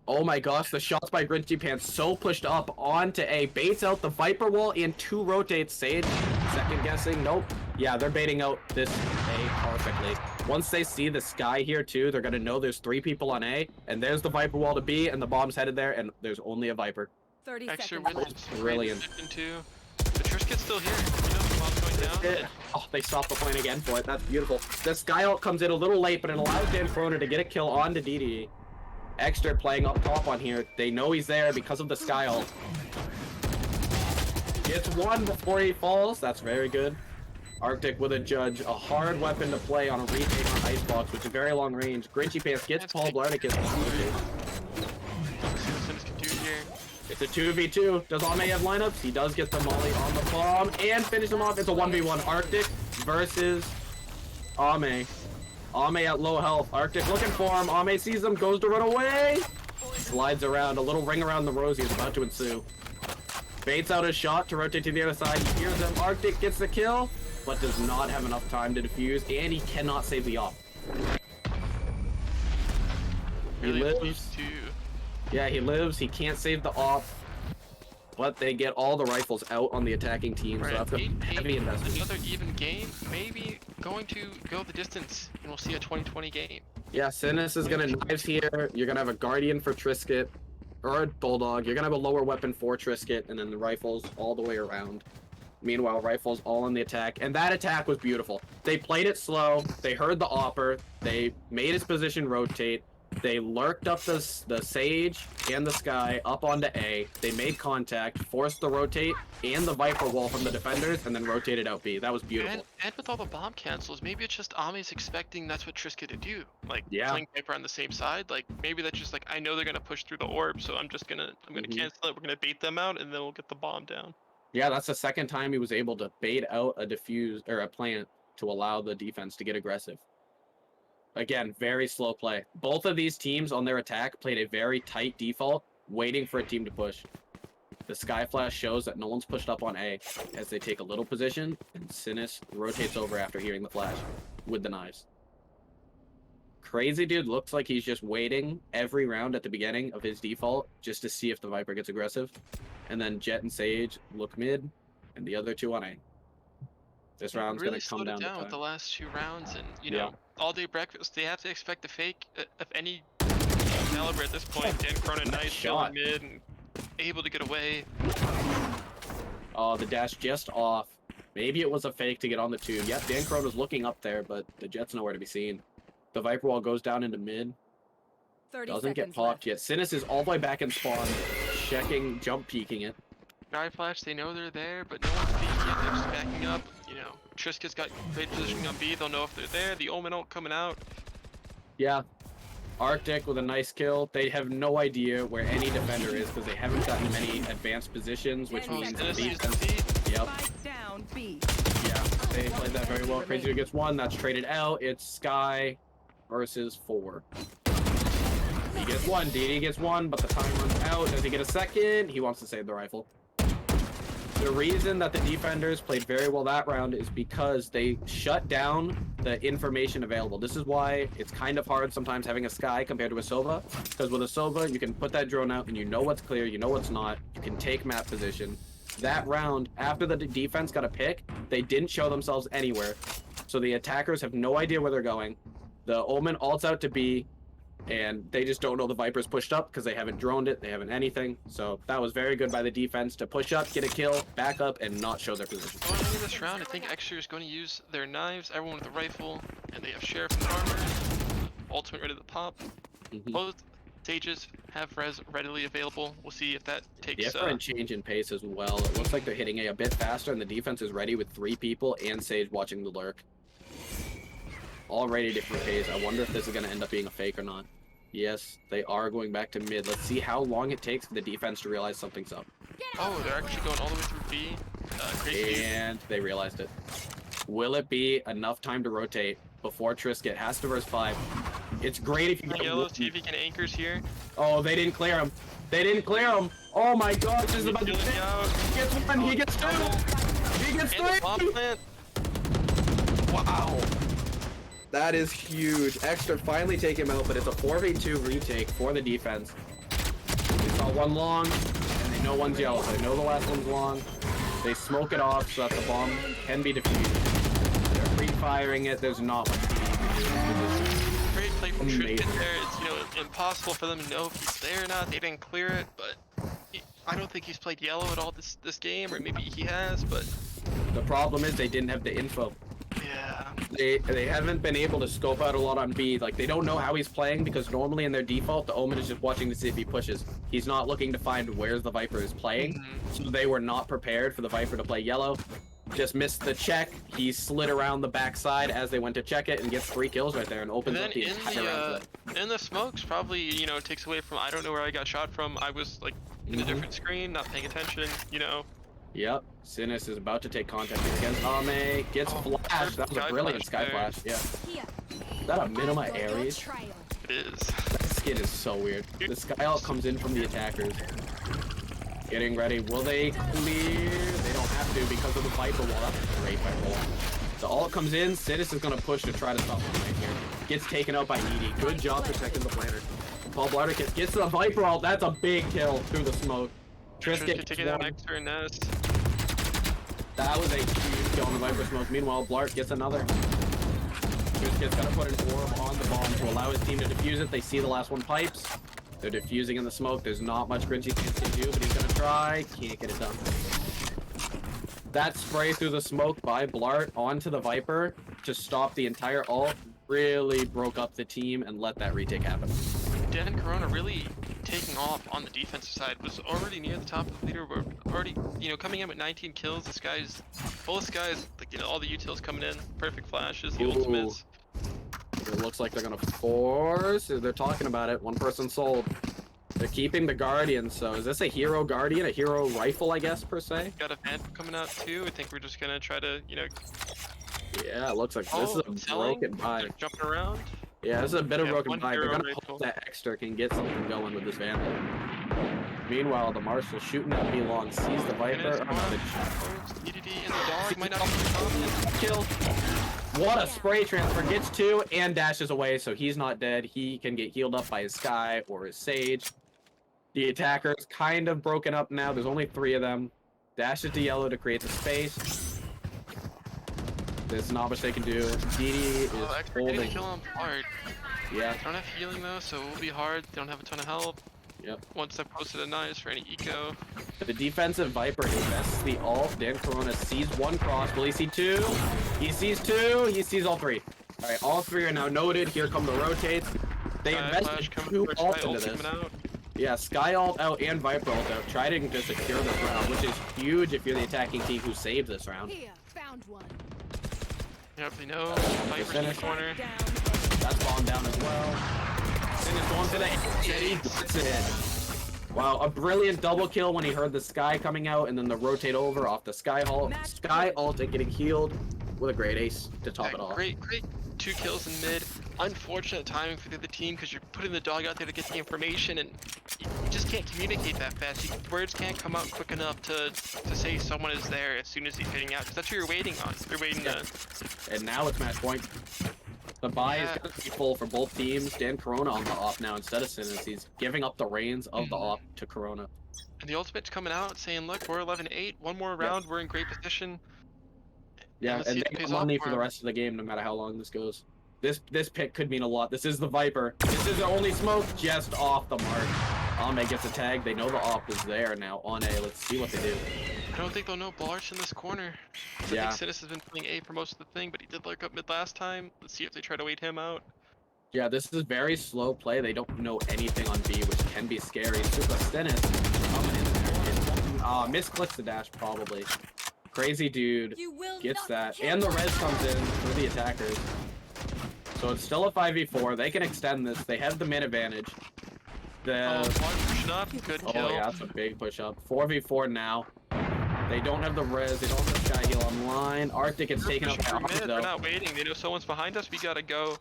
Oh my gosh, the shots by Grinchy Pants so pushed up onto A. Baits out the Viper wall and 2 rotates. Sage, second guessing. Nope. Yeah, they're baiting out this A perfectly. Once they see the sky here too, they're going to know there's 3 people on A. And there's the Viper wall to B, and the bomb's headed there, and there's only a Viper. 30 Extra seconds wins. left. Brilliant. Too. The Trisket's still here. You know, the bomb's going down. Oh, they stopped the plane again for it. That's beautiful. The sky ult comes in a little late, but it allows Dan Corona to get a kill onto DD. Extra playing up top on here. They know he's there because of the sky ult. Gets one before he falls. That's very good. Arctic with a judge. A hard weapon to play on a retake on Icebox, which is very long range. Grinchy Pants gets Paul Blarnicus. It's a 2v2. Does Ame have lineups? He does get the molly on the bomb and finish him off. It's a 1v1. Arctic versus Ame. Ame at low health. Arctic looking for him. Ame sees him, goes to run away. Slides around. A little ring around the rosy is about to ensue. Baits out his shot to rotate to the other side. He hears him. Arctic gets the kill, but does not have enough time to defuse, and he cannot save the op. He lives. Yeah, he lives. He can't save the op, but they get all the rifles out on the attacking team, so that's a heavy investment. Another even game, maybe going to go the distance, and we'll see a 20-20 game. Yeah, Sinus is gonna knives here. You're gonna have a Guardian for Trisket, or a Bulldog. You're gonna have a lower weapon for Trisket, and then the rifles all the way around. Meanwhile, rifles all on the attack, and that attack was beautiful. They played it slow. They heard the opper. They made his position rotate. They lurked up the Sage and the Sky up onto A. They made contact, forced the rotate and the Viper wall from the defenders, and then rotated out B. That was beautiful. And with all the bomb cancels, maybe it's just Ame's expecting that's what Triska to do. Like, Yeah. playing Viper on the same side. Like, maybe that's just like, I know they're going to push through the orb, so I'm gonna cancel it. We're going to bait them out, and then we'll get the bomb down. Yeah, that's the second time he was able to bait out a defuse or a plant to allow the defense to get aggressive. Again, very slow play. Both of these teams on their attack played a very tight default, waiting for a team to push. The Sky Flash shows that no one's pushed up on A as they take a little position, and Sinus rotates over after hearing the flash with the knives. Crazy Dude looks like he's just waiting every round at the beginning of his default just to see if the Viper gets aggressive. And then Jet and Sage look mid, and the other 2 on A. This round's really going to come down with to the last 2 rounds, and you know, all day breakfast. They have to expect the fake of any caliber at this point. Dan Corona nice shot. Mid and able to get away. Oh, the dash just off. Maybe it was a fake to get on the tube. Yep, Dan Corona's looking up there, but the Jet's nowhere to be seen. The Viper wall goes down into mid. 30 Doesn't get seconds popped left. yet. Sinus is all the way back in spawn, checking, jump peeking it. Sky Flash, they know they're there, but no one's peeking yet. They're just backing up. You know, Triska's got great positioning on B. They'll know if they're there. The Omen ult coming out. Yeah. Arctic with a nice kill. They have no idea where any defender is because they haven't gotten many advanced positions, which 10 means the seconds defense. Yep. Spike down B. Yeah, they played that very well. Crazy Dude gets 1. That's traded out. It's Sky versus 4. He gets 1. DD gets 1, but the time runs out. Does he get a second? He wants to save the rifle. The reason that the defenders played very well that round is because they shut down the information available. This is why it's kind of hard sometimes having a Sky compared to a Sova, because with a Sova, you can put that drone out and you know what's clear, you know what's not, you can take map position. That round, after the defense got a pick, they didn't show themselves anywhere, so the attackers have no idea where they're going. The Omen ults out to B, and they just don't know the Viper's pushed up because they haven't droned it, they haven't anything. So that was very good by the defense to push up, get a kill, back up, and not show their position. Going into this round, I think Extra is going to use their knives, everyone with a rifle, and they have Sheriff and Armor, ultimate ready to pop. Both stages have res readily available. We'll see if that takes... Different change in pace as well. It looks like they're hitting a bit faster, and the defense is ready with 3 people and Sage watching the lurk. Already different pace. I wonder if this is going to end up being a fake or not. Yes, they are going back to mid. Let's see how long it takes for the defense to realize something's up. Oh, they're actually going all the way through B. Great And they realized it. Will it be enough time to rotate before Trisket has to verse 5? It's great if you get Yellow, see if he can anchors here. Oh, they didn't clear him. They didn't clear him. Oh my god, this is about to Healing finish. out. He gets 1, he gets 2. He gets And the 3. bomb plant. Wow. That is huge. Extra finally take him out, but it's a 4v2 retake for the defense. They saw one long, and they know one's yellow. They know the last one's long. They smoke it off so that the bomb can be defused. They're pre-firing it. There's not much he can do. Great play from Amazing. Tristan there. It's, you know, impossible for them to know if he's there or not. They didn't clear it, but I don't think he's played yellow at all this game, or maybe he has, but... The problem is they didn't have the info. Yeah. They haven't been able to scope out a lot on B. Like, they don't know how he's playing because normally in their default, the Omen is just watching to see if he pushes. He's not looking to find where the Viper is playing. So they were not prepared for the Viper to play yellow. Just missed the check. He slid around the backside as they went to check it and gets 3 kills right there and opens And up then the entire round. in the smokes, probably, you know, takes away from, I don't know where I got shot from. I was, like, in a different screen, not paying attention, you know. Yep. Sinus is about to take contact against Ame. Gets flashed. That was a brilliant sky flash. Yeah. Is that a Minima Ares? It is. That skin is so weird. The sky ult comes in from the attackers. Getting ready. Will they clear? They don't have to because of the Viper wall. That's a great Viper wall. The ult comes in. Sinus is going to push to try to stop him right here. Gets taken out by Edie. Good job protecting the planner. Paul Blarder gets the Viper ult. That's a big kill through the smoke. Trisket taking that extra nest. That was a huge kill on the Viper smoke. Meanwhile, Blart gets another. Trisket's got to put an orb on the bomb to allow his team to defuse it. They see the last one pipes. They're diffusing in the smoke. There's not much Grinchy can do, but he's going to try. Can't get it done. That spray through the smoke by Blart onto the Viper to stop the entire ult really broke up the team and let that retake happen. Dan Corona really taking off on the defensive side, was already near the top of the leaderboard, already, you know, coming in with 19 kills. This guy's, both guys, like, you know, all the utils coming in, perfect flashes, the ultimates. It looks like they're gonna force. They're talking about it. One person sold. They're keeping the Guardian. So is this a hero Guardian, a hero rifle, I guess, per se? Got a Phantom coming out too. I think we're just gonna try to, you know. Yeah, it looks like this is a broken buy. They're jumping around. Yeah, this is a bit of Yeah, broken one buy. They're hero gonna rifle. hope that Extra can get something going with this Vandal. Meanwhile, the Marshal shooting at me long, sees the Viper. EDD and the dog might not be Kill. What a spray transfer. Gets 2 and dashes away, so he's not dead. He can get healed up by his Sky or his Sage. The attacker's kind of broken up now. There's only 3 of them. Dashes to yellow to create the space. There's not much they can do. DD is holding. kill him hard. Yeah. They don't have healing though, so it will be hard. They don't have a ton of help. Yep. Once I've posted a knives for any eco. The defensive Viper invests the ult. Dan Corona sees 1 cross. Will he see 2? He sees 2. He sees all 3. All right, all 3 are now noted. Here come the rotates. They invested 2 ults into this. Yeah, Sky ult out and Viper ult out. Trying to secure this round, which is huge if you're the attacking team who saved this round. Here, found one. Yep, they know. Viper's in the corner. That's bomb down as well. And it's going for the hit. He gets it. Wow, a brilliant double kill when he heard the Sky coming out, and then the rotate over off the Sky ult and getting healed with a great ace to top it off. Great 2 kills in mid. Unfortunate timing for the other team because you're putting the dog out there to get the information, and you just can't communicate that fast. Words can't come out quick enough to say someone is there as soon as he's hitting out, because that's what you're waiting on. You're waiting to... And now it's match point. The buy is going to be full for both teams. Dan Corona on the off now instead of Sinus. He's giving up the reins of the off to Corona. And the ultimate's coming out saying, look, we're 11-8. One more round, we're in great position. Yeah, Let's and see if they it get pays off money for for the him. rest of the game no matter how long this goes. This pick could mean a lot. This is the Viper. This is the only smoke just off the mark. Ame gets a tag. They know the op is there now on A. Let's see what they do. I don't think they'll know Blarch in this corner. I Yeah. think Sinus has been playing A for most of the thing, but he did lurk up mid last time. Let's see if they try to wait him out. Yeah, this is very slow play. They don't know anything on B, which can be scary. Super Stennis coming in there. Misclicks the dash, probably. Crazy dude You will gets not that. kill And the my res comes in for the attackers. So it's still a 5v4. They can extend this. They have the mid advantage. Oh, The Blarch pushing up. Good Oh kill. yeah, that's a big push up. 4v4 now. They don't have the res. They don't have the sky heal online. Arctic gets They're taken up pushing by through Arctic mid. They're though. not waiting. They know someone's behind us. We gotta go.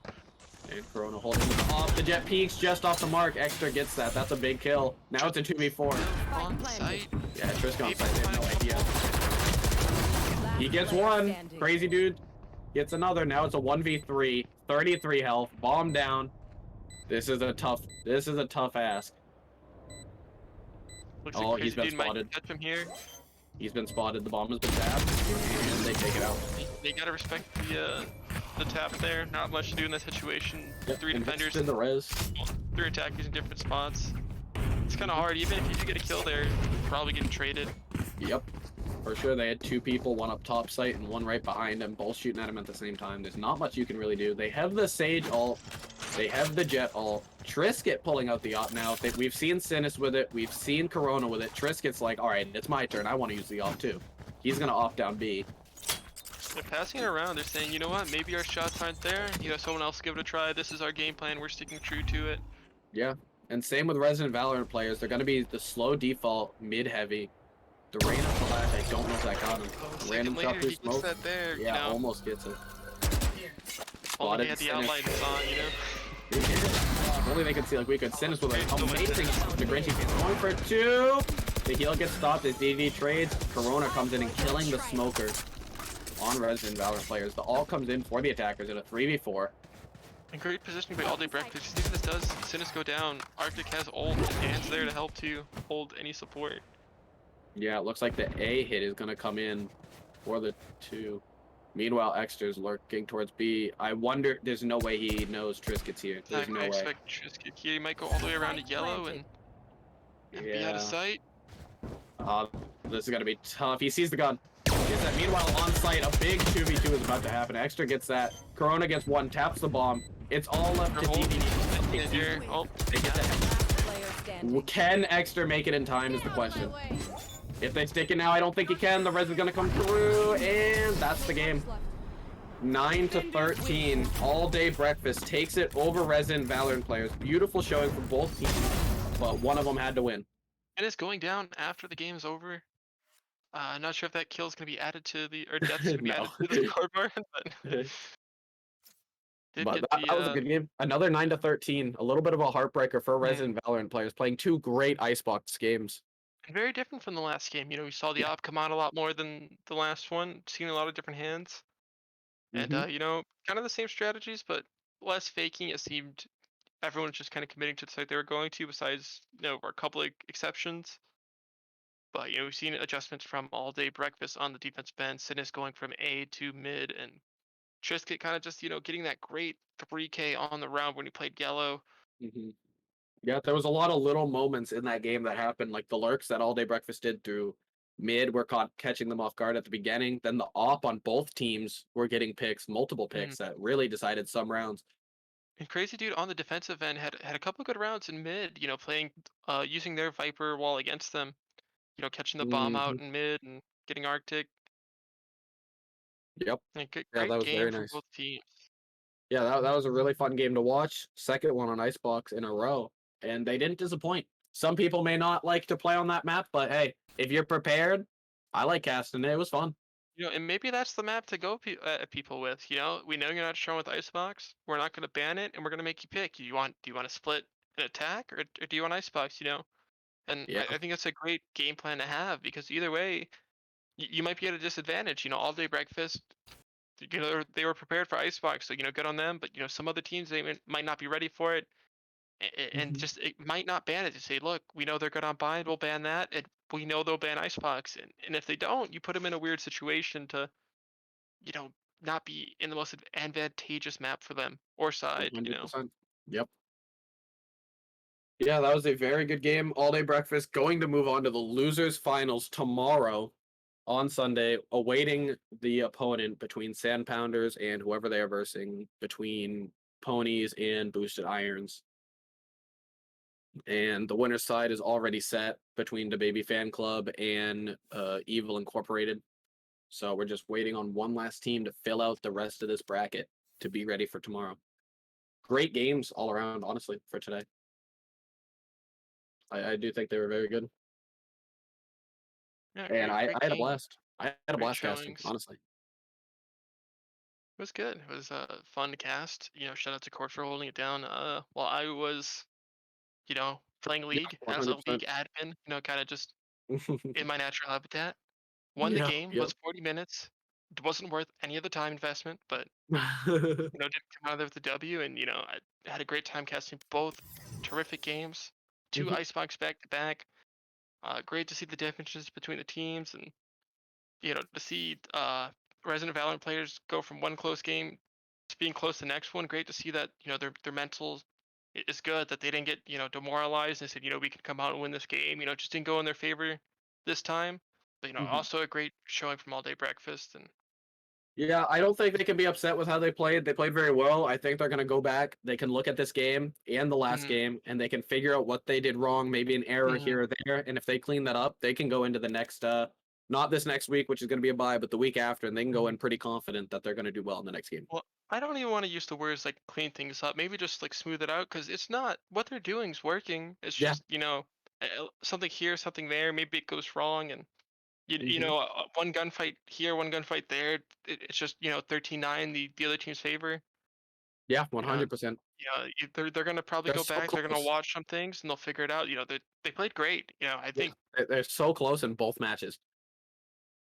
And Corona holding it off. The jet peaks just off the mark. Extra gets that. That's a big kill. Now it's a 2v4. On site. Yeah, Trisk on Maybe site. They have no idea. Last He gets player one. standing. Crazy dude gets another. Now it's a 1v3. 33 health. Bomb down. This is a tough ask. Looks Oh, like he's Crazy been Dude might spotted. catch him here. He's been spotted. The bomb has been tapped. And they take it out. They gotta respect the tap there. Not much to do in that situation. Yep, Three and defenders, in the res. 3 attackers in different spots. It's kind of hard. Even if you do get a kill there, you're probably getting traded. Yep. For sure, they had 2 people, one up top site and one right behind him, both shooting at him at the same time. There's not much you can really do. They have the Sage ult. They have the Jet ult. Trisket pulling out the op now. We've seen Sinus with it. We've seen Corona with it. Trisket's like, all right, it's my turn. I want to use the op too. He's going to opt down B. They're passing it around. They're saying, you know what, maybe our shots aren't there. You know, someone else give it a try. This is our game plan. We're sticking true to it. Yeah. And same with Resident Valorant players. They're going to be the slow default, mid-heavy. The Rain of Flash, I don't know if that got him. Oh, Random second later, drop he through gets smoke. that there. Yeah, you know, almost gets it. only Spotted he had the Sinus. outlines on, you know. We did it. If only they could see, like, we could Sinus with an amazing the Grinchy fans going for 2. The heal gets stopped as DD trades. Corona comes in and killing the smoker on Resident Valorant players. The all comes in for the attackers in a 3v4. And great positioning by All Day Breakfast. Even if this does Sinus go down, Arctic has ult and Dan's there to help to hold any support. Yeah, it looks like the A hit is going to come in for the 2. Meanwhile, Exter's lurking towards B. I wonder, there's no way he knows Trisket's here. There's I no way. expect Trisket here. He might go all the way around to yellow and be out Yeah. of sight. This is going to be tough. He sees the gun. Gets that. Meanwhile, on site, a big 2v2 is about to happen. Extra gets that. Corona gets 1, taps the bomb. It's all left to They're holding DD. in here. Oh, They get that. Last player standing. Can Extra make it in time is the question. If they stick it now, I don't think he can. The res is going to come through, and that's the game. 9-13. All Day Breakfast takes it over Resident Valorant players. Beautiful showing from both teams, but one of them had to win. and it's going down after the game's over. Not sure if that kill is going to be added to the, or death's going to be No. added to the scoreboard, but did But get that was a good game. Another 9-13. A little bit of a heartbreaker for Resident Valorant players playing 2 great Icebox games. very different from the last game. You know, we saw the op come out a lot more than the last one. Seen a lot of different hands, and you know, kind of the same strategies, but less faking. It seemed everyone was just kind of committing to the site they were going to, besides, you know, a couple of exceptions. But you know, we've seen adjustments from All Day Breakfast on the defense bench. Sinus going from A to mid, and Trisket kind of just, you know, getting that great 3K on the round when he played yellow. Yeah, there was a lot of little moments in that game that happened, like the lurks that All Day Breakfast did through mid were caught catching them off guard at the beginning. Then the op on both teams were getting picks, multiple picks that really decided some rounds. And Crazy Dude on the defensive end had a couple of good rounds in mid, you know, playing using their Viper wall against them, you know, catching the bomb out in mid and getting Arctic. Yep. And Yeah, great that was game very from nice. both teams. Yeah, that was a really fun game to watch. Second one on Icebox in a row, and they didn't disappoint. Some people may not like to play on that map, but hey, if you're prepared, I like casting it. It was fun. You know, and maybe that's the map to go at people with. You know, we know you're not strong with Icebox. We're not going to ban it, and we're going to make you pick. Do you want to split an attack, or do you want Icebox? You know, and Yeah. I think that's a great game plan to have, because either way, you might be at a disadvantage. You know, All Day Breakfast, you know, they were prepared for Icebox, so you know, good on them. But you know, some other teams, they might not be ready for it, and just it might not ban it. To say, look, we know they're good on bind, we'll ban that, and we know they'll ban Icebox, and if they don't, you put them in a weird situation to, you know, not be in the most advantageous map for them or side. 100%. Yep. Yeah, that was a very good game. All day breakfast. Going to move on to the losers finals tomorrow on Sunday, awaiting the opponent between Sand Pounders and whoever they are versing between Ponies and Boosted Irons. And the winner's side is already set between the Baby Fan Club and Evil Incorporated. So we're just waiting on one last team to fill out the rest of this bracket to be ready for tomorrow. Great games all around, honestly, for today. I do think they were very good. Yeah, And I had a game. blast. I had a Great blast casting, showings. honestly. It was good. It was fun to cast. Shout out to Court for holding it down. While I was, playing Yeah, League as a 100%. League admin, kind of just in my natural habitat. Won the Yeah, game, yep. was 40 minutes. It wasn't worth any of the time investment, but didn't come out of there with the W. And I had a great time casting both terrific games, two Mhm. Icebox back to back. Great to see the differences between the teams, and to see Resident Valorant players go from one close game to being close to the next one. Great to see that their mental is good, that they didn't get demoralized and said we can come out and win this game. It just didn't go in their favor this time. But Mhm. also a great showing from All Day Breakfast. And Yeah, I don't think they can be upset with how they played. They played very well. I think they're going to go back. They can look at this game and the last Mhm. game, and they can figure out what they did wrong, maybe an error Mhm. here or there. And if they clean that up, they can go into the next, not this next week, which is going to be a bye, but the week after, and they can go in pretty confident that they're going to do well in the next game. Well, I don't even want to use the words like clean things up. Maybe just like smooth it out, because it's not what they're doing is working. It's Yeah. just something here, something there. Maybe it goes wrong, and Mhm. one gunfight here, one gunfight there. It's just 13-9 the other team's favor. Yeah, You know, 100%. they're gonna probably They're go so back. They're gonna close. watch some things and they'll figure it out. They played great. I Yeah, think. they're so close in both matches.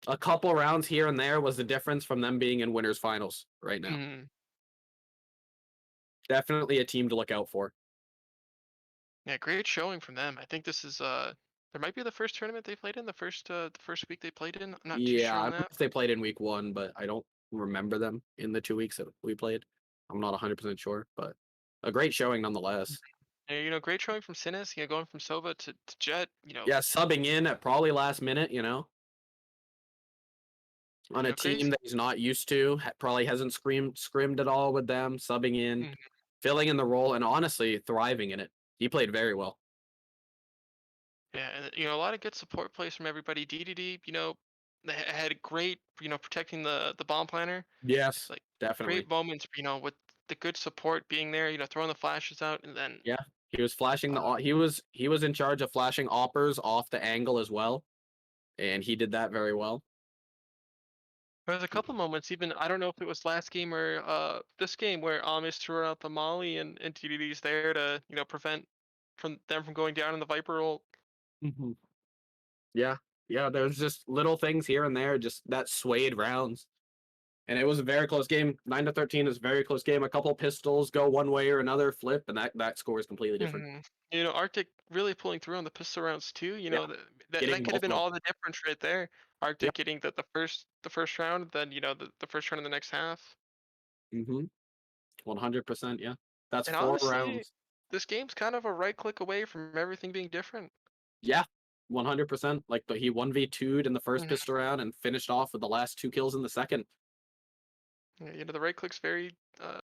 A couple rounds here and there was the difference from them being in winners finals right now. Mhm. Definitely a team to look out for. Yeah, great showing from them. I think this is there might be the first tournament they played in, the first week they played in. I'm not too Yeah, sure I on don't know that. if they played in week 1, but I don't remember them in the 2 weeks that we played. I'm not 100% sure, but a great showing nonetheless. And, great showing from Sinus, going from Sova to Jet, Yeah, subbing in at probably last minute, on a great. team that he's not used to, probably hasn't scrimmed at all with them, subbing in, Mhm. filling in the role, and honestly thriving in it. He played very well. Yeah, and a lot of good support plays from everybody. DDD, they had great, protecting the bomb planner. Yes, Like definitely. great moments, with the good support being there, throwing the flashes out, and then Yeah, he was flashing uh, he was in charge of flashing oppers off the angle as well, and he did that very well. there was a couple moments, even I don't know if it was last game or this game, where Amish threw out the Molly, and TDD's there to prevent from going down in the Viper ult. Mhm. Yeah, yeah, there's just little things here and there, just that swayed rounds. And it was a very close game. 9-13 is a very close game. A couple pistols go one way or another, flip, and that score is completely different. Arctic really pulling through on the pistol rounds too. Yeah, That getting could have both of been them. all the difference right there. Yep. Arctic getting the first round, then the first round in the next half. 100%. Yeah, that's And 4 honestly, rounds. this game's kind of a right click away from everything being different. Yeah, 100%. Like he 1v2'd in the first Mhm. pistol round and finished off with the last 2 kills in the second. Yeah, the right click's very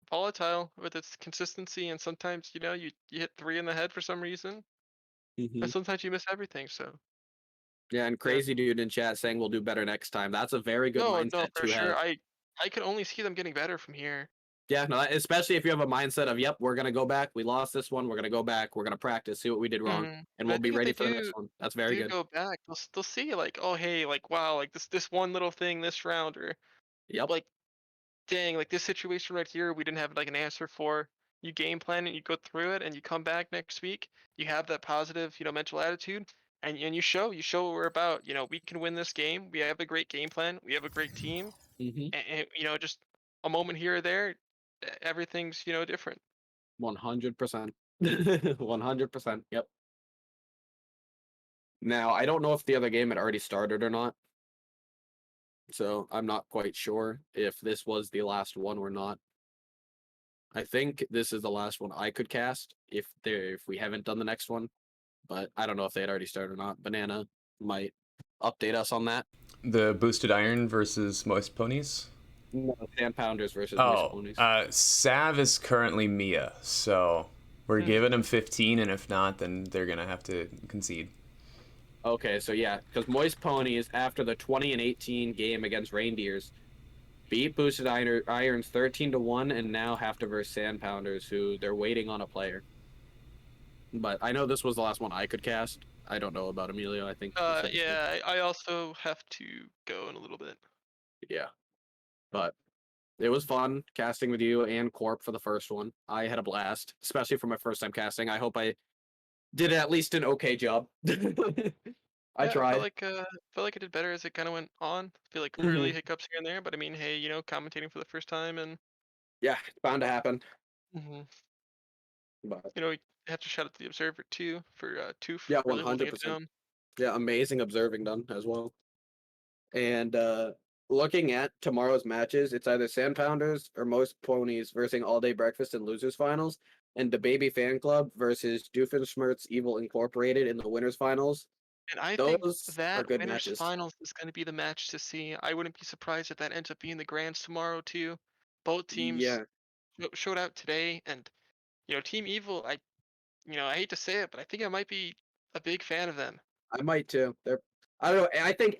volatile with its consistency, and sometimes you hit 3 in the head for some reason, and sometimes you miss everything. So Yeah, and yeah, crazy dude in chat saying we'll do better next time. That's a very good no, no, mindset for to sure. have. I could only see them getting better from here. Yeah, no, especially if you have a mindset of, yep, we're gonna go back. We lost this one. We're gonna go back. We're gonna practice, see what we did wrong, and And we'll I be think if ready they for the next one. That's very do good. go back, they'll see like, oh hey, like wow, like this one little thing this round, or Yep. like dang, like this situation right here, we didn't have like an answer for. You game plan it, you go through it, and you come back next week. You have that positive, mental attitude, and you show what we're about. We can win this game. We have a great game plan. We have a great team, Mm-hmm. and just a moment here or there, everything's different. 100%. 100%. Yep. Now I don't know if the other game had already started or not. So I'm not quite sure if this was the last one or not. I think this is the last one I could cast if we haven't done the next one, but I don't know if they had already started or not. Banana might update us on that. The boosted iron versus moist ponies. No, Sand Pounders versus Moist Oh, Ponies. Sav is currently Mia, so we're Hmm. giving him 15, and if not, then they're gonna have to concede. Okay, so yeah, because Moist Ponies, after the 20-18 game against Reindeers, beat Boosted Irons 13-1, and now have to verse Sand Pounders, who they're waiting on a player. But I know this was the last one I could cast. I don't know about Emilio. I think he said he did. Yeah, I also have to go in a little bit. Yeah, but it was fun casting with you and Corp for the first one. I had a blast, especially for my first time casting. I hope I did at least an okay job. I Yeah, tried. felt like I did better as it kind of went on. I feel like Mhm. early hiccups here and there, but I mean, hey, commentating for the first time and Yeah, it's bound to happen. mhm, But you have to shout out to the Observer too for yeah, really holding it 100%. down. Yeah, amazing observing done as well. And looking at tomorrow's matches, it's either Sand Pounders or Most Ponies versus All Day Breakfast and Losers Finals, and the Baby Fan Club versus Doofenshmirtz Evil Incorporated in the Winners Finals. And I think Those are that good winners matches. finals is going to be the match to see. I wouldn't be surprised if that ends up being the grands tomorrow too. Both teams Yeah, showed out today, and Team Evil. I hate to say it, but I think I might be a big fan of them. I might too. I don't know. I think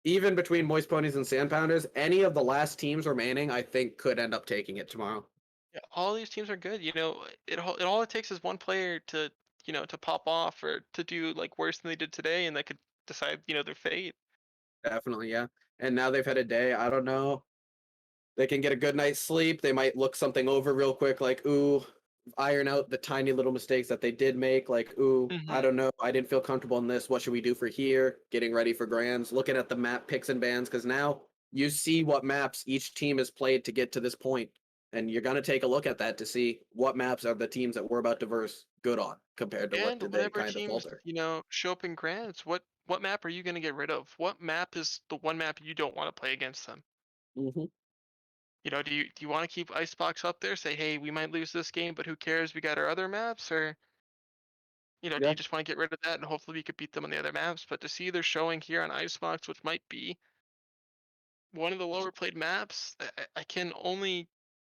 even between Moist Ponies and Sand Pounders, any of the last teams remaining, I think could end up taking it tomorrow. Yeah, all these teams are good. All it takes is one player to pop off or to do like worse than they did today, and that could decide their fate. Definitely, yeah. And now they've had a day. I don't know. They can get a good night's sleep. They might look something over real quick, like, ooh, iron out the tiny little mistakes that they did make. Like, ooh, I Hmm. don't know. I didn't feel comfortable in this. What should we do for here? Getting ready for grands, looking at the map picks and bans, because now you see what maps each team has played to get to this point, and you're going to take a look at that to see what maps are the teams that we're about to verse good on compared to what And did they whenever kind of teams falter. show up in grands, what map are you going to get rid of? What map is the one map you don't want to play against them? Mm-hmm. Do you want to keep Icebox up there? Say, hey, we might lose this game, but who cares? We got our other maps, or do Yeah, you just want to get rid of that and hopefully we could beat them on the other maps? But to see they're showing here on Icebox, which might be one of the lower played maps, I can only,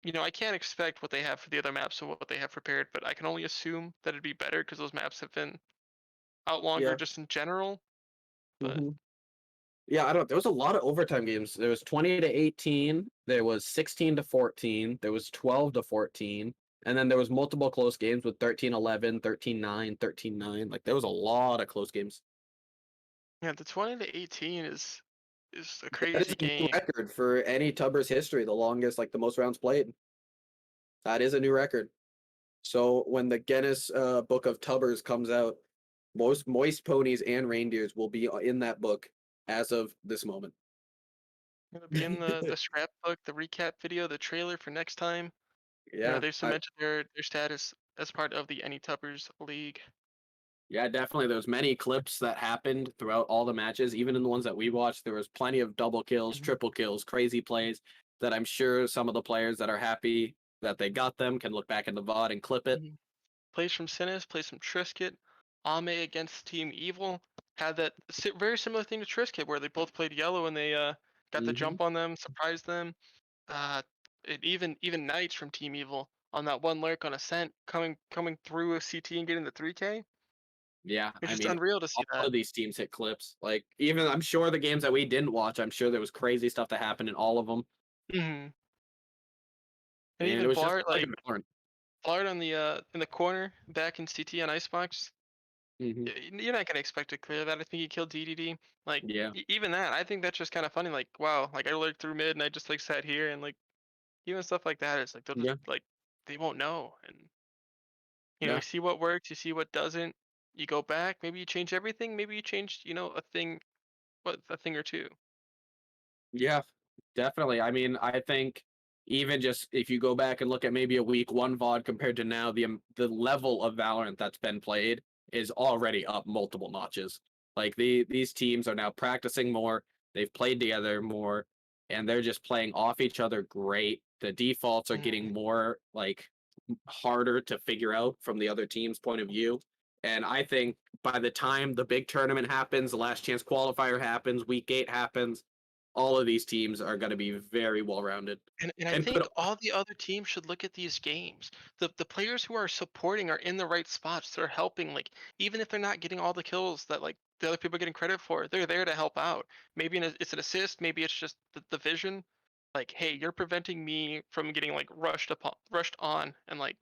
I can't expect what they have for the other maps or what they have prepared, but I can only assume that it'd be better because those maps have been out longer yeah. just in general. But Mm-hmm. Yeah, I don't. There was a lot of overtime games. There was 20-18. There was 16-14. There was 12-14, and then there was multiple close games with 13-11, 13-9, 13-9. Like there was a lot of close games. yeah, the 20-18 is a That is crazy a new game. record for any Tubbers history. The longest, like the most rounds played. That is a new record. So when the Guinness Book of Tubbers comes out, most moist ponies and reindeers will be in that book as of this moment. It'll be in the scrapbook, the recap video, the trailer for next time. Yeah, They've cemented their status as part of the Any Tuppers League. yeah, definitely. There's many clips that happened throughout all the matches. Even in the ones that we watched, there was plenty of double kills, Mhm. triple kills, crazy plays that I'm sure some of the players that are happy that they got them can look back in the VOD and clip it. Mhm. Plays from Sinus, plays from Trisket. Ame against Team Evil had that very similar thing to Trisket, where they both played yellow and they got the Hmm. jump on them, surprised them. Even Knights from Team Evil on that one lurk on Ascent coming through a CT and getting the 3K. Yeah, It's I just mean, unreal to see all that. of these teams hit clips. Like, even I'm sure the games that we didn't watch, I'm sure there was crazy stuff that happened in all of them. Hmm. And And it even was just Blart, like like a Valorant. Blart on the in the corner back in CT on Icebox. Hmm. You're not gonna expect to clear that. I think he killed DDD. Like Yeah, even that, I think that's just kind of funny. Like wow, like I lurked through mid and I just like sat here and like even stuff like that. It's like they'll just yeah, like they won't know. And you yeah. see what works, you see what doesn't. You go back. Maybe you change everything. Maybe you change a thing or two. Yeah, definitely. I mean, I think even just if you go back and look at maybe a week one VOD compared to now, the level of Valorant that's been played is already up multiple notches. Like these teams are now practicing more. They've played together more, and they're just playing off each other great. The defaults are getting more like harder to figure out from the other team's point of view. And I think by the time the big tournament happens, the last chance qualifier happens, week 8 happens, all of these teams are going to be very well rounded. And I And could think all the other teams should look at these games. The players who are supporting are in the right spots. They're helping. Like even if they're not getting all the kills that like the other people are getting credit for, they're there to help out. Maybe it's an assist. Maybe it's just the vision. Like, hey, you're preventing me from getting like rushed on, and like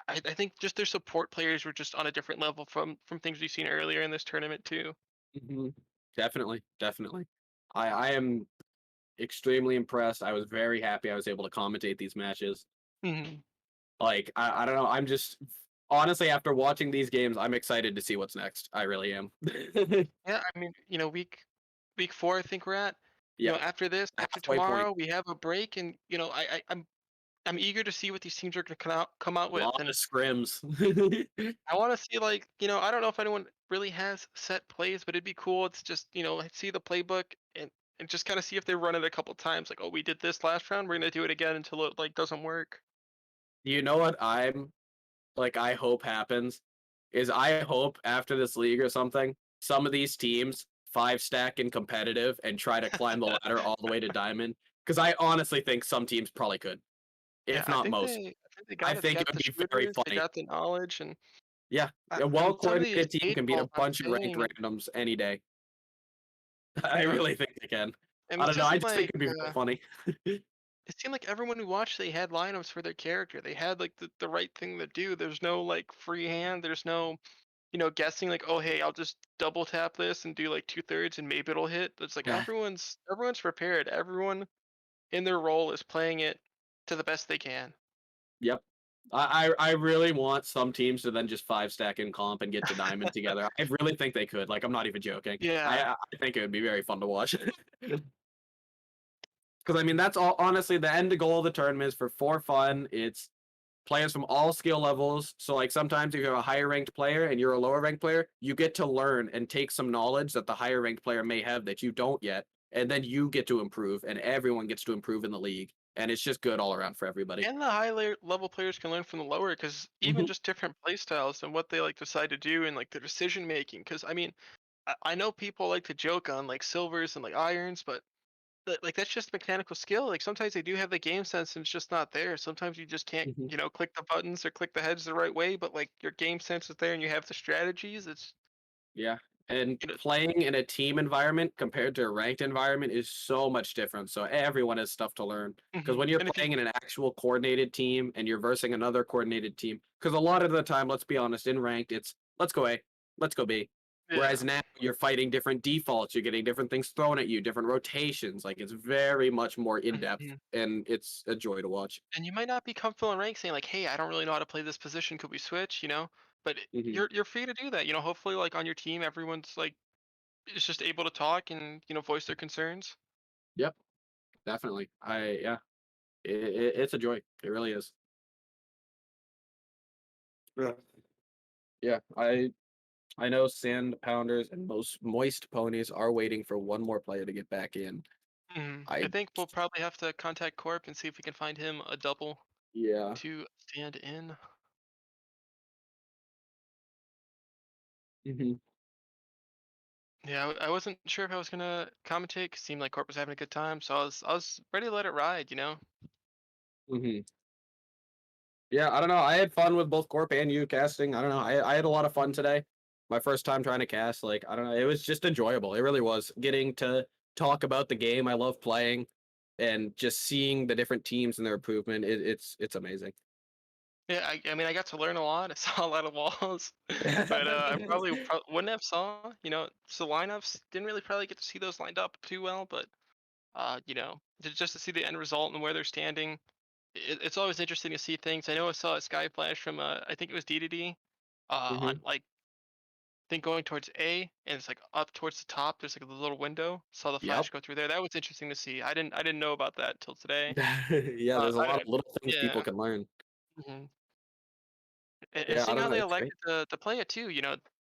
I think just their support players were just on a different level from things we've seen earlier in this tournament too. Mhm. Definitely, definitely. I am extremely impressed. I was very happy I was able to commentate these matches. hmm Like I don't know. I'm just honestly after watching these games, I'm excited to see what's next. I really am. Yeah, I mean, week 4, I think we're at. Yeah, After this, after halfway point. tomorrow, we have a break, and I'm eager to see what these teams are gonna come out with, Lot of and scrims. I want to see like I don't know if anyone really has set plays, but it'd be cool. It's just see the playbook and just kind of see if they run it a couple times. Like, oh, we did this last round, we're gonna do it again until it like doesn't work. You know what I'm like I hope happens is I hope after this league or something, some of these teams 5 stack in competitive and try to climb the ladder all the way to diamond. Because I honestly think some teams probably could, Yeah, if not most. I think they I got it. They think it got would the be very shooters, they funny. got the knowledge, and Yeah, a I mean well some of these coordinated team eight can beat a balls I'm bunch of ranked seeing, and randoms any day. I yeah, really think they can. and I it don't know. I seemed just think like it'd be very funny. it seemed like everyone who watched they had lineups for their character. They had like the right thing to do. There's no like free hand. There's no guessing like, oh hey, I'll just double tap this and do like 2/3 and maybe it'll hit. It's like everyone's prepared. Everyone in their role is playing it to the best they can. Yep. I really want some teams to then just 5 stack in comp and get to diamond together. I really think they could. Like I'm not even joking. Yeah. I think it would be very fun to watch. Because I mean that's all honestly the end goal of the tournament is for fun. It's players from all skill levels. So like sometimes if you're a higher ranked player and you're a lower ranked player, you get to learn and take some knowledge that the higher ranked player may have that you don't yet. And then you get to improve and everyone gets to improve in the league. And it's just good all around for everybody. And the level players can learn from the lower because even Mhm. just different play styles and what they like decide to do and like their decision making. Because I mean, I know people like to joke on like silvers and like irons, but like that's just mechanical skill. Like sometimes they do have the game sense and it's just not there. Sometimes you just can't, Mhm. click the buttons or click the heads the right way, but like your game sense is there and you have the strategies. It's Yeah. And you know, playing in a team environment compared to a ranked environment is so much different. So everyone has stuff to learn. Because when you're and if you playing in an actual coordinated team and you're versing another coordinated team, because a lot of the time, let's be honest, in ranked, it's let's go A, let's go B. Whereas yeah. now you're fighting different defaults, you're getting different things thrown at you, different rotations. Like it's very much more in depth Mhm. and it's a joy to watch. And you might not be comfortable in rank saying like, "Hey, I don't really know how to play this position. Could we switch?" But Hmm. you're free to do that. Hopefully, like on your team, everyone's like is just able to talk and voice their concerns. Yep, definitely. Yeah, it's a joy. It really is. Yeah. Yeah, I know sand pounders and most moist ponies are waiting for one more player to get back in. I I think we'll probably have to contact Corp and see if we can find him a double yeah. to stand in. Hmm. Yeah, I wasn't sure if I was gonna commentate. 'Cause it seemed like Corp was having a good time, so I was ready to let it ride. Hmm. Yeah, I don't know. I had fun with both Corp and you casting. I don't know. I had a lot of fun today. My first time trying to cast. Like I don't know. It was just enjoyable. It really was getting to talk about the game I love playing, and just seeing the different teams and their improvement. It's amazing. Yeah, I mean, I got to learn a lot. I saw a lot of walls, but I probably wouldn't have saw. So lineups didn't really probably get to see those lined up too well, but just to see the end result and where they're standing, it's always interesting to see things. I know I saw a sky flash from I think it was DDD, on Hmm. like I think going towards A, and it's like up towards the top. There's like a little window. Saw the Yep. flash go through there. That was interesting to see. I didn't know about that till today. Yeah, there's a lot I of little things people yeah. can learn. hmm And Yeah, I seeing don't how know. they It's great. elected to play it too.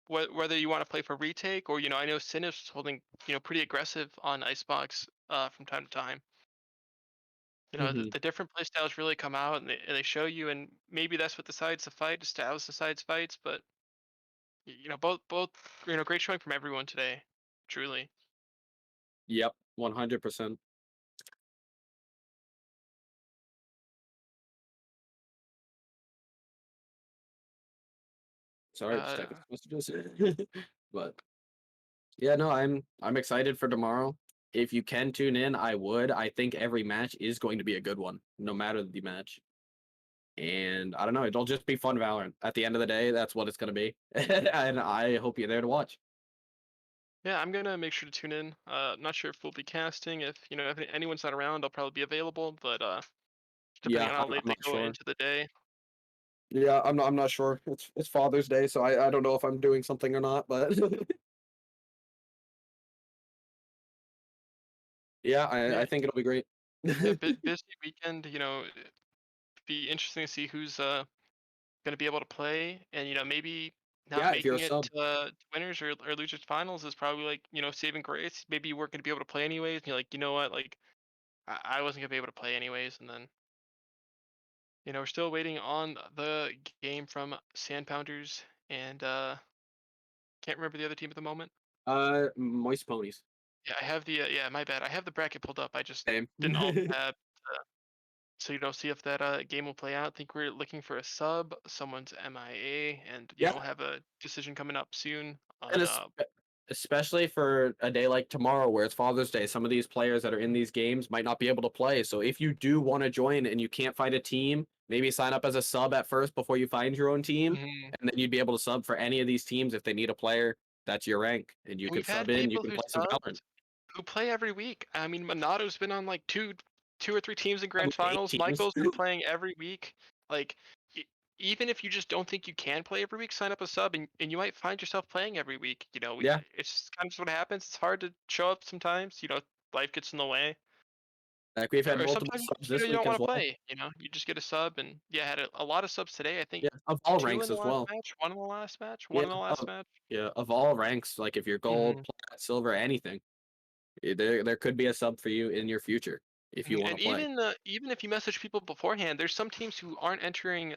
whether you want to play for retake or I know Sin is holding pretty aggressive on Icebox from time to time. Mhm. The different play styles really come out and they show you, and maybe that's what decides the fight, styles decides fights. But both great showing from everyone today, truly. Yep, 100%. Sorry, just Uh, checking messages. But yeah, no, I'm excited for tomorrow. If you can tune in, I would. I think every match is going to be a good one, no matter the match. And I don't know, it'll just be fun Valorant. At the end of the day, that's what it's gonna be. And I hope you're there to watch. yeah, I'm gonna make sure to tune in. I'm not sure if we'll be casting. If anyone's not around, I'll probably be available. But depending Yeah, on how I'm late they not go sure. into the day. Yeah, I'm not sure. It's Father's Day, so I don't know if I'm doing something or not, but yeah, I Yeah, think it'll be great. yeah, busy weekend. Be interesting to see who's going to be able to play, and maybe not Yeah, if you're a making it sub. to winners or losers finals is probably like saving grace. Maybe you weren't going to be able to play anyways, and you're like, you know what, like I wasn't going to be able to play anyways, and then we're still waiting on the game from Sandpounders, and can't remember the other team at the moment. Moist ponies. Yeah, I have the yeah, my bad. I have the bracket pulled up. I just Same. didn't alt tab. So see if that game will play out. I think we're looking for a sub. Someone's MIA, and Yeah, we'll have a decision coming up soon and on especially for a day like tomorrow where it's Father's Day, some of these players that are in these games might not be able to play. So if you do want to join and you can't find a team, maybe sign up as a sub at first before you find your own team, Mhm. and then you'd be able to sub for any of these teams if they need a player. That's your rank, and you And could we've sub had in. You people can who play some subbed Valorant. who play every week. I mean, Monato's been on like two or three teams in grand Like 8 finals. teams. Michael's been playing every week. Like, e- even if you just don't think you can play every week, sign up a sub, and you might find yourself playing every week. Yeah, It's just kind of just what happens. It's hard to show up sometimes. Life gets in the way. like we've had Or multiple sometimes subs you this don't week want as to well. play. You just get a sub, and yeah, had a lot of subs today. I think Yeah, of all two in ranks the as last well. match, one in the last match, one Yeah, in the last match. yeah, of all ranks. Like if you're gold, Mhm. plat, silver, anything, there could be a sub for you in your future if you want And to play. even if you message people beforehand, there's some teams who aren't entering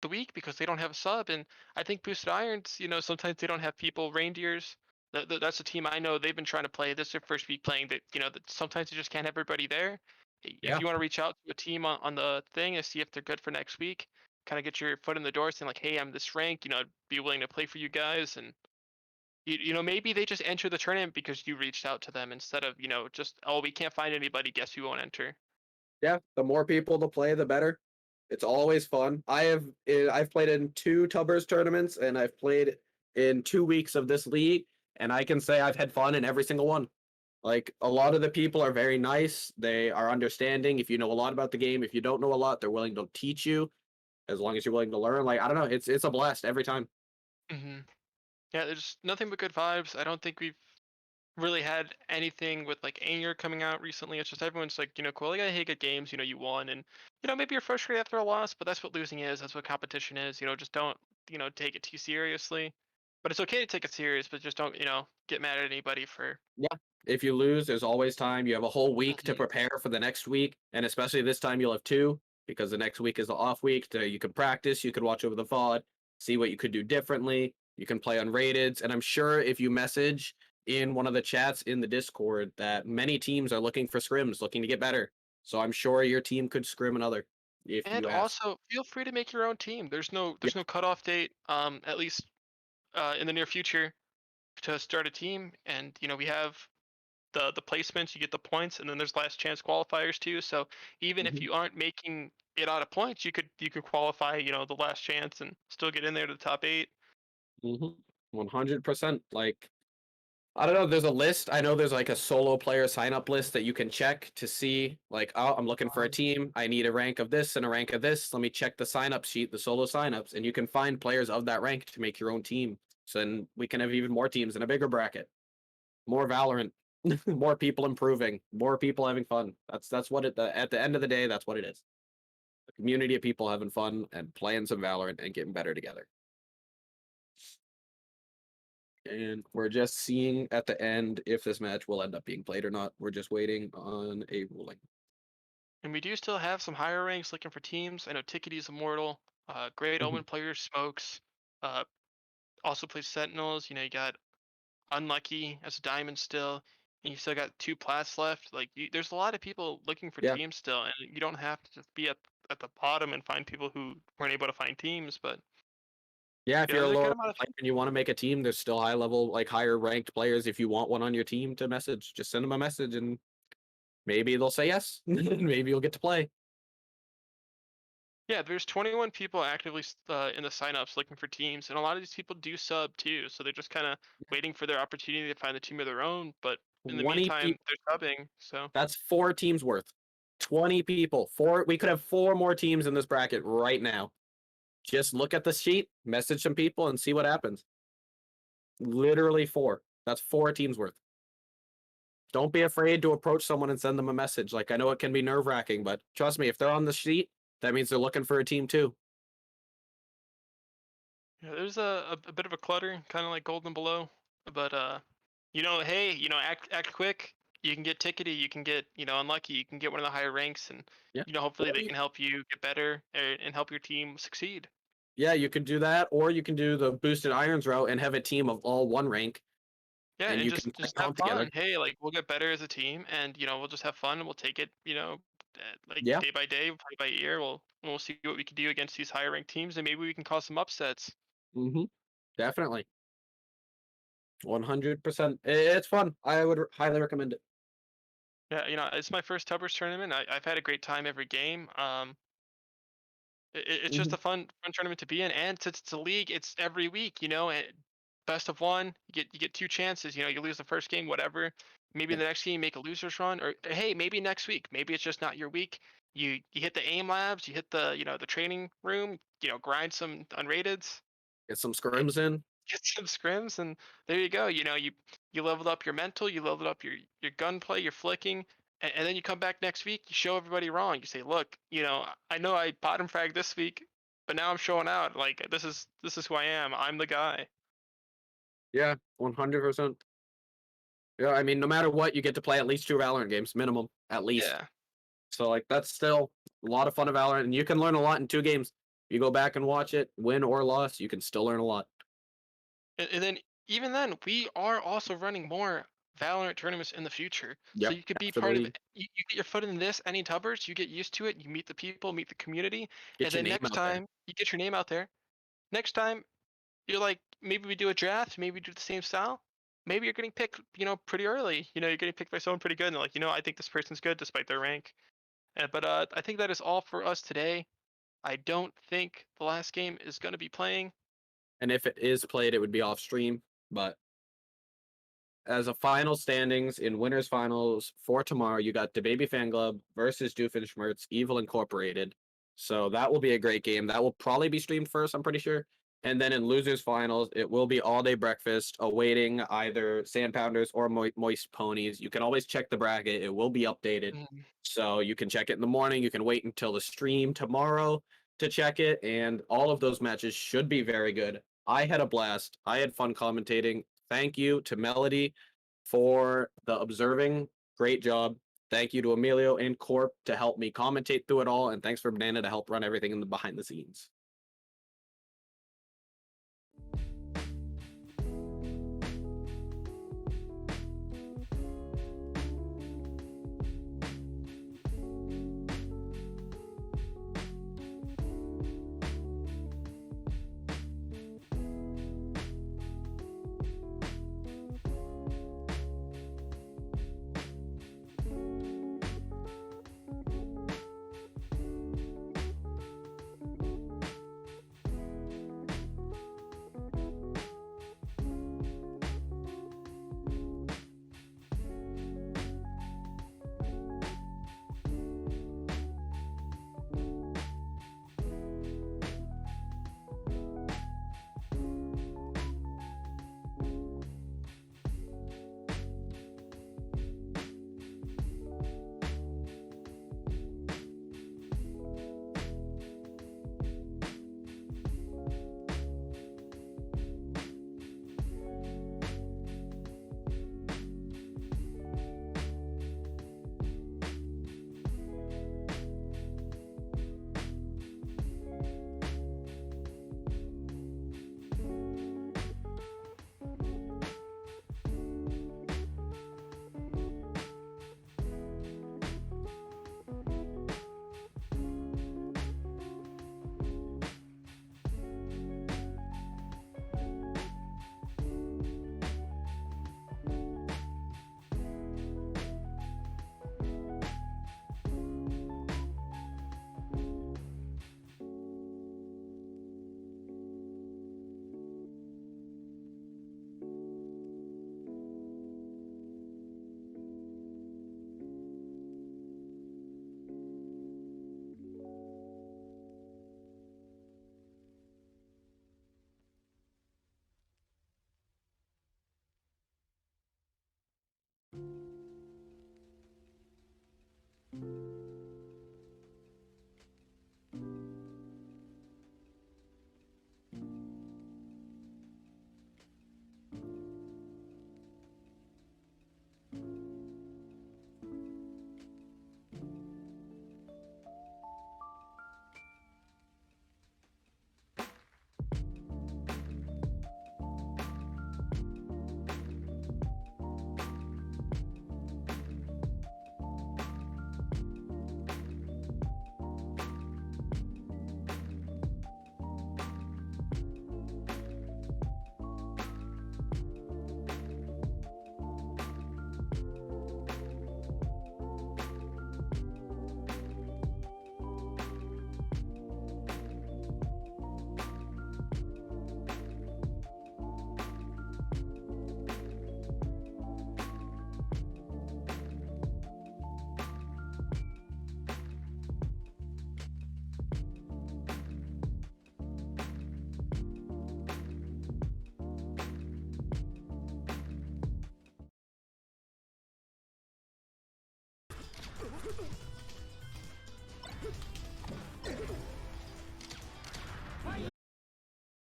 the week because they don't have a sub. And I think Boosted Irons, sometimes they don't have people. Reindeers, that's a team I know they've been trying to play. This is their first week playing. That sometimes they just can't have everybody there. If Yeah. you want to reach out to a team on the thing and see if they're good for next week, kind of get your foot in the door, saying like, hey, I'm this rank. I'd be willing to play for you guys. And maybe they just enter the tournament because you reached out to them instead of just, oh, we can't find anybody. Guess we won't enter. Yeah, the more people to play, the better. It's always fun. I've played in 2 Tubbers tournaments and I've played in 2 weeks of this league, and I can say I've had fun in every single one. Like a lot of the people are very nice. They are understanding. If you know a lot about the game, if you don't know a lot, they're willing to teach you as long as you're willing to learn. Like I don't know, it's a blast every time. Hmm. Yeah, there's nothing but good vibes. I don't think we've really had anything with like anger coming out recently. It's just everyone's like, cool. Like, hey, good games. You won, and maybe you're frustrated after a loss, but that's what losing is. That's what competition is. Just don't take it too seriously. But it's okay to take it serious, but just don't get mad at anybody for. Yeah. If you lose, there's always time. You have a whole week to Mhm. prepare for the next week, and especially this time you'll have 2 because the next week is the off week. You can practice, you can watch over the VOD, see what you could do differently. You can play on rateds, and I'm sure if you message in one of the chats in the Discord that many teams are looking for scrims, looking to get better. So I'm sure your team could scrim another if And you ask. also feel free to make your own team. There's no Yeah. cutoff date. At least in the near future to start a team, and we have the placements, you get the points, and then there's last chance qualifiers too. So even if Mhm. you aren't making it out of points, you could qualify, the last chance and still get in there to the top 8. 100%. Like I don't know. There's a list. I know there's like a solo player sign up list that you can check to see, like, oh, I'm looking for a team. I need a rank of this and a rank of this. Let me check the sign up sheet, the solo signups, and you can find players of that rank to make your own team. So then we can have even more teams in a bigger bracket, more Valorant, more people improving, more people having fun. That's what it. At the end of the day, that's what it is. A community of people having fun and playing some Valorant and getting better together. And we're just seeing at the end if this match will end up being played or not. We're just waiting on a ruling. And we do still have some higher ranks looking for teams. I know Tickety's immortal. Great Mhm. Omen player smokes. Uh, also plays Sentinels. You know, you got Unlucky as a diamond still, and you still got 2 plats left. Like, there's a lot of people looking for Yeah. teams still, and you don't have to just be at the bottom and find people who weren't able to find teams. But Yeah, if you know, you're a there's a good lower amount of player and you want to make a team, there's still high level, like higher ranked players. If you want one on your team to message, just send them a message and maybe they'll say yes. Maybe you'll get to play. Yeah, there's 21 people actively in the signups looking for teams, and a lot of these people do sub too. So they're just kind of waiting for their opportunity to find a team of their own. But in the 20 meantime, people. they're subbing. So That's 4 teams worth. 20 people. 4. We could have 4 more teams in this bracket right now. Just look at the sheet, message some people, and see what happens. Literally 4. That's 4 teams worth. Don't be afraid to approach someone and send them a message. Like, I know it can be nerve wracking, but trust me, if they're on the sheet, that means they're looking for a team too. yeah, there's a bit of a clutter, kind of like Golden Below. But you know, hey, you know, act quick. You can get Tickety, you can get, you know, Unlucky, you can get one of the higher ranks, and Yeah. you know, hopefully Or they you- can help you get better and help your team succeed. Yeah, you could do that, or you can do the boosted irons route and have a team of all 1 rank, Yeah, and and you can just have comp together. fun. Hey, like we'll get better as a team, and you know we'll just have fun, and we'll take it, you know, like Yeah. day by day, play by ear. We'll see what we can do against these higher ranked teams, and maybe we can cause some upsets. Mm-hmm. Definitely. 100%. It's fun. I would highly recommend it. Yeah, you know, it's my first Tubbers tournament. I've had a great time every game. It's just Mhm. a fun tournament to be in, and since it's a league, it's every week. You know, and best of one, you get 2 chances. You know, you lose the first game, whatever. Maybe Yeah. the next game you make a losers run, or hey, maybe next week, maybe it's just not your week. You hit the aim labs, you hit the, you know, the training room. You know, grind some unrateds, Get some scrims in. get some scrims, and there you go. You know, you leveled up your mental, you leveled up your gunplay, your flicking, and then you come back next week, you show everybody wrong. You say, look, you know, I know I bottom frag this week, but now I'm showing out. Like this is who I am. I'm the guy. Yeah, 100%. Yeah, I mean, no matter what, you get to play at least 2 Valorant games, minimum, at least. Yeah. So, like, that's still a lot of fun of Valorant, and you can learn a lot in 2 games. You go back and watch it, win or loss, you can still learn a lot. And then even then, we are also running more Valorant tournaments in the future. So Yep, you could be part of absolutely. it. You get your foot in this, any Tubbers, you get used to it, you meet the people, meet the community, Get and your then name next out there. time you get your name out there. Next time you're like, maybe we do a draft, maybe we do the same style. Maybe you're getting picked, you know, pretty early. You know, you're getting picked by someone pretty good, and they're like, you know, I think this person's good despite their rank. But I think that is all for us today. I don't think the last game is going to be playing. And if it is played, it would be off stream, but as a final standings in winners finals for tomorrow, you got the Baby Fan Club versus Doofenshmirtz Evil Incorporated. So that will be a great game. That will probably be streamed first, I'm pretty sure. And then in losers finals, it will be all day breakfast awaiting either Sand Pounders or Moist Ponies. You can always check the bracket. It will be updated. Mm. So you can check it in the morning. You can wait until the stream tomorrow to check it. And all of those matches should be very good. I had a blast. I had fun commentating. Thank you to Melody for the observing. Great job. Thank you to Emilio and Corp to help me commentate through it all. And thanks for Banana to help run everything in the behind the scenes.